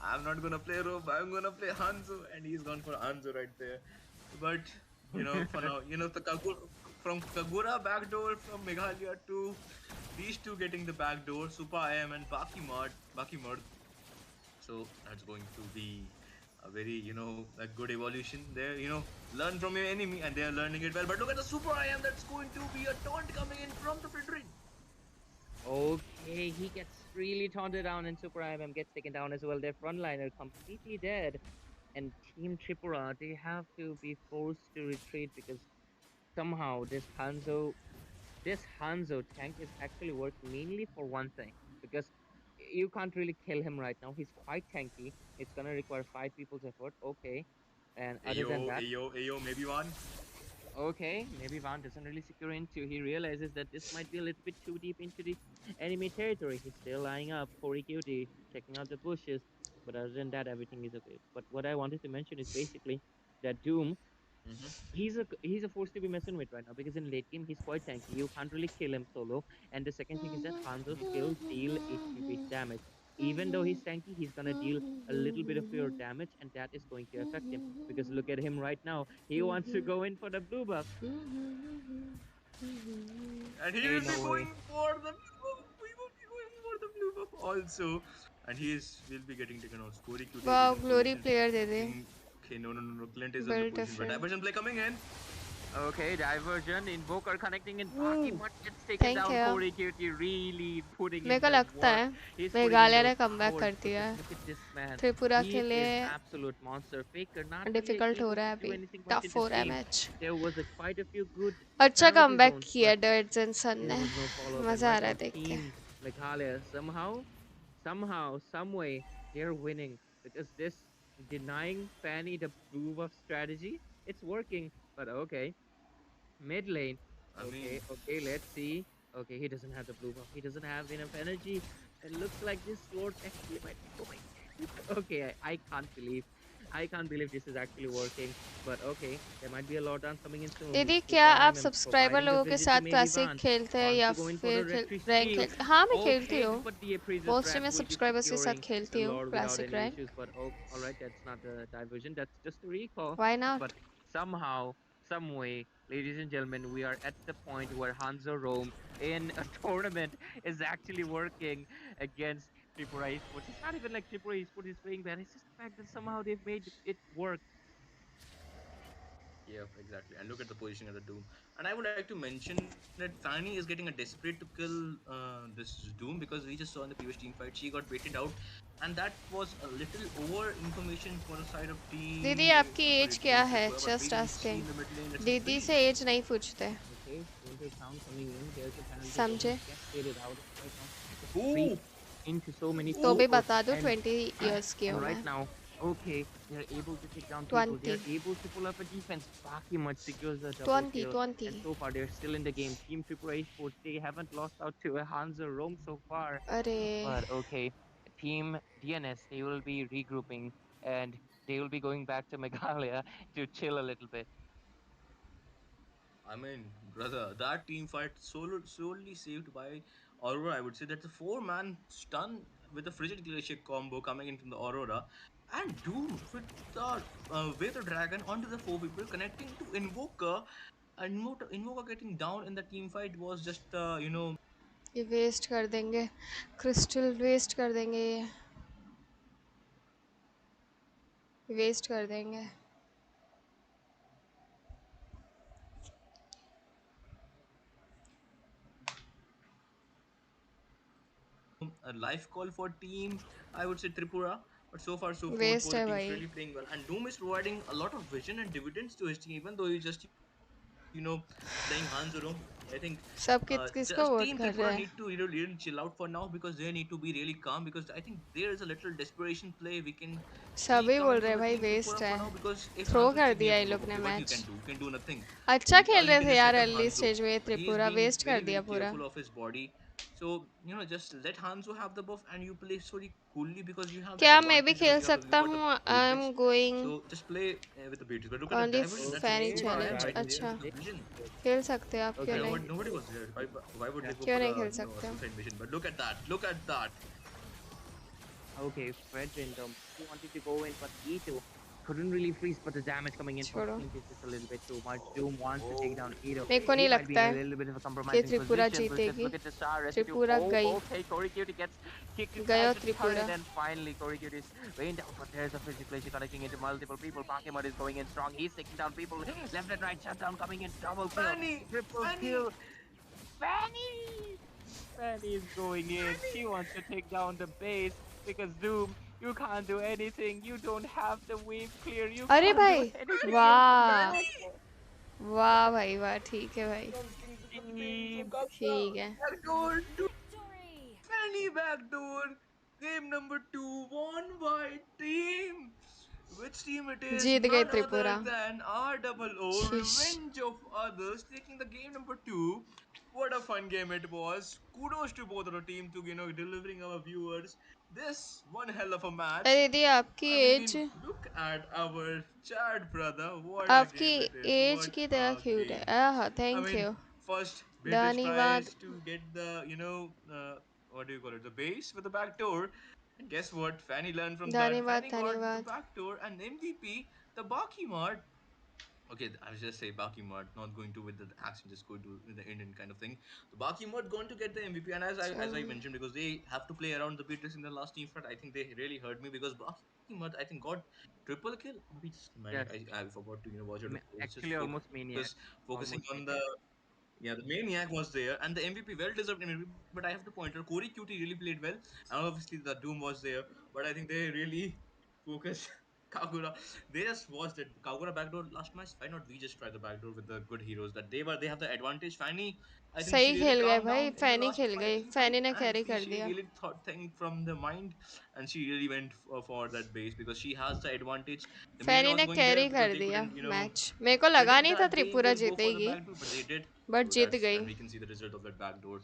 Speaker 3: I'm not gonna play Rob, I'm gonna play Hanzo. And he's gone for Hanzo right there. But, for now, from Kagura backdoor from Meghalaya to these two getting the backdoor, Super IM and Baki Mud. So that's going to be a very, a good evolution there. Learn from your enemy, and they are learning it well. But look at the Super IM, that's going to be a taunt coming in from the mid-range.
Speaker 11: Okay, he gets really taunted down, and Super IMM gets taken down as well. Their frontliner completely dead. And Team Tripura, they have to be forced to retreat because somehow this Hanzo tank is actually working mainly for one thing. Because you can't really kill him right now. He's quite tanky. It's gonna require 5 people's effort. Okay. And other than that,
Speaker 3: Ayo, maybe one.
Speaker 11: okay, maybe Van doesn't really secure into. He realizes that this might be a little bit too deep into the enemy territory. He's still lying up, Corey Cutie, checking out the bushes. But other than that, everything is okay. But what I wanted to mention is basically that Doom, he's a force to be messing with right now because in late game he's quite tanky. You can't really kill him solo. And the second thing is that Hanzo skills deal HP based damage. Even though he's tanky, he's gonna deal a little bit of your damage, and that is going to affect him. Because look at him right now. He wants to go in for the blue buff.
Speaker 3: And he will be going for the blue buff. We will be going for the blue buff also. And will be getting taken out. Corey Cutie
Speaker 2: Wow,
Speaker 3: is in
Speaker 2: glory
Speaker 3: position.
Speaker 2: player they they.
Speaker 3: Okay, no. Clint is on the
Speaker 2: Build
Speaker 3: position. But
Speaker 2: different.
Speaker 3: diversion play coming in.
Speaker 11: Okay, diversion, Invoker connecting in Baki, but gets taken
Speaker 2: Thank
Speaker 11: down.
Speaker 2: you.
Speaker 11: Corey Cutie really putting
Speaker 2: मेरे
Speaker 11: in
Speaker 2: को
Speaker 11: the
Speaker 2: लगता है
Speaker 11: work. He's putting in
Speaker 2: Meghalaya ने
Speaker 11: those
Speaker 2: comeback
Speaker 11: hours
Speaker 2: कर दिया
Speaker 11: because
Speaker 2: है.
Speaker 11: look at this man.
Speaker 2: Tripura
Speaker 11: He
Speaker 2: के
Speaker 11: is
Speaker 2: लिए
Speaker 11: an absolute monster. Faker not really
Speaker 2: difficult हो
Speaker 11: able
Speaker 2: रहा
Speaker 11: to
Speaker 2: है
Speaker 11: do
Speaker 2: अभी.
Speaker 11: anything much in
Speaker 2: टफ हो
Speaker 11: this
Speaker 2: रहा है
Speaker 11: game.
Speaker 2: Match.
Speaker 11: There was quite a few good
Speaker 2: अच्छा
Speaker 11: penalty
Speaker 2: कमबैक
Speaker 11: zones,
Speaker 2: किया
Speaker 11: but
Speaker 2: डर्ट जेंसन
Speaker 11: there
Speaker 2: ने.
Speaker 11: was no follow-up. And
Speaker 2: मजा आ
Speaker 11: right
Speaker 2: रहा
Speaker 11: now,
Speaker 2: है देख के.
Speaker 11: Team Meghalaya somehow, some way, they're winning. because this denying Fanny the proof of strategy, it's working. But okay, mid lane.
Speaker 3: I
Speaker 11: Okay,
Speaker 3: mean,
Speaker 11: okay, let's see. Okay, he doesn't have the blue buff. He doesn't have enough energy. It looks like this sword actually might be going. Okay, I can't believe this is actually working. But okay, there might be a lot dance coming in soon.
Speaker 21: दीदी क्या
Speaker 11: Super
Speaker 21: आप
Speaker 11: Hyman
Speaker 21: subscriber
Speaker 11: providing the
Speaker 21: लोगों के
Speaker 11: vision to
Speaker 21: साथ
Speaker 11: maybe
Speaker 21: classic
Speaker 11: Van.
Speaker 21: खेलते हैं
Speaker 11: Wants
Speaker 21: या
Speaker 11: to go in for
Speaker 21: फिर
Speaker 11: the retreat
Speaker 21: रैंक
Speaker 11: steal.
Speaker 21: खेलते? हाँ मैं खेलती
Speaker 11: Okay,
Speaker 21: हूँ,
Speaker 11: but the appraiser's
Speaker 21: mostly
Speaker 11: trap
Speaker 21: मैं
Speaker 11: will be
Speaker 21: सब्सक्राइबर्स के साथ
Speaker 11: securing the
Speaker 21: खेलती हूँ
Speaker 11: Lord without
Speaker 21: classic
Speaker 11: any
Speaker 21: rank.
Speaker 11: issues. But oh, all right, that's not the diversion. That's just a recall.
Speaker 21: Why not?
Speaker 11: But somehow, some way, ladies and gentlemen, we are at the point where Hanzo Rome in a tournament is actually working against Tripura Esports. It's not even like Tripura Esports is playing bad. It's just the fact that somehow they've made it work.
Speaker 3: yeah, exactly. And look at the positioning of the Doom. And I would like to mention that Fanny is getting a desperate to kill this Doom, because we just saw in the previous team fight she got baited out, and that was a little over information for the side of
Speaker 21: दीदी
Speaker 3: team.
Speaker 21: आपकी
Speaker 3: Sorry,
Speaker 21: as क्या
Speaker 3: team
Speaker 21: है?
Speaker 3: Tripura. But
Speaker 21: just
Speaker 3: really, we see
Speaker 21: asking.
Speaker 3: in the mid lane that she's
Speaker 21: दीदी
Speaker 3: pretty.
Speaker 21: से as नहीं पूछते,
Speaker 11: Okay, soldier sound coming in. There's a penalty for him.
Speaker 21: समझे?
Speaker 11: Gets faded out right now. Just
Speaker 3: Oh,
Speaker 11: creep into so many
Speaker 21: तो भी
Speaker 11: people.
Speaker 21: बता दो
Speaker 11: And
Speaker 21: 20 years की
Speaker 11: and
Speaker 21: हूँ
Speaker 11: right
Speaker 21: मैं.
Speaker 11: now, okay, they're able to take down people.
Speaker 21: 20
Speaker 11: They're able to pull up a defense. Baki much secures the double
Speaker 21: 20
Speaker 11: kill. And
Speaker 21: 20.
Speaker 11: so far, they're still in the game. Team Triple Esports, they haven't lost out to a Hansa Rome so far.
Speaker 21: अरे
Speaker 11: But okay, Team DNS, they will be regrouping and they will be going back to Meghalaya to chill a little bit.
Speaker 3: I mean, brother, that team fight solely saved by Aurora. I would say that's a four-man stun with a frigid glacier combo coming in from the Aurora, and Doom with the dragon onto the four people connecting to Invoker, and Invoker getting down in the team fight was just
Speaker 21: ये waste कर देंगे, crystal waste कर देंगे, ये waste कर देंगे.
Speaker 3: a life call for team. I would say Tripura. But so far, so forth,
Speaker 21: waste
Speaker 3: both the
Speaker 21: है
Speaker 3: teams
Speaker 21: भाई.
Speaker 3: really playing well. And Doom is providing a lot of vision and dividends to his team, even though he's just playing Hanzoro. I think
Speaker 21: सब
Speaker 3: just Team
Speaker 21: किसको
Speaker 3: Tripura
Speaker 21: vote
Speaker 3: need
Speaker 21: कर
Speaker 3: to
Speaker 21: रहे हैं?
Speaker 3: really chill out for now, because they need to be really calm, because I think there is a little desperation play we can see
Speaker 21: सभी
Speaker 3: coming
Speaker 21: बोल
Speaker 3: from
Speaker 21: रहे
Speaker 3: the
Speaker 21: हैं भाई
Speaker 3: Team Tripura
Speaker 21: waste
Speaker 3: for
Speaker 21: है.
Speaker 3: now, because if
Speaker 21: throw
Speaker 3: Hanzo is
Speaker 21: कर
Speaker 3: taking
Speaker 21: दिया
Speaker 3: a
Speaker 21: इन
Speaker 3: blue
Speaker 21: लोग
Speaker 3: buff,
Speaker 21: ने
Speaker 3: okay, what you
Speaker 21: मैच.
Speaker 3: can do? You can do nothing.
Speaker 21: अच्छा
Speaker 3: You
Speaker 21: खेल रहे
Speaker 3: can
Speaker 21: थे
Speaker 3: just
Speaker 21: यार
Speaker 3: set up
Speaker 21: early
Speaker 3: Hanzo,
Speaker 21: stage में
Speaker 3: but he's
Speaker 21: Tripura,
Speaker 3: being
Speaker 21: waste कर
Speaker 3: very
Speaker 21: दिया
Speaker 3: very
Speaker 21: पूरा.
Speaker 3: careful of his body. So just let Hanzo have the buff and you play solely coolly, because you have that
Speaker 21: क्या मैं भी
Speaker 3: advantage,
Speaker 21: खेल
Speaker 3: because you
Speaker 21: सकता
Speaker 3: got the
Speaker 21: हूँ? आई
Speaker 3: Beatrix.
Speaker 21: Am going
Speaker 3: So just play with the Beatrix. But look at the
Speaker 21: only
Speaker 3: diversion. That's a
Speaker 21: Fanny
Speaker 11: Okay,
Speaker 3: super
Speaker 21: challenge.
Speaker 3: iron
Speaker 11: try
Speaker 3: right
Speaker 11: to
Speaker 21: अच्छा
Speaker 3: there. The
Speaker 11: stick.
Speaker 3: vision.
Speaker 21: खेल सकते हैं आप, क्यों
Speaker 11: Okay,
Speaker 3: Yeah,
Speaker 11: no.
Speaker 21: नहीं?
Speaker 3: nobody was there. Why would
Speaker 11: Yeah.
Speaker 3: they go
Speaker 21: क्यों
Speaker 3: for
Speaker 21: नहीं
Speaker 3: a
Speaker 21: खेल सकते?
Speaker 3: suicide mission? But look at that. Look at that.
Speaker 11: Okay, Fred Random. He wanted to go in, but Ito couldn't really freeze, but the damage coming in from
Speaker 21: छोड़ो.
Speaker 11: Pink is just a little bit too much. Doom wants to take down Ito.
Speaker 21: मेरे को
Speaker 11: He
Speaker 21: नहीं
Speaker 11: might be
Speaker 21: लगता
Speaker 11: in a
Speaker 21: है
Speaker 11: little bit of a
Speaker 21: कि
Speaker 11: compromising
Speaker 21: Tripura
Speaker 11: position, but just
Speaker 21: जीतेगी.
Speaker 11: look at the star residue.
Speaker 21: Tripura
Speaker 11: Oh,
Speaker 21: गई.
Speaker 11: okay, Corey Cutie gets kicked
Speaker 21: गया
Speaker 11: inside the
Speaker 21: Tripura.
Speaker 11: turret, and finally Corey Cutie is weighing down, but there's a physical issue connecting into multiple people. Pakemud is going in strong. He's taking down people left and right. Shutdown coming in. Double kill.
Speaker 3: Fanny!
Speaker 11: Triple
Speaker 3: Fanny!
Speaker 11: kill. Fanny! Fanny is going in. She wants to take down the base because Doom, you can't do anything. You don't have the wave clear. You
Speaker 21: अरे
Speaker 11: can't do
Speaker 21: भाई,
Speaker 11: anything in the
Speaker 21: वाह
Speaker 11: back.
Speaker 21: वाह भाई वाह, ठीक है भाई,
Speaker 11: Team.
Speaker 21: ठीक है.
Speaker 3: Backdoor, Fanny backdoor. Game number 2 won by team. Which team it is?
Speaker 21: जीत गई
Speaker 3: None
Speaker 21: Tripura.
Speaker 3: other than ROO,
Speaker 21: शीश.
Speaker 3: Revenge of Others, taking the game number 2. What a fun game it was. Kudos to both of the team to delivering our viewers this one hell of a match.
Speaker 21: अरे दी आपकी
Speaker 3: I
Speaker 21: age,
Speaker 3: mean, look at our chat, brother. What a
Speaker 21: आपकी
Speaker 3: game it is.
Speaker 21: Age
Speaker 3: What
Speaker 21: की तरह
Speaker 3: a
Speaker 21: cute है.
Speaker 3: game.
Speaker 21: आह,
Speaker 3: I
Speaker 21: thank
Speaker 3: mean,
Speaker 21: you.
Speaker 3: first Beatrix
Speaker 21: धन्यवाद.
Speaker 3: prize to get the, what do you call it? The base with the back door. And guess what? Fanny learned from that.
Speaker 21: धन्यवाद
Speaker 3: Fanny got the
Speaker 21: धन्यवाद.
Speaker 3: back door and MVP, the Baki mod. Okay, I was just say Baki mod, not going to with the accent, just going to with the Indian kind of thing. The Baki mod going to get the MVP, and as I
Speaker 21: चलो.
Speaker 3: mentioned, because they have to play around the Beatrix in the last team fight, I think they really hurt me, because Baki mod I think got triple kill. Maybe just maniac.
Speaker 11: Yes.
Speaker 3: I forgot to watch it. Let's just
Speaker 11: Actually, almost maniac.
Speaker 3: focusing
Speaker 11: Almost
Speaker 3: on the
Speaker 11: maniac.
Speaker 3: yeah, the maniac was there, and the MVP, well deserved MVP. But I have to point out, Corey Cutie really played well, and obviously the Doom was there. But I think they really focused. Kagura, they just watched it. Kagura backdoor last match. Why not we just try the backdoor with the good heroes that they have the advantage. Fanny, I think she
Speaker 2: सही
Speaker 3: really
Speaker 2: खेल गए
Speaker 3: calmed
Speaker 2: भाई,
Speaker 3: down in the
Speaker 2: Fanny
Speaker 3: last
Speaker 2: खेल
Speaker 3: fight,
Speaker 2: गई,
Speaker 3: team fight,
Speaker 2: फैनी ने
Speaker 3: and
Speaker 2: carry कर
Speaker 3: she
Speaker 2: दिया.
Speaker 3: really thought think from the mind, and she really went for that base because she has the advantage. The main
Speaker 2: Fanny
Speaker 3: was
Speaker 2: ने
Speaker 3: going there
Speaker 2: carry
Speaker 3: because
Speaker 2: कर
Speaker 3: they
Speaker 2: दिया
Speaker 3: couldn't,
Speaker 2: match. मेरे को लगा
Speaker 3: predict
Speaker 2: नहीं था
Speaker 3: that they
Speaker 2: Tripura
Speaker 3: will go for the
Speaker 2: जीतेगी,
Speaker 3: backdoor, but they did.
Speaker 2: But
Speaker 3: So
Speaker 2: Jeet
Speaker 3: that's
Speaker 2: गई.
Speaker 3: and we can see the result of that backdoor.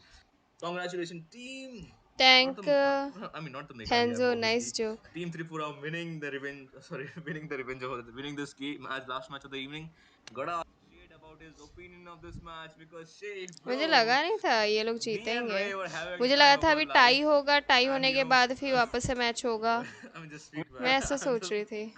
Speaker 3: Congratulations, team. Not the,
Speaker 2: tank
Speaker 3: I mean, not the Meghalaya,
Speaker 2: हैंजो,
Speaker 3: obviously.
Speaker 2: Nice joke.
Speaker 3: Team Tripura winning the revenge. Sorry, winning this game match, last match of the evening. Gotta ask Shade about his opinion of this match because Shade,
Speaker 2: मुझे
Speaker 3: bro,
Speaker 2: लगा नहीं था ये लोग
Speaker 3: me and
Speaker 2: जीतेंगे.
Speaker 3: Ray were having
Speaker 2: मुझे
Speaker 3: time
Speaker 2: लगा
Speaker 3: of
Speaker 2: था
Speaker 3: our
Speaker 2: अभी टाई
Speaker 3: life,
Speaker 2: होगा, टाई
Speaker 3: and
Speaker 2: होने के बाद फिर वापस से मैच होगा.
Speaker 3: I mean, just speak,
Speaker 2: मैं
Speaker 3: man.
Speaker 2: ऐसा
Speaker 3: I'm
Speaker 2: सोच
Speaker 3: just.
Speaker 2: रही थी.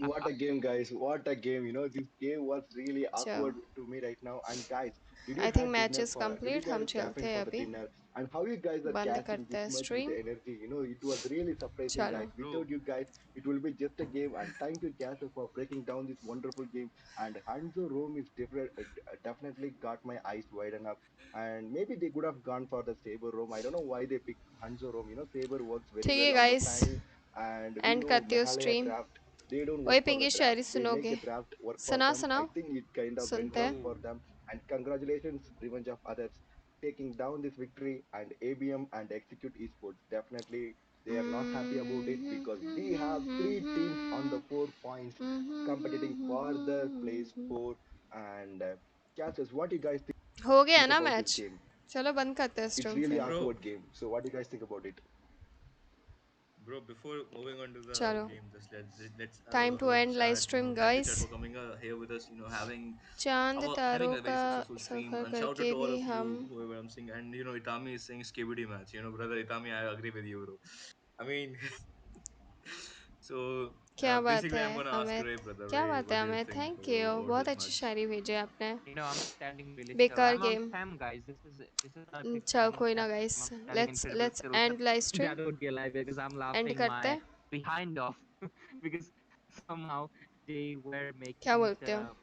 Speaker 14: What a game, guys. What a game. This game was really
Speaker 2: चलो,
Speaker 14: awkward to me right now. And guys, did you
Speaker 2: I think
Speaker 14: had
Speaker 2: match
Speaker 14: dinner
Speaker 2: is
Speaker 14: for did you
Speaker 2: complete. हम
Speaker 14: guys tap
Speaker 2: चलते
Speaker 14: in
Speaker 2: हैं
Speaker 14: for the
Speaker 2: अभी.
Speaker 14: dinner? And how you guys are
Speaker 2: बंद
Speaker 14: catching
Speaker 2: करते
Speaker 14: this
Speaker 2: हैं
Speaker 14: much with
Speaker 2: stream.
Speaker 14: the energy? It was really surprising,
Speaker 2: चलो.
Speaker 14: guys. Without you guys, it will be just a game. And thank you, Castle, for breaking down this wonderful game. And Hanzo Rome is different, definitely got my eyes widen up. And maybe they could have gone for the Saber Rome. I don't know why they picked Hanzo Rome. Saber works very
Speaker 2: ठीक
Speaker 14: well
Speaker 2: है
Speaker 14: on the
Speaker 2: guys,
Speaker 14: Fanny. And we
Speaker 2: and
Speaker 14: know
Speaker 2: करती हो
Speaker 14: Meghalaya
Speaker 2: stream.
Speaker 14: draft, they don't
Speaker 2: वही
Speaker 14: work for the
Speaker 2: Pinky
Speaker 14: draft.
Speaker 2: Shayari
Speaker 14: They make the
Speaker 2: सुनोगे.
Speaker 14: draft work for
Speaker 2: सुनाओ
Speaker 14: them. I
Speaker 2: सुनाओ,
Speaker 14: think it kind of went
Speaker 2: सुनते
Speaker 14: wrong
Speaker 2: हैं.
Speaker 14: for them. And congratulations, Revenge of Others, taking down this victory. And ABM and Execute Esports, definitely they are not happy about it because we have three teams on the 4 points competing for the place four. And Cassius, what do you guys
Speaker 2: हो गया
Speaker 14: think
Speaker 2: ना
Speaker 14: about this
Speaker 2: match.
Speaker 14: game?
Speaker 2: चलो बंद करते हैं
Speaker 14: It's
Speaker 2: stream
Speaker 14: really
Speaker 2: फिर.
Speaker 3: Bro,
Speaker 14: awkward game. So what do you guys think about it?
Speaker 3: bro, before moving on to the
Speaker 2: चलो,
Speaker 3: game, just let's
Speaker 2: time to end live stream
Speaker 3: thank you,
Speaker 2: guys.
Speaker 3: chat, for coming here with us.
Speaker 2: चांद
Speaker 3: Having
Speaker 2: तारों
Speaker 3: a very
Speaker 2: का
Speaker 3: successful stream,
Speaker 2: suffer
Speaker 3: and shout out
Speaker 2: करके
Speaker 3: to all
Speaker 2: भी
Speaker 3: of
Speaker 2: हम.
Speaker 3: you, whoever I'm seeing. And Itami is saying skibidi match. Brother Itami, I agree with you, bro. I mean, so
Speaker 2: क्या बात
Speaker 3: basically,
Speaker 2: है
Speaker 3: I'm gonna ask
Speaker 2: Amit,
Speaker 3: Ray, brother
Speaker 2: क्या
Speaker 3: Ray,
Speaker 2: बात है
Speaker 3: what do you
Speaker 2: Amit.
Speaker 3: think
Speaker 2: thank you,
Speaker 3: about
Speaker 2: बहुत
Speaker 3: this
Speaker 2: अच्छी
Speaker 3: match?
Speaker 2: शायरी भेजे आपने.
Speaker 11: I'm standing really still.
Speaker 2: बेकार
Speaker 11: I'm on
Speaker 2: game.
Speaker 11: cam, guys. This is not a picture.
Speaker 2: चलो
Speaker 11: I'm on
Speaker 2: कोई ना
Speaker 11: cam.
Speaker 2: Guys,
Speaker 11: I'm standing
Speaker 2: let's
Speaker 11: incredibly
Speaker 2: let's
Speaker 11: still.
Speaker 2: And live
Speaker 11: That
Speaker 2: stream.
Speaker 11: would be a lie because I'm
Speaker 2: and
Speaker 11: laughing
Speaker 2: करते
Speaker 11: my
Speaker 2: हैं.
Speaker 11: behind off because somehow they were
Speaker 2: क्या
Speaker 11: making
Speaker 2: बोलते हो
Speaker 11: the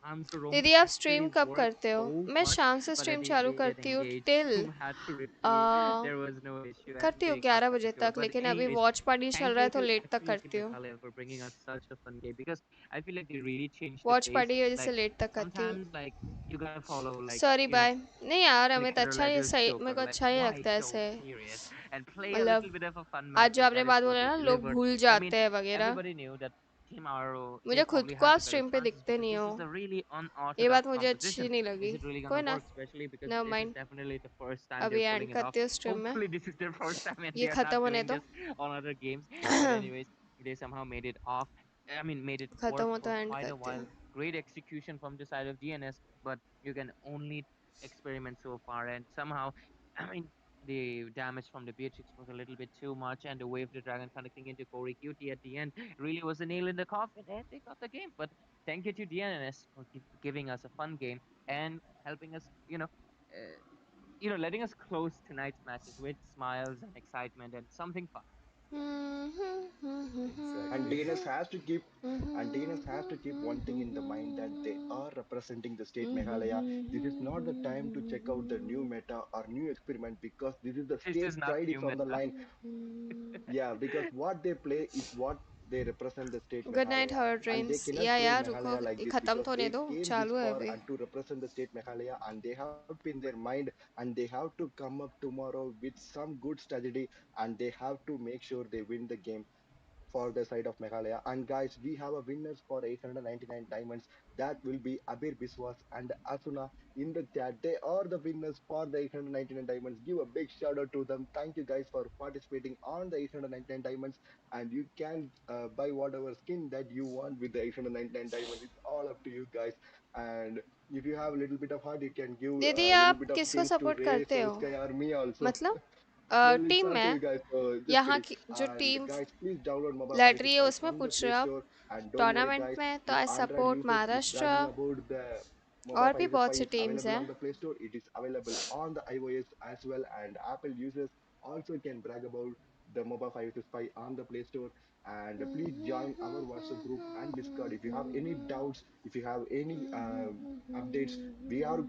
Speaker 11: answer room
Speaker 2: दीदी? आप
Speaker 11: actually
Speaker 2: stream कब
Speaker 11: work
Speaker 2: करते हो?
Speaker 11: so
Speaker 2: मैं
Speaker 11: much,
Speaker 2: शाम से
Speaker 11: but
Speaker 2: स्ट्रीम
Speaker 11: they
Speaker 2: चालू
Speaker 11: didn't
Speaker 2: करती हूँ
Speaker 11: engage.
Speaker 2: Till
Speaker 11: Whom had to replay. There was no issue, and
Speaker 2: करती हूँ
Speaker 11: they got
Speaker 2: 11
Speaker 11: the
Speaker 2: बजे
Speaker 11: victor.
Speaker 2: तक,
Speaker 11: But
Speaker 2: लेकिन अभी
Speaker 11: anyways,
Speaker 2: वॉच पार्टी चल
Speaker 11: thank
Speaker 2: रहा है
Speaker 11: you
Speaker 2: तो
Speaker 11: to
Speaker 2: लेट तक
Speaker 11: actually Team
Speaker 2: करती हूँ.
Speaker 11: Meghalaya for bringing us such a fun game because I feel like they really changed the
Speaker 2: watch
Speaker 11: pace.
Speaker 2: Party की वजह से
Speaker 11: Like
Speaker 2: लेट तक करती हूँ.
Speaker 11: sometimes, like you gotta follow, like
Speaker 2: sorry bye. नहीं यार अमित,
Speaker 11: Twitter
Speaker 2: अच्छा
Speaker 11: like
Speaker 2: ही
Speaker 11: a
Speaker 2: सही, मेरे
Speaker 11: joker,
Speaker 2: को
Speaker 11: like
Speaker 2: अच्छा ही
Speaker 11: why
Speaker 2: लगता है
Speaker 11: so
Speaker 2: ऐसे.
Speaker 11: serious and play a
Speaker 2: मतलब
Speaker 11: little bit of a fun
Speaker 2: आज जो
Speaker 11: matches.
Speaker 2: आपने
Speaker 11: That is
Speaker 2: बात
Speaker 11: what
Speaker 2: बोला
Speaker 11: they
Speaker 2: ना, लोग
Speaker 11: delivered.
Speaker 2: भूल
Speaker 11: I
Speaker 2: जाते
Speaker 11: mean,
Speaker 2: हैं वगैरह.
Speaker 11: everybody knew that Team RO they
Speaker 2: मुझे खुद
Speaker 11: probably
Speaker 2: को
Speaker 11: had
Speaker 2: आप
Speaker 11: the better
Speaker 2: स्ट्रीम पे
Speaker 11: chances
Speaker 2: दिखते
Speaker 11: because
Speaker 2: नहीं
Speaker 11: this
Speaker 2: हो.
Speaker 11: is a really
Speaker 2: ये बात
Speaker 11: unorthodox
Speaker 2: मुझे अच्छी
Speaker 11: composition.
Speaker 2: नहीं
Speaker 11: Is
Speaker 2: लगी.
Speaker 11: it really
Speaker 2: कोई
Speaker 11: gonna
Speaker 2: ना,
Speaker 11: work? Especially because
Speaker 2: never
Speaker 11: this is
Speaker 2: mind.
Speaker 11: definitely the first time
Speaker 2: अभी
Speaker 11: they're
Speaker 2: and
Speaker 11: pulling it off.
Speaker 2: करती हूँ स्ट्रीम में.
Speaker 11: Hopefully, this is their first time and
Speaker 2: ये
Speaker 11: they are
Speaker 2: खत्म
Speaker 11: not
Speaker 2: होने
Speaker 11: doing
Speaker 2: दो.
Speaker 11: this on other games. But anyways, they somehow made it off. I mean, made it
Speaker 2: खत्म
Speaker 11: work
Speaker 2: हो तो
Speaker 11: for
Speaker 2: एंड
Speaker 11: quite a
Speaker 2: करती
Speaker 11: while.
Speaker 2: हूँ.
Speaker 11: Great execution from the side of GNS, but you can only experiment so far. And somehow, I mean, the damage from the Beatrix was a little bit too much, and the wave the dragon connecting into Corey Cutie at the end really was a nail in the coffin, and they got the game. But thank you to DNS for giving us a fun game and helping us, letting us close tonight's matches with smiles and excitement and something fun.
Speaker 14: And
Speaker 3: Exactly.
Speaker 14: DNS has to keep and DNS has to keep one thing in the mind that they are representing the state Meghalaya. This is not the time to check out the new meta or new experiment because this is the
Speaker 11: This
Speaker 14: state
Speaker 11: is not
Speaker 14: pride is
Speaker 11: new
Speaker 14: on the
Speaker 11: meta.
Speaker 14: line. Yeah, because what they play is what they represent the state
Speaker 2: good night
Speaker 14: Meghalaya,
Speaker 2: her
Speaker 14: and they
Speaker 2: dreams.
Speaker 14: cannot
Speaker 2: या
Speaker 14: play
Speaker 2: यार रुको,
Speaker 14: Meghalaya like
Speaker 2: ये
Speaker 14: this
Speaker 2: खत्म
Speaker 14: because
Speaker 2: तो होने
Speaker 14: they
Speaker 2: दो,
Speaker 14: came this
Speaker 2: चालू है
Speaker 14: far
Speaker 2: अभी.
Speaker 14: and to represent the state Meghalaya, and they have in their mind and they have to come up tomorrow with some good strategy, and they have to make sure they win the game for the side of Meghalaya. And guys, we have a winners for 899 diamonds. That will be Abir Biswas and Asuna in the chat. They are the winners for the 899 diamonds. Give a big shout out to them. Thank you guys for participating on the 899 diamonds. And you can buy whatever skin that you want with the 899 diamonds. It's all up to you guys. And if you have a little bit of heart, you can give
Speaker 2: दीदी
Speaker 14: a little
Speaker 2: आप
Speaker 14: bit of
Speaker 2: किसको
Speaker 14: skins to
Speaker 2: support
Speaker 14: Ray,
Speaker 2: करते
Speaker 14: Soul
Speaker 2: हो?
Speaker 14: Sky, or me also.
Speaker 2: मतलब
Speaker 14: Well, it's
Speaker 2: team
Speaker 14: up to you
Speaker 2: में
Speaker 14: guys. So just
Speaker 2: यहाँ
Speaker 14: kidding.
Speaker 2: की जो
Speaker 14: And
Speaker 2: team
Speaker 14: guys, please download Mobile
Speaker 2: लड़ रही है
Speaker 14: 365
Speaker 2: उसमें
Speaker 14: from the
Speaker 2: पूछ
Speaker 14: Play
Speaker 2: रहे हो आप?
Speaker 14: Store. And don't worry,
Speaker 2: tournament
Speaker 14: guys.
Speaker 2: में तो
Speaker 14: If
Speaker 2: I
Speaker 14: Android
Speaker 2: support
Speaker 14: users is
Speaker 2: Maharashtra
Speaker 14: bragging about the Mobile
Speaker 2: और भी बहुत
Speaker 14: 365
Speaker 2: सी
Speaker 14: is
Speaker 2: टीम्स
Speaker 14: available
Speaker 2: हैं.
Speaker 14: on the Play Store, it is available on the iOS as well. And Apple users also can brag about the mobile 5 on the Play Store. And please join our WhatsApp group and Discord. If you have any doubts, if you have any updates, we are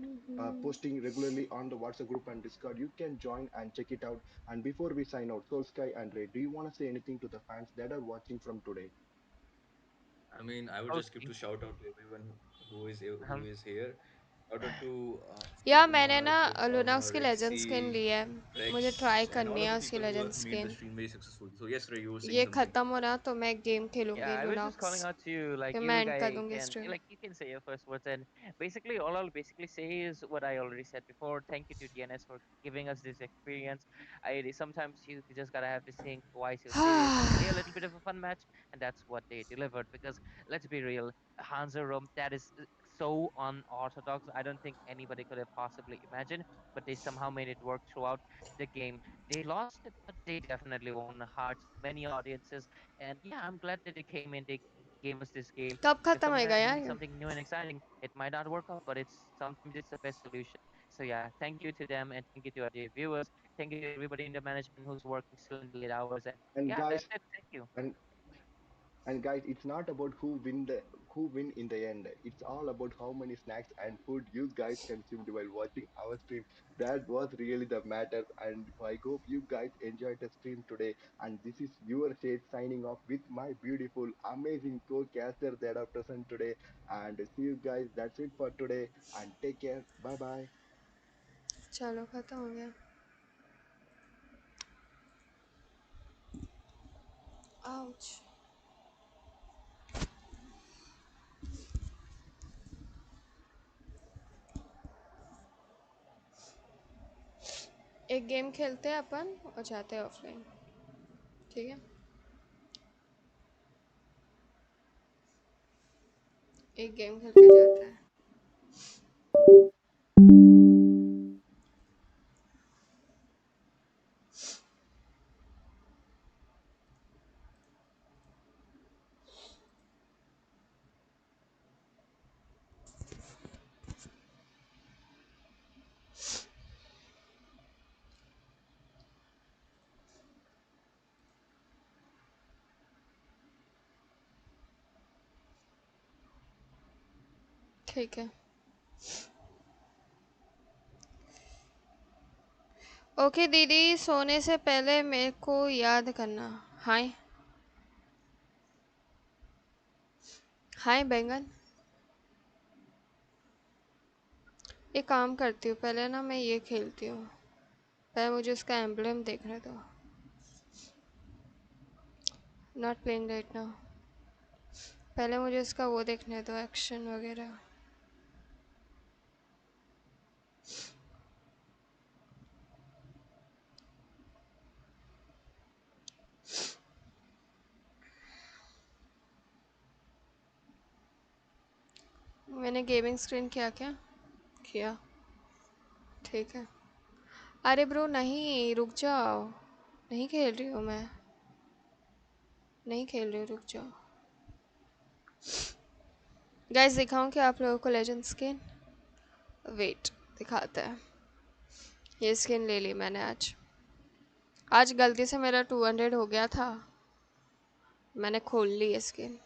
Speaker 14: posting regularly on the WhatsApp group and Discord. You can join and check it out. And before we sign out, Soul Sky and Ray, do you want to say anything to the fans that are watching from today?
Speaker 3: I mean, I would just give
Speaker 11: Okay.
Speaker 3: to shout out to everyone who
Speaker 11: Um,
Speaker 3: is here. Shout out to
Speaker 2: या
Speaker 3: Sikkim,
Speaker 2: मैंने ना
Speaker 3: Clip
Speaker 2: लुनाक्स
Speaker 3: Farmer,
Speaker 2: की legend skin
Speaker 3: Rexy,
Speaker 2: ली है, मुझे try
Speaker 3: Rex, and all
Speaker 2: करनी
Speaker 3: of
Speaker 2: है
Speaker 3: the
Speaker 2: उसकी
Speaker 3: people who
Speaker 2: legend
Speaker 3: have made the
Speaker 2: skin.
Speaker 3: stream very successful. So yes, Ray, you were saying
Speaker 2: ये
Speaker 3: something.
Speaker 2: खत्म हो ना तो मैं गेम खेलूंगी
Speaker 11: Yeah, I was just
Speaker 2: लुनाक्स,
Speaker 11: calling out to you, like
Speaker 2: फिर मैं
Speaker 11: you
Speaker 2: एंड कर
Speaker 11: guys
Speaker 2: दूंगी
Speaker 11: can,
Speaker 2: stream.
Speaker 11: like you can say your first words, and basically all I'll basically say is what I already said before. Thank you to DNS for giving us this experience. Sometimes you just gotta have to think twice. You say a little bit of a fun match, and that's what they delivered. Because let's be real, Hansa Rom, that is so unorthodox. I don't think anybody could have possibly imagined, but they somehow made it work throughout the game. They lost, but they definitely won hearts of many audiences. And yeah, I'm glad that they came in. They gave us this game
Speaker 2: कब
Speaker 11: because
Speaker 2: खत्म होएगा
Speaker 11: sometimes we
Speaker 2: यार
Speaker 11: need
Speaker 2: ये?
Speaker 11: something new and exciting. It might not work out, but sometimes it's the best solution. So yeah, thank you to them and thank you to our dear viewers. Thank you to everybody in the management who's working still in the late hours. And
Speaker 14: And
Speaker 11: yeah, that's
Speaker 14: guys,
Speaker 11: it. Thank you.
Speaker 14: and And guys, it's not about who win in the end. It's all about how many snacks and food you guys consumed while watching our stream. That was really the matter. And I hope you guys enjoyed the stream today. And this is your Shade signing off with my beautiful, amazing co-caster that are present today. And see you guys. That's it for today. And take care. Bye bye.
Speaker 2: चलो खत्म हो गया. Ouch. एक game खेलते हैं अपन और जाते हैं ऑफलाइन, ठीक है? एक गेम खेल के जाते हैं. ठीक है. ओके दीदी, सोने से पहले मेरे को याद करना. हाय हाय बैंगन. एक काम करती हूँ, पहले ना मैं ये खेलती हूँ, पहले मुझे उसका एम्ब्लेम देखने दो. Not playing right now. पहले मुझे उसका वो देखने दो, एक्शन वगैरह. मैंने गेमिंग स्क्रीन किया क्या? किया. ठीक है. अरे ब्रो नहीं, रुक जाओ. नहीं खेल रही हूँ मैं. नहीं खेल रही हूँ, रुक जाओ. गाइस दिखाऊं क्या आप लोगों को लेजेंड स्किन? वेट, दिखाते हैं. ये स्किन ले ली मैंने आज. आज गलती से मेरा 200 हो गया था, मैंने खोल ली ये स्किन.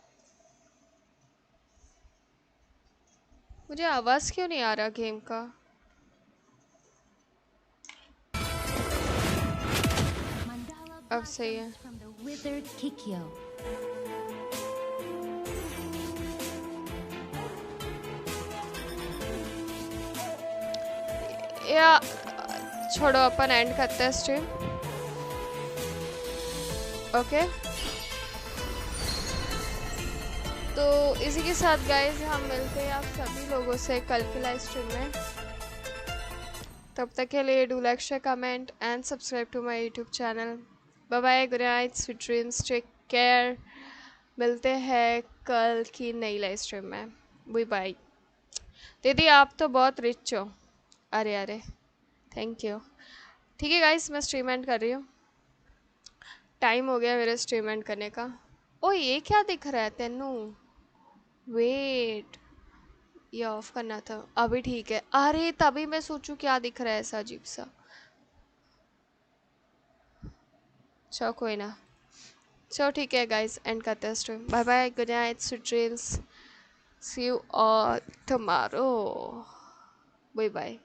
Speaker 2: मुझे आवाज़ क्यों नहीं आ रहा गेम का? अब सही है. या छोड़ो, अपन एंड करते हैं स्ट्रीम. ओके, तो इसी के साथ गाइस हम मिलते हैं आप सभी लोगों से कल की लाइव स्ट्रीम में. तब तक के लिए do like, share, comment and subscribe to my YouTube channel. Bye bye, good night, sweet dreams, take care. मिलते हैं कल की नई लाइव स्ट्रीम में. Bye bye. दीदी आप तो बहुत रिच हो. अरे अरे, थैंक यू. ठीक है गाइस, मैं स्ट्रीम एंड कर रही हूँ. टाइम हो गया मेरे स्ट्रीम एंड करने का. ओ ये क्या दिख रहा है तेनू? वेट, ये ऑफ करना था. अभी ठीक है. अरे तभी मैं सोचूं क्या दिख रहा है ऐसा अजीब सा. चलो कोई ना, चलो ठीक है गाइस, एंड करते हैं stream. Bye bye, good night, sweet dreams, see you all tomorrow, bye bye.